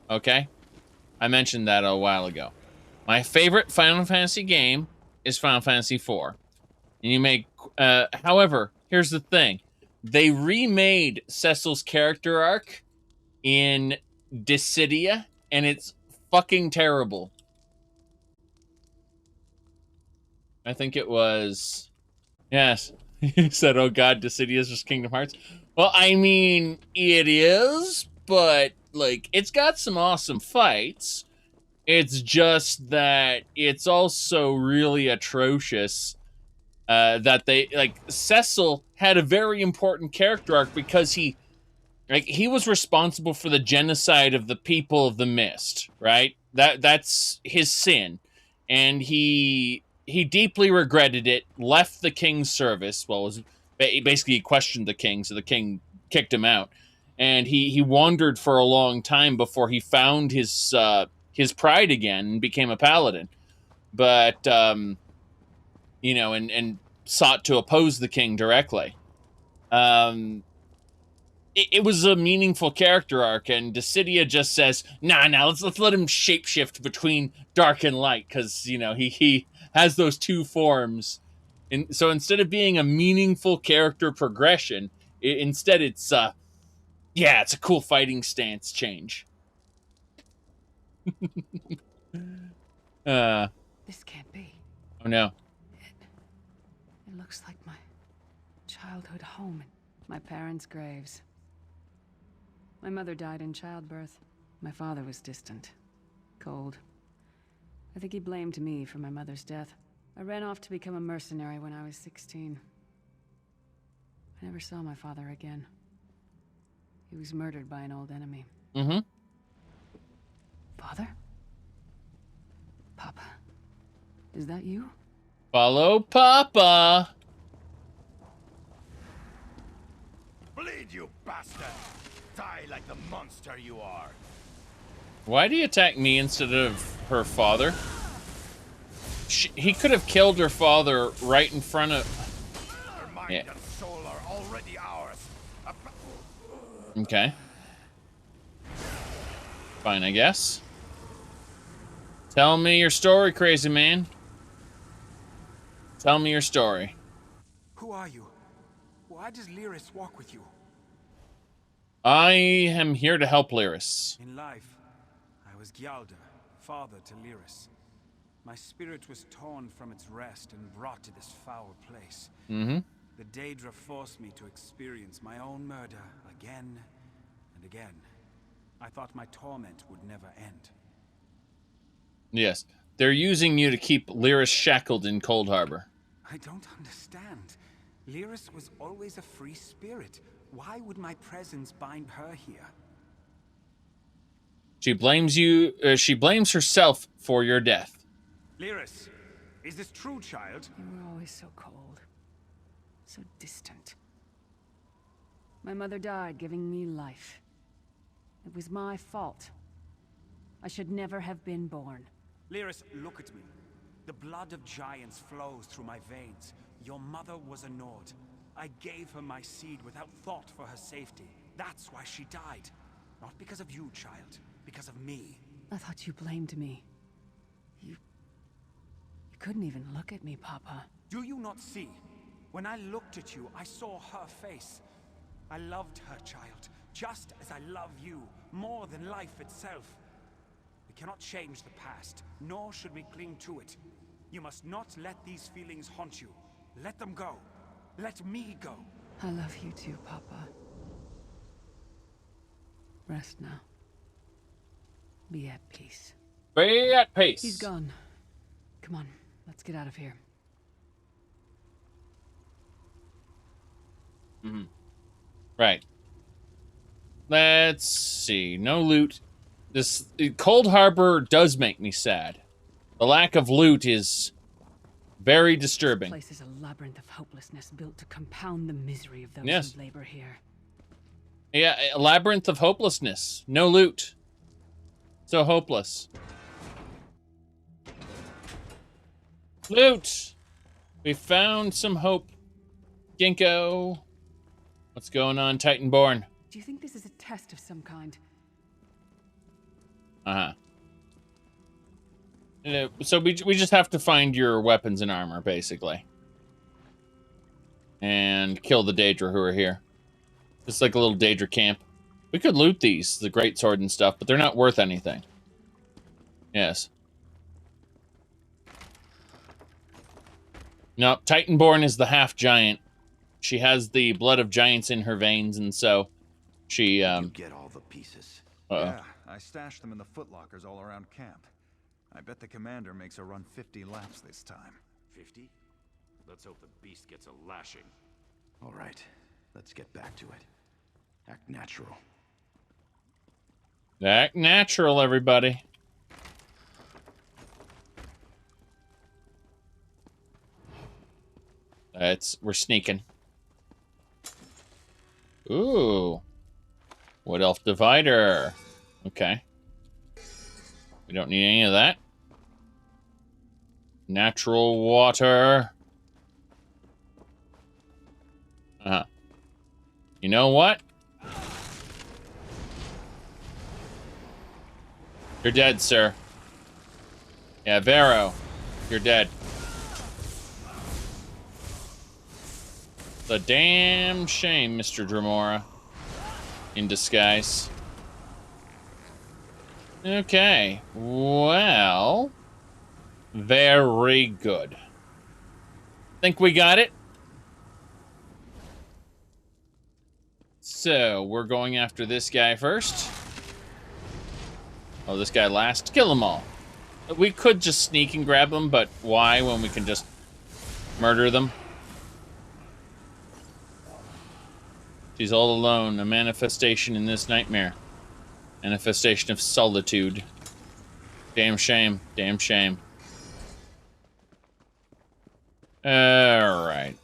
Okay? I mentioned that a while ago. My favorite Final Fantasy game is Final Fantasy IV. And you make, however, here's the thing. They remade Cecil's character arc in Dissidia, and it's fucking terrible. I think it was... Yes. He said, oh god, Dissidia is just Kingdom Hearts. Well, I mean, it is, but, like, it's got some awesome fights. It's just that it's also really atrocious that they, like, Cecil had a very important character arc because he was responsible for the genocide of the people of the Mist, right? That's his sin. And he deeply regretted it, left the king's service. Well, basically he questioned the king, so the king kicked him out. And he wandered for a long time before he found his pride again and became a paladin. But, you know, and sought to oppose the king directly. It was a meaningful character arc, and Dissidia just says, nah, let's let him shapeshift between dark and light, because, you know, he has those two forms. And so instead of being a meaningful character progression, instead it's, it's a cool fighting stance change. This can't be. Oh no. It looks like my childhood home and my parents' graves. My mother died in childbirth. My father was distant, cold. I think he blamed me for my mother's death. I ran off to become a mercenary when I was 16. I never saw my father again. He was murdered by an old enemy. Mm-hmm. Father? Papa? Is that you? Follow Papa! Bleed, you bastard! Die like the monster you are! Why do you attack me instead of her father? He could have killed her father right in front of... Her mind and soul are already ours. Okay. Fine, I guess. Tell me your story, crazy man. Tell me your story. Who are you? Why does Lyris walk with you? I am here to help Lyris. In life, I was Gyalda, father to Lyris. My spirit was torn from its rest and brought to this foul place. Mm-hmm. The Daedra forced me to experience my own murder again and again. I thought my torment would never end. Yes. They're using you to keep Lyris shackled in Cold Harbor. I don't understand. Lyris was always a free spirit. Why would my presence bind her here? She blames you. She blames herself for your death. Lyris, is this true, child? You were always so cold. So distant. My mother died, giving me life. It was my fault. I should never have been born. Lyris, look at me. The blood of giants flows through my veins. Your mother was a Nord. I gave her my seed without thought for her safety. That's why she died. Not because of you, child. Because of me. I thought you blamed me. You couldn't even look at me, Papa. Do you not see? When I looked at you, I saw her face. I loved her, child, just as I love you, more than life itself. We cannot change the past, nor should we cling to it. You must not let these feelings haunt you. Let them go. Let me go. I love you too, Papa. Rest now. Be at peace. Be at peace. He's gone. Come on, let's get out of here. Mm-hmm. Right. Let's see. No loot. This Cold Harbor does make me sad. The lack of loot is very disturbing. This place is a labyrinth of hopelessness built to compound the misery of those Yes. who labor here. Yeah, a labyrinth of hopelessness. No loot. So hopeless. Loot! We found some hope. Ginkgo. What's going on, Titanborn? Do you think this is a test of some kind? Uh-huh. So we just have to find your weapons and armor, basically. And kill the Daedra who are here. It's like a little Daedra camp. We could loot these, the greatsword and stuff, but they're not worth anything. Yes. No, Titanborn is the half-giant. She has the blood of giants in her veins, and so she, You get all the pieces. Uh-oh. Yeah, I stashed them in the footlockers all around camp. I bet the commander makes her run 50 laps this time. 50? Let's hope the beast gets a lashing. All right, let's get back to it. Act natural. Act natural, everybody. We're sneaking. Ooh. Wood Elf Divider. Okay. We don't need any of that. Natural water. Uh-huh. You know what? You're dead, sir. Yeah, Vero. You're dead. It's a damn shame, Mr. Dremora. In disguise. Okay. Well. Very good. Think we got it? So, we're going after this guy first. Oh, this guy last. Kill them all. We could just sneak and grab them, but why when we can just murder them? She's all alone. A manifestation in this nightmare. Manifestation of solitude. Damn shame. Damn shame. Alright.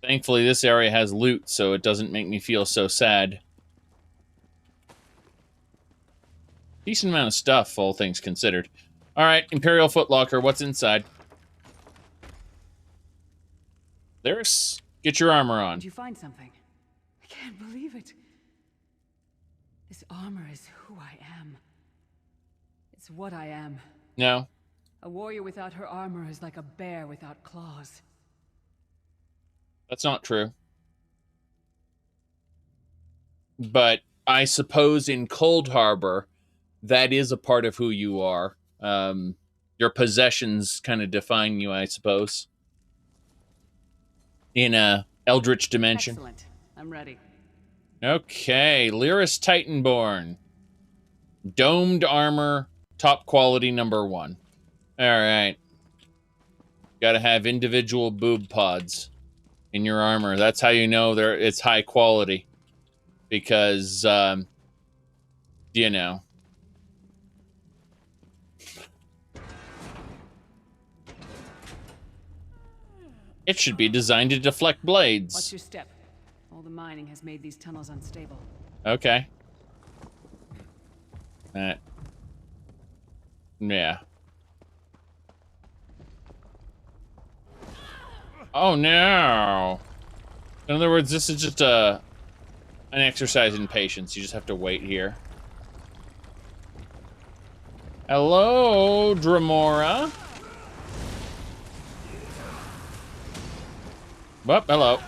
Thankfully, this area has loot, so it doesn't make me feel so sad. Decent amount of stuff, all things considered. Alright, Imperial Footlocker, what's inside? There's... Get your armor on. Did you find something? I can't believe it. This armor is who I am. It's what I am. No. A warrior without her armor is like a bear without claws. That's not true. But I suppose in Cold Harbor, that is a part of who you are. Your possessions kind of define you, I suppose. In a Eldritch dimension. Excellent. I'm ready. Okay, Lyris Titanborn. Domed armor, top quality #1. Alright. Gotta have individual boob pods in your armor. That's how you know it's high quality. Because, you know. It should be designed to deflect blades. Watch your step. All the mining has made these tunnels unstable. Okay. Yeah. Oh no! In other words, this is just an exercise in patience. You just have to wait here. Hello, Dremora. Well, hello.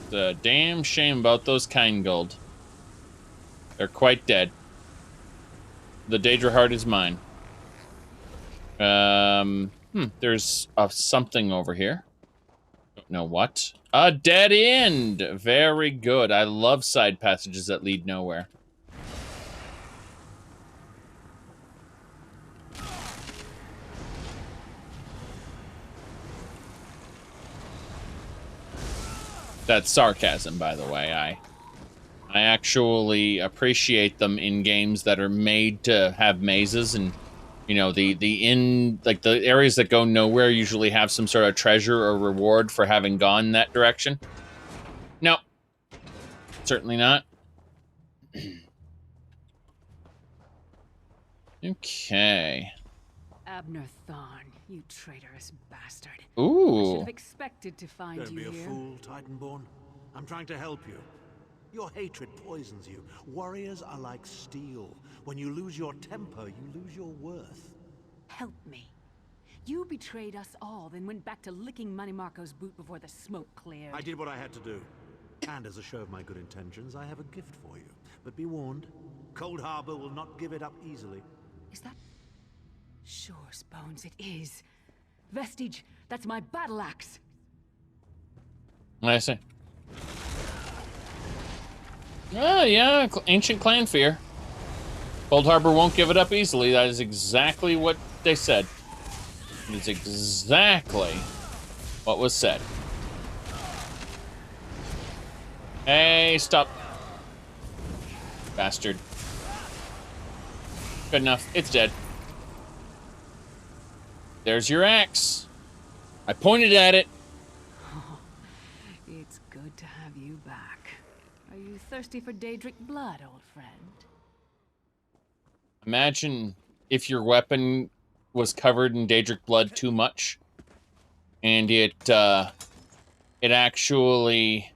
The damn shame about those kind gold. They're quite dead. The Daedra heart is mine. There's something over here. Don't know what. A dead end! Very good. I love side passages that lead nowhere. That's sarcasm, by the way. I actually appreciate them in games that are made to have mazes, and you know, the areas that go nowhere usually have some sort of treasure or reward for having gone that direction. No, certainly not. Okay. Abner Tharn, you traitorous bastard. Ooh. I should have expected to find Don't you be a here. fool, Titanborn. I'm trying to help you. Your hatred poisons you. Warriors are like steel. When you lose your temper, you lose your worth. Help me. You betrayed us all, then went back to licking Money Marco's boot before the smoke cleared. I did what I had to do. And as a show of my good intentions, I have a gift for you. But be warned, Cold Harbor will not give it up easily. Is that... Sure, Bones, it is. Vestige, that's my battle axe. I see. Oh, yeah, ancient clan fear. Cold Harbor won't give it up easily. That is exactly what they said. It's exactly what was said. Hey, stop. Bastard. Good enough. It's dead. There's your axe. I pointed at it. Oh, it's good to have you back. Are you thirsty for Daedric blood, old friend? Imagine if your weapon was covered in Daedric blood too much, and it actually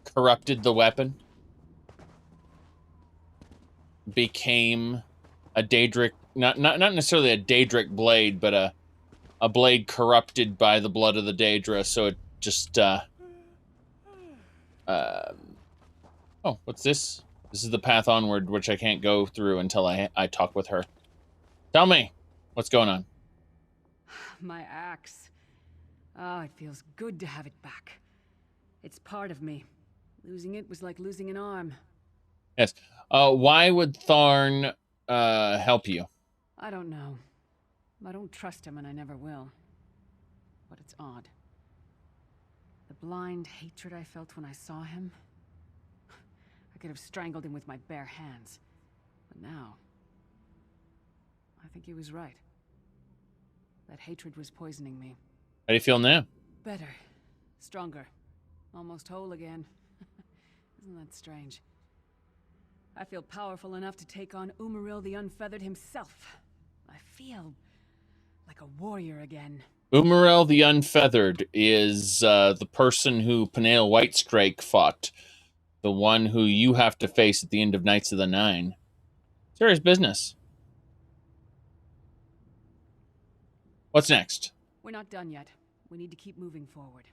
corrupted the weapon, became a Daedric, not necessarily a Daedric blade, but a blade corrupted by the blood of the Daedra, so it just oh, what's this? This is the path onward, which I can't go through until I talk with her. Tell me, what's going on? My axe. Oh, it feels good to have it back. It's part of me. Losing it was like losing an arm. Yes. Why would Tharn help you? I don't know. I don't trust him, and I never will. But it's odd. The blind hatred I felt when I saw him... I could have strangled him with my bare hands. But now... I think he was right. That hatred was poisoning me. How do you feel now? Better. Stronger. Almost whole again. Isn't that strange? I feel powerful enough to take on Umaril the Unfeathered himself. I feel like a warrior again. Umaril the Unfeathered is the person who Peniel Whitestrake fought. The one who you have to face at the end of Knights of the Nine. Serious business. What's next? We're not done yet. We need to keep moving forward.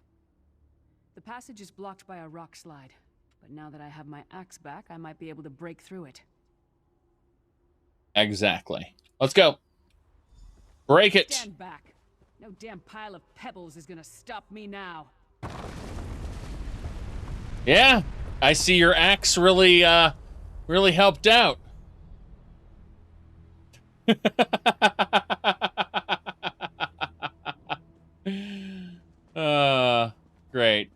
The passage is blocked by a rock slide, but now that I have my axe back, I might be able to break through it. Exactly. Let's go. Break it. Stand back. No damn pile of pebbles is gonna stop me now. Yeah, I see your axe really helped out. Great.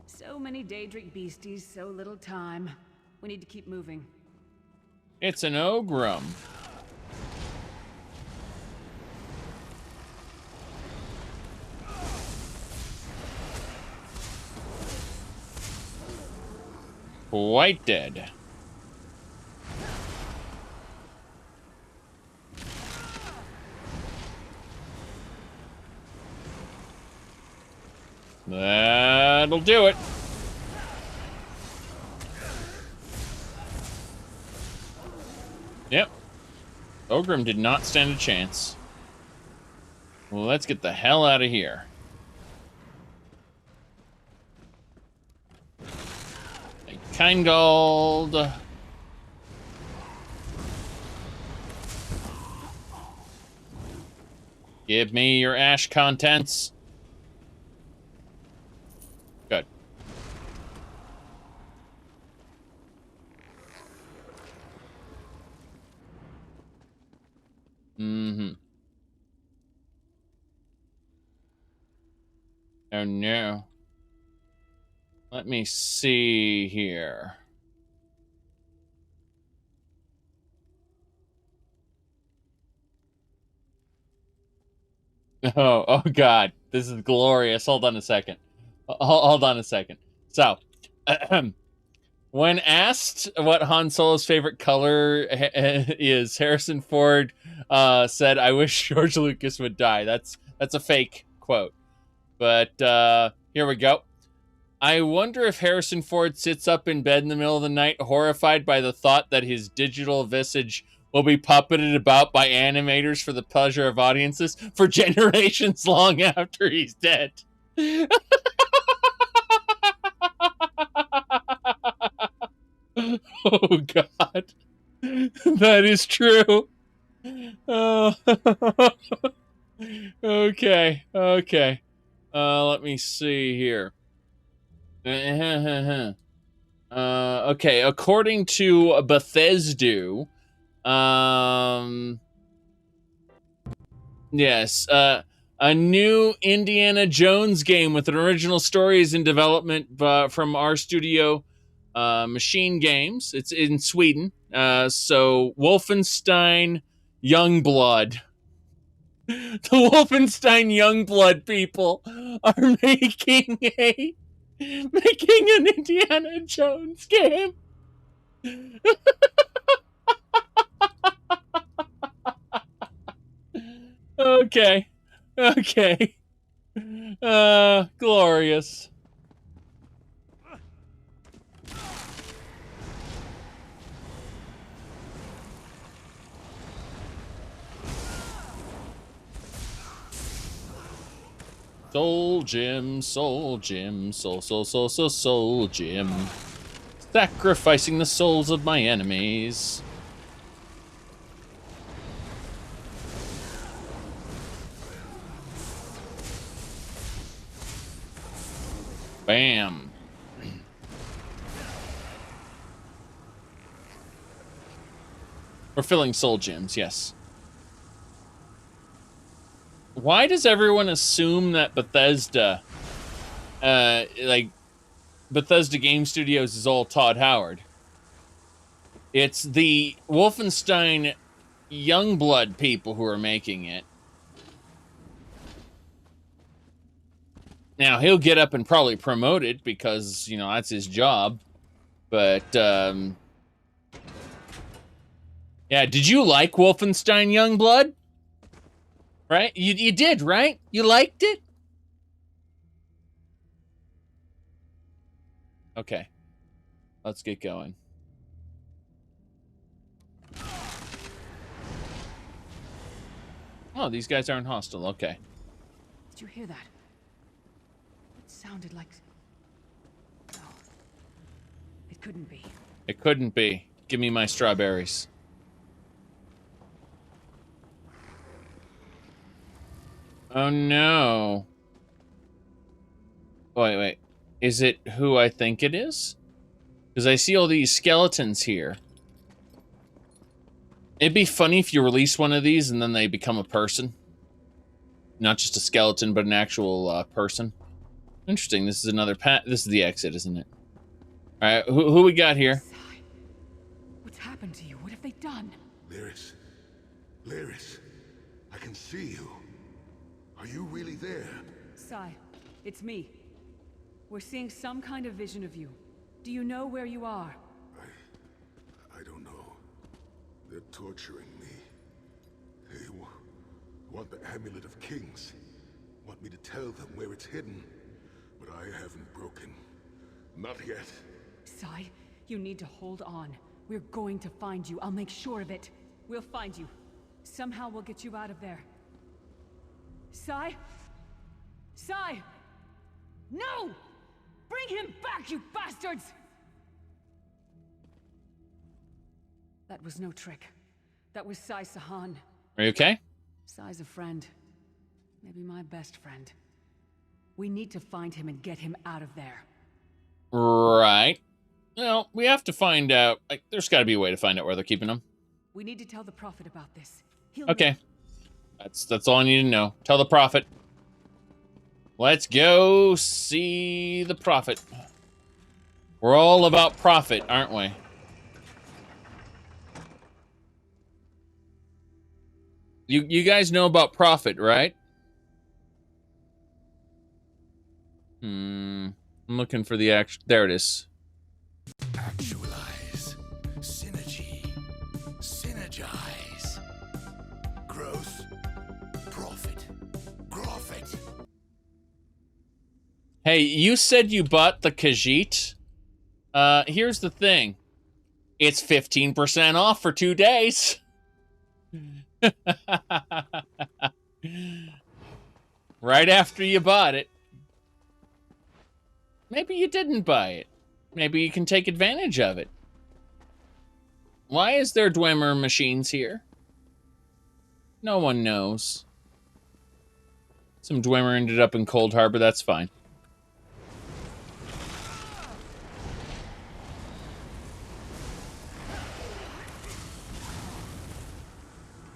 So many Daedric beasties, so little time. We need to keep moving. It's an ogrum. Quite dead. That'll do it. Yep. Ogrim did not stand a chance. Well, let's get the hell out of here. Kind gold. Give me your ash contents. Good. Mm-hmm. Oh no. Let me see here. Oh God, this is glorious. Hold on a second. Hold on a second. So, when asked what Han Solo's favorite color is, Harrison Ford said, "I wish George Lucas would die." That's a fake quote, but here we go. I wonder if Harrison Ford sits up in bed in the middle of the night, horrified by the thought that his digital visage will be puppeted about by animators for the pleasure of audiences for generations long after he's dead. Oh, God. That is true. Oh. Okay. Let me see here. Okay, according to Bethesda, yes, a new Indiana Jones game with an original story is in development from our studio, Machine Games. It's in Sweden. So Wolfenstein Youngblood. The Wolfenstein Youngblood people are making an Indiana Jones game. Okay. Glorious. Soul Gem, Soul Gem, Soul Gem. Sacrificing the souls of my enemies. Bam. We're filling soul gems, yes. Why does everyone assume that Bethesda, Bethesda Game Studios is all Todd Howard? It's the Wolfenstein Youngblood people who are making it. Now, he'll get up and probably promote it because, you know, that's his job. But, yeah, did you like Wolfenstein Youngblood? Right? You did, right? You liked it? Okay. Let's get going. Oh, these guys aren't hostile. Okay. Did you hear that? It sounded like... No. It couldn't be. It couldn't be. Give me my strawberries. Oh, no. Wait. Is it who I think it is? Because I see all these skeletons here. It'd be funny if you release one of these and then they become a person. Not just a skeleton, but an actual person. Interesting. This is another this is the exit, isn't it? All right, who we got here? What's happened to you? What have they done? Lyris, I can see you. Are you really there? Sai, it's me. We're seeing some kind of vision of you. Do you know where you are? I don't know. They're torturing me. They want the Amulet of Kings. Want me to tell them where it's hidden. But I haven't broken. Not yet. Sai, you need to hold on. We're going to find you. I'll make sure of it. We'll find you. Somehow we'll get you out of there. Sai? Sai! No! Bring him back, you bastards! That was no trick. That was Sai Sahan. Are you okay? Sai's a friend. Maybe my best friend. We need to find him and get him out of there. Right. Well, we have to find out. Like, there's got to be a way to find out where they're keeping him. We need to tell the Prophet about this. Okay. That's all I need to know. Tell the Prophet. Let's go see the Prophet. We're all about profit, aren't we? You guys know about profit, right? I'm looking for the action. There it is. Actualize. Synergy. Synergize. Growth. Profit. Profit. Hey, you said you bought the Khajiit. Here's the thing. It's 15% off for 2 days. Right after you bought it. Maybe you didn't buy it. Maybe you can take advantage of it. Why is there Dwemer machines here? No one knows. Some Dwemer ended up in Cold Harbor, that's fine.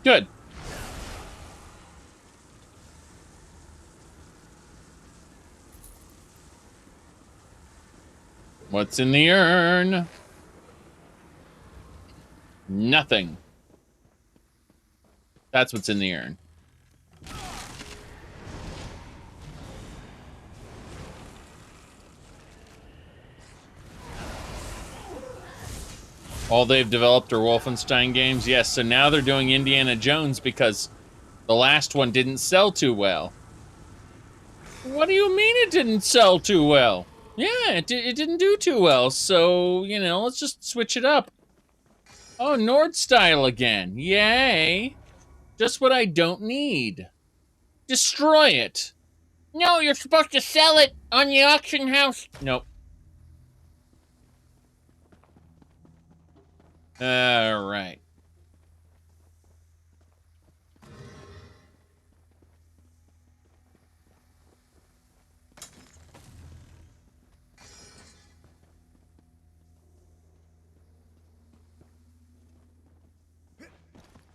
Good. What's in the urn? Nothing. That's what's in the urn. All they've developed are Wolfenstein games? Yes, so now they're doing Indiana Jones because the last one didn't sell too well. What do you mean it didn't sell too well? Yeah, it didn't do too well, so, you know, let's just switch it up. Oh, Nord style again. Yay. Just what I don't need. Destroy it. No, you're supposed to sell it on the auction house. Nope. All right.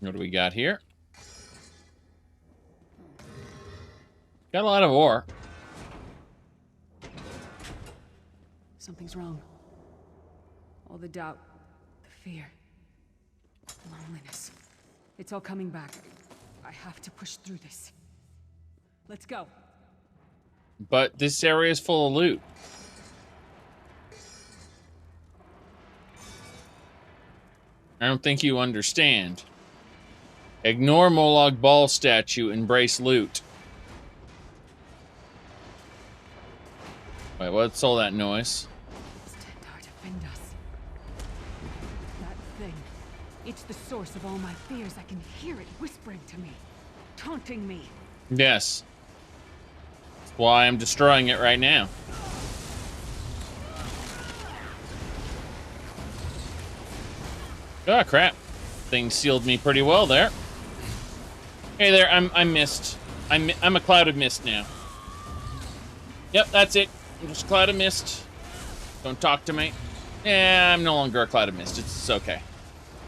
What do we got here? Got a lot of ore. Something's wrong. All the doubt, the fear, the loneliness. It's all coming back. I have to push through this. Let's go. But this area is full of loot. I don't think you understand. Ignore Molag Bal statue, embrace loot. Wait, what's all that noise? Defend us. That thing. It's the source of all my fears. I can hear it whispering to me. Taunting me. Yes. That's why I'm destroying it right now. Oh, crap. Thing sealed me pretty well there. Hey there, I'm mist. I'm a cloud of mist now. Yep, that's it. I'm just a cloud of mist. Don't talk to me. Yeah, I'm no longer a cloud of mist. It's okay.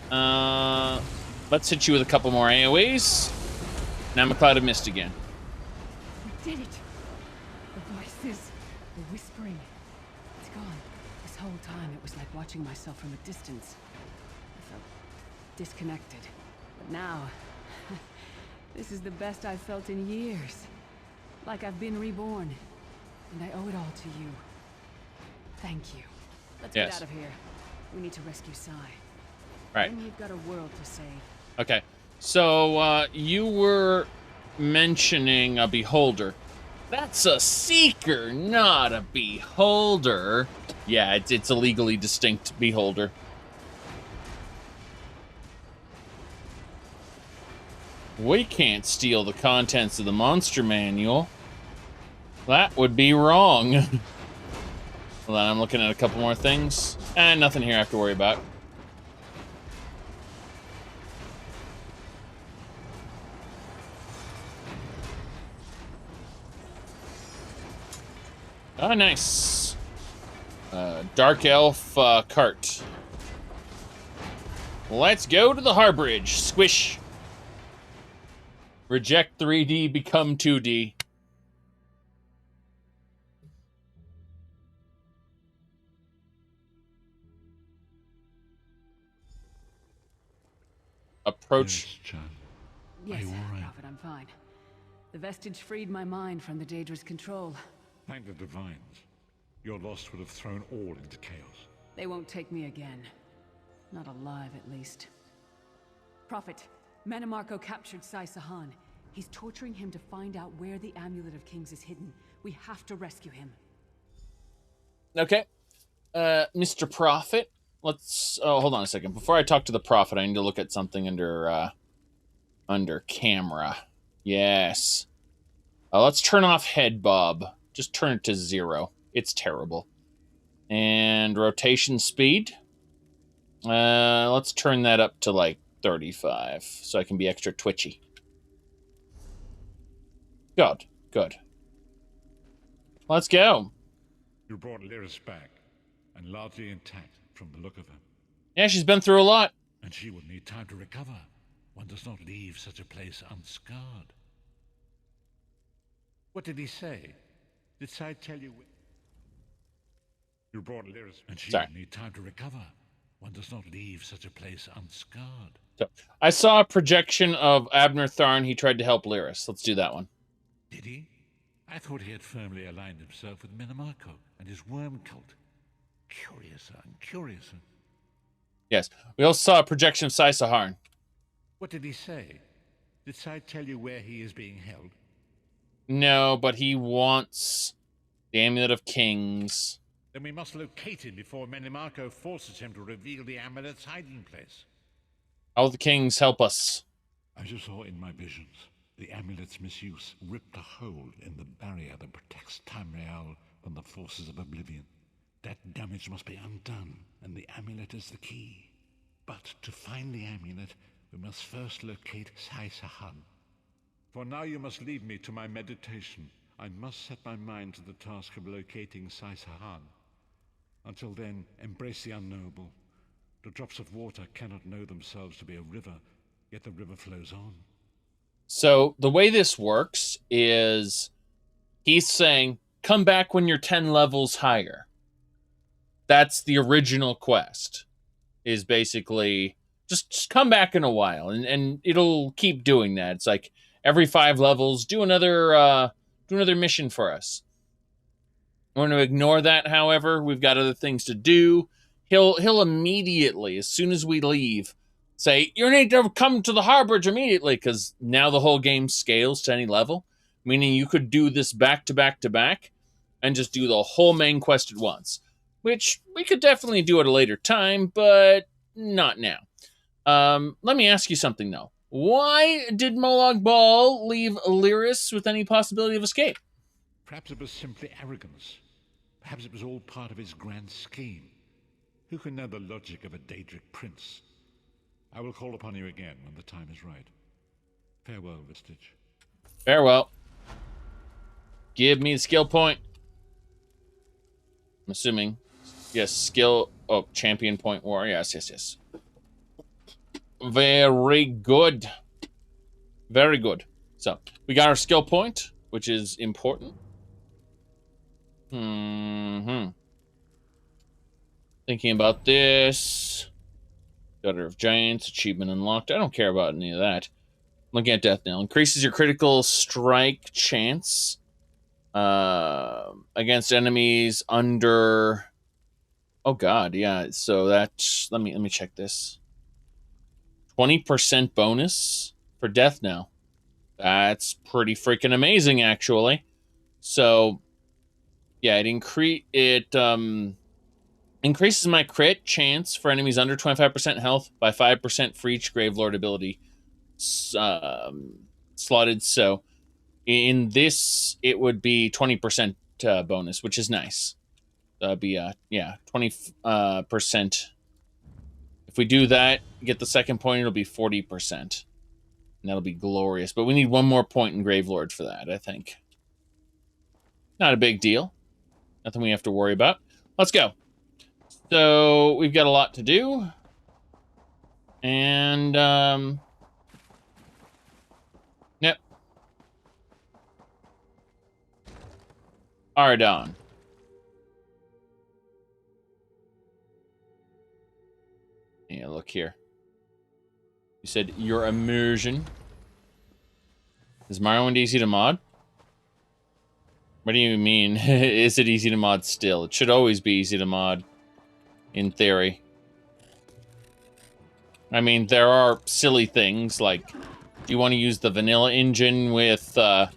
Let's hit you with a couple more AoEs. Now I'm a cloud of mist again. We did it. The voices, the whispering. It's gone. This whole time it was like watching myself from a distance. I felt disconnected. But now, this is the best I've felt in years. Like I've been reborn. And I owe it all to you. Thank you. Let's get out of here. We need to rescue Sai. Right. And we've got a world to save. Okay. So, you were mentioning a beholder. That's a seeker, not a beholder. Yeah, it's a legally distinct beholder. We can't steal the contents of the monster manual. That would be wrong. Hold on, I'm looking at a couple more things. And nothing here I have to worry about. Oh, nice. Dark Elf cart. Let's go to the Harbridge. Squish. Reject 3D, become 2D. Approach. Yes, Prophet, I'm fine. The vestige freed my mind from the Daedra's control. Thank the divines. Your loss would have thrown all into chaos. They won't take me again. Not alive, at least. Prophet, Manimarco captured Sai Sahan. He's torturing him to find out where the Amulet of Kings is hidden. We have to rescue him. Okay. Mr. Prophet, let's... Oh, hold on a second. Before I talk to the Prophet, I need to look at something under camera. Yes. Let's turn off head bob. Just turn it to 0. It's terrible. And rotation speed. Let's turn that up to like 35 so I can be extra twitchy. Good, good. Let's go. You brought Lyris back, and largely intact from the look of her. Yeah, she's been through a lot. And she will need time to recover. One does not leave such a place unscarred. What did he say? Did Sai tell you... You brought Lyris, and she will need time to recover. One does not leave such a place unscarred. So, I saw a projection of Abner Tharn. He tried to help Lyris. Let's do that one. Did he? I thought he had firmly aligned himself with Manimarco and his worm cult. Curiouser and curiouser. Yes. We also saw a projection of Sai Saharn. What did he say? Did Sai tell you where he is being held? No, but he wants the Amulet of Kings. Then we must locate him before Manimarco forces him to reveal the amulet's hiding place. How will the Kings help us? As you saw in my visions, the amulet's misuse ripped a hole in the barrier that protects Tamriel from the forces of oblivion. That damage must be undone, and the amulet is the key. But to find the amulet, we must first locate Sai Sahan. For now you must leave me to my meditation. I must set my mind to the task of locating Sai Sahan. Until then, embrace the unknowable. The drops of water cannot know themselves to be a river, yet the river flows on. So the way this works is he's saying, come back when you're 10 levels higher. That's the original quest, is basically just come back in a while, and it'll keep doing that. It's like every 5 levels, do another mission for us. We're going to ignore that, however. We've got other things to do. He'll immediately, as soon as we leave, say, you need to come to the Harbridge immediately, because now the whole game scales to any level, meaning you could do this back to back to back and just do the whole main quest at once, which we could definitely do at a later time, but not now. Let me ask you something, though. Why did Molag Bal leave Lyris with any possibility of escape? Perhaps it was simply arrogance. Perhaps it was all part of his grand scheme. Who can know the logic of a Daedric prince? I will call upon you again when the time is right. Farewell, Vestige. Farewell. Give me the skill point. I'm assuming. Yes, skill... Oh, champion point war. Yes. Very good. Very good. So, we got our skill point, which is important. Thinking about this. Gutter of Giants, achievement unlocked. I don't care about any of that. Looking at Death Knell. Increases your critical strike chance against enemies under... Oh god, yeah. So that's... Let me check this. 20% bonus for Death Knell. That's pretty freaking amazing, actually. So, yeah, it increases my crit chance for enemies under 25% health by 5% for each Gravelord ability. slotted. So in this, it would be 20% bonus, which is nice. That'd be 20%. If we do that, get the second point, it'll be 40%. And that'll be glorious. But we need one more point in Gravelord for that, I think. Not a big deal. Nothing we have to worry about. Let's go. So we've got a lot to do. And yep. Ardon. Yeah, look here. You said your immersion. Is Morrowind easy to mod? What do you mean? Is it easy to mod still? It should always be easy to mod, in theory. I mean, there are silly things, like, you want to use the vanilla engine with the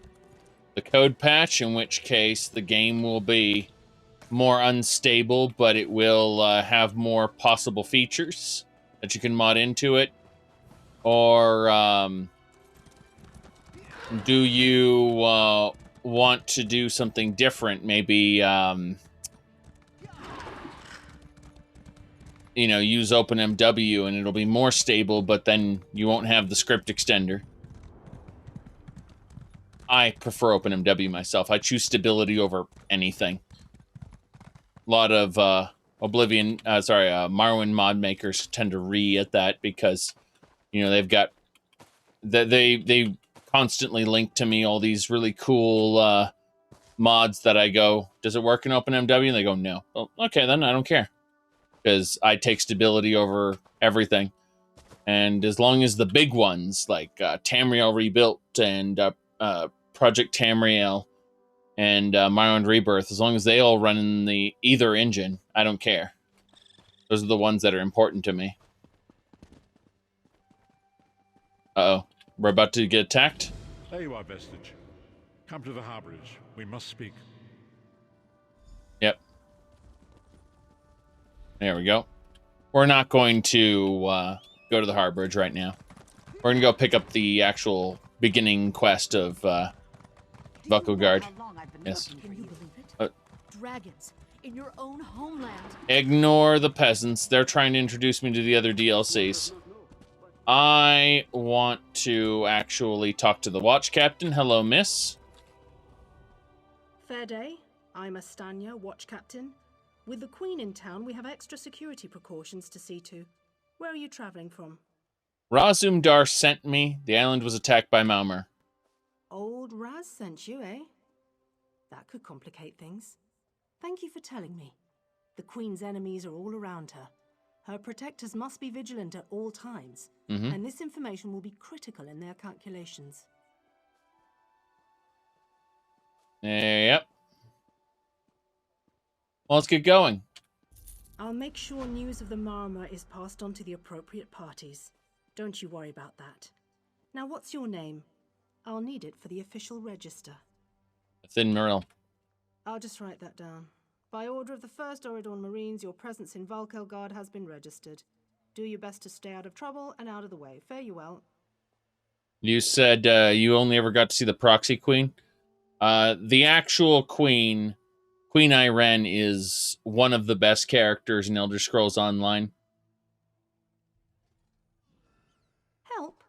code patch, in which case the game will be more unstable, but it will have more possible features that you can mod into it. Or do you want to do something different? Maybe you know, use OpenMW and it'll be more stable, but then you won't have the script extender. I prefer OpenMW myself. I choose stability over anything. A lot of Morrowind mod makers tend to at that because, you know, they've got they constantly link to me all these really cool mods that I go, does it work in OpenMW? And they go, no. Well, okay, then I don't care, because I take stability over everything. And as long as the big ones, like Tamriel Rebuilt and Project Tamriel and Morrowind Rebirth, as long as they all run in the either engine, I don't care. Those are the ones that are important to me. Uh-oh. We're about to get attacked? There you are, Vestige. Come to the harborage. We must speak. Yep. There we go. We're not going to go to the harborage right now. We're going to go pick up the actual beginning quest of Vulkogard. Yes. Can you believe it? Dragons in your own homeland. Ignore the peasants. They're trying to introduce me to the other DLCs. I want to actually talk to the watch captain. Hello, miss. Fair day. I'm Astanya, watch captain. With the Queen in town, we have extra security precautions to see to. Where are you traveling from? Razumdar sent me. The island was attacked by Malmer. Old Raz sent you, eh? That could complicate things. Thank you for telling me. The Queen's enemies are all around her. Her protectors must be vigilant at all times, and this information will be critical in their calculations. Yep. Well, let's get going. I'll make sure news of the Marmor is passed on to the appropriate parties. Don't you worry about that. Now, what's your name? I'll need it for the official register. Lithinmiril. I'll just write that down. By order of the 1st Oridorn Marines, your presence in Vulkogard has been registered. Do your best to stay out of trouble and out of the way. Fare you well. You said you only ever got to see the proxy queen? The actual queen, Queen Irene, is one of the best characters in Elder Scrolls Online. Help?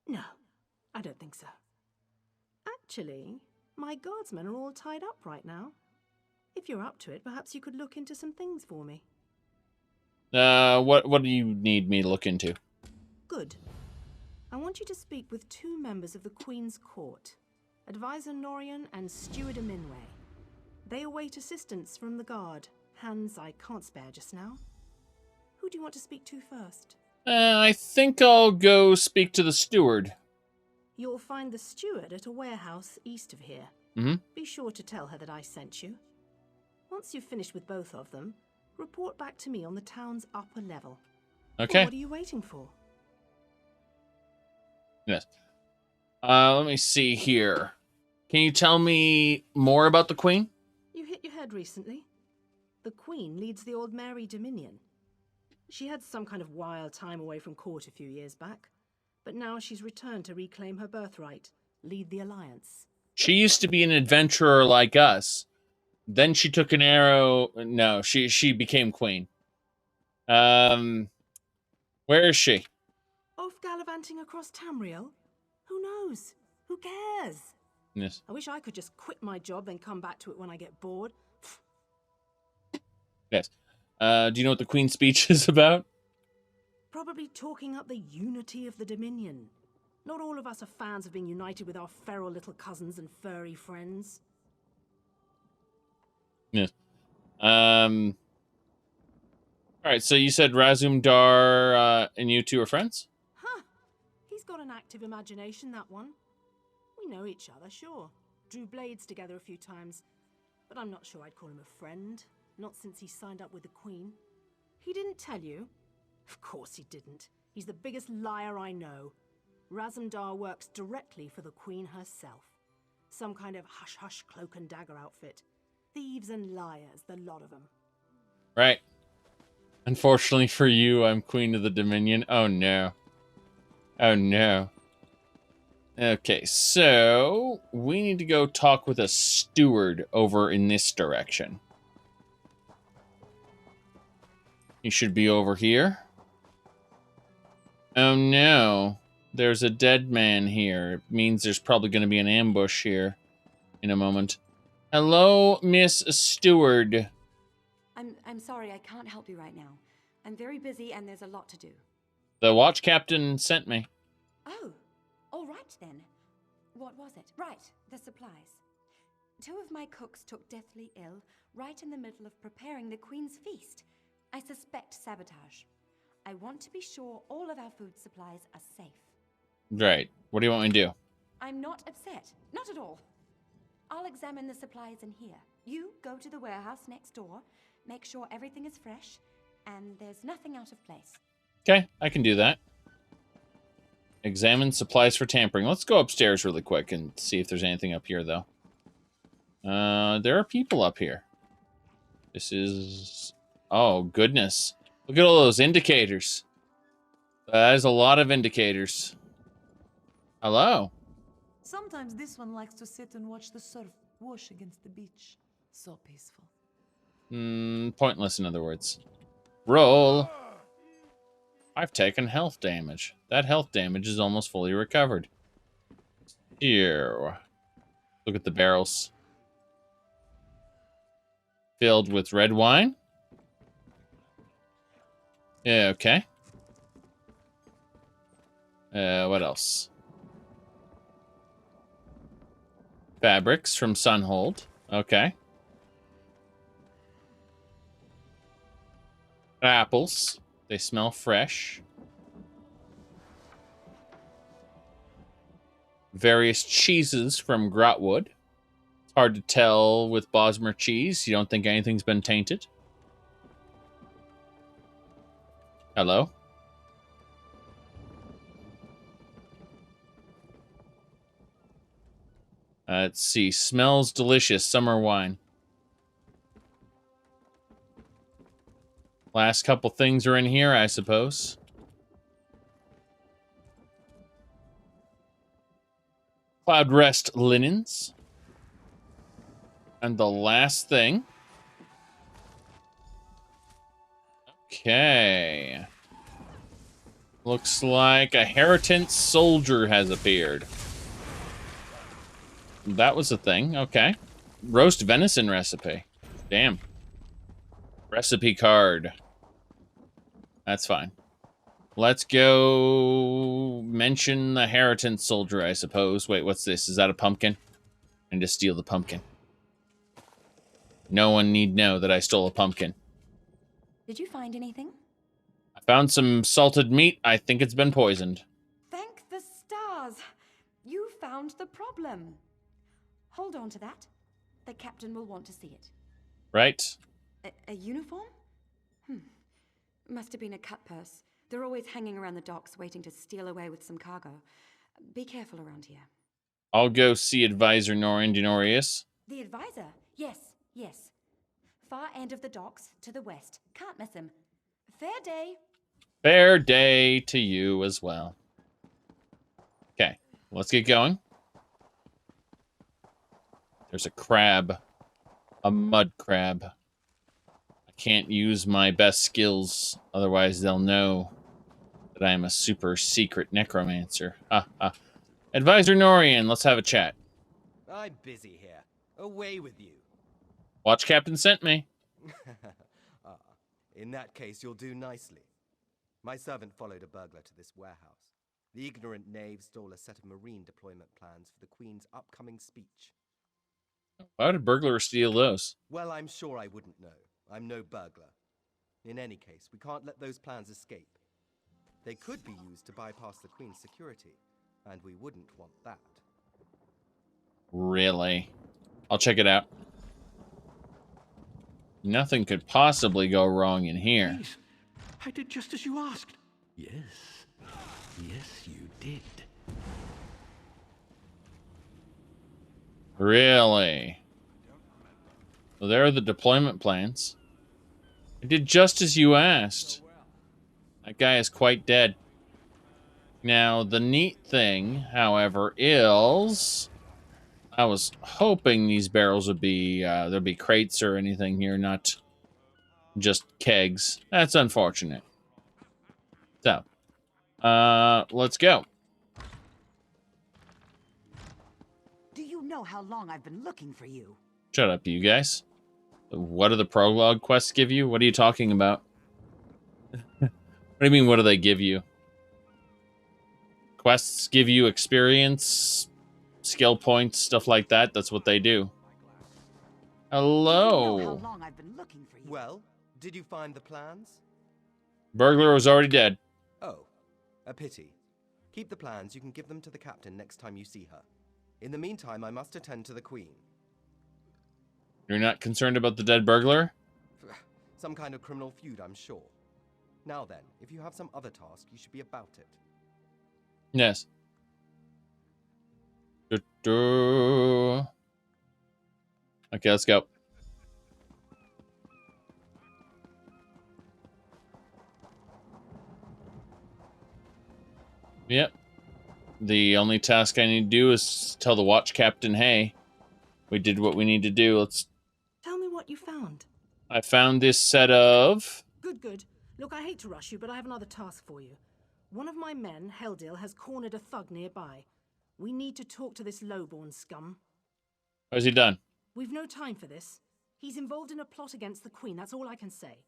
No, I don't think so. Actually, my guardsmen are all tied up right now. If you're up to it, perhaps you could look into some things for me. What do you need me to look into? Good. I want you to speak with 2 members of the Queen's Court, Advisor Norian and Steward Aminway. They await assistance from the guard, hands I can't spare just now. Who do you want to speak to first? I think I'll go speak to the steward. You'll find the steward at a warehouse east of here. Be sure to tell her that I sent you. Once you've finished with both of them, report back to me on the town's upper level. Okay. Well, what are you waiting for? Yes. Let me see here. Can you tell me more about the Queen? You hit your head recently. The Queen leads the Aldmeri Dominion. She had some kind of wild time away from court a few years back, But now she's returned to reclaim her birthright, lead the Alliance. She used to be an adventurer like us. Then she took an arrow. No, she became queen. Where is she? Off gallivanting across Tamriel? Who knows? Who cares? Yes. I wish I could just quit my job and come back to it when I get bored. Yes. Do you know what the Queen's speech is about? Probably talking up the unity of the Dominion. Not all of us are fans of being united with our feral little cousins and furry friends. Yes. All right, so you said Razumdar and you two are friends? Huh. He's got an active imagination, that one. We know each other, sure. Drew blades together a few times. But I'm not sure I'd call him a friend. Not since he signed up with the Queen. He didn't tell you? Of course he didn't. He's the biggest liar I know. Razumdar works directly for the Queen herself. Some kind of hush-hush cloak and dagger outfit. Thieves and liars, the lot of them. Right. Unfortunately for you, I'm Queen of the Dominion. Oh no. Oh no. Okay, so we need to go talk with a steward over in this direction. He should be over here. Oh no. There's a dead man here. It means there's probably going to be an ambush here in a moment. Hello, Miss Steward. I'm sorry, I can't help you right now. I'm very busy and there's a lot to do. The watch captain sent me. Oh, all right then. What was it? Right, the supplies. 2 of my cooks took deathly ill right in the middle of preparing the Queen's feast. I suspect sabotage. I want to be sure all of our food supplies are safe. Right. What do you want me to do? I'm not upset. Not at all. I'll examine the supplies in here. You go to the warehouse next door, make sure everything is fresh, and there's nothing out of place. Okay, I can do that. Examine supplies for tampering. Let's go upstairs really quick and see if there's anything up here, though. There are people up here. This is... Oh, goodness. Look at all those indicators. That is a lot of indicators. Hello. Sometimes this one likes to sit and watch the surf wash against the beach. So peaceful. Pointless, in other words. Roll. I've taken health damage. That health damage is almost fully recovered. Here. Look at the barrels. Filled with red wine. Yeah, okay. What else? Fabrics from Sunhold. Okay. Apples. They smell fresh. Various cheeses from Grotwood. It's hard to tell with Bosmer cheese. You don't think anything's been tainted? Hello? Let's see. Smells delicious. Summer wine. Last couple things are in here, I suppose. Cloud Rest linens. And the last thing. Okay. Looks like a heritant soldier has appeared. That was a thing. Okay. Roast venison recipe. Damn. Recipe card. That's fine. Let's go mention the heritant soldier, I suppose. Wait, what's this? Is that a pumpkin? And just steal the pumpkin. No one need know that I stole a pumpkin. Did you find anything? I found some salted meat. I think it's been poisoned. Thank the stars! You found the problem. Hold on to that. The captain will want to see it. Right? A uniform? Must have been a cut purse. They're always hanging around the docks waiting to steal away with some cargo. Be careful around here. I'll go see Advisor Norandinorius. The advisor? Yes, yes. Far end of the docks to the west. Can't miss him. Fair day. Fair day to you as well. let's get going. There's a crab. A mud crab. I can't use my best skills, otherwise they'll know that I am a super secret necromancer. Advisor Norian, let's have a chat. I'm busy here. Away with you. Watch Captain sent me. In that case, you'll do nicely. My servant followed a burglar to this warehouse. The ignorant knave stole a set of marine deployment plans for the Queen's upcoming speech. Why would a burglar steal those? Well, I'm sure I wouldn't know. I'm no burglar. In any case, we can't let those plans escape. They could be used to bypass the Queen's security, and we wouldn't want that. Really? I'll check it out. Nothing could possibly go wrong in here. Please, I did just as you asked. Yes. Yes, you did. Really? Well, there are the deployment plans. I did just as you asked. That guy is quite dead. Now, the neat thing, however, is... I was hoping these barrels would be, there'd be crates or anything here, not just kegs. That's unfortunate. So, let's go. Do you know how long I've been looking for you? Shut up, you guys. What do the prologue quests give you? What are you talking about? What do you mean, what do they give you? Quests give you experience, skill points, stuff like that. That's what they do. Hello. Do you know how long I've been looking for you? Well, did you find the plans? Burglar was already dead. Oh, a pity. Keep the plans. You can give them to the captain next time you see her. In the meantime, I must attend to the Queen. You're not concerned about the dead burglar? Some kind of criminal feud, I'm sure. Now then, if you have some other task, you should be about it. Yes. Okay, let's go. Yep. The only task I need to do is tell the watch captain, hey, we did what we need to do. Let's... Tell me what you found. I found this set of... Good, good. Look, I hate to rush you, but I have another task for you. One of my men, Heldil, has cornered a thug nearby. We need to talk to this lowborn scum. What's he done? We've no time for this. He's involved in a plot against the Queen, that's all I can say.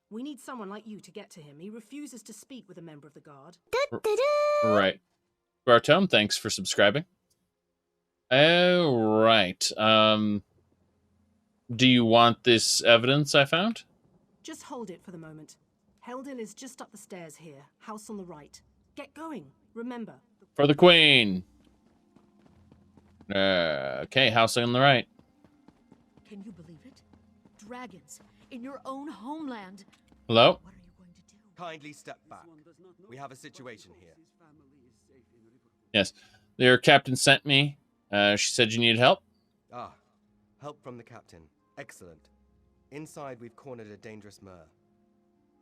We need someone like you to get to him. He refuses to speak with a member of the guard. Right. Bartome, thanks for subscribing. Oh, right. Do you want this evidence I found? Just hold it for the moment. Heldil is just up the stairs here, house on the right. Get going, remember. For the Queen. Okay, house on the right. Can you believe it? Dragons in your own homeland. Hello? Kindly step back. We have a situation here. Yes. Their captain sent me. She said you needed help. Ah, help from the captain. Excellent. Inside, we've cornered a dangerous Mer.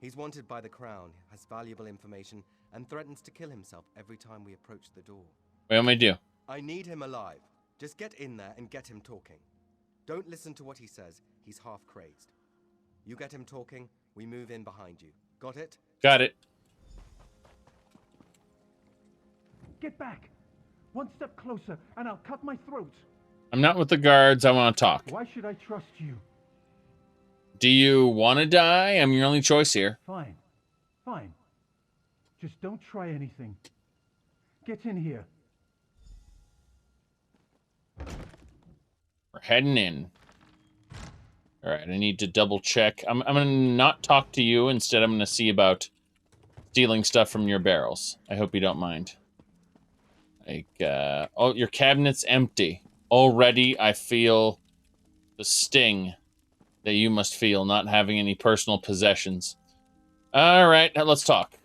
He's wanted by the Crown, has valuable information, and threatens to kill himself every time we approach the door. What am I do? I need him alive. Just get in there and get him talking. Don't listen to what he says. He's half crazed. You get him talking, we move in behind you. Got it? Got it. Get back! One step closer, and I'll cut my throat. I'm not with the guards. I want to talk. Why should I trust you? Do you want to die? I'm your only choice here. Fine. Fine. Just don't try anything. Get in here. We're heading in. All right, I need to double check. I'm going to not talk to you. Instead, I'm going to see about stealing stuff from your barrels. I hope you don't mind. Like, oh, your cabinet's empty. Already, I feel the sting that you must feel not having any personal possessions. All right, now let's talk.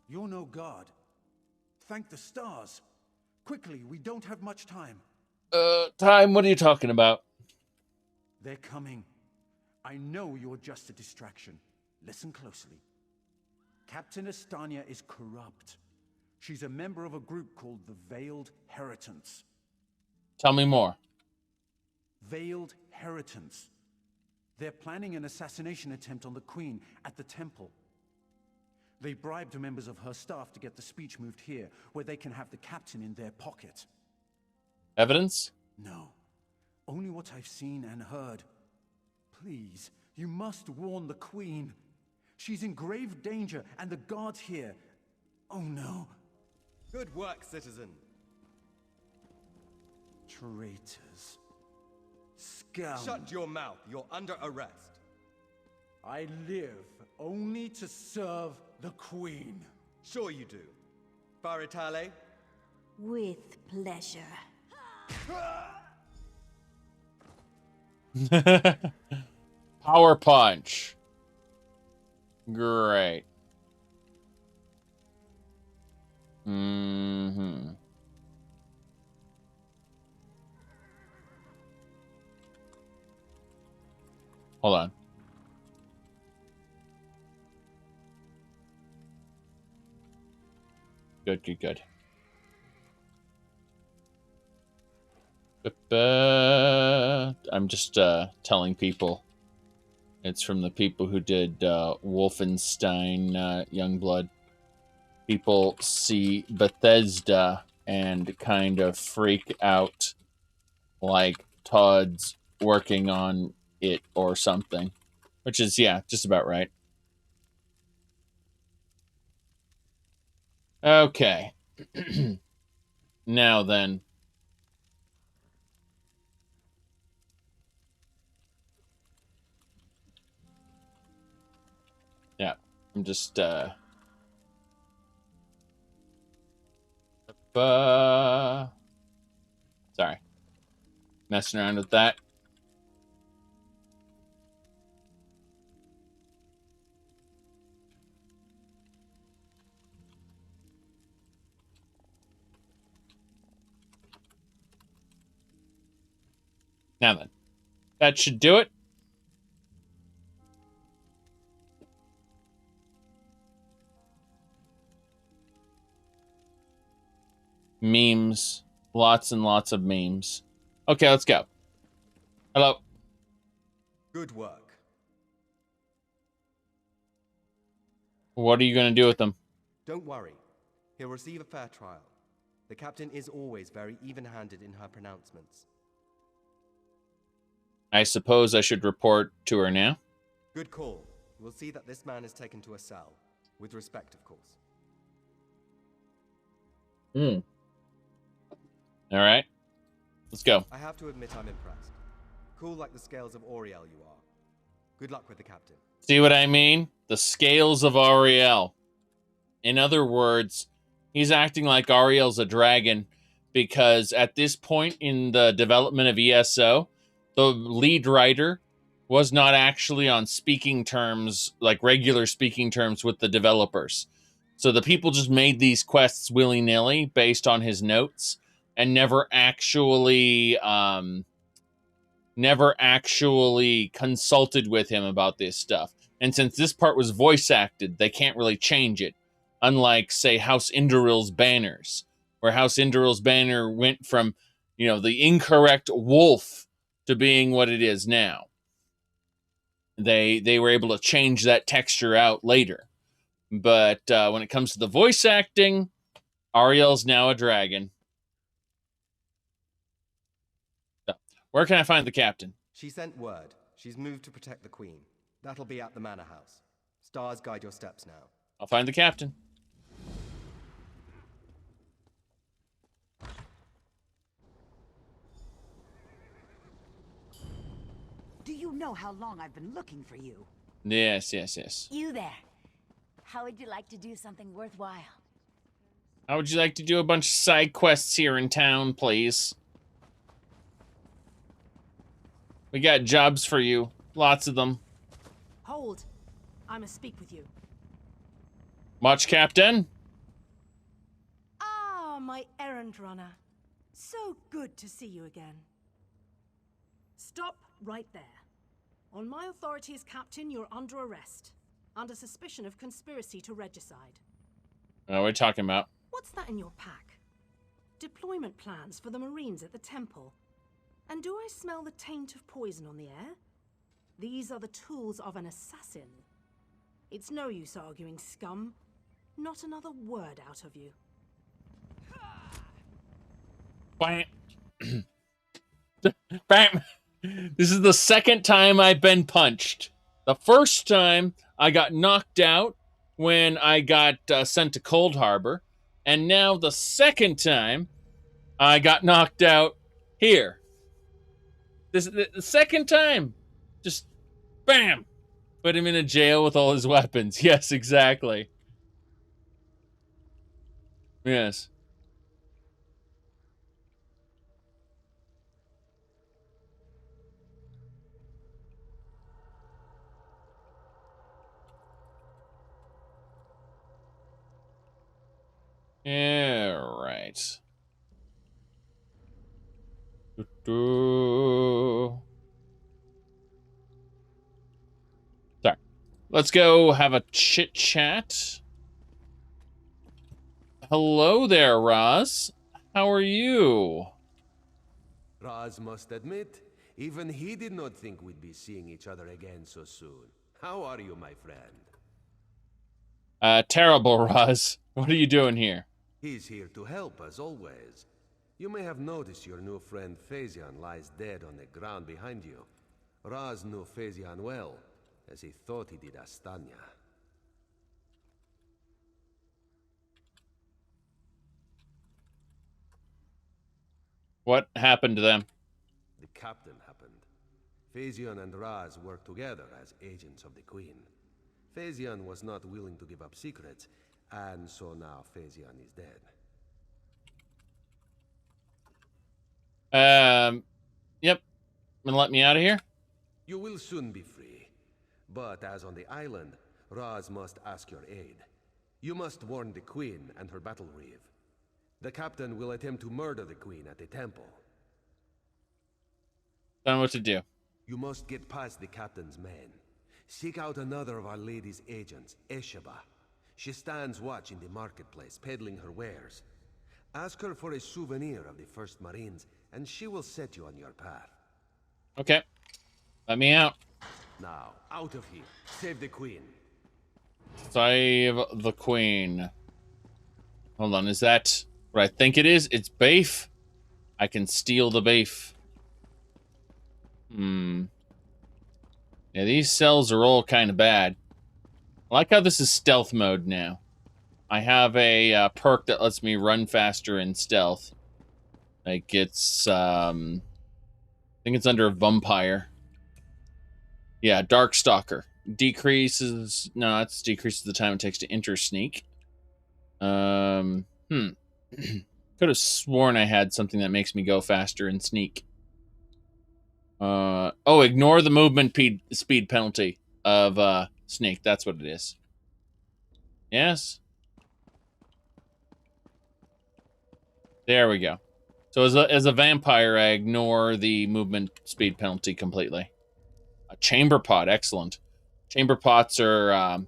You're no god. Thank the stars. Quickly, we don't have much time. Time? What are you talking about? They're coming. I know you're just a distraction. Listen closely. Captain Estania is corrupt. She's a member of a group called the Veiled Heritants. Tell me more. Veiled Heritants. They're planning an assassination attempt on the Queen at the temple. They bribed members of her staff to get the speech moved here, where they can have the captain in their pocket. Evidence? No. Only what I've seen and heard. Please, you must warn the Queen. She's in grave danger, and the guards here... Oh no. Good work, citizen. Traitors. Scum. Shut your mouth. You're under arrest. I live only to serve the Queen. Sure you do. Faritale? With pleasure. Power punch. Great. Mm-hmm. Hold on. Good, good, good. I'm just telling people it's from the people who did Wolfenstein Youngblood. People see Bethesda and kind of freak out like Todd's working on it or something. Which is, yeah, just about right. Okay. Now then. Yeah, I'm just, sorry. Messing around with that. Now then, that should do it. Memes. Lots and lots of memes. Okay, let's go. Hello. Good work. What are you going to do with them? Don't worry. He'll receive a fair trial. The captain is always very even-handed in her pronouncements. I suppose I should report to her now. Good call. We'll see that this man is taken to a cell. With respect, of course. All right. Let's go. I have to admit I'm impressed. Cool like the scales of Auriel you are. Good luck with the captain. See what I mean? The scales of Auriel. In other words, he's acting like Auriel's a dragon because at this point in the development of ESO, the lead writer was not actually on speaking terms, like regular speaking terms with the developers. So the people just made these quests willy-nilly based on his notes and never actually consulted with him about this stuff. And since this part was voice acted, they can't really change it. Unlike, say, House Indaril's banners, where House Indaril's banner went from, you know, the incorrect wolf to being what it is now. They were able to change that texture out later. But when it comes to the voice acting, Auriel's now a dragon. So, where can I find the captain? She sent word. She's moved to protect the Queen. That'll be at the Manor House. Stars guide your steps now. I'll find the captain. Do you know how long I've been looking for you? Yes, yes, yes. You there. How would you like to do something worthwhile? How would you like to do a bunch of side quests here in town, please? We got jobs for you. Lots of them. Hold. I must speak with you. Much, Captain? Ah, my errand runner. So good to see you again. Stop right there. On my authority as captain, you're under arrest. Under suspicion of conspiracy to regicide. What are we talking about? What's that in your pack? Deployment plans for the Marines at the temple. And do I smell the taint of poison on the air? These are the tools of an assassin. It's no use arguing, scum. Not another word out of you. Bam. Bam. This is the second time I've been punched. The first time I got knocked out when I got sent to Cold Harbor. And now the second time I got knocked out here. This the second time. Just bam. Put him in a jail with all his weapons. Yes, exactly. Yes. Yeah, right. Sorry. Let's go have a chit chat. Hello there, Roz. How are you? Raz must admit, even he did not think we'd be seeing each other again so soon. How are you, my friend? Terrible, Roz. What are you doing here? He's here to help, as always. You may have noticed your new friend Phazion lies dead on the ground behind you. Raz knew Phazion well, as he thought he did Astanya. What happened to them? The captain happened. Phazion and Raz worked together as agents of the Queen. Phazion was not willing to give up secrets, and so now Phazion is dead. Yep. Gonna let me out of here? You will soon be free. But as on the island, Raz must ask your aid. You must warn the Queen and her battle reeve. The captain will attempt to murder the Queen at the temple. Don't know what to do. You must get past the captain's men. Seek out another of Our Lady's agents, Esheba. She stands watch in the marketplace, peddling her wares. Ask her for a souvenir of the First Marines, and she will set you on your path. Okay. Let me out. Now, out of here. Save the Queen. Save the Queen. Hold on, is that what I think it is? It's beef. I can steal the beef. Yeah, these cells are all kind of bad. I like how this is stealth mode now. I have a perk that lets me run faster in stealth. Like it's, I think it's under Vampire. Yeah, Darkstalker. Decreases, no, it decreases the time it takes to enter sneak. Could have sworn I had something that makes me go faster in sneak. Oh, ignore the movement speed penalty of sneak. That's what it is. Yes. There we go. So as a vampire, I ignore the movement speed penalty completely. A chamber pot, excellent. Chamber pots are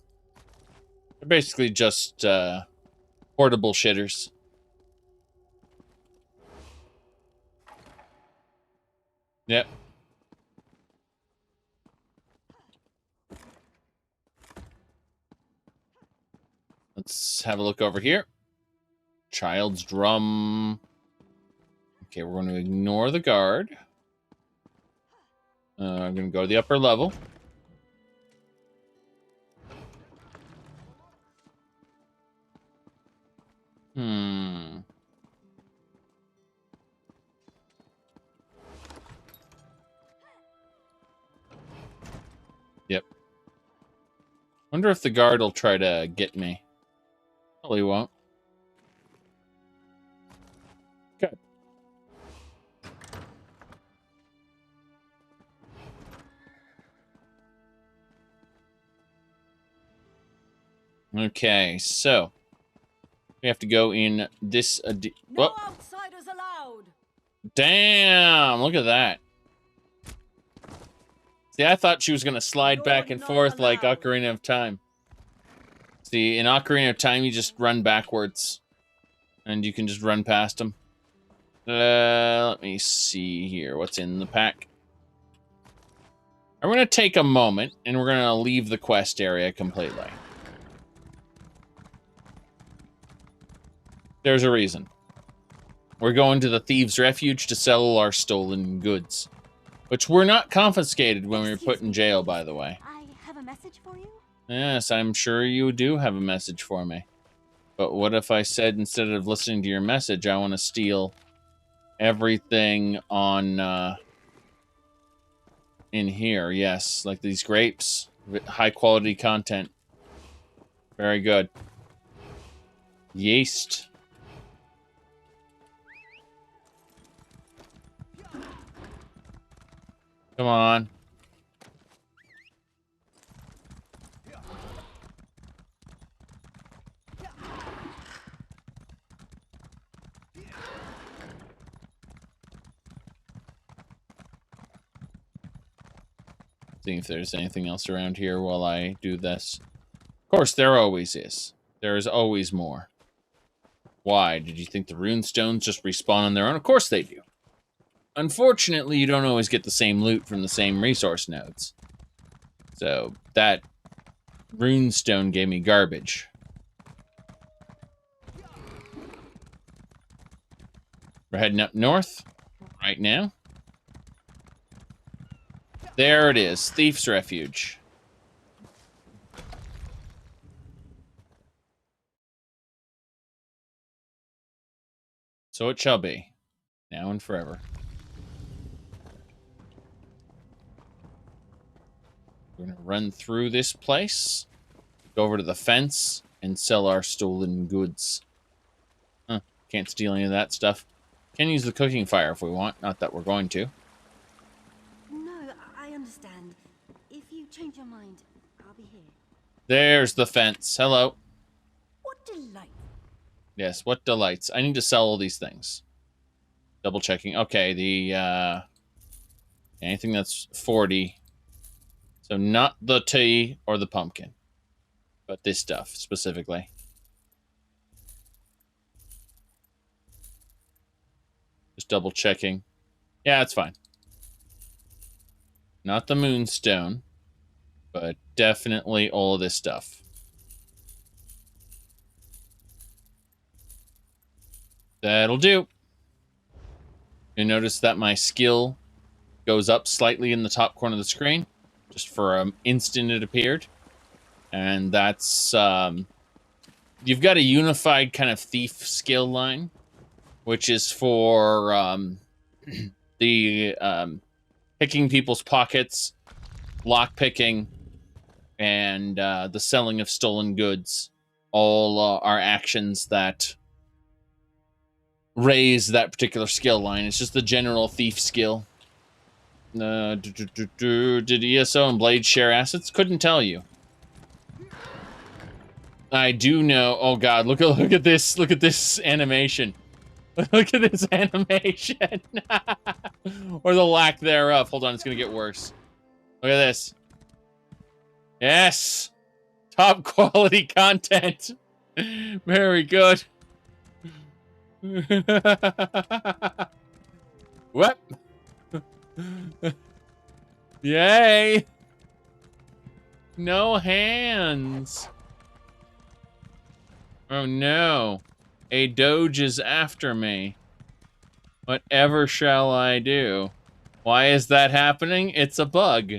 they're basically just portable shitters. Yep. Let's have a look over here. Child's drum. Okay, we're going to ignore the guard. I'm going to go to the upper level. Yep. Wonder if the guard will try to get me. Probably won't. Good. Okay, so we have to go in this. No outsiders allowed. Damn! Look at that. See, I thought she was gonna slide back and forth like Ocarina of Time. See, in Ocarina of Time, you just run backwards. And you can just run past them. Let me see here. What's in the pack? I'm going to take a moment, and we're going to leave the quest area completely. There's a reason. We're going to the Thieves' Refuge to sell our stolen goods. Which were not confiscated when we were put in jail, by the way. I have a message for you? Yes, I'm sure you do have a message for me. But what if I said, instead of listening to your message, I want to steal everything on, in here? Yes, like these grapes. High quality content. Very good. Yeast. Come on. See if there's anything else around here while I do this. Of course, there always is. There is always more. Why? Did you think the runestones just respawn on their own? Of course they do. Unfortunately, you don't always get the same loot from the same resource nodes. So, that runestone gave me garbage. We're heading up north right now. There it is, Thief's Refuge. So it shall be, now and forever. We're gonna run through this place, go over to the fence, and sell our stolen goods. Huh, can't steal any of that stuff. Can use the cooking fire if we want, not that we're going to. No, I understand. If you change your mind, I'll be here. There's the fence. Hello. What delight. Yes, what delights. I need to sell all these things. Double checking. Okay, the, anything that's 40. So not the tea or the pumpkin. But this stuff, specifically. Just double checking. Yeah, that's fine. Not the moonstone. But definitely all of this stuff. That'll do. You notice that my skill goes up slightly in the top corner of the screen. Just for an instant it appeared. And that's, you've got a unified kind of thief skill line. Which is for, the, picking people's pockets, lock picking, and the selling of stolen goods. All are actions that raise that particular skill line. It's just the general thief skill. Did ESO and Blade share assets? Couldn't tell you. I do know. Oh god, look at this. Look at this animation. Look at this animation. Or the lack thereof. Hold on, it's gonna get worse. Look at this. Yes! Top quality content. Very good. What? Yay! No hands. Oh no. A doge is after me. Whatever shall I do? Why is that happening? It's a bug.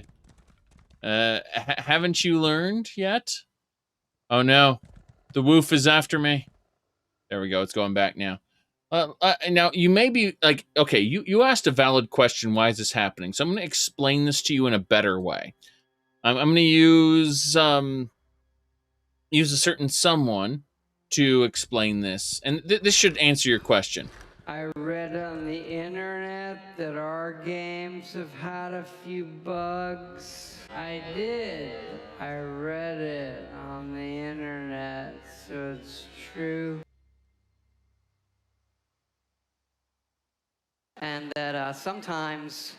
Haven't you learned yet? Oh no. The woof is after me. There we go. It's going back now. Now, you may be like, okay, you asked a valid question. Why is this happening? So I'm going to explain this to you in a better way. I'm going to use a certain someone to explain this. And this should answer your question. I read on the internet that our games have had a few bugs. I did. I read it on the internet, so it's true. And that sometimes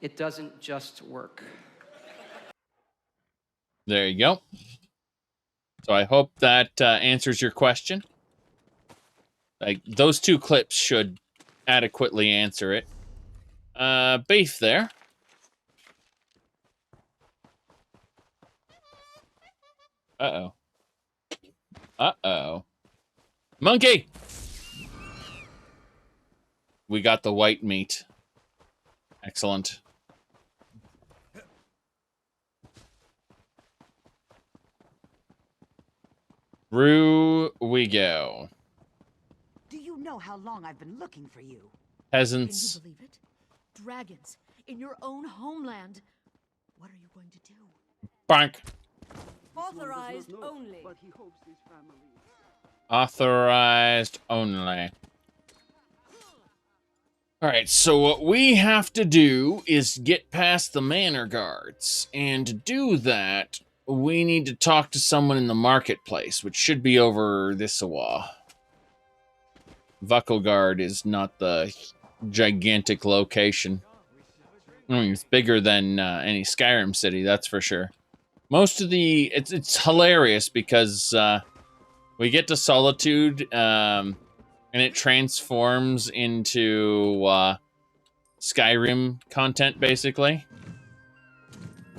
it doesn't just work. There you go. So I hope that answers your question. Like, those two clips should adequately answer it. Beef there. Uh-oh. Uh-oh. Monkey! We got the white meat. Excellent. Through we go. Do you know how long I've been looking for you? Peasants. Can you believe it? Dragons in your own homeland. What are you going to do? Bonk. Authorized only. Authorized only. Alright, so what we have to do is get past the manor guards. And to do that, we need to talk to someone in the marketplace, which should be over this way. Vuckelgard is not the gigantic location. I mean, it's bigger than any Skyrim city, that's for sure. Most of the... It's hilarious because we get to Solitude, and it transforms into Skyrim content, basically.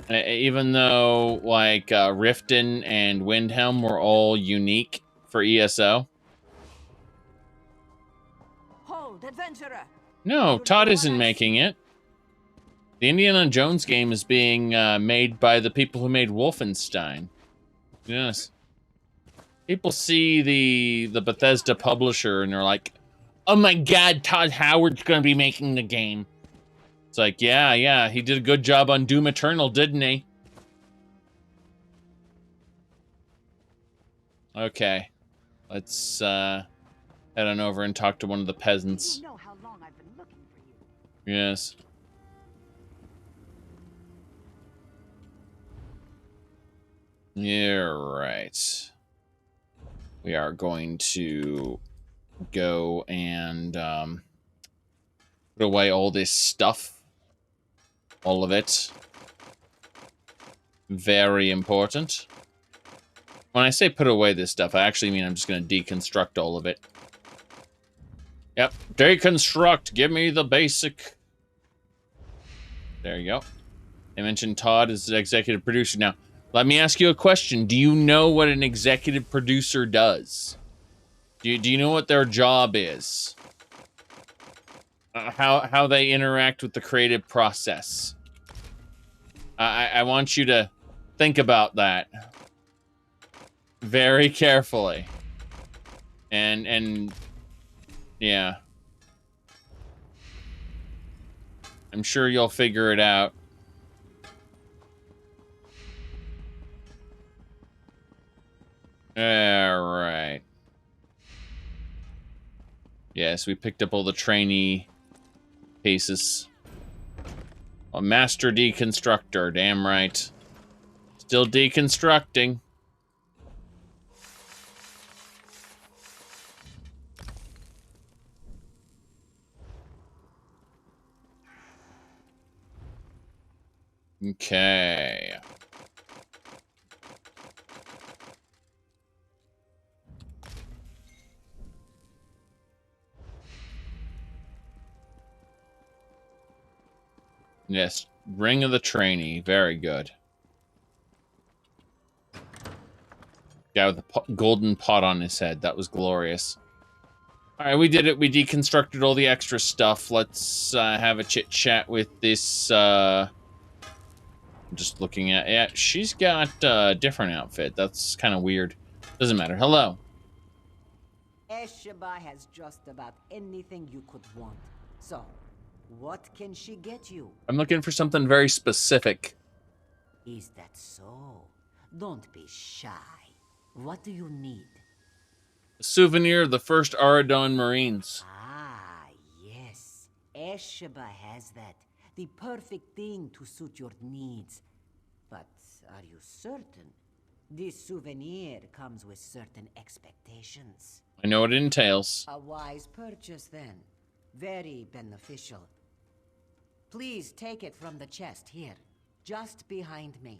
Even though, like, Riften and Windhelm were all unique for ESO. Hold, adventurer! No, Todd isn't making it. The Indiana Jones game is being made by the people who made Wolfenstein. Yes. People see the Bethesda publisher and they're like, oh my god, Todd Howard's gonna be making the game. It's like, yeah, he did a good job on Doom Eternal, didn't he? Okay. Let's head on over and talk to one of the peasants. You know how long I've been looking for you. Yes. Yeah, right. We are going to go and put away all this stuff. All of it. Very important. When I say put away this stuff, I actually mean I'm just going to deconstruct all of it. Yep, deconstruct. Give me the basic. There you go. I mentioned Todd is the executive producer. Now, let me ask you a question. Do you know what an executive producer does? Do you know what their job is? How they interact with the creative process? I want you to think about that very carefully. And yeah. I'm sure you'll figure it out. Alright. Yes, we picked up all the trainee pieces. A master deconstructor, damn right. Still deconstructing. Okay. Yes, Ring of the Trainee. Very good. Guy with the golden pot on his head. That was glorious. Alright, we did it. We deconstructed all the extra stuff. Let's have a chit-chat with this... I'm just looking at... Yeah, she's got a different outfit. That's kind of weird. Doesn't matter. Hello. Esheba has just about anything you could want. So, what can she get you? I'm looking for something very specific. Is that so? Don't be shy. What do you need? A souvenir of the first Aradon Marines. Ah, yes. Esheba has that. The perfect thing to suit your needs. But are you certain? This souvenir comes with certain expectations. I know what it entails. A wise purchase, then. Very beneficial. Please take it from the chest here, just behind me.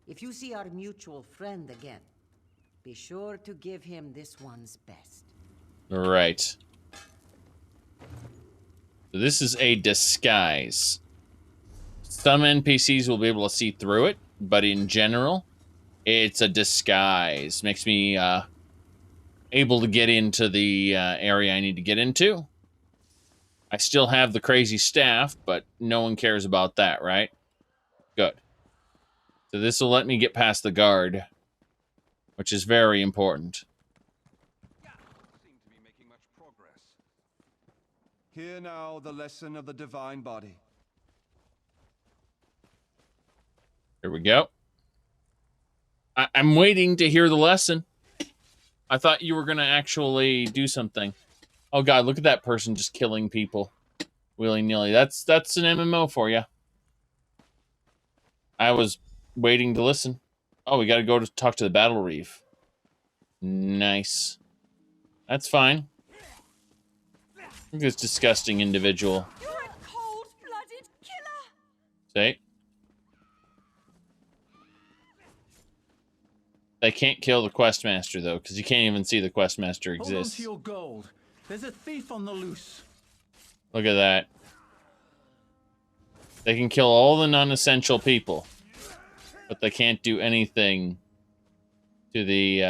If you see our mutual friend again, be sure to give him this one's best. Right. So this is a disguise. Some NPCs will be able to see through it, but in general, it's a disguise. Makes me able to get into the area I need to get into. I still have the crazy staff, but no one cares about that, right? Good. So this will let me get past the guard, which is very important. Hear now the lesson of the divine body. Here we go. I'm waiting to hear the lesson. I thought you were going to actually do something. Oh god, look at that person just killing people willy-nilly. That's an MMO for you. I was waiting to listen. Oh, we got to go to talk to the Battle Reef. Nice. That's fine. Look at this disgusting individual. You're a cold-blooded killer! Say. They can't kill the Questmaster, though, because you can't even see the Questmaster Hold on exists. to your gold. There's a thief on the loose. Look at that. They can kill all the non-essential people, but they can't do anything to the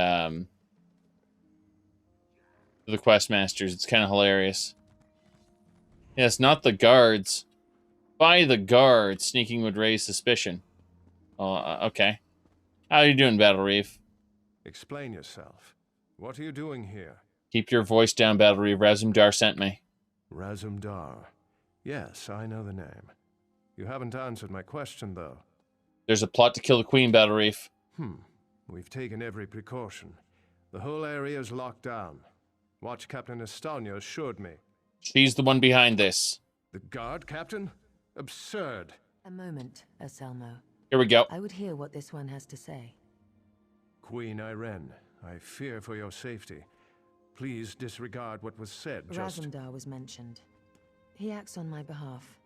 Questmasters. It's kind of hilarious. Yes, not the guards. By the guards, sneaking would raise suspicion. Okay. How are you doing, Battle Reef? Explain yourself. What are you doing here? Keep your voice down, Battle Reef. Razumdar sent me. Razumdar. Yes, I know the name. You haven't answered my question, though. There's a plot to kill the Queen, Battle Reef. We've taken every precaution. The whole area is locked down. Watch Captain Estonia assured me. She's the one behind this. The guard, Captain? Absurd. A moment, Anselmo. Here we go. I would hear what this one has to say. Queen Irene, I fear for your safety. Please disregard what was said. Razumdar was mentioned. He acts on my behalf.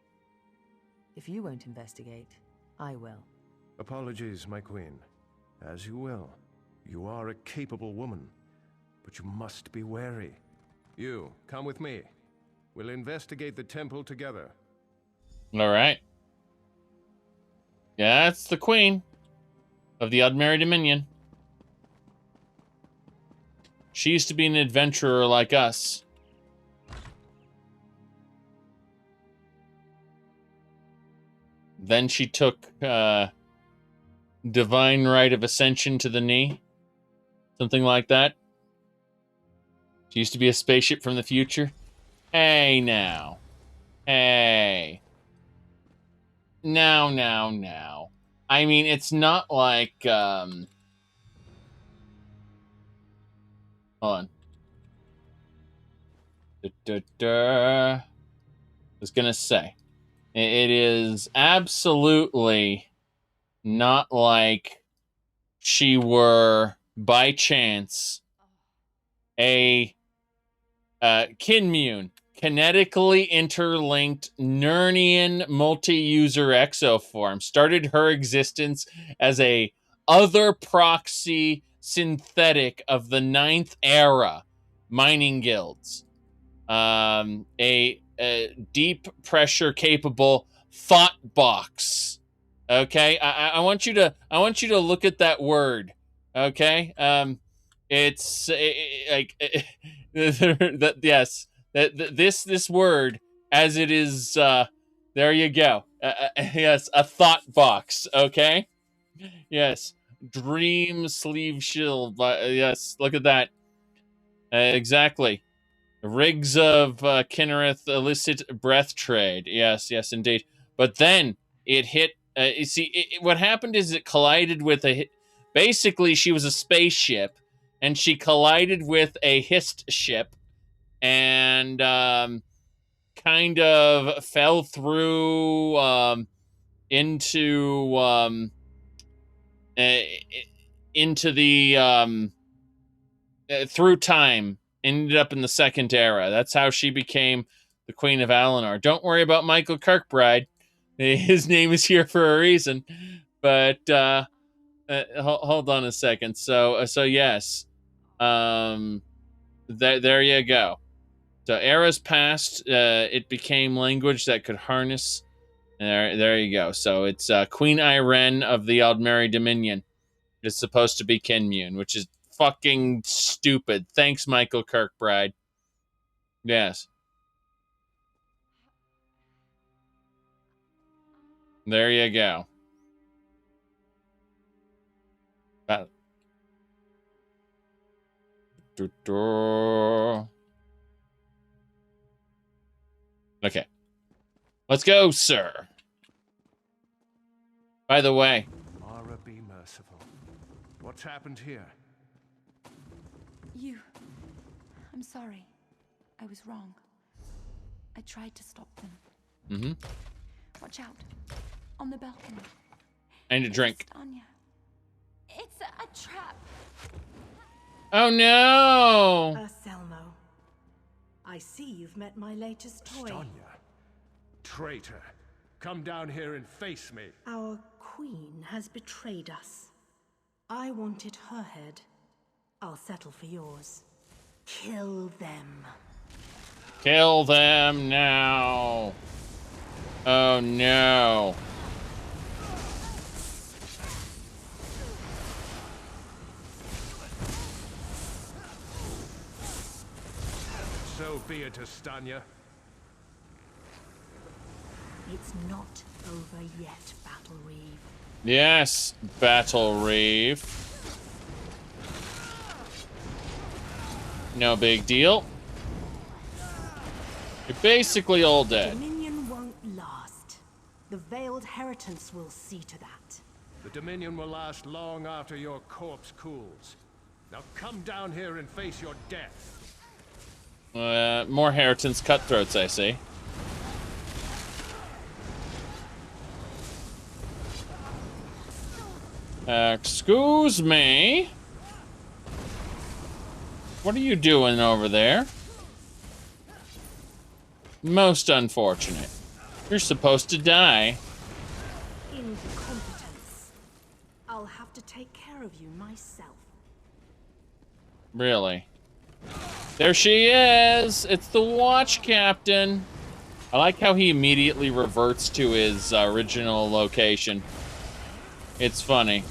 If you won't investigate, I will. Apologies, my queen. As you will. You are a capable woman, but you must be wary. You, come with me. We'll investigate the temple together. All right. Yeah, that's the Queen of the Aldmeri Dominion. She used to be an adventurer like us. Then she took divine right of ascension to the knee. Something like that. She used to be a spaceship from the future. Hey, now. Hey. Now. I mean, it's not like, hold on. I was gonna say, it is absolutely not like she were, by chance, a Kinmune, kinetically interlinked Nernian multi-user exoform, started her existence as a other proxy synthetic of the 9th era mining guilds. A deep pressure capable thought box. Okay, I want you to look at that word. Okay, it's like that. Yes, this word as it is. There you go. Yes, a thought box. Okay. Yes, dream sleeve shield. Yes, look at that. Exactly. Rigs of Kinnereth illicit breath trade. Yes, indeed. But then it hit. You see, what happened is it collided with a. Basically, she was a spaceship, and she collided with a hist ship, and kind of fell through into the through time. Ended up in the 2nd era. That's how she became the Queen of Alinor. Don't worry about Michael Kirkbride. His name is here for a reason. But hold on a second. So yes. There you go. So eras passed, it became language that could harness. There you go. So it's Queen Irene of the Aldmeri Dominion. It's supposed to be Kinmune, which is fucking stupid. Thanks, Michael Kirkbride. Yes. There you go. Okay. Let's go, sir. By the way. Mara, be merciful. What's happened here? I'm sorry. I was wrong. I tried to stop them. Mm-hmm. Watch out. On the balcony. I need a drink. Anya. It's a trap. Oh no! Selmo. I see you've met my latest toy. Stanya. Traitor. Come down here and face me. Our queen has betrayed us. I wanted her head. I'll settle for yours. Kill them. Kill them now. Oh no. So be it, Stanya. It's not over yet, Battle Reeve. Yes, Battle Reeve. No big deal. You're basically all dead. Dominion won't last. The Veiled Heritance will see to that. The Dominion will last long after your corpse cools. Now come down here and face your death. More Heritance cutthroats, I see. Excuse me. What are you doing over there? Most unfortunate. You're supposed to die. Incompetence. I'll have to take care of you myself. Really? There she is! It's the Watch Captain! I like how he immediately reverts to his original location. It's funny.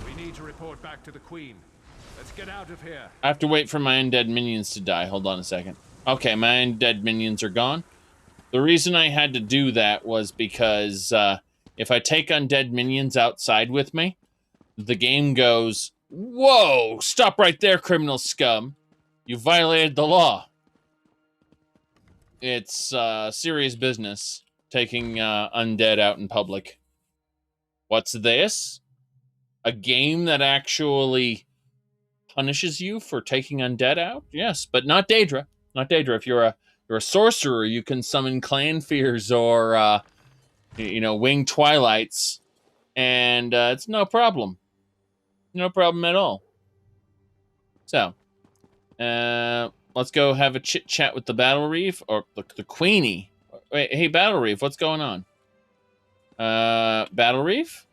We need to report back to the Queen. Let's get out of here. I have to wait for my undead minions to die. Hold on a second. Okay, my undead minions are gone. The reason I had to do that was because if I take undead minions outside with me, the game goes, whoa, stop right there, criminal scum. You violated the law. It's serious business, taking undead out in public. What's this? A game that actually punishes you for taking undead out? Yes, but not Daedra. Not Daedra. If you're a sorcerer, you can summon clan fears or winged twilights, and it's no problem. No problem at all. So, let's go have a chit chat with the Battle Reeve or the Queenie. Wait, hey, Battle Reeve, what's going on? Battle Reeve?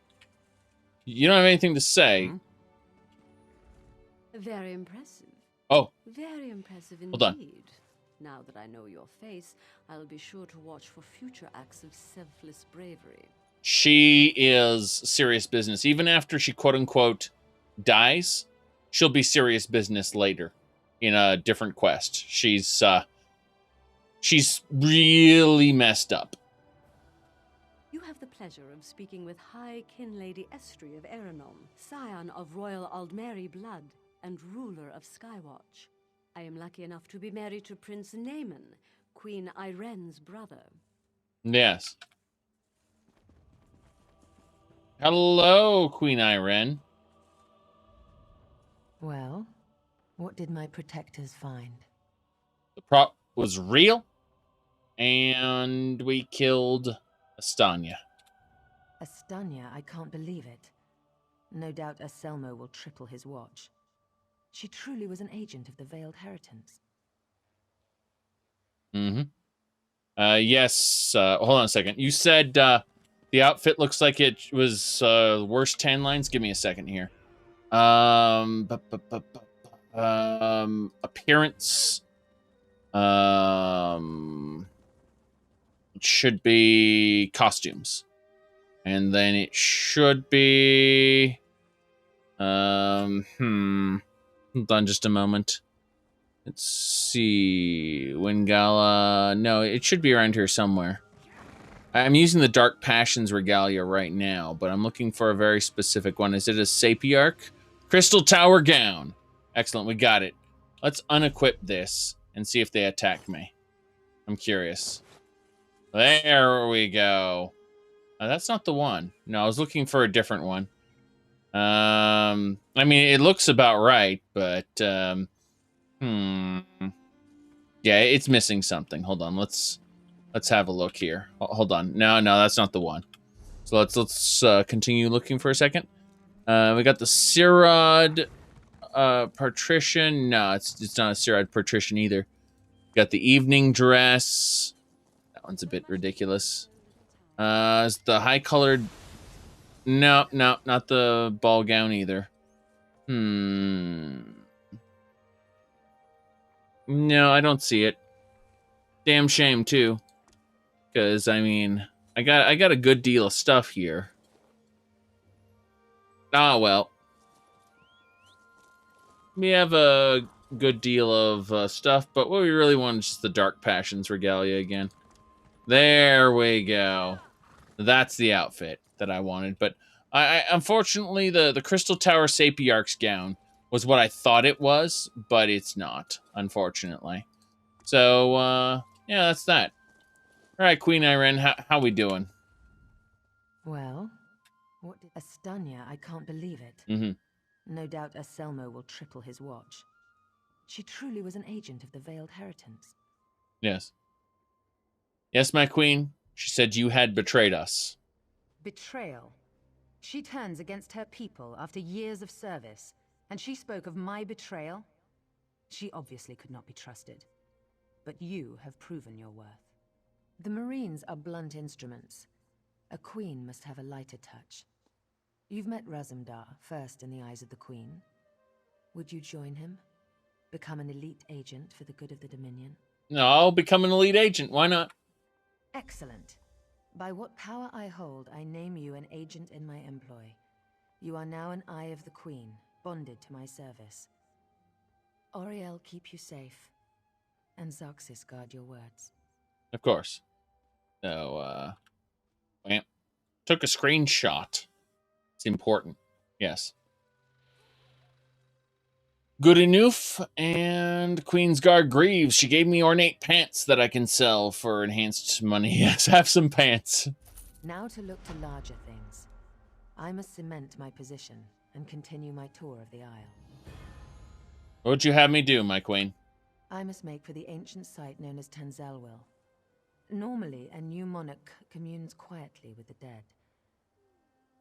You don't have anything to say. Very impressive. Oh. Very impressive indeed. Hold on. Now that I know your face, I'll be sure to watch for future acts of selfless bravery. She is serious business. Even after she quote-unquote dies, she'll be serious business later in a different quest. She's really messed up. You have the pleasure of speaking with High Kin Lady Estri of Eranon, scion of royal Aldmeri blood and ruler of Skywatch. I am lucky enough to be married to Prince Naaman, Queen Irene's brother. Yes. Hello, Queen Irene. Well, what did my protectors find? The prop was real, and we killed Astanya. Astanya, I can't believe it. No doubt Selmo will triple his watch. She truly was an agent of the Veiled Heritance. Mm-hmm. Yes, hold on a second. You said, the outfit looks like it was, worst tan lines? Give me a second here. Appearance. It should be costumes. And then it should be... Hold on just a moment. Let's see... Wingala... No, it should be around here somewhere. I'm using the Dark Passions Regalia right now, but I'm looking for a very specific one. Is it a Sapiarch? Crystal Tower Gown. Excellent, we got it. Let's unequip this and see if they attack me. I'm curious. There we go. That's not the one. No, I was looking for a different one. I mean, it looks about right, but, yeah, it's missing something. Hold on, let's have a look here. Hold on. No, that's not the one. So let's continue looking for a second. We got the Sirod Patrician. No, it's not a Sirod Patrician either. Got the evening dress. That one's a bit ridiculous. Is the high colored? No, not the ball gown either. No, I don't see it. Damn shame too. Because I mean, I got a good deal of stuff here. Ah well. We have a good deal of stuff, but what we really want is just the Dark Passions Regalia again. There we go. That's the outfit that I wanted, but I unfortunately the Crystal Tower Sapiarch's gown was what I thought it was, but it's not, unfortunately. So yeah, that's that. All right, Queen Irene, how we doing? Well, what did Astanya? I can't believe it. No doubt Anselmo will triple his watch. She truly was an agent of the Veiled Heritance. Yes. Yes, my queen. She said you had betrayed us. Betrayal. She turns against her people after years of service, and she spoke of my betrayal? She obviously could not be trusted. But you have proven your worth. The Marines are blunt instruments. A queen must have a lighter touch. You've met Razumdar, first in the eyes of the Queen. Would you join him? Become an elite agent for the good of the Dominion? No, I'll become an elite agent. Why not? Excellent. By what power I hold, I name you an agent in my employ. You are now an eye of the Queen, bonded to my service. Auriel keep you safe, and Xaxis guard your words. Of course. So, took a screenshot. It's important. Yes. Good enough, and Queensguard Greaves. She gave me ornate pants that I can sell for enhanced money. Yes, have some pants. Now to look to larger things. I must cement my position and continue my tour of the Isle. What would you have me do, my queen? I must make for the ancient site known as Tanzalwil. Normally, a new monarch communes quietly with the dead.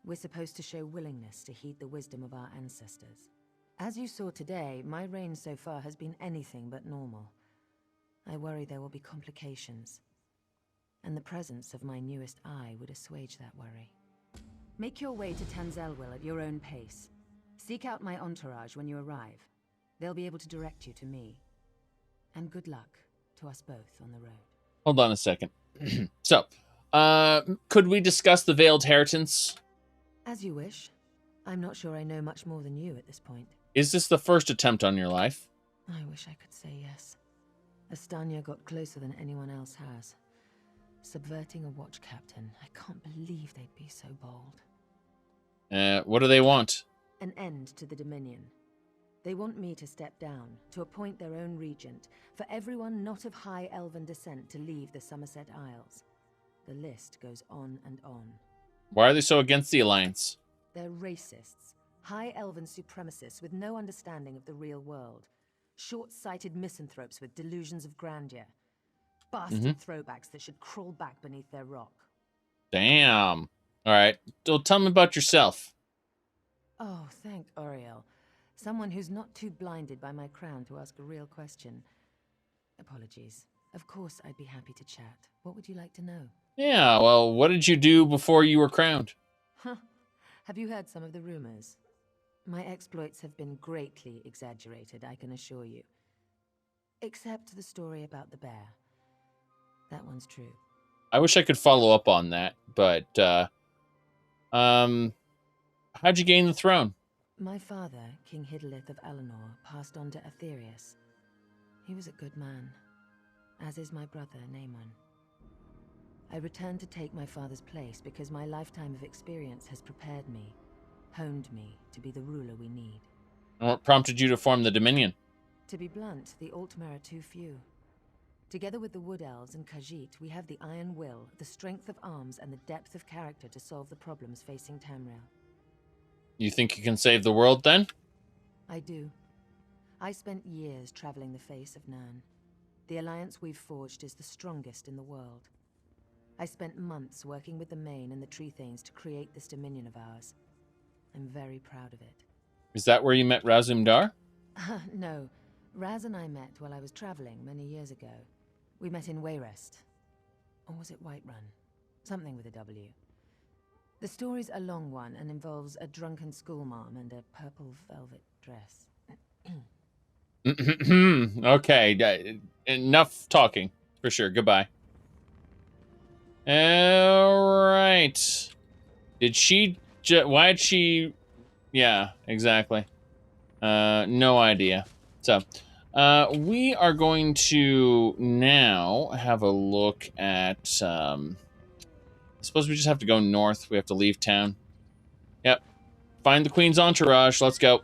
We're supposed to show willingness to heed the wisdom of our ancestors. As you saw today, my reign so far has been anything but normal. I worry there will be complications, and the presence of my newest eye would assuage that worry. Make your way to Tanzalwil at your own pace. Seek out my entourage when you arrive. They'll be able to direct you to me. And good luck to us both on the road. Hold on a second. So, could we discuss the Veiled Heritance? As you wish. I'm not sure I know much more than you at this point. Is this the first attempt on your life? I wish I could say yes. Astanya got closer than anyone else has. Subverting a watch captain. I can't believe they'd be so bold. What do they want? An end to the Dominion. They want me to step down, to appoint their own regent, for everyone not of high elven descent to leave the Somerset Isles. The list goes on and on. Why are they so against the Alliance? They're racists, high elven supremacists with no understanding of the real world. Short-sighted misanthropes with delusions of grandeur. Bastard throwbacks that should crawl back beneath their rock. Damn. All right. So tell me about yourself. Oh, thank Auriel. Someone who's not too blinded by my crown to ask a real question. Apologies. Of course, I'd be happy to chat. What would you like to know? Yeah, well, what did you do before you were crowned? Huh. Have you heard some of the rumors? My exploits have been greatly exaggerated, I can assure you. Except the story about the bear. That one's true. I wish I could follow up on that, but, how'd you gain the throne? My father, King Hidalith of Alinor, passed on to Aetherius. He was a good man, as is my brother, Naemon. I returned to take my father's place because my lifetime of experience has prepared me, honed me to be the ruler we need. And what prompted you to form the Dominion? To be blunt, the Altmer are too few. Together with the Wood Elves and Khajiit, we have the iron will, the strength of arms, and the depth of character to solve the problems facing Tamriel. You think you can save the world, then? I do. I spent years traveling the face of Nirn. The alliance we've forged is the strongest in the world. I spent months working with the Main and the Tree Thanes to create this dominion of ours. I'm very proud of it. Is that where you met Razum Dar? No. Raz and I met while I was traveling many years ago. We met in Wayrest. Or was it Whiterun? Something with a W. The story's a long one and involves a drunken schoolmarm and a purple velvet dress. Okay, enough talking, for sure. Goodbye. Alright. Did she... why'd she... Yeah, exactly. No idea. So, we are going to now have a look at... I suppose we just have to go north. We have to leave town. Yep. Find the Queen's entourage. Let's go.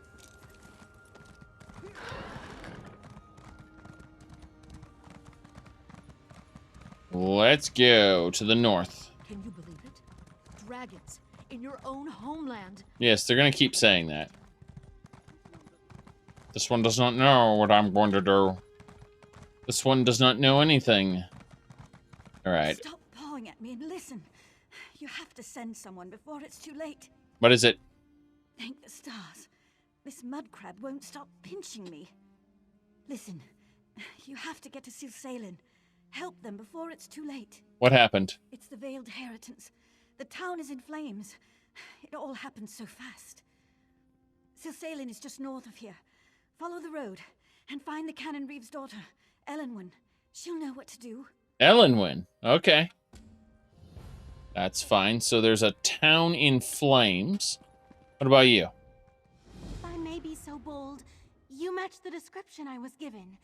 Let's go to the north. Can you believe it? Dragons in your own homeland. Yes, they're going to keep saying that. This one does not know what I'm going to do. This one does not know anything. All right. Stop pawing at me and listen. You have to send someone before it's too late. What is it? Thank the stars. This mud crab won't stop pinching me. Listen, you have to get to Silsalin. Help them before it's too late. What happened? It's the Veiled Inheritance. The town is in flames. It all happened so fast. Silsalin is just north of here. Follow the road and find the Canon Reeve's daughter, Elenwen. She'll know what to do. Elenwen. Okay. That's fine. So there's a town in flames. What about you? If I may be so bold, you match the description I was given.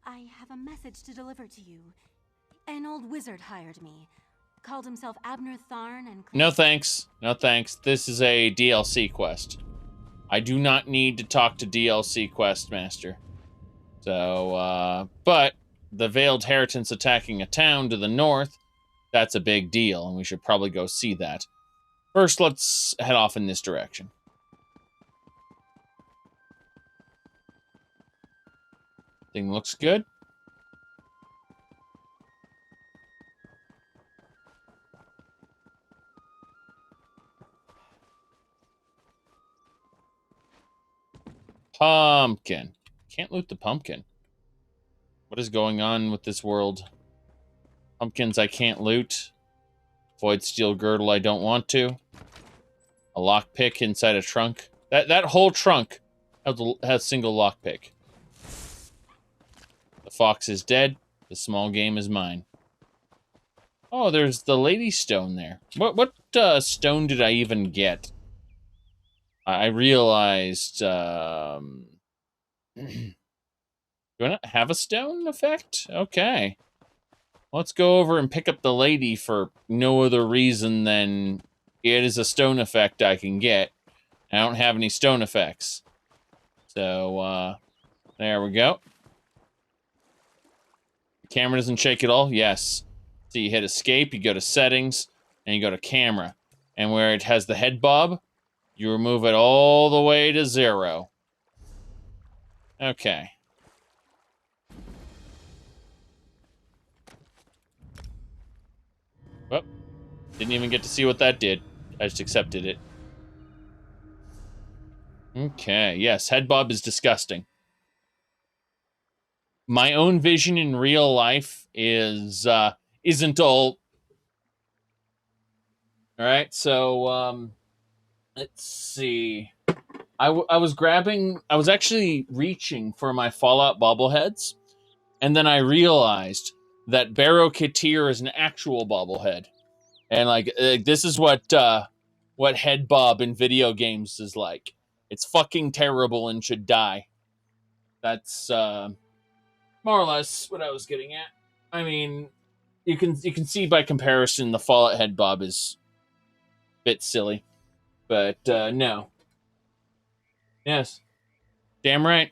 I have a message to deliver to you. An old wizard hired me. Called himself Abner Tharn and... No thanks. No thanks. This is a DLC quest. I do not need to talk to DLC quest master. So, but the Veiled Inheritance attacking a town to the north, that's a big deal, and we should probably go see that. First, let's head off in this direction. Thing looks good. Pumpkin. Can't loot the pumpkin. What is going on with this world? Pumpkins I can't loot. Void steel girdle I don't want to. A lockpick inside a trunk. That whole trunk has single lockpick. The fox is dead. The small game is mine. Oh, there's the lady stone there. What stone did I even get? I realized, do I not have a stone effect? Okay. Let's go over and pick up the lady for no other reason than it is a stone effect I can get. I don't have any stone effects. So, there we go. The camera doesn't shake at all? Yes. So you hit escape, you go to settings, and you go to camera. And where it has the head bob, you remove it all the way to 0. Okay. Well, didn't even get to see what that did. I just accepted it. Okay, yes, head bob is disgusting. My own vision in real life is, isn't all... Alright, so, let's see. I was actually reaching for my Fallout bobbleheads, and then I realized that Barrow Katir is an actual bobblehead. And like this is what head bob in video games is like. It's fucking terrible and should die. That's more or less what I was getting at. I mean, you can see by comparison the Fallout head bob is a bit silly, but no. Yes, damn right.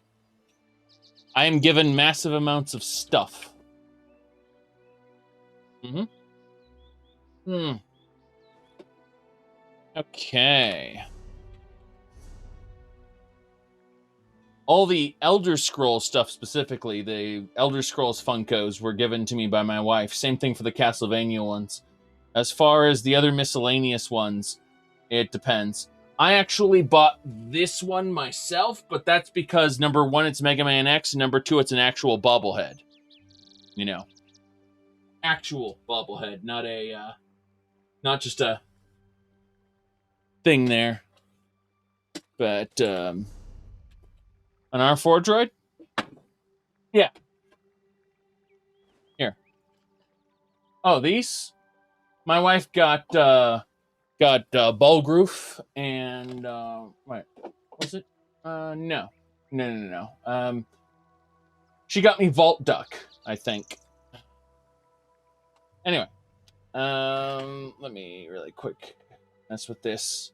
I am given massive amounts of stuff. Okay. All the Elder Scrolls stuff specifically, the Elder Scrolls Funkos were given to me by my wife. Same thing for the Castlevania ones. As far as the other miscellaneous ones, it depends. I actually bought this one myself, but that's because number one, it's Mega Man X, and number two, it's an actual bobblehead. You know. Actual bobblehead, not just a thing there. But, an R4 droid? Yeah. Here. Oh, these? My wife got Bulgroof and, wait, was it? No. She got me Vault Duck, I think. Anyway. Let me really quick mess with this.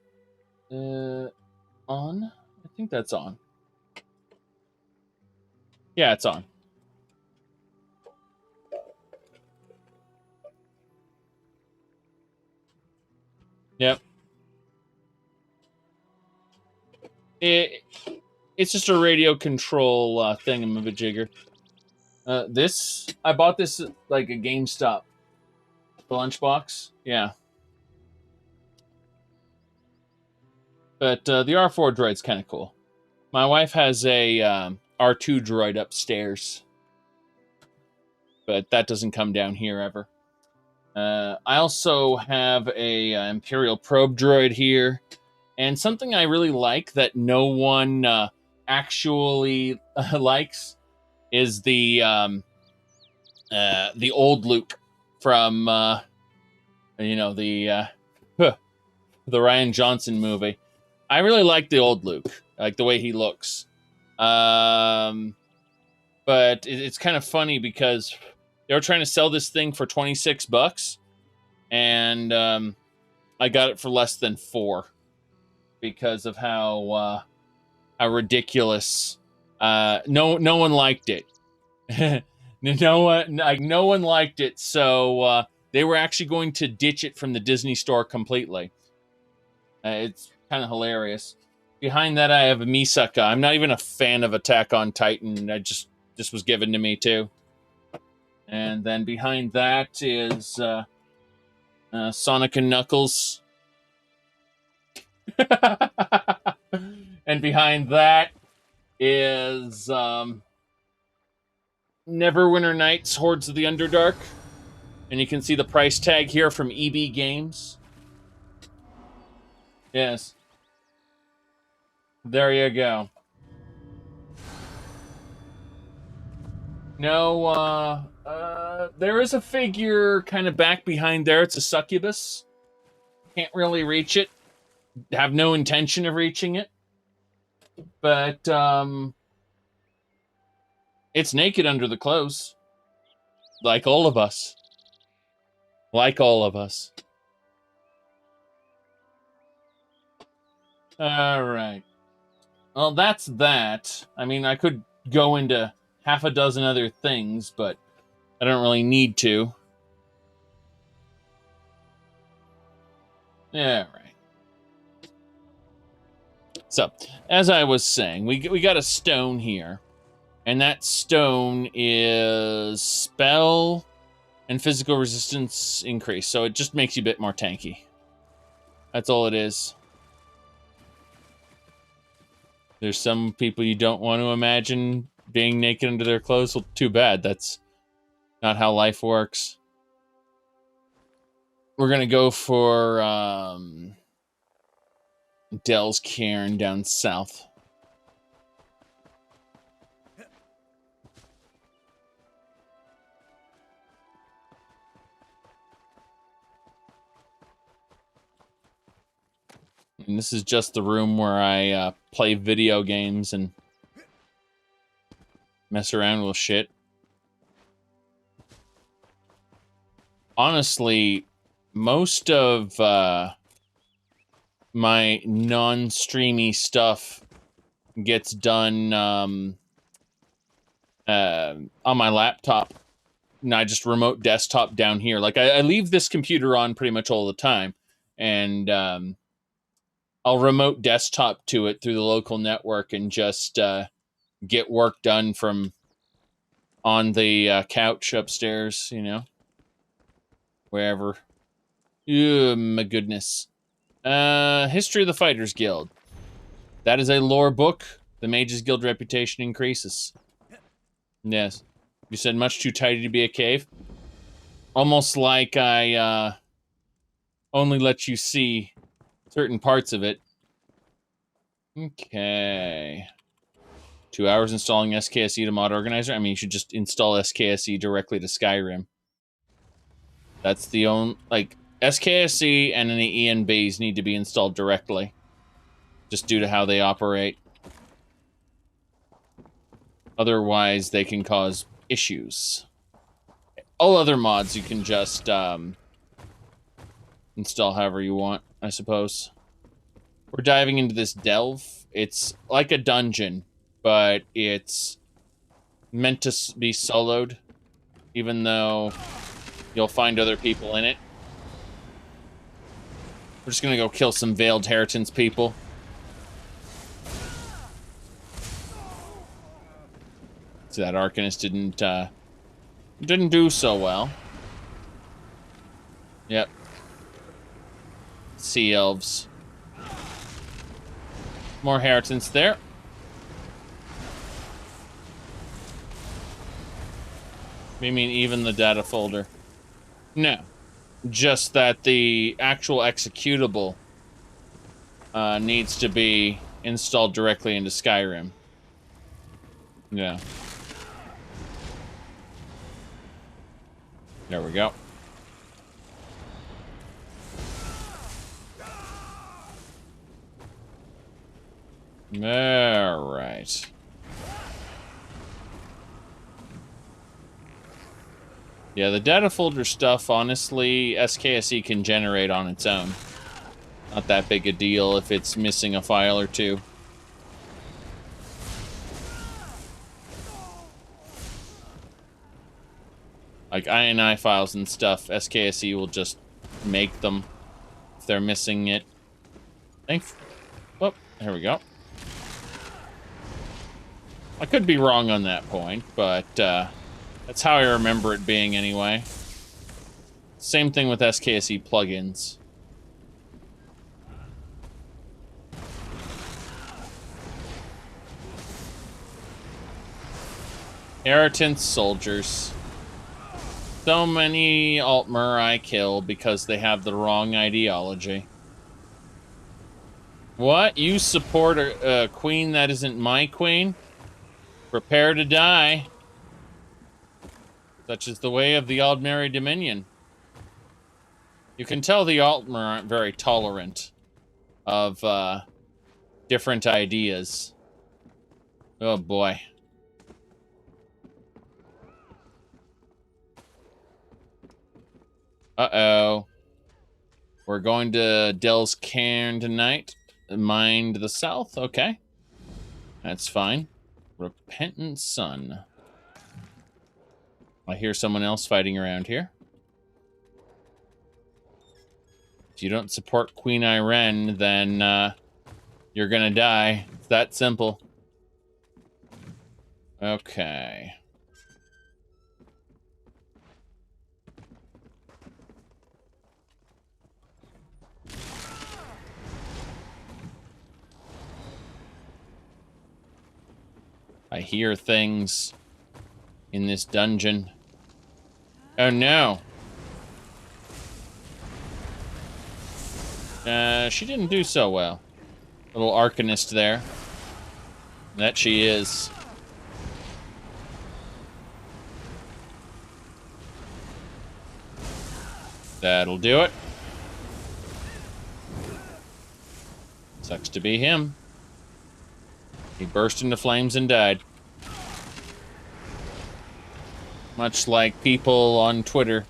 On? I think that's on. Yeah, it's on. Yep. It's just a radio control thingamajigger. This, I bought this at, like, a GameStop. The lunchbox? Yeah. But the R4 droid's kind of cool. My wife has a R2 droid upstairs. But that doesn't come down here ever. I also have a Imperial probe droid here. And something I really like that no one actually likes is the old Luke from the Rian Johnson movie. I really like the old Luke, like the way he looks. But it's kind of funny because they were trying to sell this thing for $26, and I got it for less than $4 because of how ridiculous. No one liked it. No one liked it, so they were actually going to ditch it from the Disney store completely. It's kind of hilarious. Behind that, I have a Misaka. I'm not even a fan of Attack on Titan. This was given to me too. And then behind that is Sonic and Knuckles. And behind that is Neverwinter Nights, Hordes of the Underdark. And you can see the price tag here from EB Games. Yes. There you go. No, there is a figure kind of back behind there. It's a succubus. Can't really reach it. Have no intention of reaching it. But, it's naked under the clothes. Like all of us. Like all of us. Alright. Well, that's that. I mean, I could go into half a dozen other things, but I don't really need to. Yeah, right. So, as I was saying, we got a stone here. And that stone is spell and physical resistance increase. So it just makes you a bit more tanky. That's all it is. There's some people you don't want to imagine being naked under their clothes. Well, too bad. That's not how life works. We're going to go for Dell's Cairn down south. And this is just the room where I play video games and mess around with shit. Honestly, most of my non-streamy stuff gets done on my laptop. And I just remote desktop down here. Like, I leave this computer on pretty much all the time. And I'll remote desktop to it through the local network and just get work done from on the couch upstairs, you know? Wherever. Oh, my goodness. History of the Fighters Guild. That is a lore book. The Mages Guild reputation increases. Yes. You said much too tidy to be a cave. Almost like I only let you see certain parts of it. Okay. 2 hours installing SKSE to mod organizer. I mean, you should just install SKSE directly to Skyrim. That's the only, like, SKSE and any ENBs need to be installed directly. Just due to how they operate. Otherwise, they can cause issues. All other mods you can just install however you want, I suppose. We're diving into this delve. It's like a dungeon, but it's meant to be soloed, even though you'll find other people in it. We're just gonna go kill some Veiled Heritance people. So that Arcanist didn't do so well. Yep. Sea elves. More Heritance there. You mean even the data folder? No. Just that the actual executable needs to be installed directly into Skyrim. Yeah. There we go. All right. Yeah, the data folder stuff, honestly, SKSE can generate on its own. Not that big a deal if it's missing a file or two. Like INI files and stuff, SKSE will just make them if they're missing it. Thanks. Oh, here we go. I could be wrong on that point, but that's how I remember it being anyway. Same thing with SKSE plugins. Heritance soldiers. So many Altmer I kill because they have the wrong ideology. What? You support a queen that isn't my queen? Prepare to die. Such is the way of the Aldmeri Dominion. You can tell the Altmer aren't very tolerant of different ideas. Oh boy. Uh-oh. We're going to Dell's Cairn tonight. Mind the south? Okay. That's fine. Repentant Sun. I hear someone else fighting around here. If you don't support Queen Irene, then you're gonna die. It's that simple. Okay. I hear things in this dungeon. Oh no. She didn't do so well. Little Arcanist there. That she is. That'll do it. Sucks to be him. He burst into flames and died. Much like people on Twitter.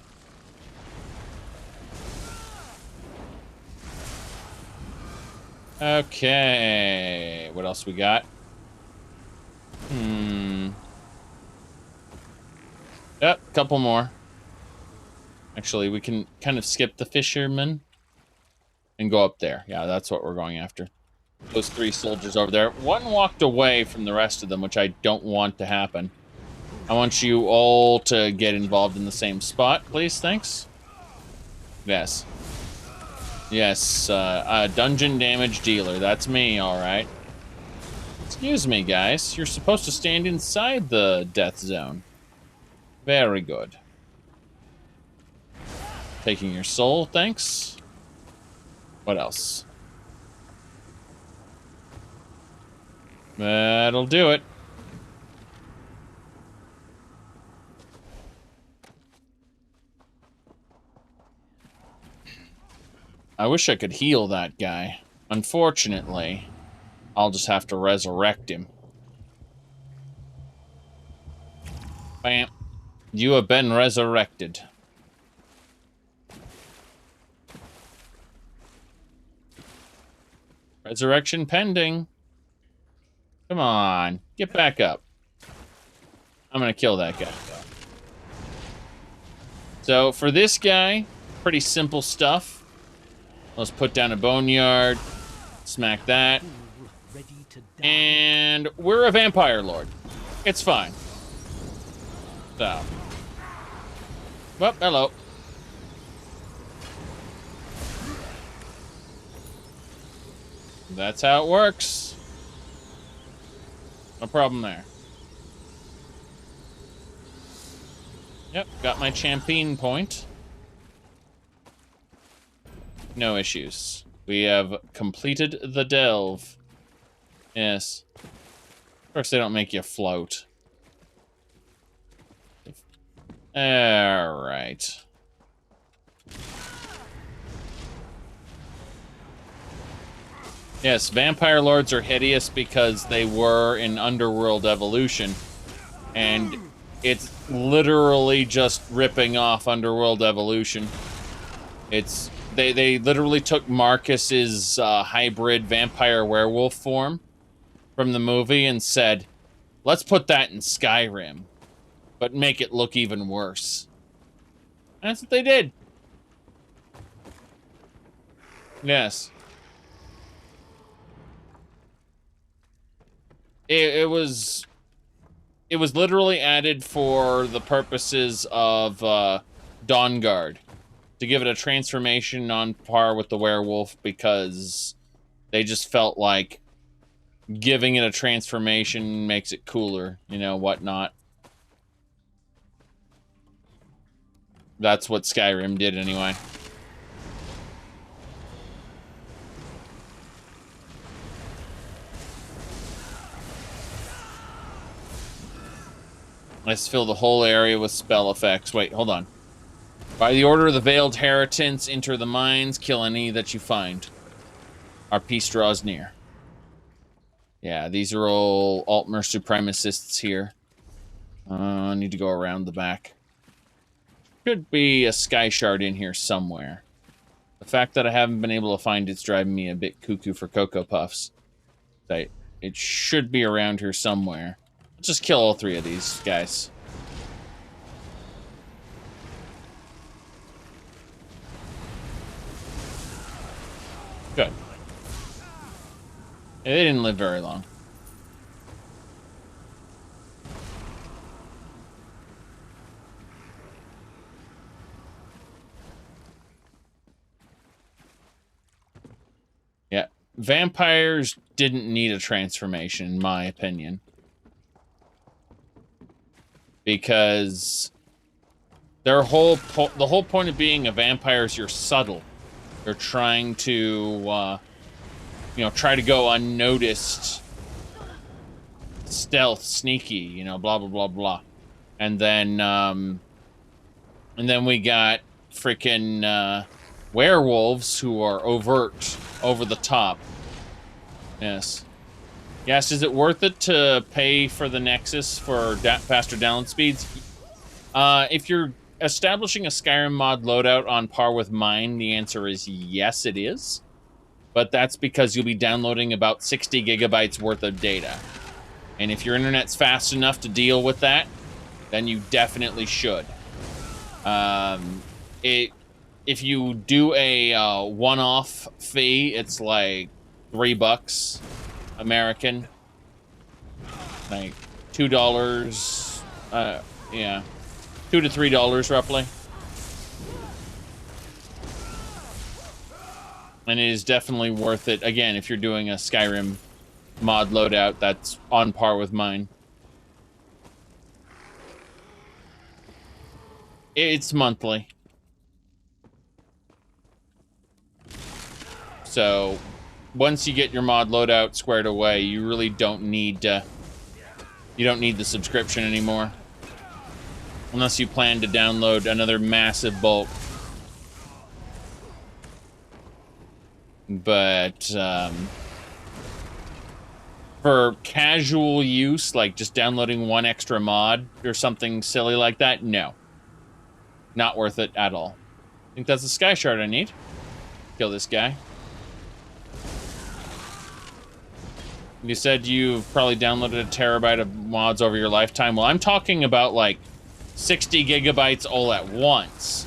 Okay. What else we got? Yep, couple more. Actually, we can kind of skip the fisherman and go up there. Yeah, that's what we're going after. Those 3 soldiers over there. One walked away from the rest of them, which I don't want to happen. I want you all to get involved in the same spot, please. Thanks. Yes. Yes, a dungeon damage dealer. That's me, all right. Excuse me, guys. You're supposed to stand inside the death zone. Very good. Taking your soul, thanks. What else? That'll do it. I wish I could heal that guy. Unfortunately, I'll just have to resurrect him. Bam. You have been resurrected. Resurrection pending. Come on. Get back up. I'm gonna kill that guy. So, for this guy, pretty simple stuff. Let's put down a boneyard. Smack that. And we're a vampire lord. It's fine. So. Well, hello. That's how it works. No problem there. Yep, got my champion point. No issues. We have completed the delve. Yes. Of course they don't make you float. Alright. Yes, vampire lords are hideous because they were in Underworld Evolution. And it's literally just ripping off Underworld Evolution. It's... They literally took Marcus's hybrid vampire werewolf form from the movie and said, let's put that in Skyrim, but make it look even worse. And that's what they did. Yes. It was literally added for the purposes of Dawnguard. To give it a transformation on par with the werewolf, because they just felt like giving it a transformation makes it cooler, you know, whatnot. That's what Skyrim did anyway. Let's fill the whole area with spell effects. Wait, hold on. By the order of the Veiled Heritance, enter the mines, kill any that you find. Our peace draws near. Yeah, these are all Altmer supremacists here. I need to go around the back. Should be a sky shard in here somewhere. The fact that I haven't been able to find it's driving me a bit cuckoo for Cocoa Puffs. It should be around here somewhere. Let's just kill all 3 of these guys. Good. Yeah, they didn't live very long. Yeah, vampires didn't need a transformation, in my opinion. Because the whole point of being a vampire is you're subtle. You're trying to you know, try to go unnoticed, stealth, sneaky, you know, blah, blah, blah, blah. And then we got freaking werewolves who are overt, over the top. Yes. Yes, is it worth it to pay for the Nexus for faster download speeds? If you're establishing a Skyrim mod loadout on par with mine, the answer is yes, it is. But that's because you'll be downloading about 60 gigabytes worth of data. And if your internet's fast enough to deal with that, then you definitely should. If you do a one-off fee, it's like $3 American, like $2. Yeah, $2 to $3 roughly. And it is definitely worth it. Again, if you're doing a Skyrim mod loadout, that's on par with mine. It's monthly. So once you get your mod loadout squared away, you really don't need the subscription anymore. Unless you plan to download another massive bulk. But for casual use, like just downloading one extra mod or something silly like that, no. Not worth it at all. I think that's the sky shard I need. Kill this guy. You said you've probably downloaded a terabyte of mods over your lifetime. Well, I'm talking about like 60 gigabytes all at once.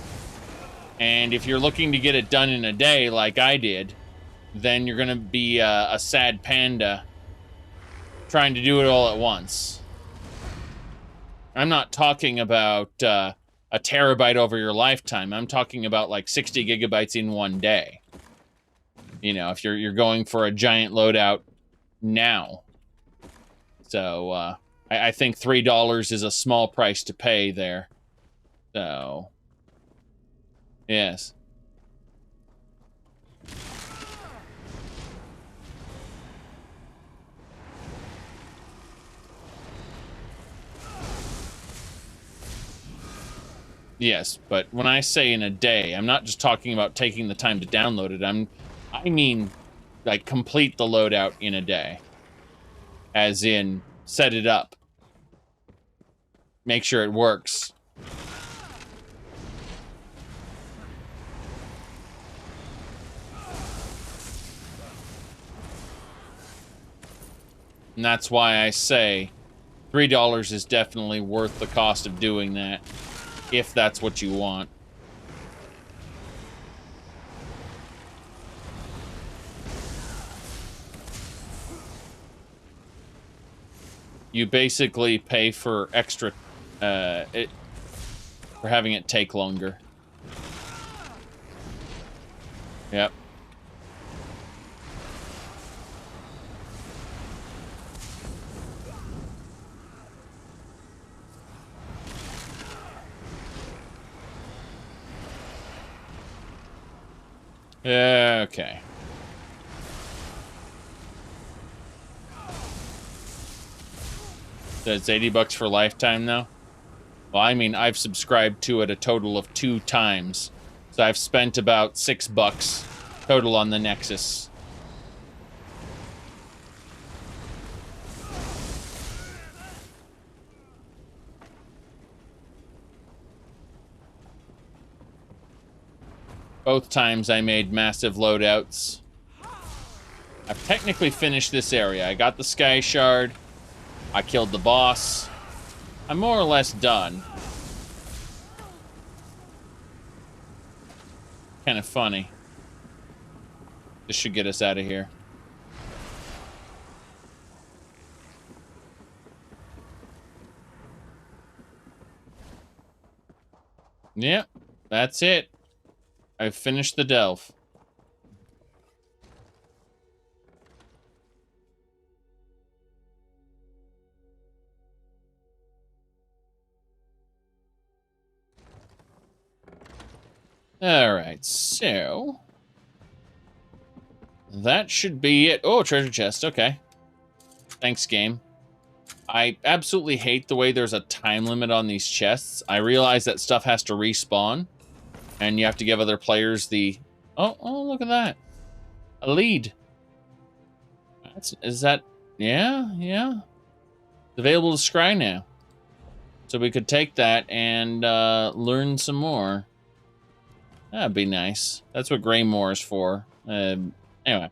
And if you're looking to get it done in a day like I did, then you're going to be a sad panda trying to do it all at once. I'm not talking about a terabyte over your lifetime. I'm talking about like 60 gigabytes in one day. You know, if you're going for a giant loadout now. So I think $3 is a small price to pay there. So yes. Yes, but when I say in a day, I'm not just talking about taking the time to download it. I mean like complete the loadout in a day. As in set it up. Make sure it works. And that's why I say $3 is definitely worth the cost of doing that. If that's what you want. You basically pay for extra, for having it take longer. Yep. Okay. So it's $80 for lifetime now? Well, I mean, I've subscribed to it a total of 2 times. So I've spent about $6 total on the Nexus. Both times I made massive loadouts. I've technically finished this area. I got the Sky Shard. I killed the boss. I'm more or less done. Kind of funny. This should get us out of here. Yep, that's it. I've finished the delve. All right, so that should be it. Oh, treasure chest. Okay. Thanks, game. I absolutely hate the way there's a time limit on these chests. I realize that stuff has to respawn, and you have to give other players the... Oh, look at that. A lead. Is that... Yeah. It's available to scry now. So we could take that and learn some more. That'd be nice. That's what Greymoor is for. Anyway.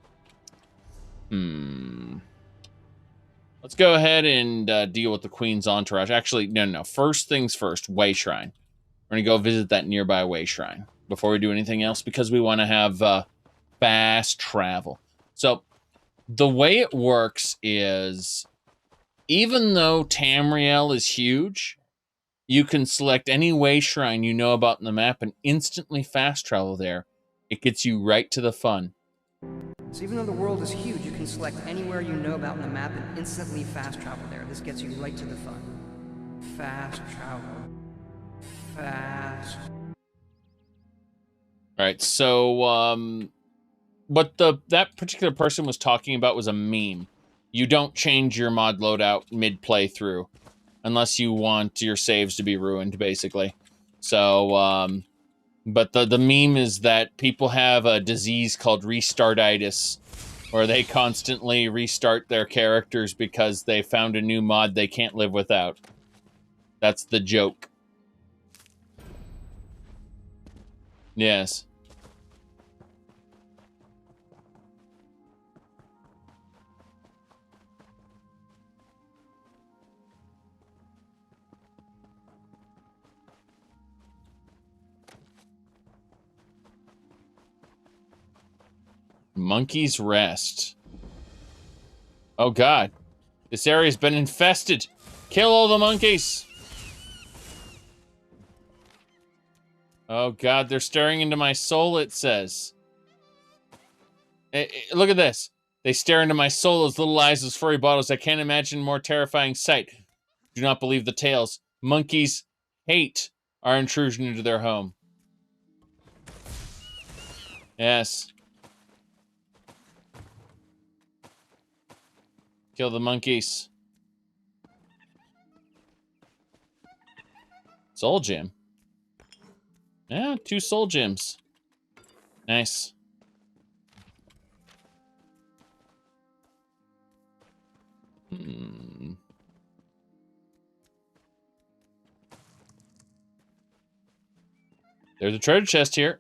Let's go ahead and deal with the Queen's entourage. Actually, no. First things first, Way Shrine. We're going to go visit that nearby Way Shrine before we do anything else, because we want to have fast travel. So, the way it works is, even though Tamriel is huge, you can select any Way Shrine you know about in the map and instantly fast travel there. It gets you right to the fun. So even though the world is huge, you can select anywhere you know about in the map and instantly fast travel there. This gets you right to the fun. Fast travel. Fast. Alright, so, what that particular person was talking about was a meme. You don't change your mod loadout mid-playthrough, unless you want your saves to be ruined, basically. So, but the meme is that people have a disease called restartitis, where they constantly restart their characters because they found a new mod they can't live without. That's the joke. Yes. Monkey's Rest. Oh god. This area's been infested. Kill all the monkeys. Oh god, they're staring into my soul, it says. Look at this. They stare into my soul, those little eyes, those furry bottles. I can't imagine a more terrifying sight. Do not believe the tales. Monkeys hate our intrusion into their home. Yes. Kill the monkeys. Soul gem. Yeah, 2 soul gems. Nice. There's a treasure chest here.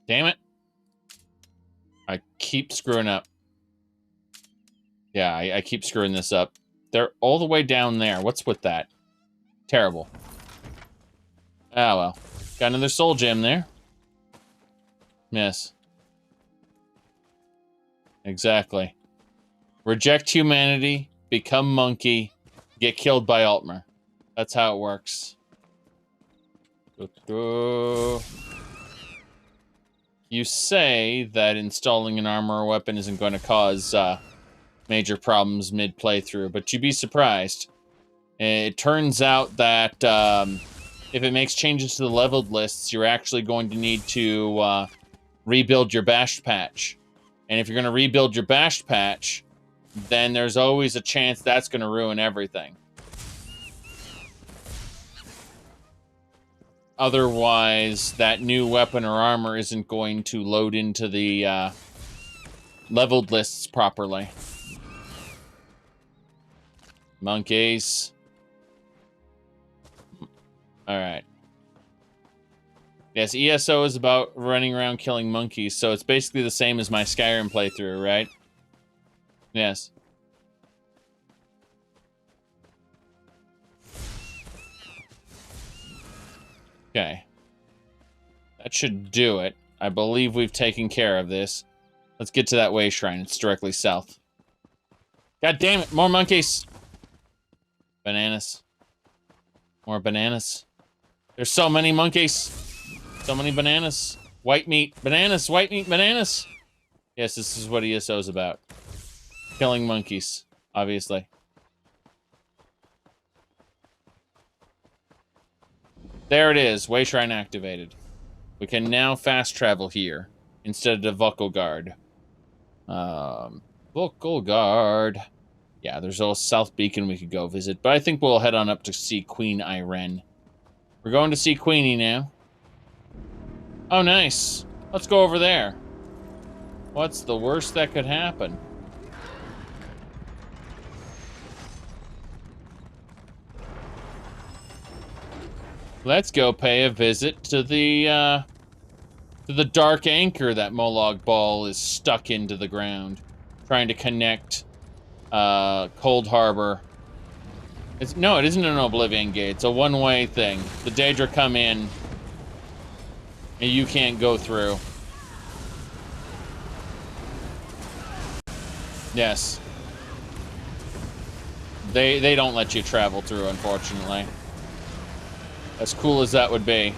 Damn it. I keep screwing up. Yeah, I keep screwing this up. They're all the way down there. What's with that? Terrible. Ah, well. Got another soul gem there. Yes. Exactly. Reject humanity, become monkey, get killed by Altmer. That's how it works. You say that installing an armor or weapon isn't going to cause major problems mid-playthrough, but you'd be surprised. It turns out that if it makes changes to the leveled lists, you're actually going to need to rebuild your bashed patch. And if you're going to rebuild your bashed patch, then there's always a chance that's going to ruin everything. Otherwise, that new weapon or armor isn't going to load into the leveled lists properly. Monkeys. Alright. Yes, ESO is about running around killing monkeys, so it's basically the same as my Skyrim playthrough, right? Yes. Okay. That should do it. I believe we've taken care of this. Let's get to that Way Shrine. It's directly south. God damn it, more monkeys! Bananas. More bananas. There's so many monkeys. So many bananas. White meat. Bananas. White meat. Bananas. Yes, this is what ESO is about. Killing monkeys. Obviously. There it is. Way Shrine activated. We can now fast travel here instead of Vuckelgard. Vuckelgard. Yeah, there's a South Beacon we could go visit, but I think we'll head on up to see Queen Irene. We're going to see Queenie now. Oh, nice. Let's go over there. What's the worst that could happen? Let's go pay a visit to the dark anchor that Molag Bal is stuck into the ground, trying to connect Cold Harbor. No, it isn't an Oblivion Gate. It's a one-way thing. The Daedra come in, and you can't go through. Yes. They don't let you travel through, unfortunately. As cool as that would be.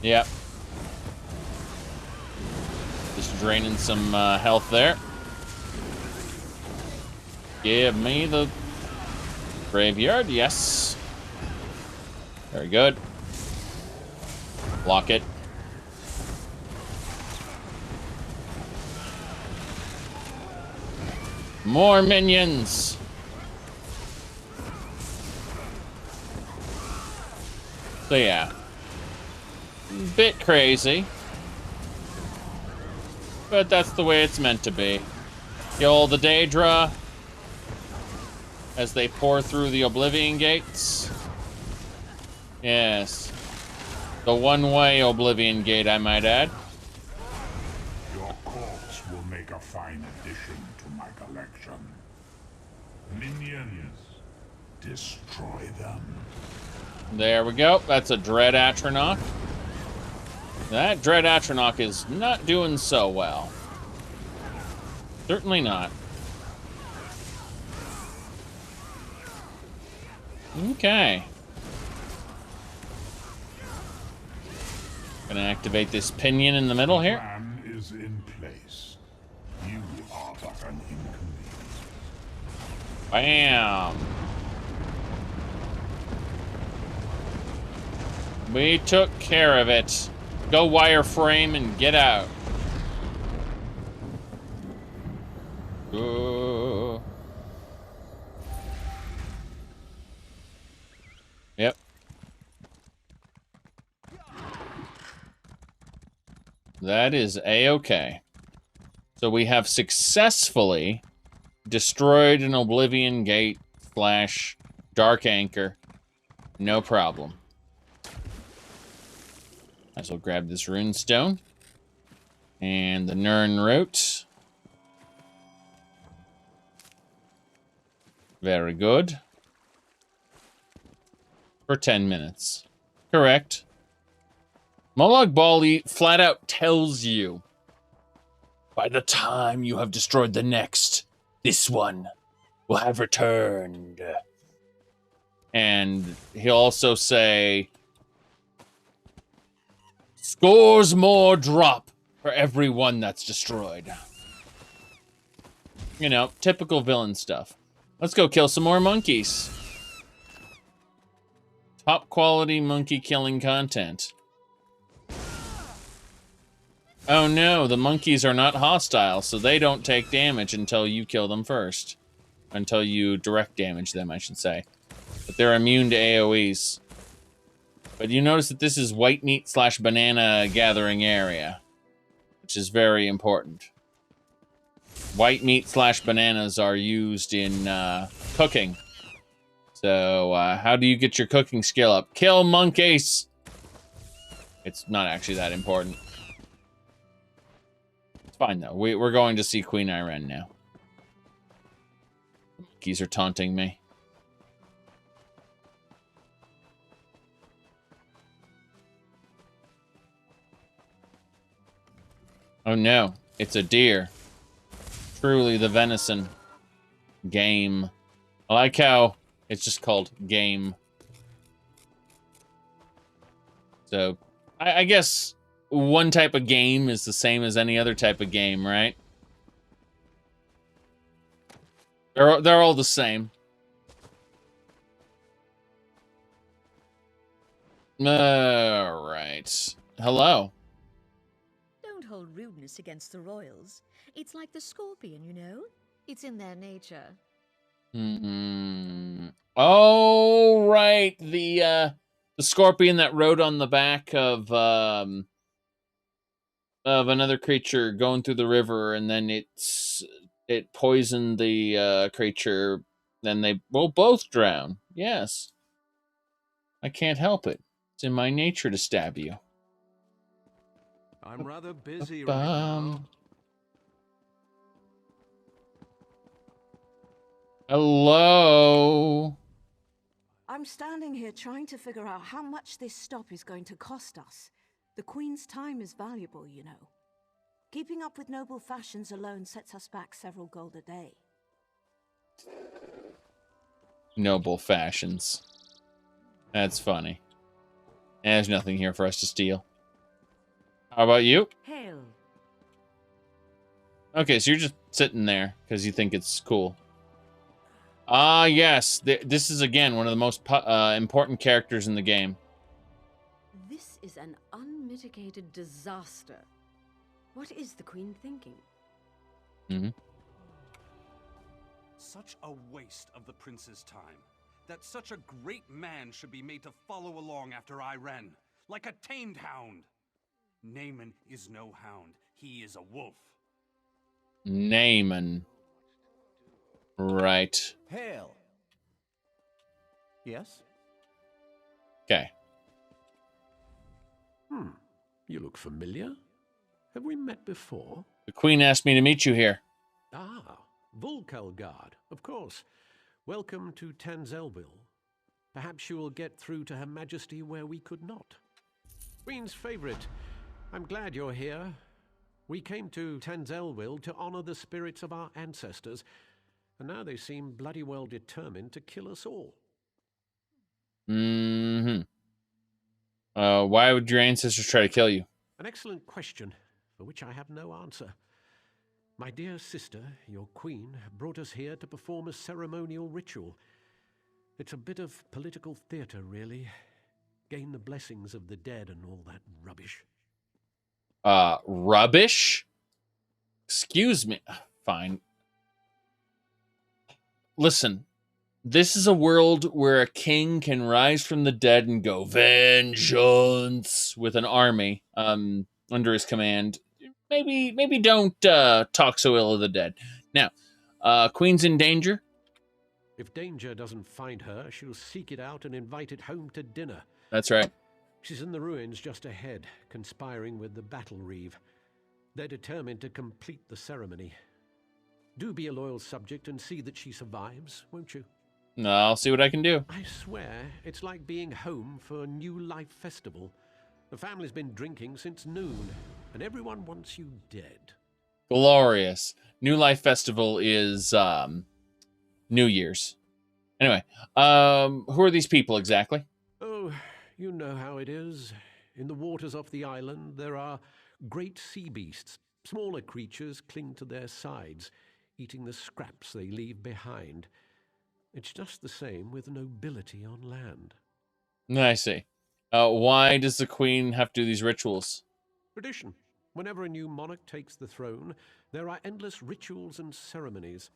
Yep. Just draining some health there. Give me the graveyard, yes. Very good. Block it. More minions. So yeah. Bit crazy. But that's the way it's meant to be. Kill the Daedra as they pour through the Oblivion Gates. Yes. The one-way Oblivion Gate, I might add. Your corpse will make a fine addition to my collection. Minions, destroy them. There we go. That's a Dread Atronach. That Dread Atronach is not doing so well. Certainly not. Okay. Gonna activate this pinion in the middle here. Plan is in place. You are but an inconvenience. Bam. We took care of it. Go wireframe and get out. Yep. That is A-okay. So we have successfully destroyed an Oblivion Gate / Dark Anchor. No problem. Might as well grab this rune stone. And the Nirn root. Very good. For 10 minutes. Correct. Molag Bal flat out tells you, by the time you have destroyed the next, this one will have returned. And he'll also say, scores more drop for every one that's destroyed. You know, typical villain stuff. Let's go kill some more monkeys. Top quality monkey killing content. Oh no, the monkeys are not hostile, so they don't take damage until you kill them first. Until you direct damage them, I should say. But they're immune to AoEs. But you notice that this is white meat / banana gathering area, which is very important. White meat / bananas are used in cooking. So how do you get your cooking skill up? Kill monkeys! It's not actually that important. It's fine though. We're going to see Queen Irene now. Monkeys are taunting me. Oh no, it's a deer. Truly the venison. Game. I like how it's just called game. So, I guess one type of game is the same as any other type of game, right? They're all the same. All right. Hello. Don't hold rudeness against the royals. It's like the scorpion, you know? It's in their nature. Oh, right. The scorpion that rode on the back of another creature going through the river, and then it poisoned the creature. Then they will both drown. Yes. I can't help it. It's in my nature to stab you. I'm rather busy right now. Hello. I'm standing here trying to figure out how much this stop is going to cost us. The Queen's time is valuable, you know. Keeping up with noble fashions alone sets us back several gold a day. Noble fashions. That's funny. There's nothing here for us to steal. How about you? Hail. Okay, so you're just sitting there because you think it's cool. Ah, yes. This is, again, one of the most important characters in the game. This is an unmitigated disaster. What is the Queen thinking? Such a waste of the prince's time. That such a great man should be made to follow along after I ran, like a tamed hound. Naaman is no hound. He is a wolf. Naaman. Right. Hail. Yes? Okay. You look familiar. Have we met before? The Queen asked me to meet you here. Ah, Volkelgard, of course. Welcome to Tanzelville. Perhaps you will get through to Her Majesty where we could not. Queen's favorite. I'm glad you're here. We came to Tanzelville to honor the spirits of our ancestors, and now they seem bloody well determined to kill us all. Why would your ancestors try to kill you? An excellent question, for which I have no answer. My dear sister, your queen, brought us here to perform a ceremonial ritual. It's a bit of political theater, really. Gain the blessings of the dead and all that rubbish. Rubbish? Excuse me. Fine. Listen, this is a world where a king can rise from the dead and go, vengeance, with an army under his command. Maybe don't talk so ill of the dead. Now, Queen's in danger. If danger doesn't find her, she'll seek it out and invite it home to dinner. That's right. She's in the ruins just ahead, conspiring with the Battle Reeve. They're determined to complete the ceremony. Do be a loyal subject and see that she survives, won't you? No, I'll see what I can do. I swear, it's like being home for a New Life Festival. The family's been drinking since noon, and everyone wants you dead. Glorious. New Life Festival is New Year's. Anyway, who are these people exactly? Oh, you know how it is. In the waters off the island, there are great sea beasts. Smaller creatures cling to their sides, eating the scraps they leave behind. It's just the same with nobility on land. I see. Why does the Queen have to do these rituals? Tradition. Whenever a new monarch takes the throne, there are endless rituals and ceremonies.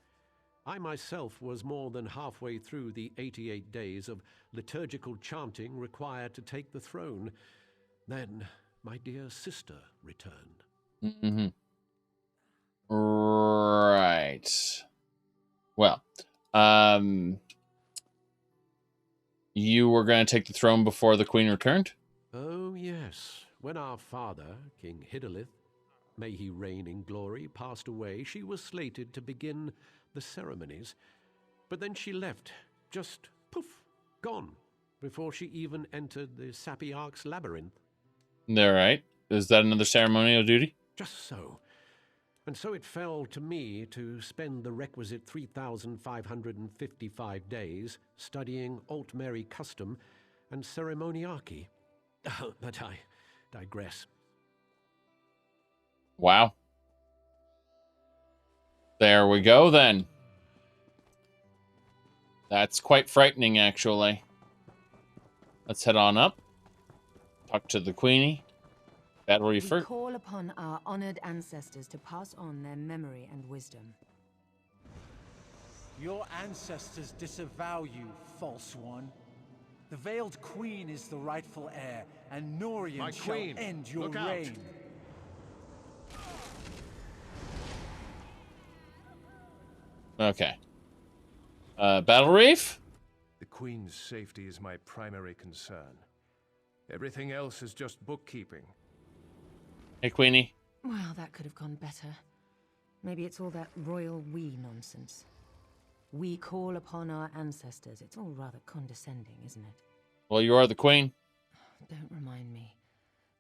I myself was more than halfway through the 88 days of liturgical chanting required to take the throne. Then my dear sister returned. Right. Well, you were going to take the throne before the Queen returned? Oh, yes. When our father, King Hidalith, may he reign in glory, passed away, she was slated to begin the ceremonies. But then she left, just poof, gone, before she even entered the Sapiarch's labyrinth. All right. Is that another ceremonial duty? Just so. And so it fell to me to spend the requisite 3,555 days studying Aldmeri custom and ceremoniarchy. But I digress. Wow. There we go, then. That's quite frightening, actually. Let's head on up. Talk to the Queenie. Battle We refer. call upon our honored ancestors to pass on their memory and wisdom. Your ancestors disavow you, false one. The Veiled Queen is the rightful heir, and Norian My shall queen, end your look out. reign. Okay. Battle Reef? The Queen's safety is my primary concern. Everything else is just bookkeeping. Hey, Queenie. Well, that could have gone better. Maybe it's all that royal we nonsense. We call upon our ancestors. It's all rather condescending, isn't it? Well, you are the Queen. Don't remind me.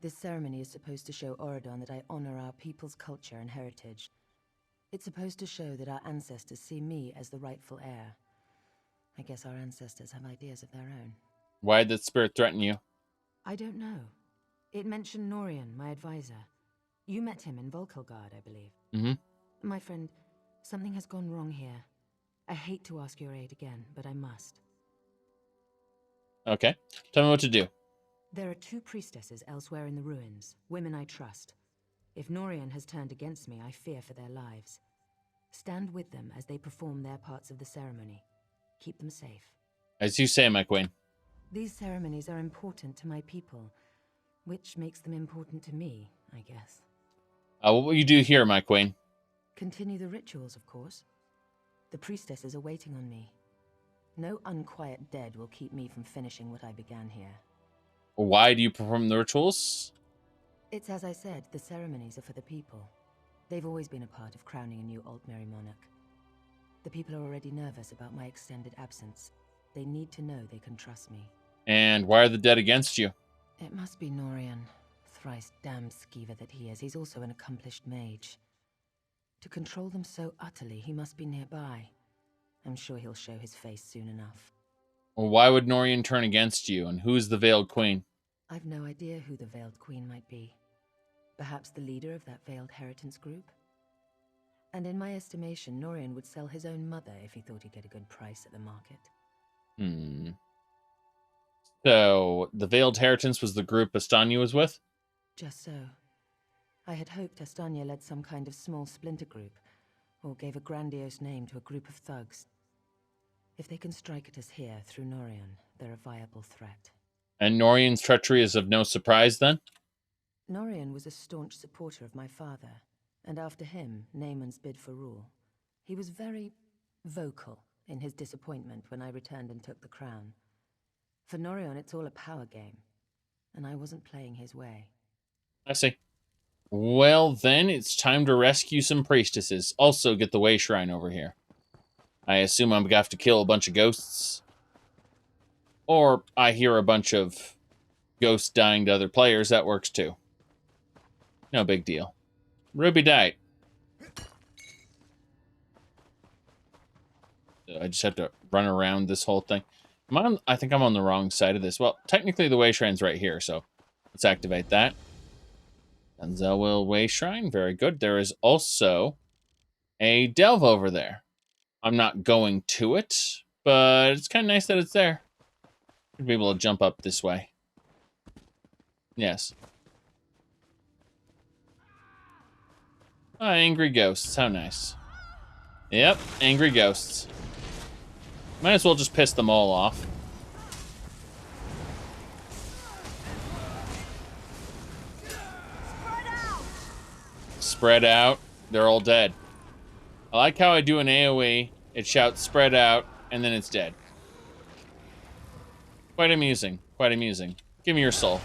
This ceremony is supposed to show Oradon that I honor our people's culture and heritage. It's supposed to show that our ancestors see me as the rightful heir. I guess our ancestors have ideas of their own. Why did that spirit threaten you? I don't know. It mentioned Norian, my advisor. You met him in Volkelgard, I believe. Mm-hmm. My friend, something has gone wrong here. I hate to ask your aid again, but I must. Okay. Tell me what to do. There are 2 priestesses elsewhere in the ruins, women I trust. If Norian has turned against me, I fear for their lives. Stand with them as they perform their parts of the ceremony. Keep them safe. As you say, my Queen. These ceremonies are important to my people, which makes them important to me, I guess. What will you do here, my Queen? Continue the rituals, of course. The priestesses are waiting on me. No unquiet dead will keep me from finishing what I began here. Why do you perform the rituals? It's as I said, the ceremonies are for the people. They've always been a part of crowning a new Aldmeri monarch. The people are already nervous about my extended absence. They need to know they can trust me. And why are the dead against you? It must be Norian. Thrice damned skeever that he is. He's also an accomplished mage. To control them so utterly, he must be nearby. I'm sure he'll show his face soon enough. Well, why would Norian turn against you, and who's the Veiled Queen? I've no idea who the Veiled Queen might be. Perhaps the leader of that Veiled Heritance group? And in my estimation, Norian would sell his own mother if he thought he'd get a good price at the market. So, the Veiled Heritance was the group Astanya was with? Just so. I had hoped Astanya led some kind of small splinter group, or gave a grandiose name to a group of thugs. If they can strike at us here through Norian, they're a viable threat. And Norian's treachery is of no surprise, then? Norian was a staunch supporter of my father, and after him, Naaman's bid for rule. He was very vocal in his disappointment when I returned and took the crown. For Norian, it's all a power game, and I wasn't playing his way. I see. Well, then, it's time to rescue some priestesses. Also, get the Way Shrine over here. I assume I'm going to have to kill a bunch of ghosts. Or I hear a bunch of ghosts dying to other players. That works, too. No big deal. Ruby died. I just have to run around this whole thing. I think I'm on the wrong side of this. Well, technically the Way Shrine's right here, so let's activate that. Tanzelwil Way Shrine, very good. There is also a delve over there. I'm not going to it, but it's kind of nice that it's there. Should be able to jump up this way. Yes. Angry ghosts, how nice. Yep, angry ghosts. Might as well just piss them all off. Spread out. They're all dead. I like how I do an AoE. It shouts spread out, and then it's dead. Quite amusing. Quite amusing. Give me your soul.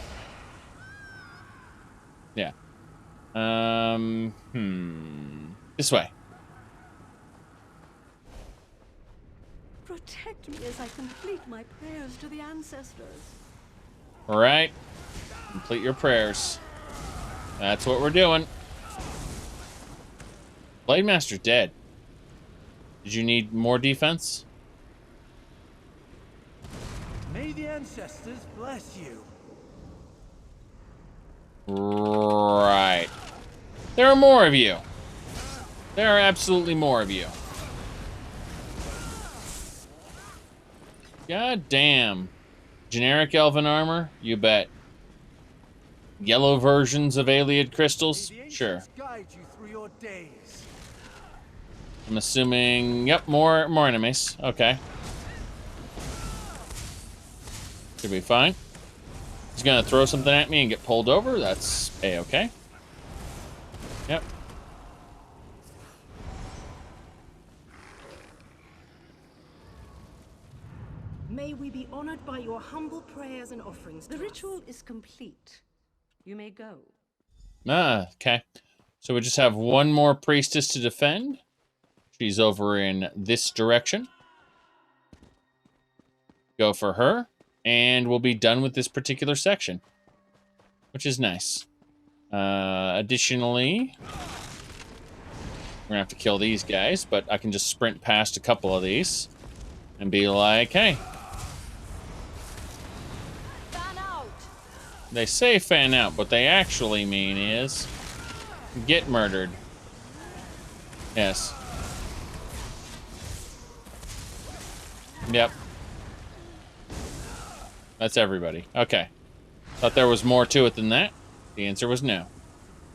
Yeah. This way. Protect me as I complete my prayers to the ancestors. All right. Complete your prayers. That's what we're doing. Blade Master's dead. Did you need more defense? May the ancestors bless you. Right. There are more of you. There are absolutely more of you. God damn. Generic elven armor? You bet. yellow versions of Ayleid crystals? Sure. Guide you through your days. I'm assuming, yep, more enemies. Okay. Should be fine. He's gonna throw something at me and get pulled over. That's A-okay. Yep. May we be honored by your humble prayers and offerings. The ritual is complete. You may go. Ah, okay. So we just have one more priestess to defend. She's over in this direction. Go for her, and we'll be done with this particular section, which is nice. Additionally, we're gonna have to kill these guys, but I can just sprint past a couple of these and be like, hey. They say fan out, what they actually mean is get murdered. Yes. Yep. That's everybody. Okay. Thought there was more to it than that. The answer was no.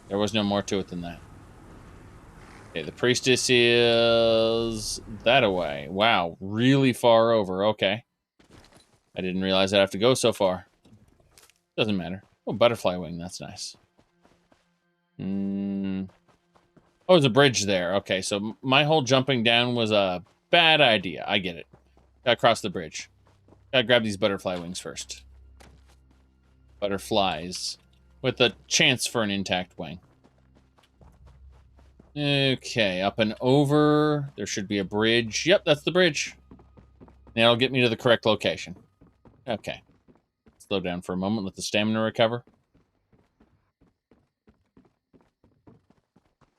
There was no more to it than that. Okay, the priestess is that away. Wow, really far over. Okay. I didn't realize I'd have to go so far. Doesn't matter. Oh, butterfly wing. That's nice. Oh, there's a bridge there. Okay, so my whole jumping down was a bad idea. I get it. Gotta cross the bridge. Gotta grab these butterfly wings first. Butterflies. With a chance for an intact wing. Okay, up and over. There should be a bridge. Yep, that's the bridge. That'll get me to the correct location. Okay. Slow down for a moment, let the stamina recover.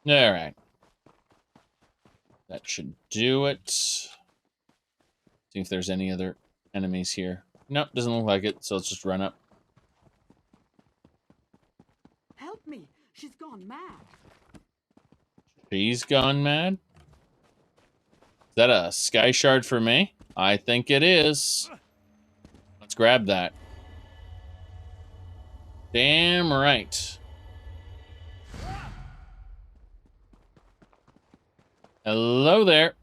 Alright. That should do it. See if there's any other enemies here. Nope, doesn't look like it, so let's just run up. Help me! She's gone mad. She's gone mad? Is that a sky shard for me? I think it is. Let's grab that. Damn right. Hello there.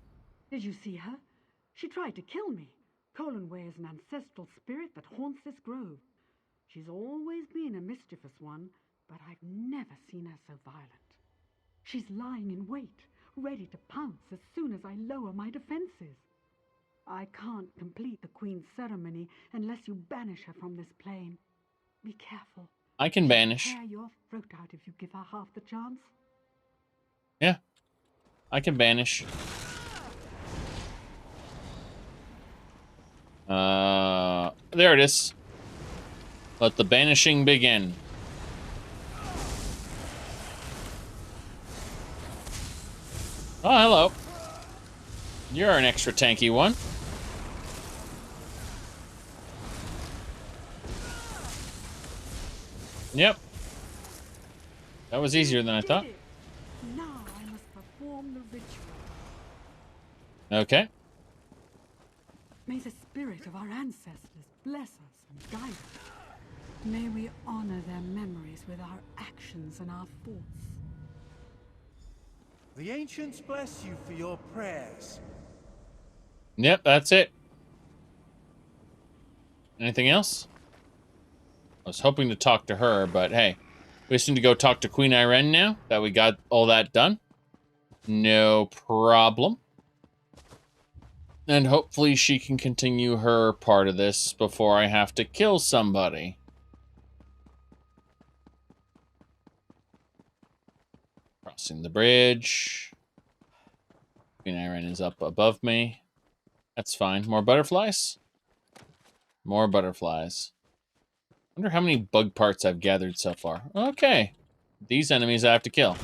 Did you see her? She tried to kill me. Colinway is an ancestral spirit that haunts this grove. She's always been a mischievous one, but I've never seen her so violent. She's lying in wait, ready to pounce as soon as I lower my defenses. I can't complete the Queen's ceremony unless you banish her from this plane. Be careful. I can banish. Tear your throat out if you give her half the chance. Yeah. I can banish. There it is. Let the banishing begin. Oh, hello. You're an extra tanky one. Yep. That was easier than I thought. Now I must perform the ritual. Okay. May the spirit of our ancestors bless us and guide us. May we honor their memories with our actions and our thoughts. The ancients bless you for your prayers. Yep, that's it. Anything else? I was hoping to talk to her, but hey. We just need to go talk to Queen Irene now, that we got all that done. No problem. And hopefully she can continue her part of this before I have to kill somebody. Crossing the bridge. Queen Irene is up above me. That's fine. More butterflies? More butterflies. Wonder how many bug parts I've gathered so far. Okay. These enemies I have to kill.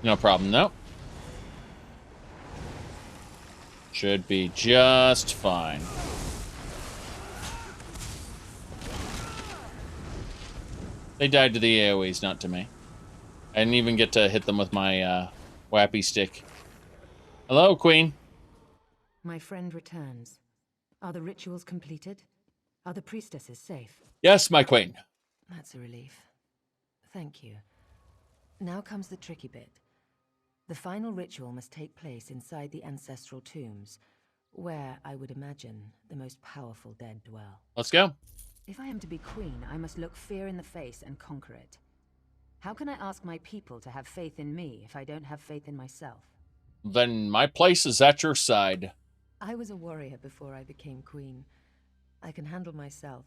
No problem, though. Should be just fine. They died to the AoEs, not to me. I didn't even get to hit them with my wappy stick. Hello, Queen. My friend returns. Are the rituals completed? Are the priestesses safe? Yes, my queen. That's a relief. Thank you. Now comes the tricky bit. The final ritual must take place inside the ancestral tombs, where, I would imagine, the most powerful dead dwell. Let's go. If I am to be queen, I must look fear in the face and conquer it. How can I ask my people to have faith in me if I don't have faith in myself? Then my place is at your side. I was a warrior before I became queen. I can handle myself.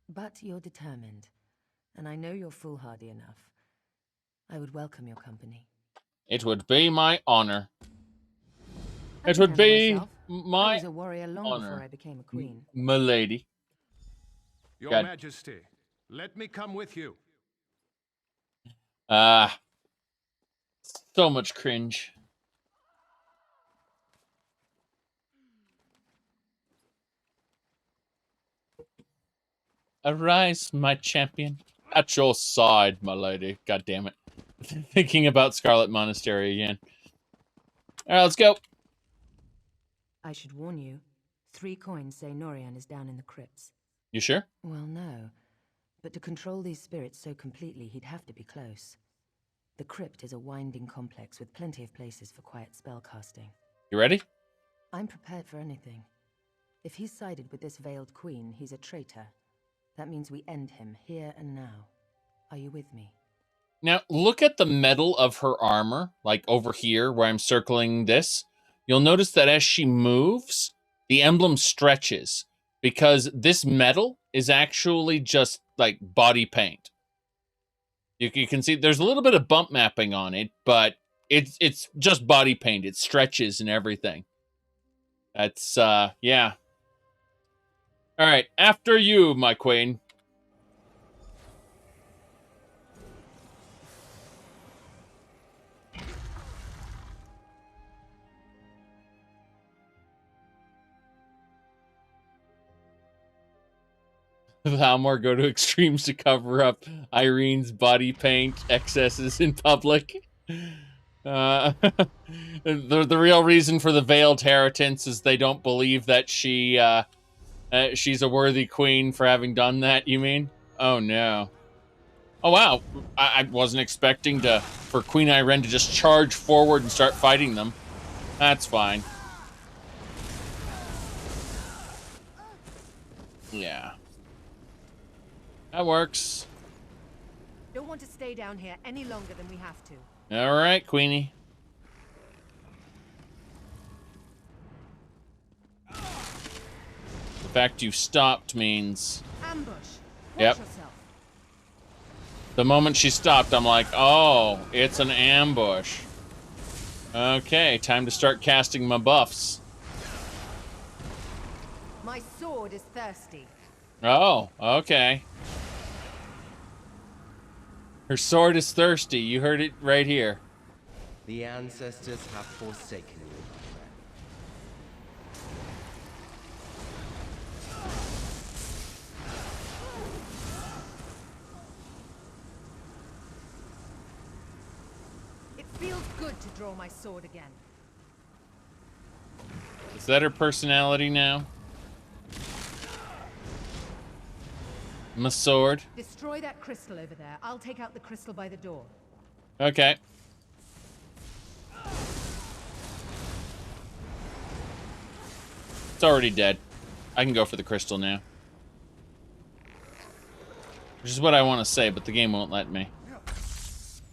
But you're determined, and I know you're foolhardy enough. I would welcome your company. It would be my honor. I It can would handle be myself. my I was a warrior long honor. before I became a queen. Milady. Your God. Majesty, let me come with you. So much cringe. Arise, my champion. At your side, my lady. God damn it. Thinking about Scarlet Monastery again. Alright, let's go. I should warn you. 3 coins say Norian is down in the crypts. You sure? Well, no. But to control these spirits so completely, he'd have to be close. The crypt is a winding complex with plenty of places for quiet spellcasting. You ready? I'm prepared for anything. If he's sided with this veiled queen, he's a traitor. That means we end him here and now. Are you with me? Now, look at the metal of her armor, like over here where I'm circling this. You'll notice that as she moves, the emblem stretches because this metal is actually just like body paint. You can see there's a little bit of bump mapping on it, but it's just body paint. It stretches and everything. That's, yeah. All right, after you, my queen. Altmer go to extremes to cover up Irene's body paint excesses in public. The real reason for the veiled heritance is they don't believe that she's a worthy queen for having done that, you mean? Oh, no. Oh, wow. I wasn't expecting for Queen Irene to just charge forward and start fighting them. That's fine. Yeah. That works. Don't want to stay down here any longer than we have to. All right, Queenie. The fact you stopped means... Ambush. Yep. Watch yourself. The moment she stopped, I'm like, oh, it's an ambush. Okay, time to start casting my buffs. My sword is thirsty. Oh, okay. Her sword is thirsty. You heard it right here. The ancestors have forsaken you, It feels good to draw my sword again. Is that her personality now? My sword. Destroy that crystal over there. I'll take out the crystal by the door. Okay. It's already dead. I can go for the crystal now. Which is what I want to say, but the game won't let me.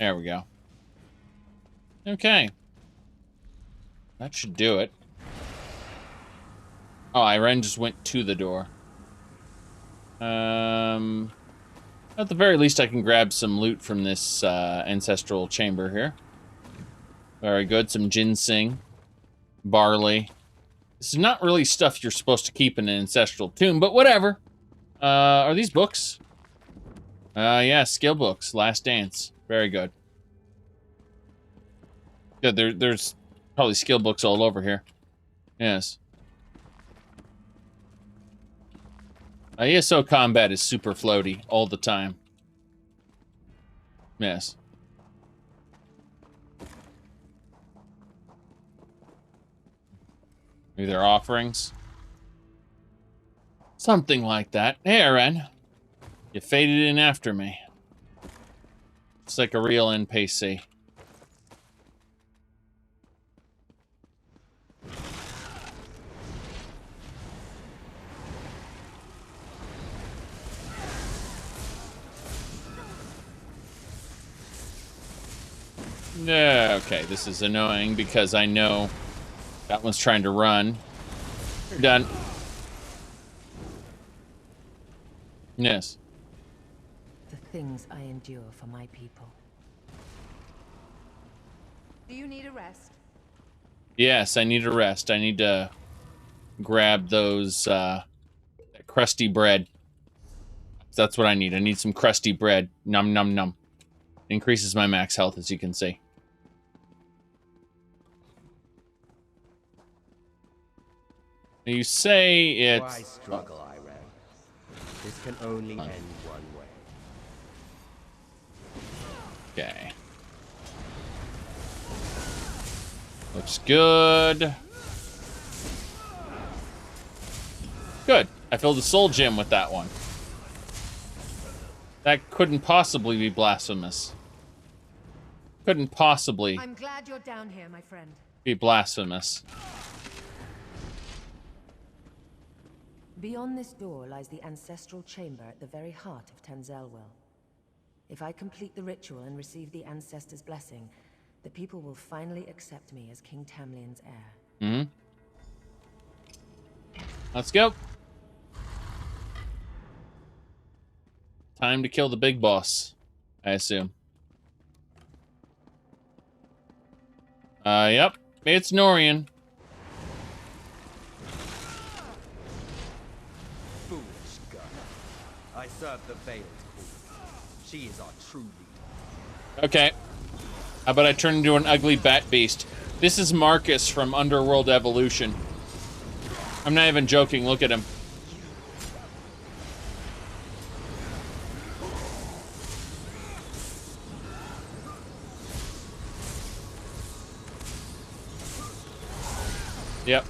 There we go. Okay. That should do it. Oh, Irene just went to the door. At the very least, I can grab some loot from this ancestral chamber here. Very good. Some ginseng, barley. This is not really stuff you're supposed to keep in an ancestral tomb, but whatever. Are these books? Yeah, skill books. Last Dance. Very good. Yeah, there's probably skill books all over here. Yes. ESO combat is super floaty all the time. Yes. Maybe they're offerings. Something like that. Hey, Aren. You faded in after me. It's like a real NPC. Yeah, okay, this is annoying because I know that one's trying to run. You're done. Yes. The things I endure for my people. Do you need a rest? Yes, I need a rest. I need to grab those, that crusty bread. That's what I need. I need some crusty bread. Num num num. Increases my max health, as you can see. You say it's... Why struggle, Iran? This can only end one way. Okay. Looks good. Good. I filled a soul gem with that one. That couldn't possibly be blasphemous. Couldn't possibly I'm glad you're down here, my friend. be blasphemous. Beyond this door lies the ancestral chamber at the very heart of Tenzelwell. If I complete the ritual and receive the ancestors' blessing, the people will finally accept me as King Tamlin's heir. Mm-hmm. Let's go. Time to kill the big boss, I assume. Yep. It's Norian. Foolish gun. I serve the Veiled Queen. She is our true leader. Okay. How about I turn into an ugly bat beast? This is Marcus from Underworld Evolution. I'm not even joking. Look at him. Yep.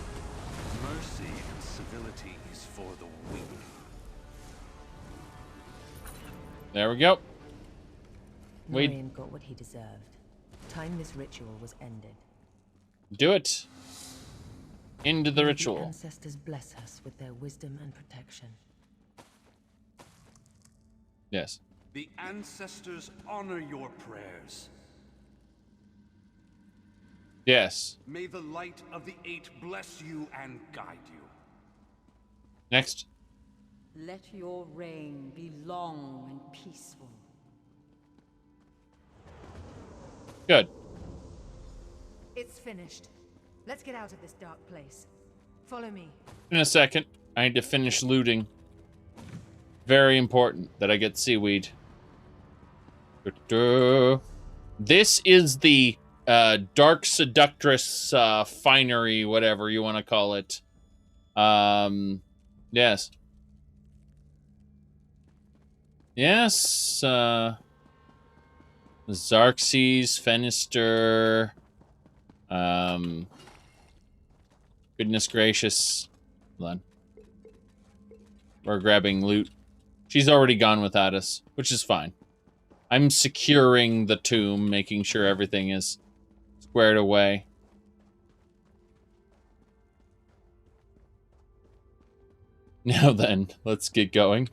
Mercy and civility is for the weak. There we go. Norian got what he deserved. Time this ritual was ended. Do it. Into the May ritual. The ancestors bless us with their wisdom and protection. Yes. The ancestors honor your prayers. Yes. May the light of the Eight bless you and guide you. Next. Let your reign be long and peaceful. Good. It's finished. Let's get out of this dark place. Follow me. In a second, I need to finish looting. Very important that I get seaweed. This is the Dark Seductress finery, whatever you want to call it. Yes. Yes, Xerxes, Fenister, goodness gracious. Hold on. We're grabbing loot. She's already gone without us, which is fine. I'm securing the tomb, making sure everything is squared away. Now then, let's get going.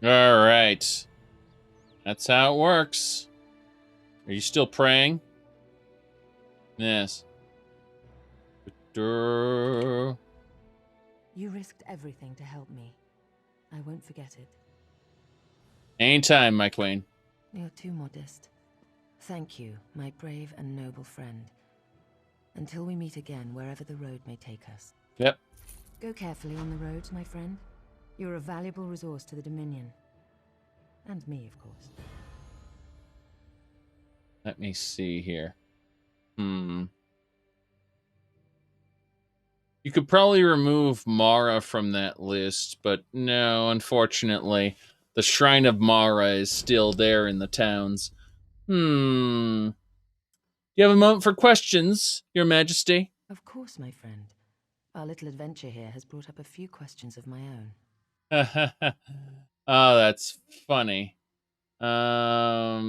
All right. That's how it works. Are you still praying? Yes. You risked everything to help me. I won't forget it. Anytime, my queen. You're too modest. Thank you, my brave and noble friend. Until we meet again, wherever the road may take us. Yep. Go carefully on the roads, my friend. You're a valuable resource to the Dominion. And me, of course. Let me see here. You could probably remove Mara from that list, but no, unfortunately, the Shrine of Mara is still there in the towns. You have a moment for questions, Your Majesty? Of course, my friend. Our little adventure here has brought up a few questions of my own. Oh, that's funny. Let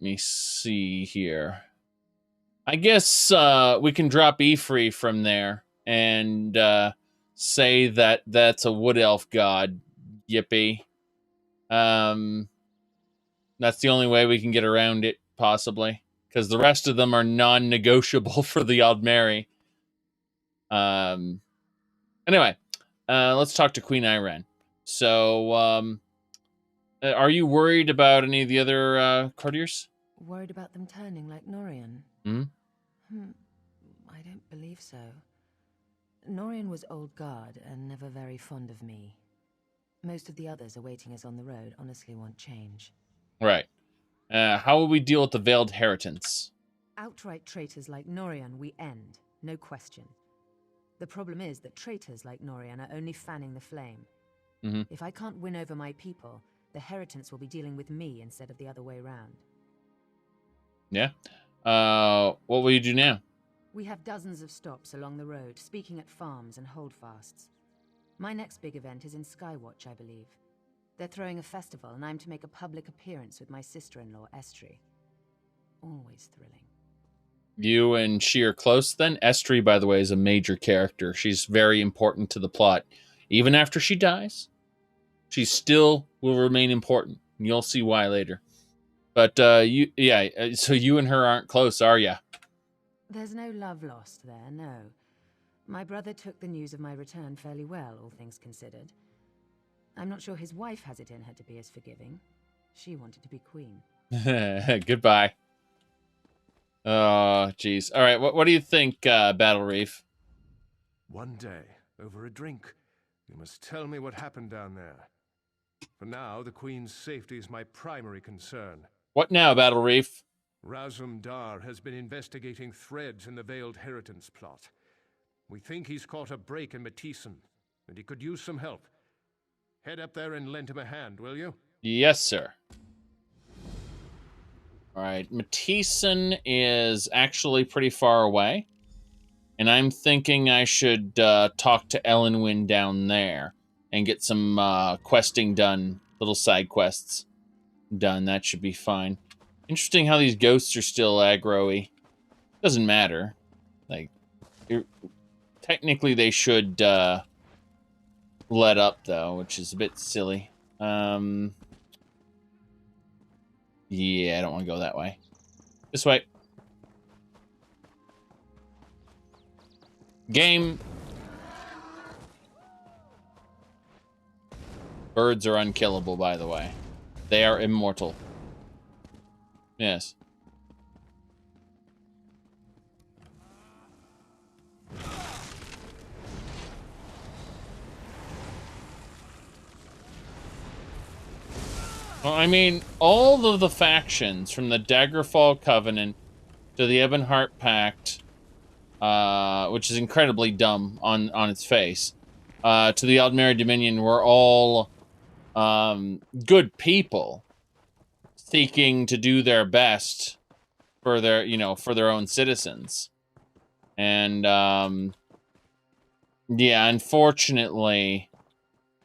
me see here. I guess we can drop Ifri from there and say that that's a wood elf god. Yippee. That's the only way we can get around it, possibly. Because the rest of them are non-negotiable for the Aldmeri. Anyway, let's talk to Queen Iran. So, are you worried about any of the other courtiers? Worried about them turning like Norian? I don't believe so. Norian was old guard and never very fond of me. Most of the others awaiting us on the road honestly want change. Right. How will we deal with the Veiled Heritance? Outright traitors like Norian we end, no question. The problem is that traitors like Norian are only fanning the flame. If I can't win over my people, the Heritance will be dealing with me instead of the other way round. Yeah. What will you do now? We have dozens of stops along the road, speaking at farms and holdfasts. My next big event is in Skywatch, I believe. They're throwing a festival, and I'm to make a public appearance with my sister-in-law, Estri. Always thrilling. You and she are close, then? Estri, by the way, is a major character. She's very important to the plot. Even after she dies, she still will remain important. You'll see why later. But, so you and her aren't close, are ya? There's no love lost there, no. My brother took the news of my return fairly well, all things considered. I'm not sure his wife has it in her to be as forgiving. She wanted to be queen. Goodbye. Oh, jeez. All right, what do you think, Battle Reef? One day, over a drink, you must tell me what happened down there. For now, the Queen's safety is my primary concern. What now, Battle Reef? Razum Dar has been investigating threads in the Veiled Heritance plot. We think he's caught a break in Matissan, and he could use some help. Head up there and lend him a hand, will you? Yes, sir. All right, Matissan is actually pretty far away, and I'm thinking I should talk to Elenwyn down there and get some questing done, little side quests done. That should be fine. Interesting how these ghosts are still aggro-y. Doesn't matter. Like, technically they should let up, though, which is a bit silly. Yeah, I don't want to go that way. This way. Game. Birds are unkillable, by the way. They are immortal. Yes. Well, I mean, all of the factions, from the Daggerfall Covenant to the Ebonheart Pact, which is incredibly dumb on its face, to the Aldmeri Dominion, were all good people seeking to do their best for their, for their own citizens. And, yeah, unfortunately,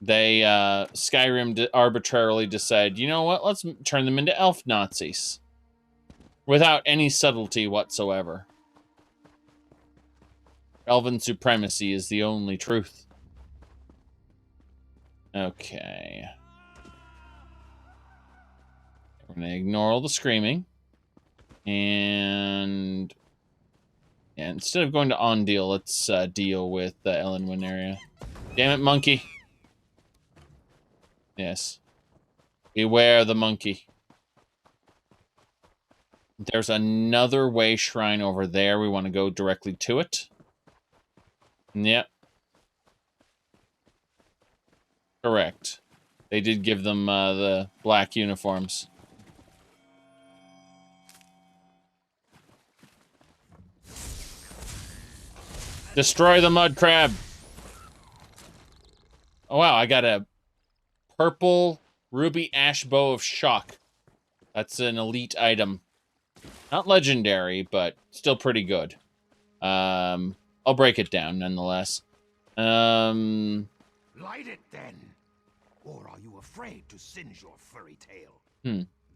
they, Skyrim arbitrarily decided, you know what, let's turn them into elf Nazis. Without any subtlety whatsoever. Elven supremacy is the only truth. Okay. We're going to ignore all the screaming. And yeah, instead of going to Ondil, let's deal with the Elenwyn area. Damn it, monkey. Yes. Beware the monkey. There's another way shrine over there. We want to go directly to it. Yep. Correct. They did give them the black uniforms. Destroy the mud crab. Oh, wow. I got a purple ruby ash bow of shock. That's an elite item. Not legendary, but still pretty good. I'll break it down nonetheless. Light it then. Or are you afraid to singe your furry tail?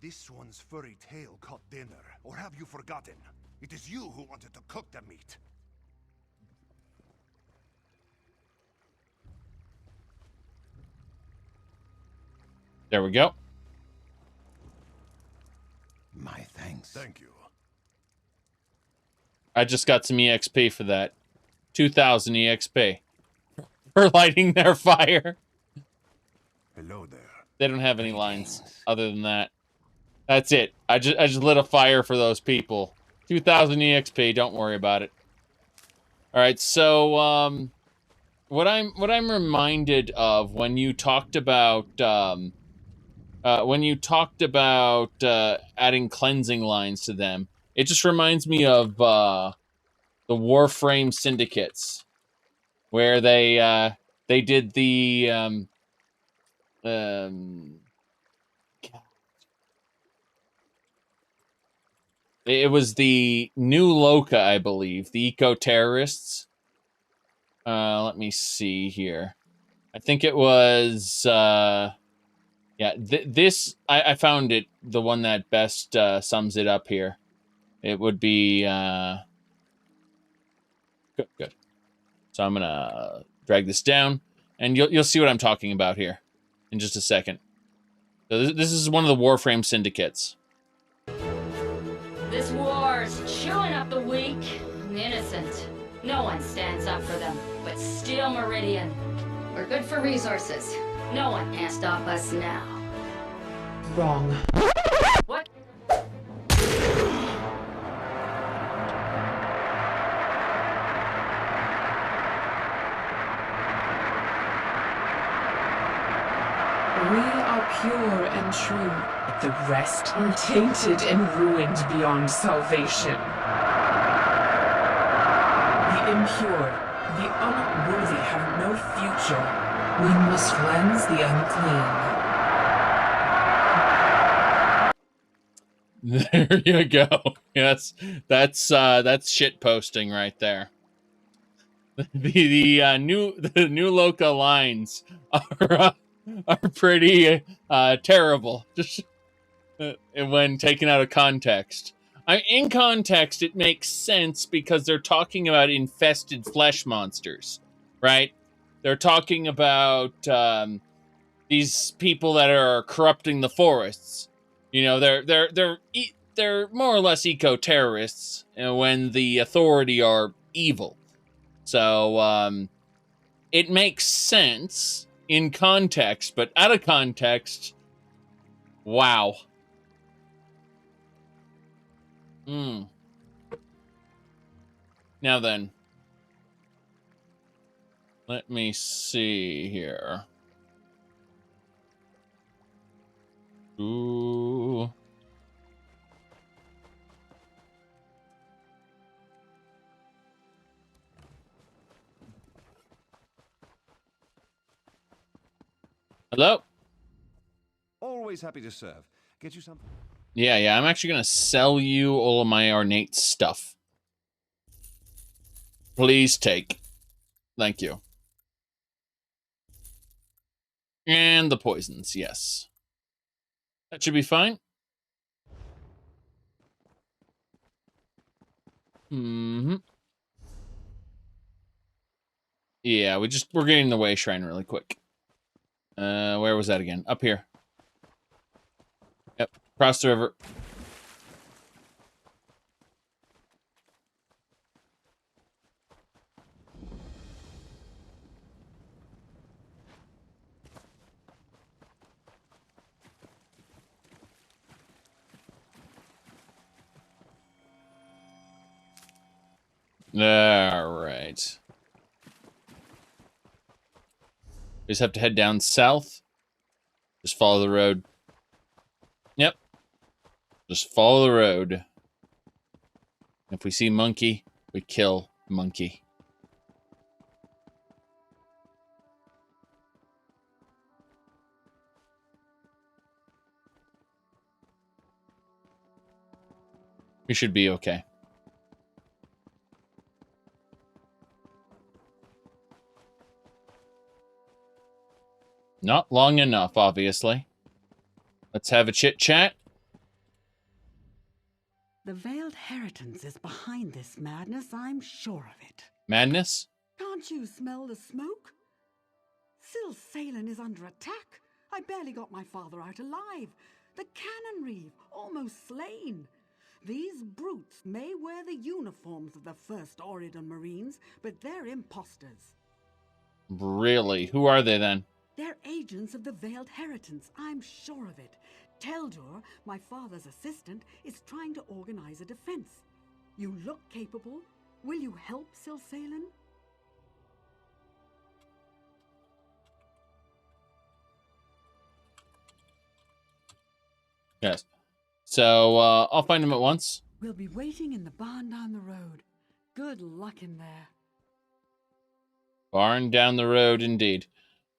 This one's furry tail caught dinner, or have you forgotten? It is you who wanted to cook the meat. There we go. My thanks. Thank you. I just got some EXP for that. 2,000 EXP. For lighting their fire. Hello there. They don't have any lines other than that. That's it. I just lit a fire for those people. 2,000 EXP, don't worry about it. Alright, so what I'm reminded of when you talked about adding cleansing lines to them, it just reminds me of the Warframe syndicates, where they did the it was the New Loka, I believe, the eco-terrorists. Let me see here. I think it was yeah, this I found it, the one that best sums it up here. It would be good. So I'm gonna drag this down, and you'll see what I'm talking about here in just a second. So this is one of the Warframe syndicates. This war's chewing up the weak and the innocent. No one stands up for them, but Steel Meridian. We're good for resources. No one can stop us now. Wrong. What? We are pure and true, but the rest are tainted and ruined beyond salvation. The impure, the unworthy have no future. We must cleanse the unclean. There you go. Yes, that's shit posting right there. The new Loka lines are pretty terrible, just when taken out of context. In context, it makes sense because they're talking about infested flesh monsters, right? They're talking about these people that are corrupting the forests. You know, they're more or less eco-terrorists when the authority are evil. So it makes sense in context, but out of context, wow. Now then, let me see here. Ooh. Hello? Always happy to serve. Get you something? Yeah, I'm actually going to sell you all of my ornate stuff. Please take. Thank you. And the poisons, yes. That should be fine. Yeah, we're getting the way shrine really quick. Where was that again? Up here. Yep, across the river. All right. We just have to head down south. Just follow the road. Yep. Just follow the road. If we see monkey, we kill monkey. We should be okay. Not long enough, obviously. Let's have a chit-chat. The Veiled Heritance is behind this madness, I'm sure of it. Madness? Can't you smell the smoke? Silsalen is under attack. I barely got my father out alive. The cannon reeve, almost slain. These brutes may wear the uniforms of the First Oridon Marines, but they're imposters. Really? Who are they then? They're agents of the Veiled Heritance, I'm sure of it. Teldur, my father's assistant, is trying to organize a defense. You look capable. Will you help Silsalen? Yes. So, I'll find him at once. We'll be waiting in the barn down the road. Good luck in there. Barn down the road, indeed.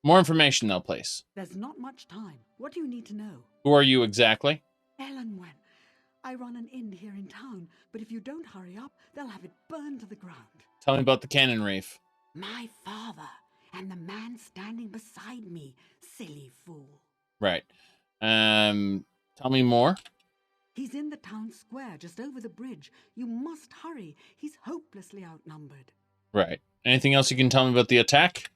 More information, though, please. There's not much time. What do you need to know? Who are you exactly? Elenwen. I run an inn here in town, but if you don't hurry up, they'll have it burned to the ground. Tell me about the cannon reef. My father, and the man standing beside me, silly fool. Right. Tell me more. He's in the town square, just over the bridge. You must hurry. He's hopelessly outnumbered. Right. Anything else you can tell me about the attack?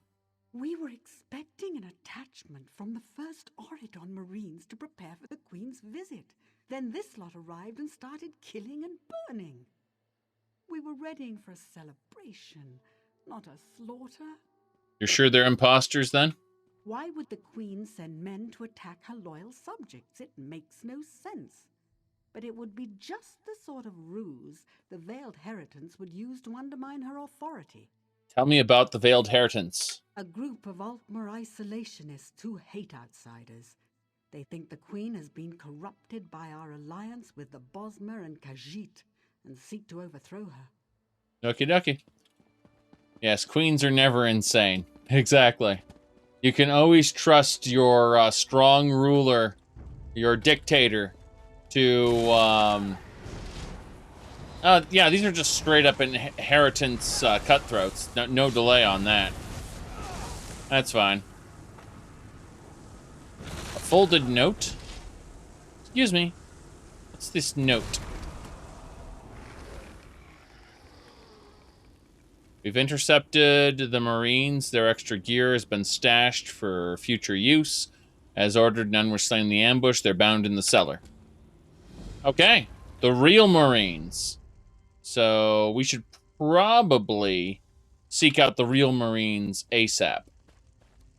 We were expecting an attachment from the First Oridon Marines to prepare for the Queen's visit. Then this lot arrived and started killing and burning. We were readying for a celebration, not a slaughter. You're sure they're imposters, then? Why would the Queen send men to attack her loyal subjects? It makes no sense. But it would be just the sort of ruse the Veiled Heritance would use to undermine her authority. Tell me about the Veiled Heritance. A group of Altmer isolationists who hate outsiders. They think the Queen has been corrupted by our alliance with the Bosmer and Khajiit, and seek to overthrow her. Okie dokie. Yes, queens are never insane. Exactly. You can always trust your strong ruler, your dictator, to... yeah, these are just straight up inheritance cutthroats. No delay on that. That's fine. A folded note? Excuse me. What's this note? We've intercepted the Marines. Their extra gear has been stashed for future use. As ordered, none were slain in the ambush. They're bound in the cellar. Okay. The real Marines. So we should probably seek out the real Marines ASAP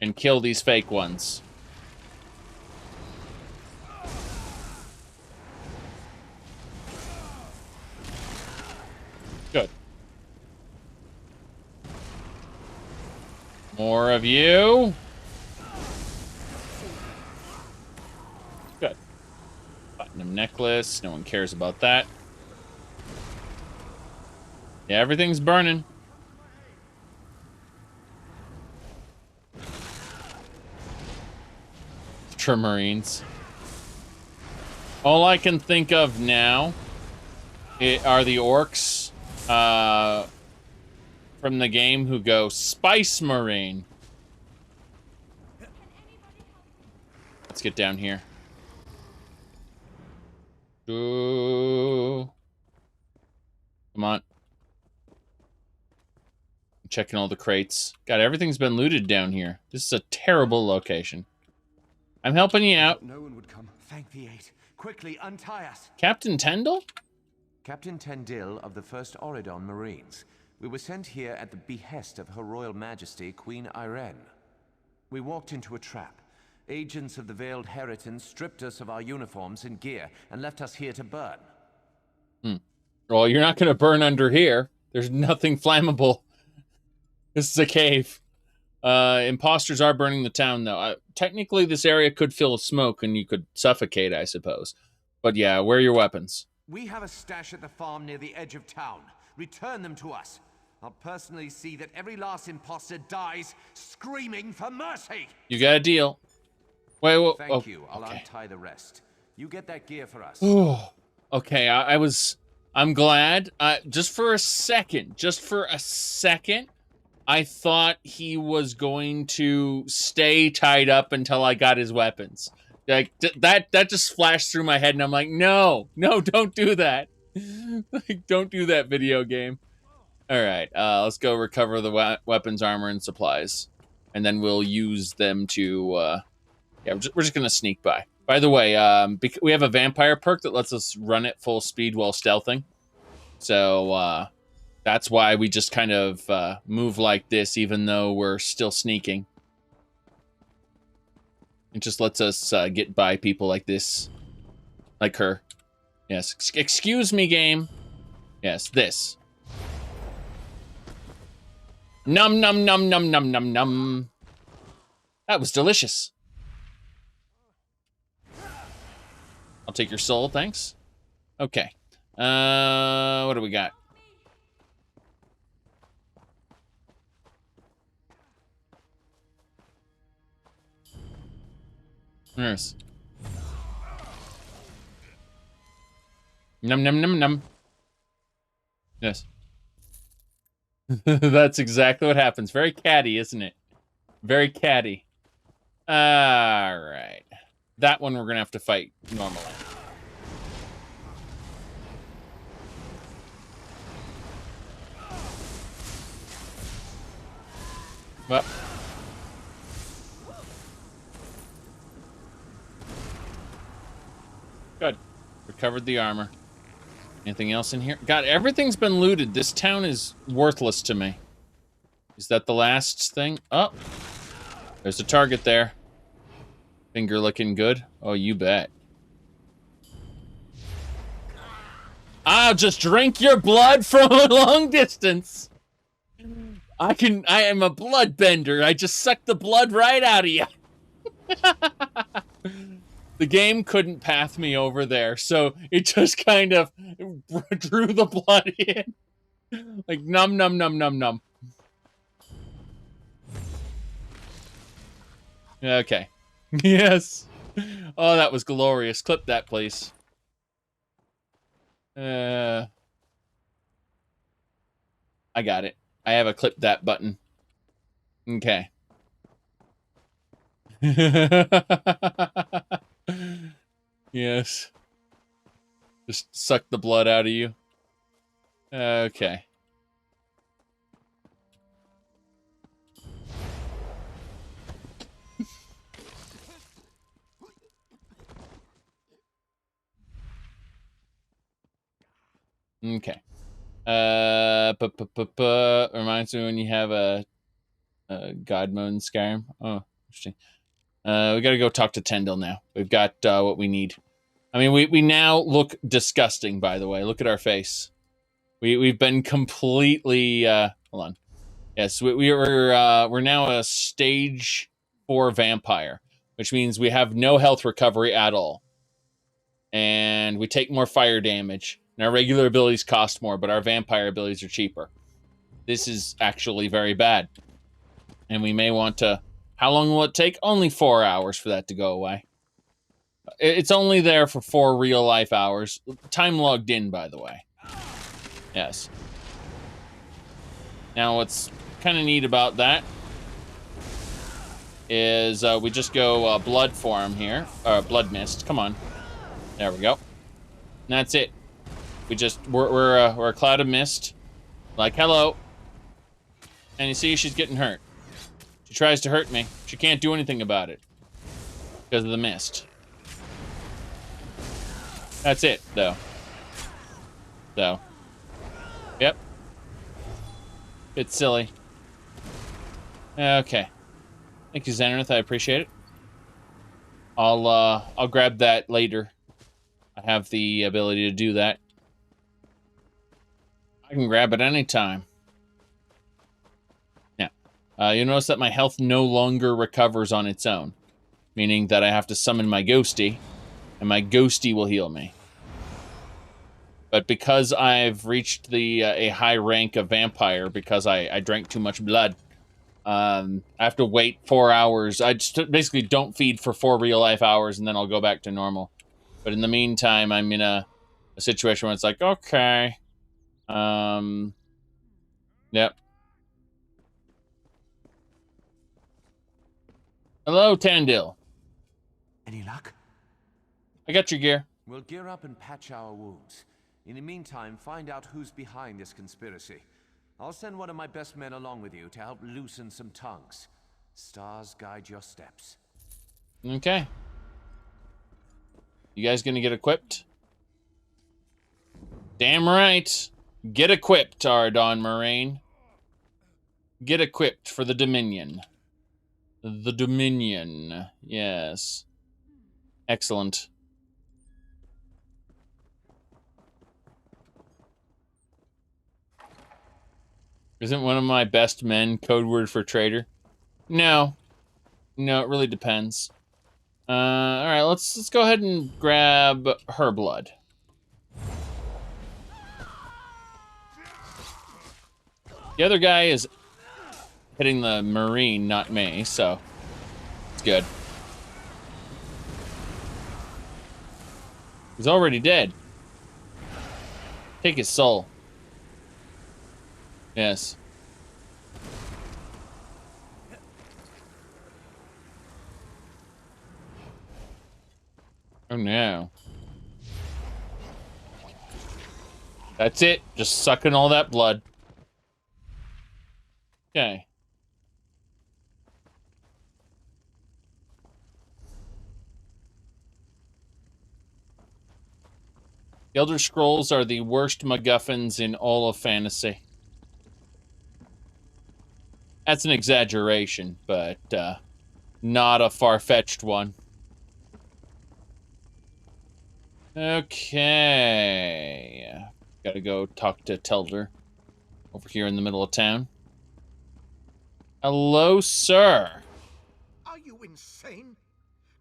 and kill these fake ones. Good. More of you. Good. Platinum necklace. No one cares about that. Yeah, everything's burning. Ultramarines. All I can think of now are the orcs from the game who go Spice Marine. Let's get down here. Ooh. Come on. I'm checking all the crates. God, everything's been looted down here. This is a terrible location. I'm helping you out. No one would come. Thank the eight. Quickly, untie us. Captain Tendel? Captain Tendil of the First Oridon Marines. We were sent here at the behest of Her Royal Majesty, Queen Irene. We walked into a trap. Agents of the Veiled Heritance stripped us of our uniforms and gear and left us here to burn. Well, you're not going to burn under here. There's nothing flammable. This is a cave. Imposters are burning the town, though. Technically, this area could fill with smoke and you could suffocate, I suppose. But yeah, where are your weapons? We have a stash at the farm near the edge of town. Return them to us. I'll personally see that every last imposter dies screaming for mercy. You got a deal. Wait, whoa, Thank you. I'll untie the rest. You get that gear for us. Okay, I was I'm glad. Just for a second, I thought he was going to stay tied up until I got his weapons. Like that just flashed through my head, and I'm like, no, don't do that. Like, don't do that, video game. All right, let's go recover the weapons, armor, and supplies, and then we'll use them to. Yeah, we're just gonna sneak by. By the way, we have a vampire perk that lets us run at full speed while stealthing. So that's why we just kind of move like this, even though we're still sneaking. It just lets us get by people like this. Like her. Yes. Excuse me, game. Yes, this. Num, num, num, num, num, num, num. That was delicious. I'll take your soul, thanks. Okay. What do we got? Nurse. Num num num num. Yes. That's exactly what happens. Very catty, isn't it? Very catty. All right. That one we're gonna have to fight normally. Well. Good. Recovered the armor. Anything else in here? God, everything's been looted. This town is worthless to me. Is that the last thing? Oh. There's a target there. Finger looking good. Oh, you bet. I'll just drink your blood from a long distance. I am a bloodbender. I just suck the blood right out of you. The game couldn't path me over there, so it just kind of drew the blood in. Like, num, num, num, num, num. Okay. Yes. Oh, that was glorious. Clip that, please. I got it. I have a clip that button. Okay. Yes. Just suck the blood out of you. Okay. Okay. Reminds me when you have a God mode in Skyrim. Oh, interesting. We gotta go talk to Tyndall now. We've got what we need. I mean, we now look disgusting, by the way. Look at our face. We've been completely hold on. Yes, we're now a stage 4 vampire, which means we have no health recovery at all. And we take more fire damage. And our regular abilities cost more, but our vampire abilities are cheaper. This is actually very bad. And we may want to... How long will it take? Only 4 hours for that to go away. It's only there for 4 real-life hours. Time logged in, by the way. Yes. Now, what's kind of neat about that is we just go blood form here. Blood mist. Come on. There we go. And that's it. We're a cloud of mist. Like, hello. And you see, she's getting hurt. She tries to hurt me. She can't do anything about it because of the mist. That's it, though. So, yep. It's silly. Okay. Thank you, Xenareth. I appreciate it. I'll grab that later. I have the ability to do that. I can grab it anytime. Now, you'll notice that my health no longer recovers on its own, meaning that I have to summon my ghosty, and my ghosty will heal me. But because I've reached a high rank of vampire, because I drank too much blood, I have to wait 4 hours. I just basically don't feed for 4 real-life hours, and then I'll go back to normal. But in the meantime, I'm in a a situation where it's like, okay. Yep. Hello, Tandil. Any luck? I got your gear. We'll gear up and patch our wounds. In the meantime, find out who's behind this conspiracy. I'll send one of my best men along with you to help loosen some tongues. Stars guide your steps. Okay. You guys gonna get equipped? Damn right. Get equipped, Ardon Moraine. Get equipped for the Dominion. The Dominion. Yes. Excellent. Isn't one of my best men code word for traitor? No. No, it really depends. Alright, let's go ahead and grab her blood. The other guy is hitting the Marine, not me, so it's good. He's already dead. Take his soul. Yes. Oh no. That's it. Just sucking all that blood. Okay. The Elder Scrolls are the worst MacGuffins in all of fantasy. That's an exaggeration, but not a far-fetched one. Okay. Gotta go talk to Telder over here in the middle of town. Hello, sir. Are you insane?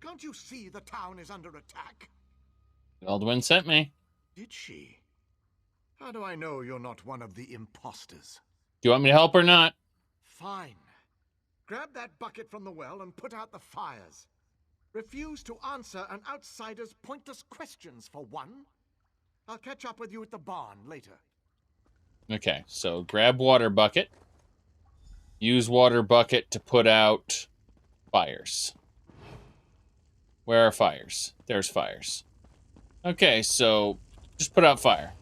Can't you see the town is under attack? Aldwin sent me. Did she? How do I know you're not one of the imposters? Do you want me to help or not? Fine. Grab that bucket from the well and put out the fires. Refuse to answer an outsider's pointless questions, for one. I'll catch up with you at the barn later. Okay, so grab water bucket. Use water bucket to put out fires. Where are fires? There's fires. Okay, so just put out fire.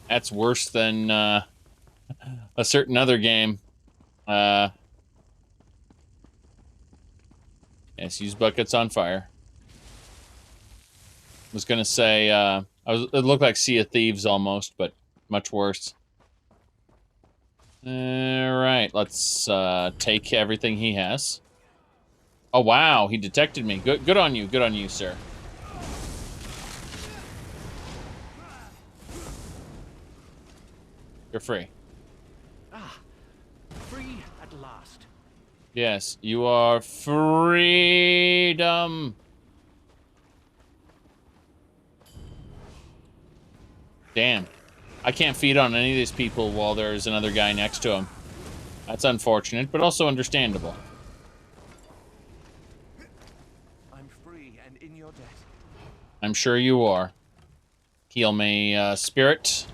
That's worse than a certain other game. Yes, use buckets on fire. I was gonna say, it looked like Sea of Thieves almost, but much worse. Alright, let's take everything he has. Oh wow, he detected me. Good on you, sir. You're free. Ah, free at last. Yes, you are freedom. Damn. I can't feed on any of these people while there's another guy next to him. That's unfortunate, but also understandable. I'm free and in your debt. I'm sure you are. Heal me, spirit.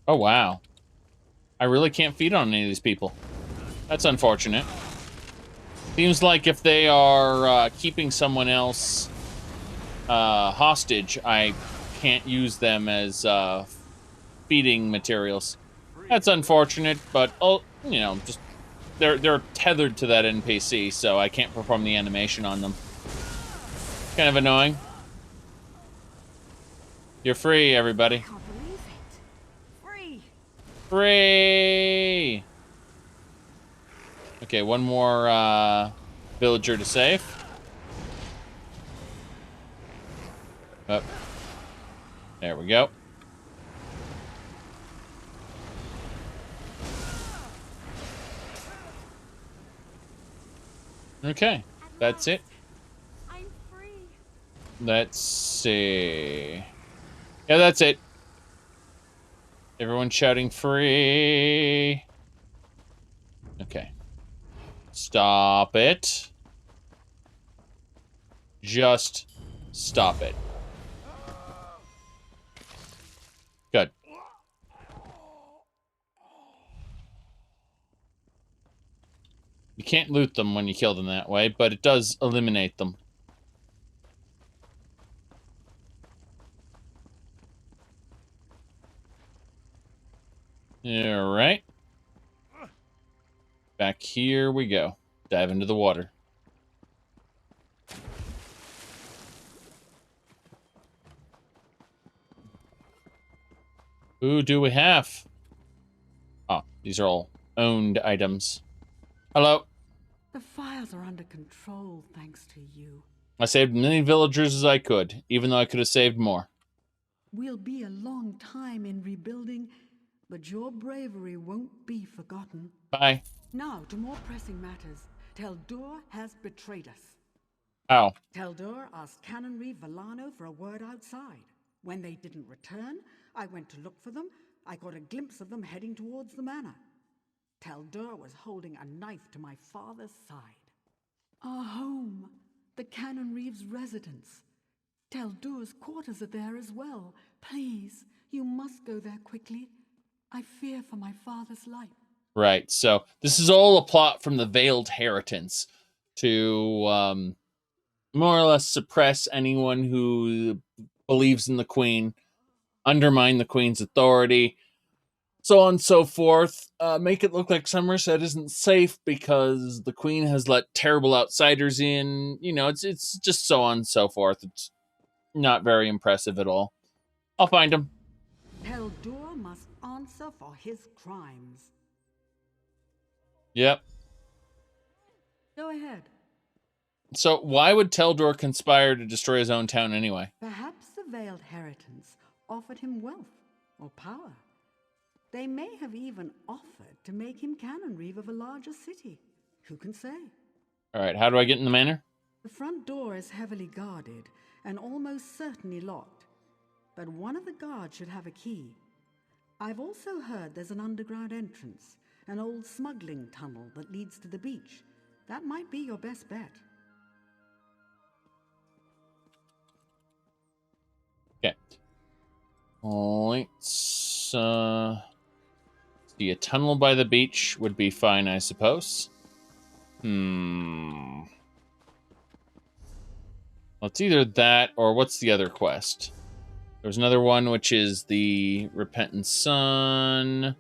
Oh, wow. I really can't feed on any of these people. That's unfortunate. Seems like if they are keeping someone else hostage, I can't use them as feeding materials. That's unfortunate, but you know, just they're tethered to that NPC, so I can't perform the animation on them. Kind of annoying. You're free, everybody. Free! Okay, one more villager to save. Oh. There we go. Okay, that's it. I'm free. Let's see. Yeah, that's it. Everyone shouting free. Okay. Stop it. Just stop it. Good. You can't loot them when you kill them that way, but it does eliminate them. Alright. Back here we go. Dive into the water. Who do we have? Oh, these are all owned items. Hello. The fires are under control thanks to you. I saved as many villagers as I could, even though I could have saved more. We'll be a long time in rebuilding, but your bravery won't be forgotten. Bye. Now, to more pressing matters. Teldur has betrayed us. How? Teldur asked Canonry Villano for a word outside. When they didn't return, I went to look for them. I got a glimpse of them heading towards the manor. Teldur was holding a knife to my father's side. Our home, the Canonreeve's residence. Teldur's quarters are there as well. Please, you must go there quickly. I fear for my father's life. Right, so this is all a plot from the Veiled Heritance to more or less suppress anyone who believes in the Queen, undermine the Queen's authority, so on and so forth. Make it look like Somerset isn't safe because the Queen has let terrible outsiders in. You know, it's just so on and so forth. It's not very impressive at all. I'll find him. Teldur must answer for his crimes. Yep. Go ahead. So why would Teldur conspire to destroy his own town anyway? Perhaps the Veiled Heritance offered him wealth or power. They may have even offered to make him Canonreeve of a larger city. Who can say? All right, how do I get in the manor? The front door is heavily guarded and almost certainly locked, but one of the guards should have a key. I've also heard there's an underground entrance, an old smuggling tunnel that leads to the beach. That might be your best bet. Okay. Let's see, a tunnel by the beach would be fine, I suppose. Well, it's either that or what's the other quest? There was another one, which is the Repentant Sun.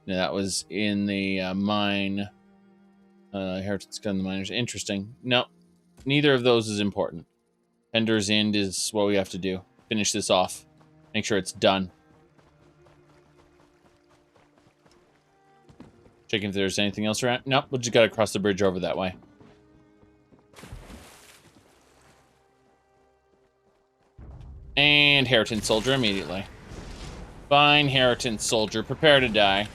No, that was in the mine. Heritage Gun, the miners. Interesting. No, neither of those is important. Ender's End is what we have to do. Finish this off. Make sure it's done. Checking if there's anything else around. Nope, we just gotta cross the bridge over that way. And Heritage Soldier immediately. Fine, Heritage Soldier. Prepare to die.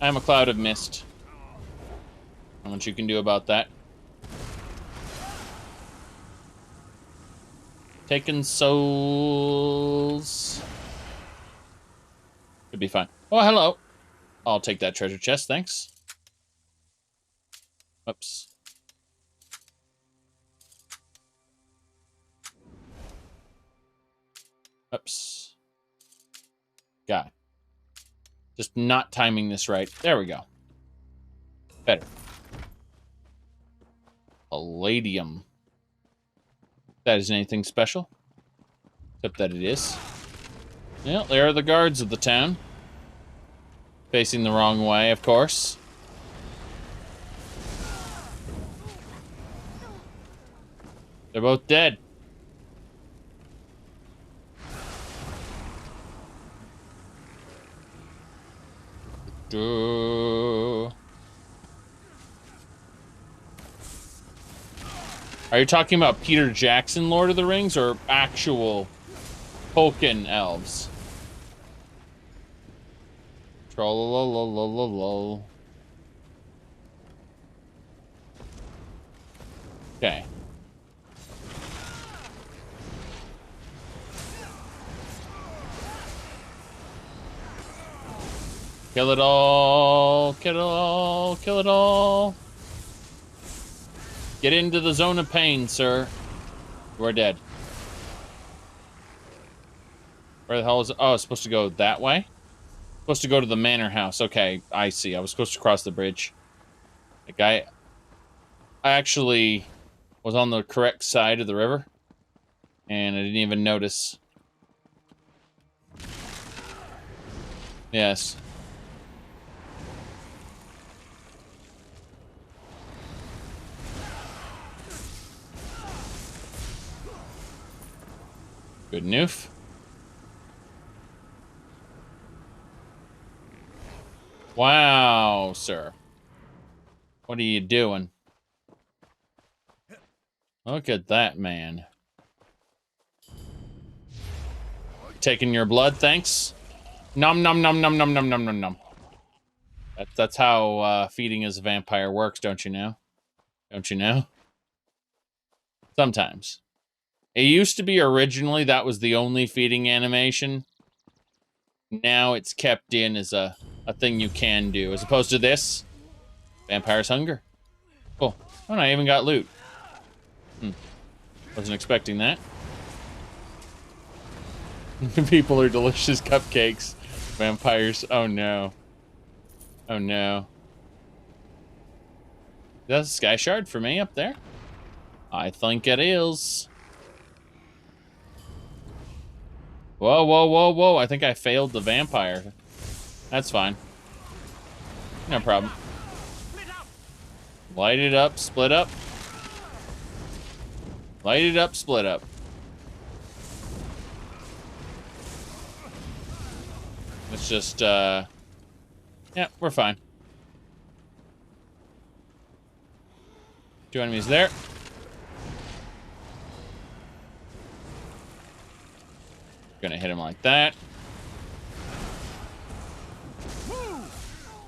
I'm a cloud of mist. Not much you can do about that. Taking souls. Should be fine. Oh, hello. I'll take that treasure chest, thanks. Whoops. Oops. God. Just not timing this right. There we go. Better. Palladium. That isn't anything special. Except that it is. Well, there are the guards of the town. Facing the wrong way, of course. They're both dead. Are you talking about Peter Jackson, Lord of the Rings, or actual Tolkien elves? Trollololololol. Okay. Kill it all. Kill it all. Kill it all. Get into the zone of pain, sir. You are dead. Where the hell is it? Oh, it's supposed to go that way? Supposed to go to the manor house. Okay, I see. I was supposed to cross the bridge. Like, I actually was on the correct side of the river, and I didn't even notice. Yes. Good noof. Wow, sir. What are you doing? Look at that, man. Taking your blood, thanks. Nom nom nom nom nom nom nom nom nom. That's how feeding as a vampire works, don't you know? Don't you know? Sometimes. It used to be originally that was the only feeding animation. Now it's kept in as a thing you can do. As opposed to this. Vampire's hunger. Cool. Oh, and I even got loot. Wasn't expecting that. People are delicious cupcakes. Vampires. Oh no. Oh no. That's a sky shard for me up there. I think it is. Whoa, whoa, whoa, whoa. I think I failed the vampire. That's fine. No problem. Light it up, split up. Light it up, split up. Let's just, yeah, we're fine. 2 enemies there. Gonna hit him like that.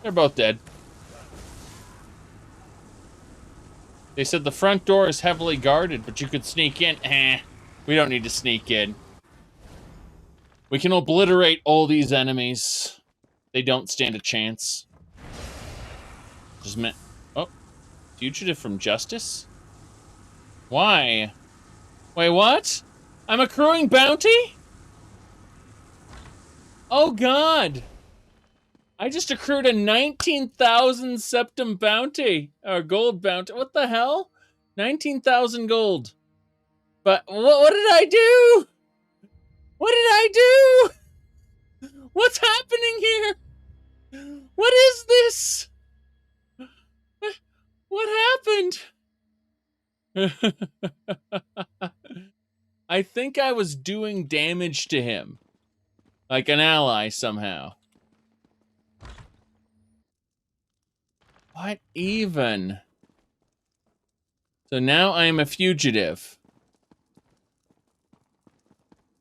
They're both dead. They said the front door is heavily guarded, but you could sneak in. We don't need to sneak in. We can obliterate all these enemies. They don't stand a chance. Just oh, fugitive from justice? Why? Wait, what? I'm accruing bounty? Oh god! I just accrued a 19,000 septum bounty. Or gold bounty. What the hell? 19,000 gold. But what did I do? What did I do? What's happening here? What is this? What happened? I think I was doing damage to him. Like an ally somehow. What even? So now I am a fugitive.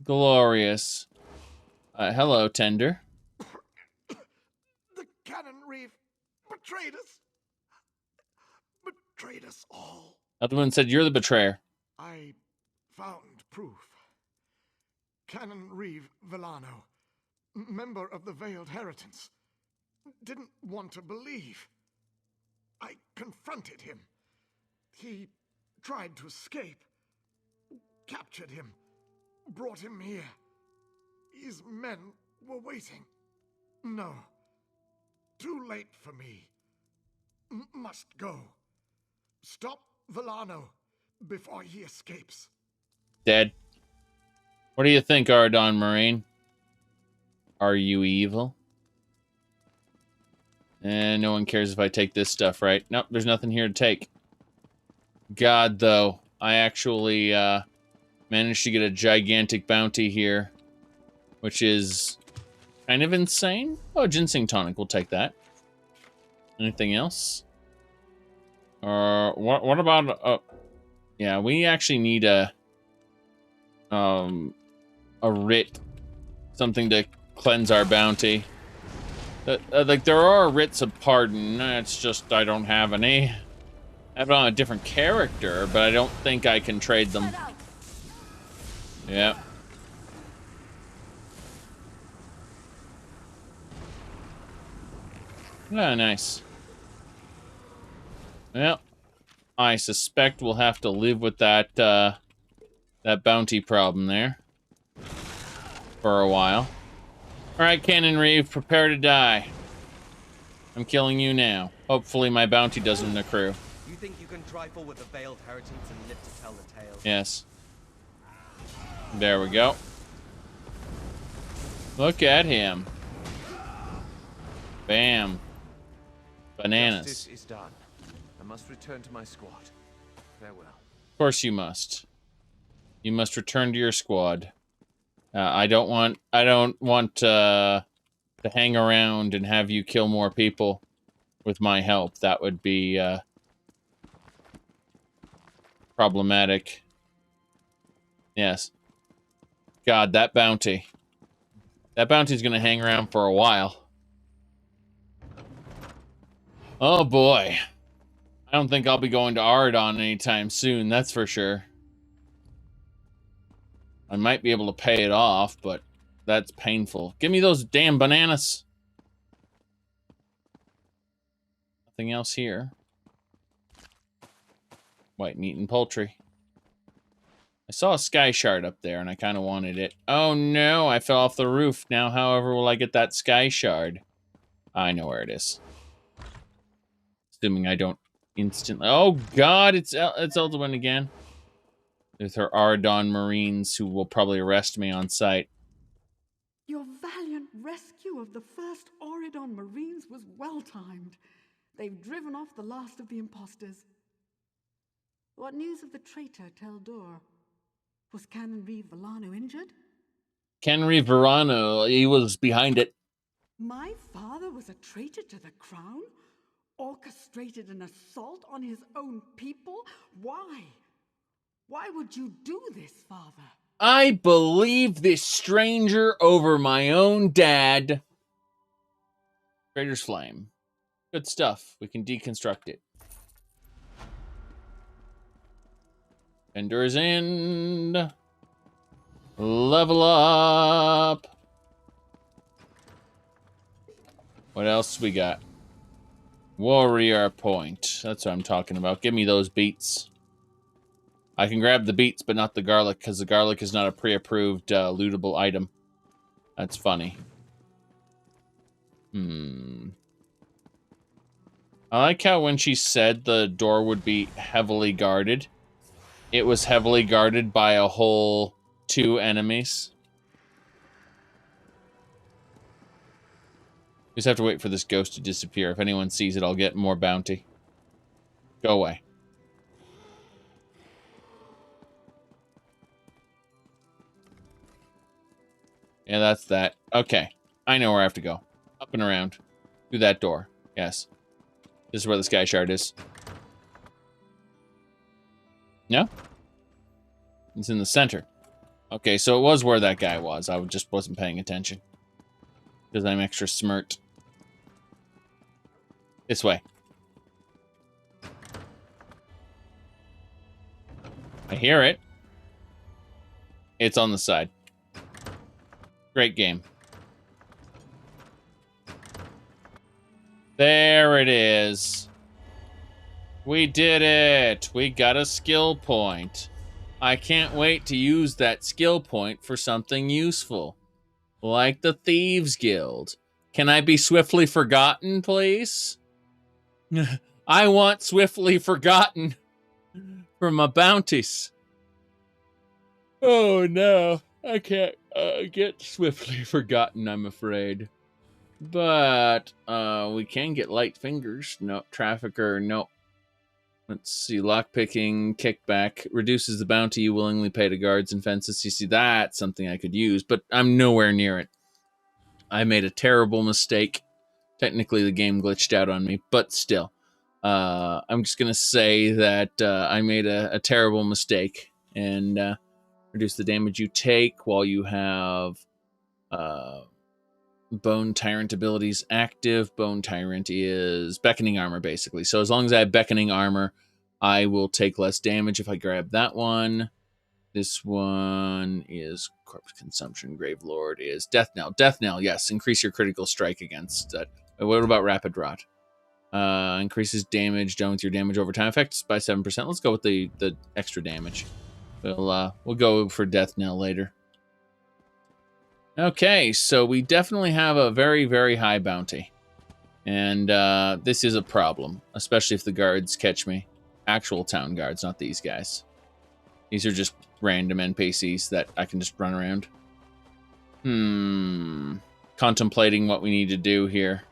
Glorious. Hello, Tender. The Cannon Reef betrayed us. Betrayed us all. Aldmeri said you're the betrayer. I found proof. Canon Reeve Villano, member of the Veiled Heritance, didn't want to believe. I confronted him. He tried to escape. Captured him. Brought him here. His men were waiting. No. Too late for me. Must go. Stop Villano before he escapes. Dead. What do you think, Ardon Marine? Are you evil? No one cares if I take this stuff, right? Nope, there's nothing here to take. God, though. I actually managed to get a gigantic bounty here, which is kind of insane. Oh, ginseng tonic. We'll take that. Anything else? What about... yeah, we actually need a writ. Something to cleanse our bounty. Like, there are writs of pardon. It's just I don't have any. I have it on a different character, but I don't think I can trade them. Yeah. Ah, nice. Well, I suspect we'll have to live with that, that bounty problem there. For a while. Alright, Cannon Reeve, prepare to die. I'm killing you now. Hopefully my bounty doesn't accrue. You think you can trifle with the veiled inheritance and live to tell the tale? Yes. There we go. Look at him. Bam. Bananas. Justice is done. I must return to my squad. Farewell. Of course you must. You must return to your squad. I don't want to hang around and have you kill more people with my help. That would be problematic. Yes. God, that bounty. That bounty's gonna hang around for a while. Oh boy. I don't think I'll be going to Aradon anytime soon, that's for sure. I might be able to pay it off, but that's painful. Give me those damn bananas. Nothing else here. White meat and poultry. I saw a sky shard up there, and I kind of wanted it. Oh no, I fell off the roof. Now, however, will I get that sky shard? I know where it is. Assuming I don't instantly... Oh god, it's Eldwin again. With her Aradon Marines, who will probably arrest me on sight. Your valiant rescue of the first Auridon Marines was well-timed. They've driven off the last of the imposters. What news of the traitor Teldor? Was Canon Reeve Villano injured? Canon Reeve Villano, he was behind it. My father was a traitor to the crown? Orchestrated an assault on his own people? Why? Why would you do this, father? I believe this stranger over my own dad. Traitor's Flame. Good stuff. We can deconstruct it. Ender's End. Level up. What else we got? Warrior Point. That's what I'm talking about. Give me those beets. I can grab the beets, but not the garlic, because the garlic is not a pre-approved lootable item. That's funny. I like how when she said the door would be heavily guarded, it was heavily guarded by a whole 2 enemies. Just have to wait for this ghost to disappear. If anyone sees it, I'll get more bounty. Go away. Yeah, that's that. Okay. I know where I have to go. Up and around. Through that door. Yes. This is where the sky shard is. No? It's in the center. Okay, so it was where that guy was. I just wasn't paying attention. Because I'm extra smart. This way. I hear it. It's on the side. Great game. There it is. We did it. We got a skill point. I can't wait to use that skill point for something useful. Like the Thieves Guild. Can I be swiftly forgotten, please? I want swiftly forgotten from my bounties. Oh no. I can't get swiftly forgotten, I'm afraid. But we can get light fingers. No, trafficker, no. Let's see, lockpicking, kickback, reduces the bounty you willingly pay to guards and fences. You see, that's something I could use, but I'm nowhere near it. I made a terrible mistake. Technically, the game glitched out on me, but still. I'm just going to say that I made a terrible mistake. And reduce the damage you take while you have Bone Tyrant abilities active. Bone Tyrant is Beckoning Armor, basically. So as long as I have Beckoning Armor, I will take less damage if I grab that one. This one is Corpse Consumption. Gravelord is Death Knell. Death Knell, yes. Increase your critical strike against that What about Rapid Rot? Increases damage done with your damage over time effect by 7%. Let's go with the extra damage. We'll go for Death Knell later. Okay, so we definitely have a very, very high bounty. And this is a problem, especially if the guards catch me. Actual town guards, not these guys. These are just random NPCs that I can just run around. Contemplating what we need to do here.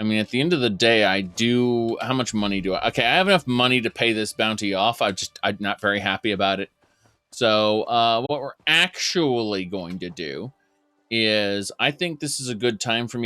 I mean, at the end of the day, I do... How much money do I... Okay, I have enough money to pay this bounty off. I'm not very happy about it. So, what we're actually going to do is... I think this is a good time for me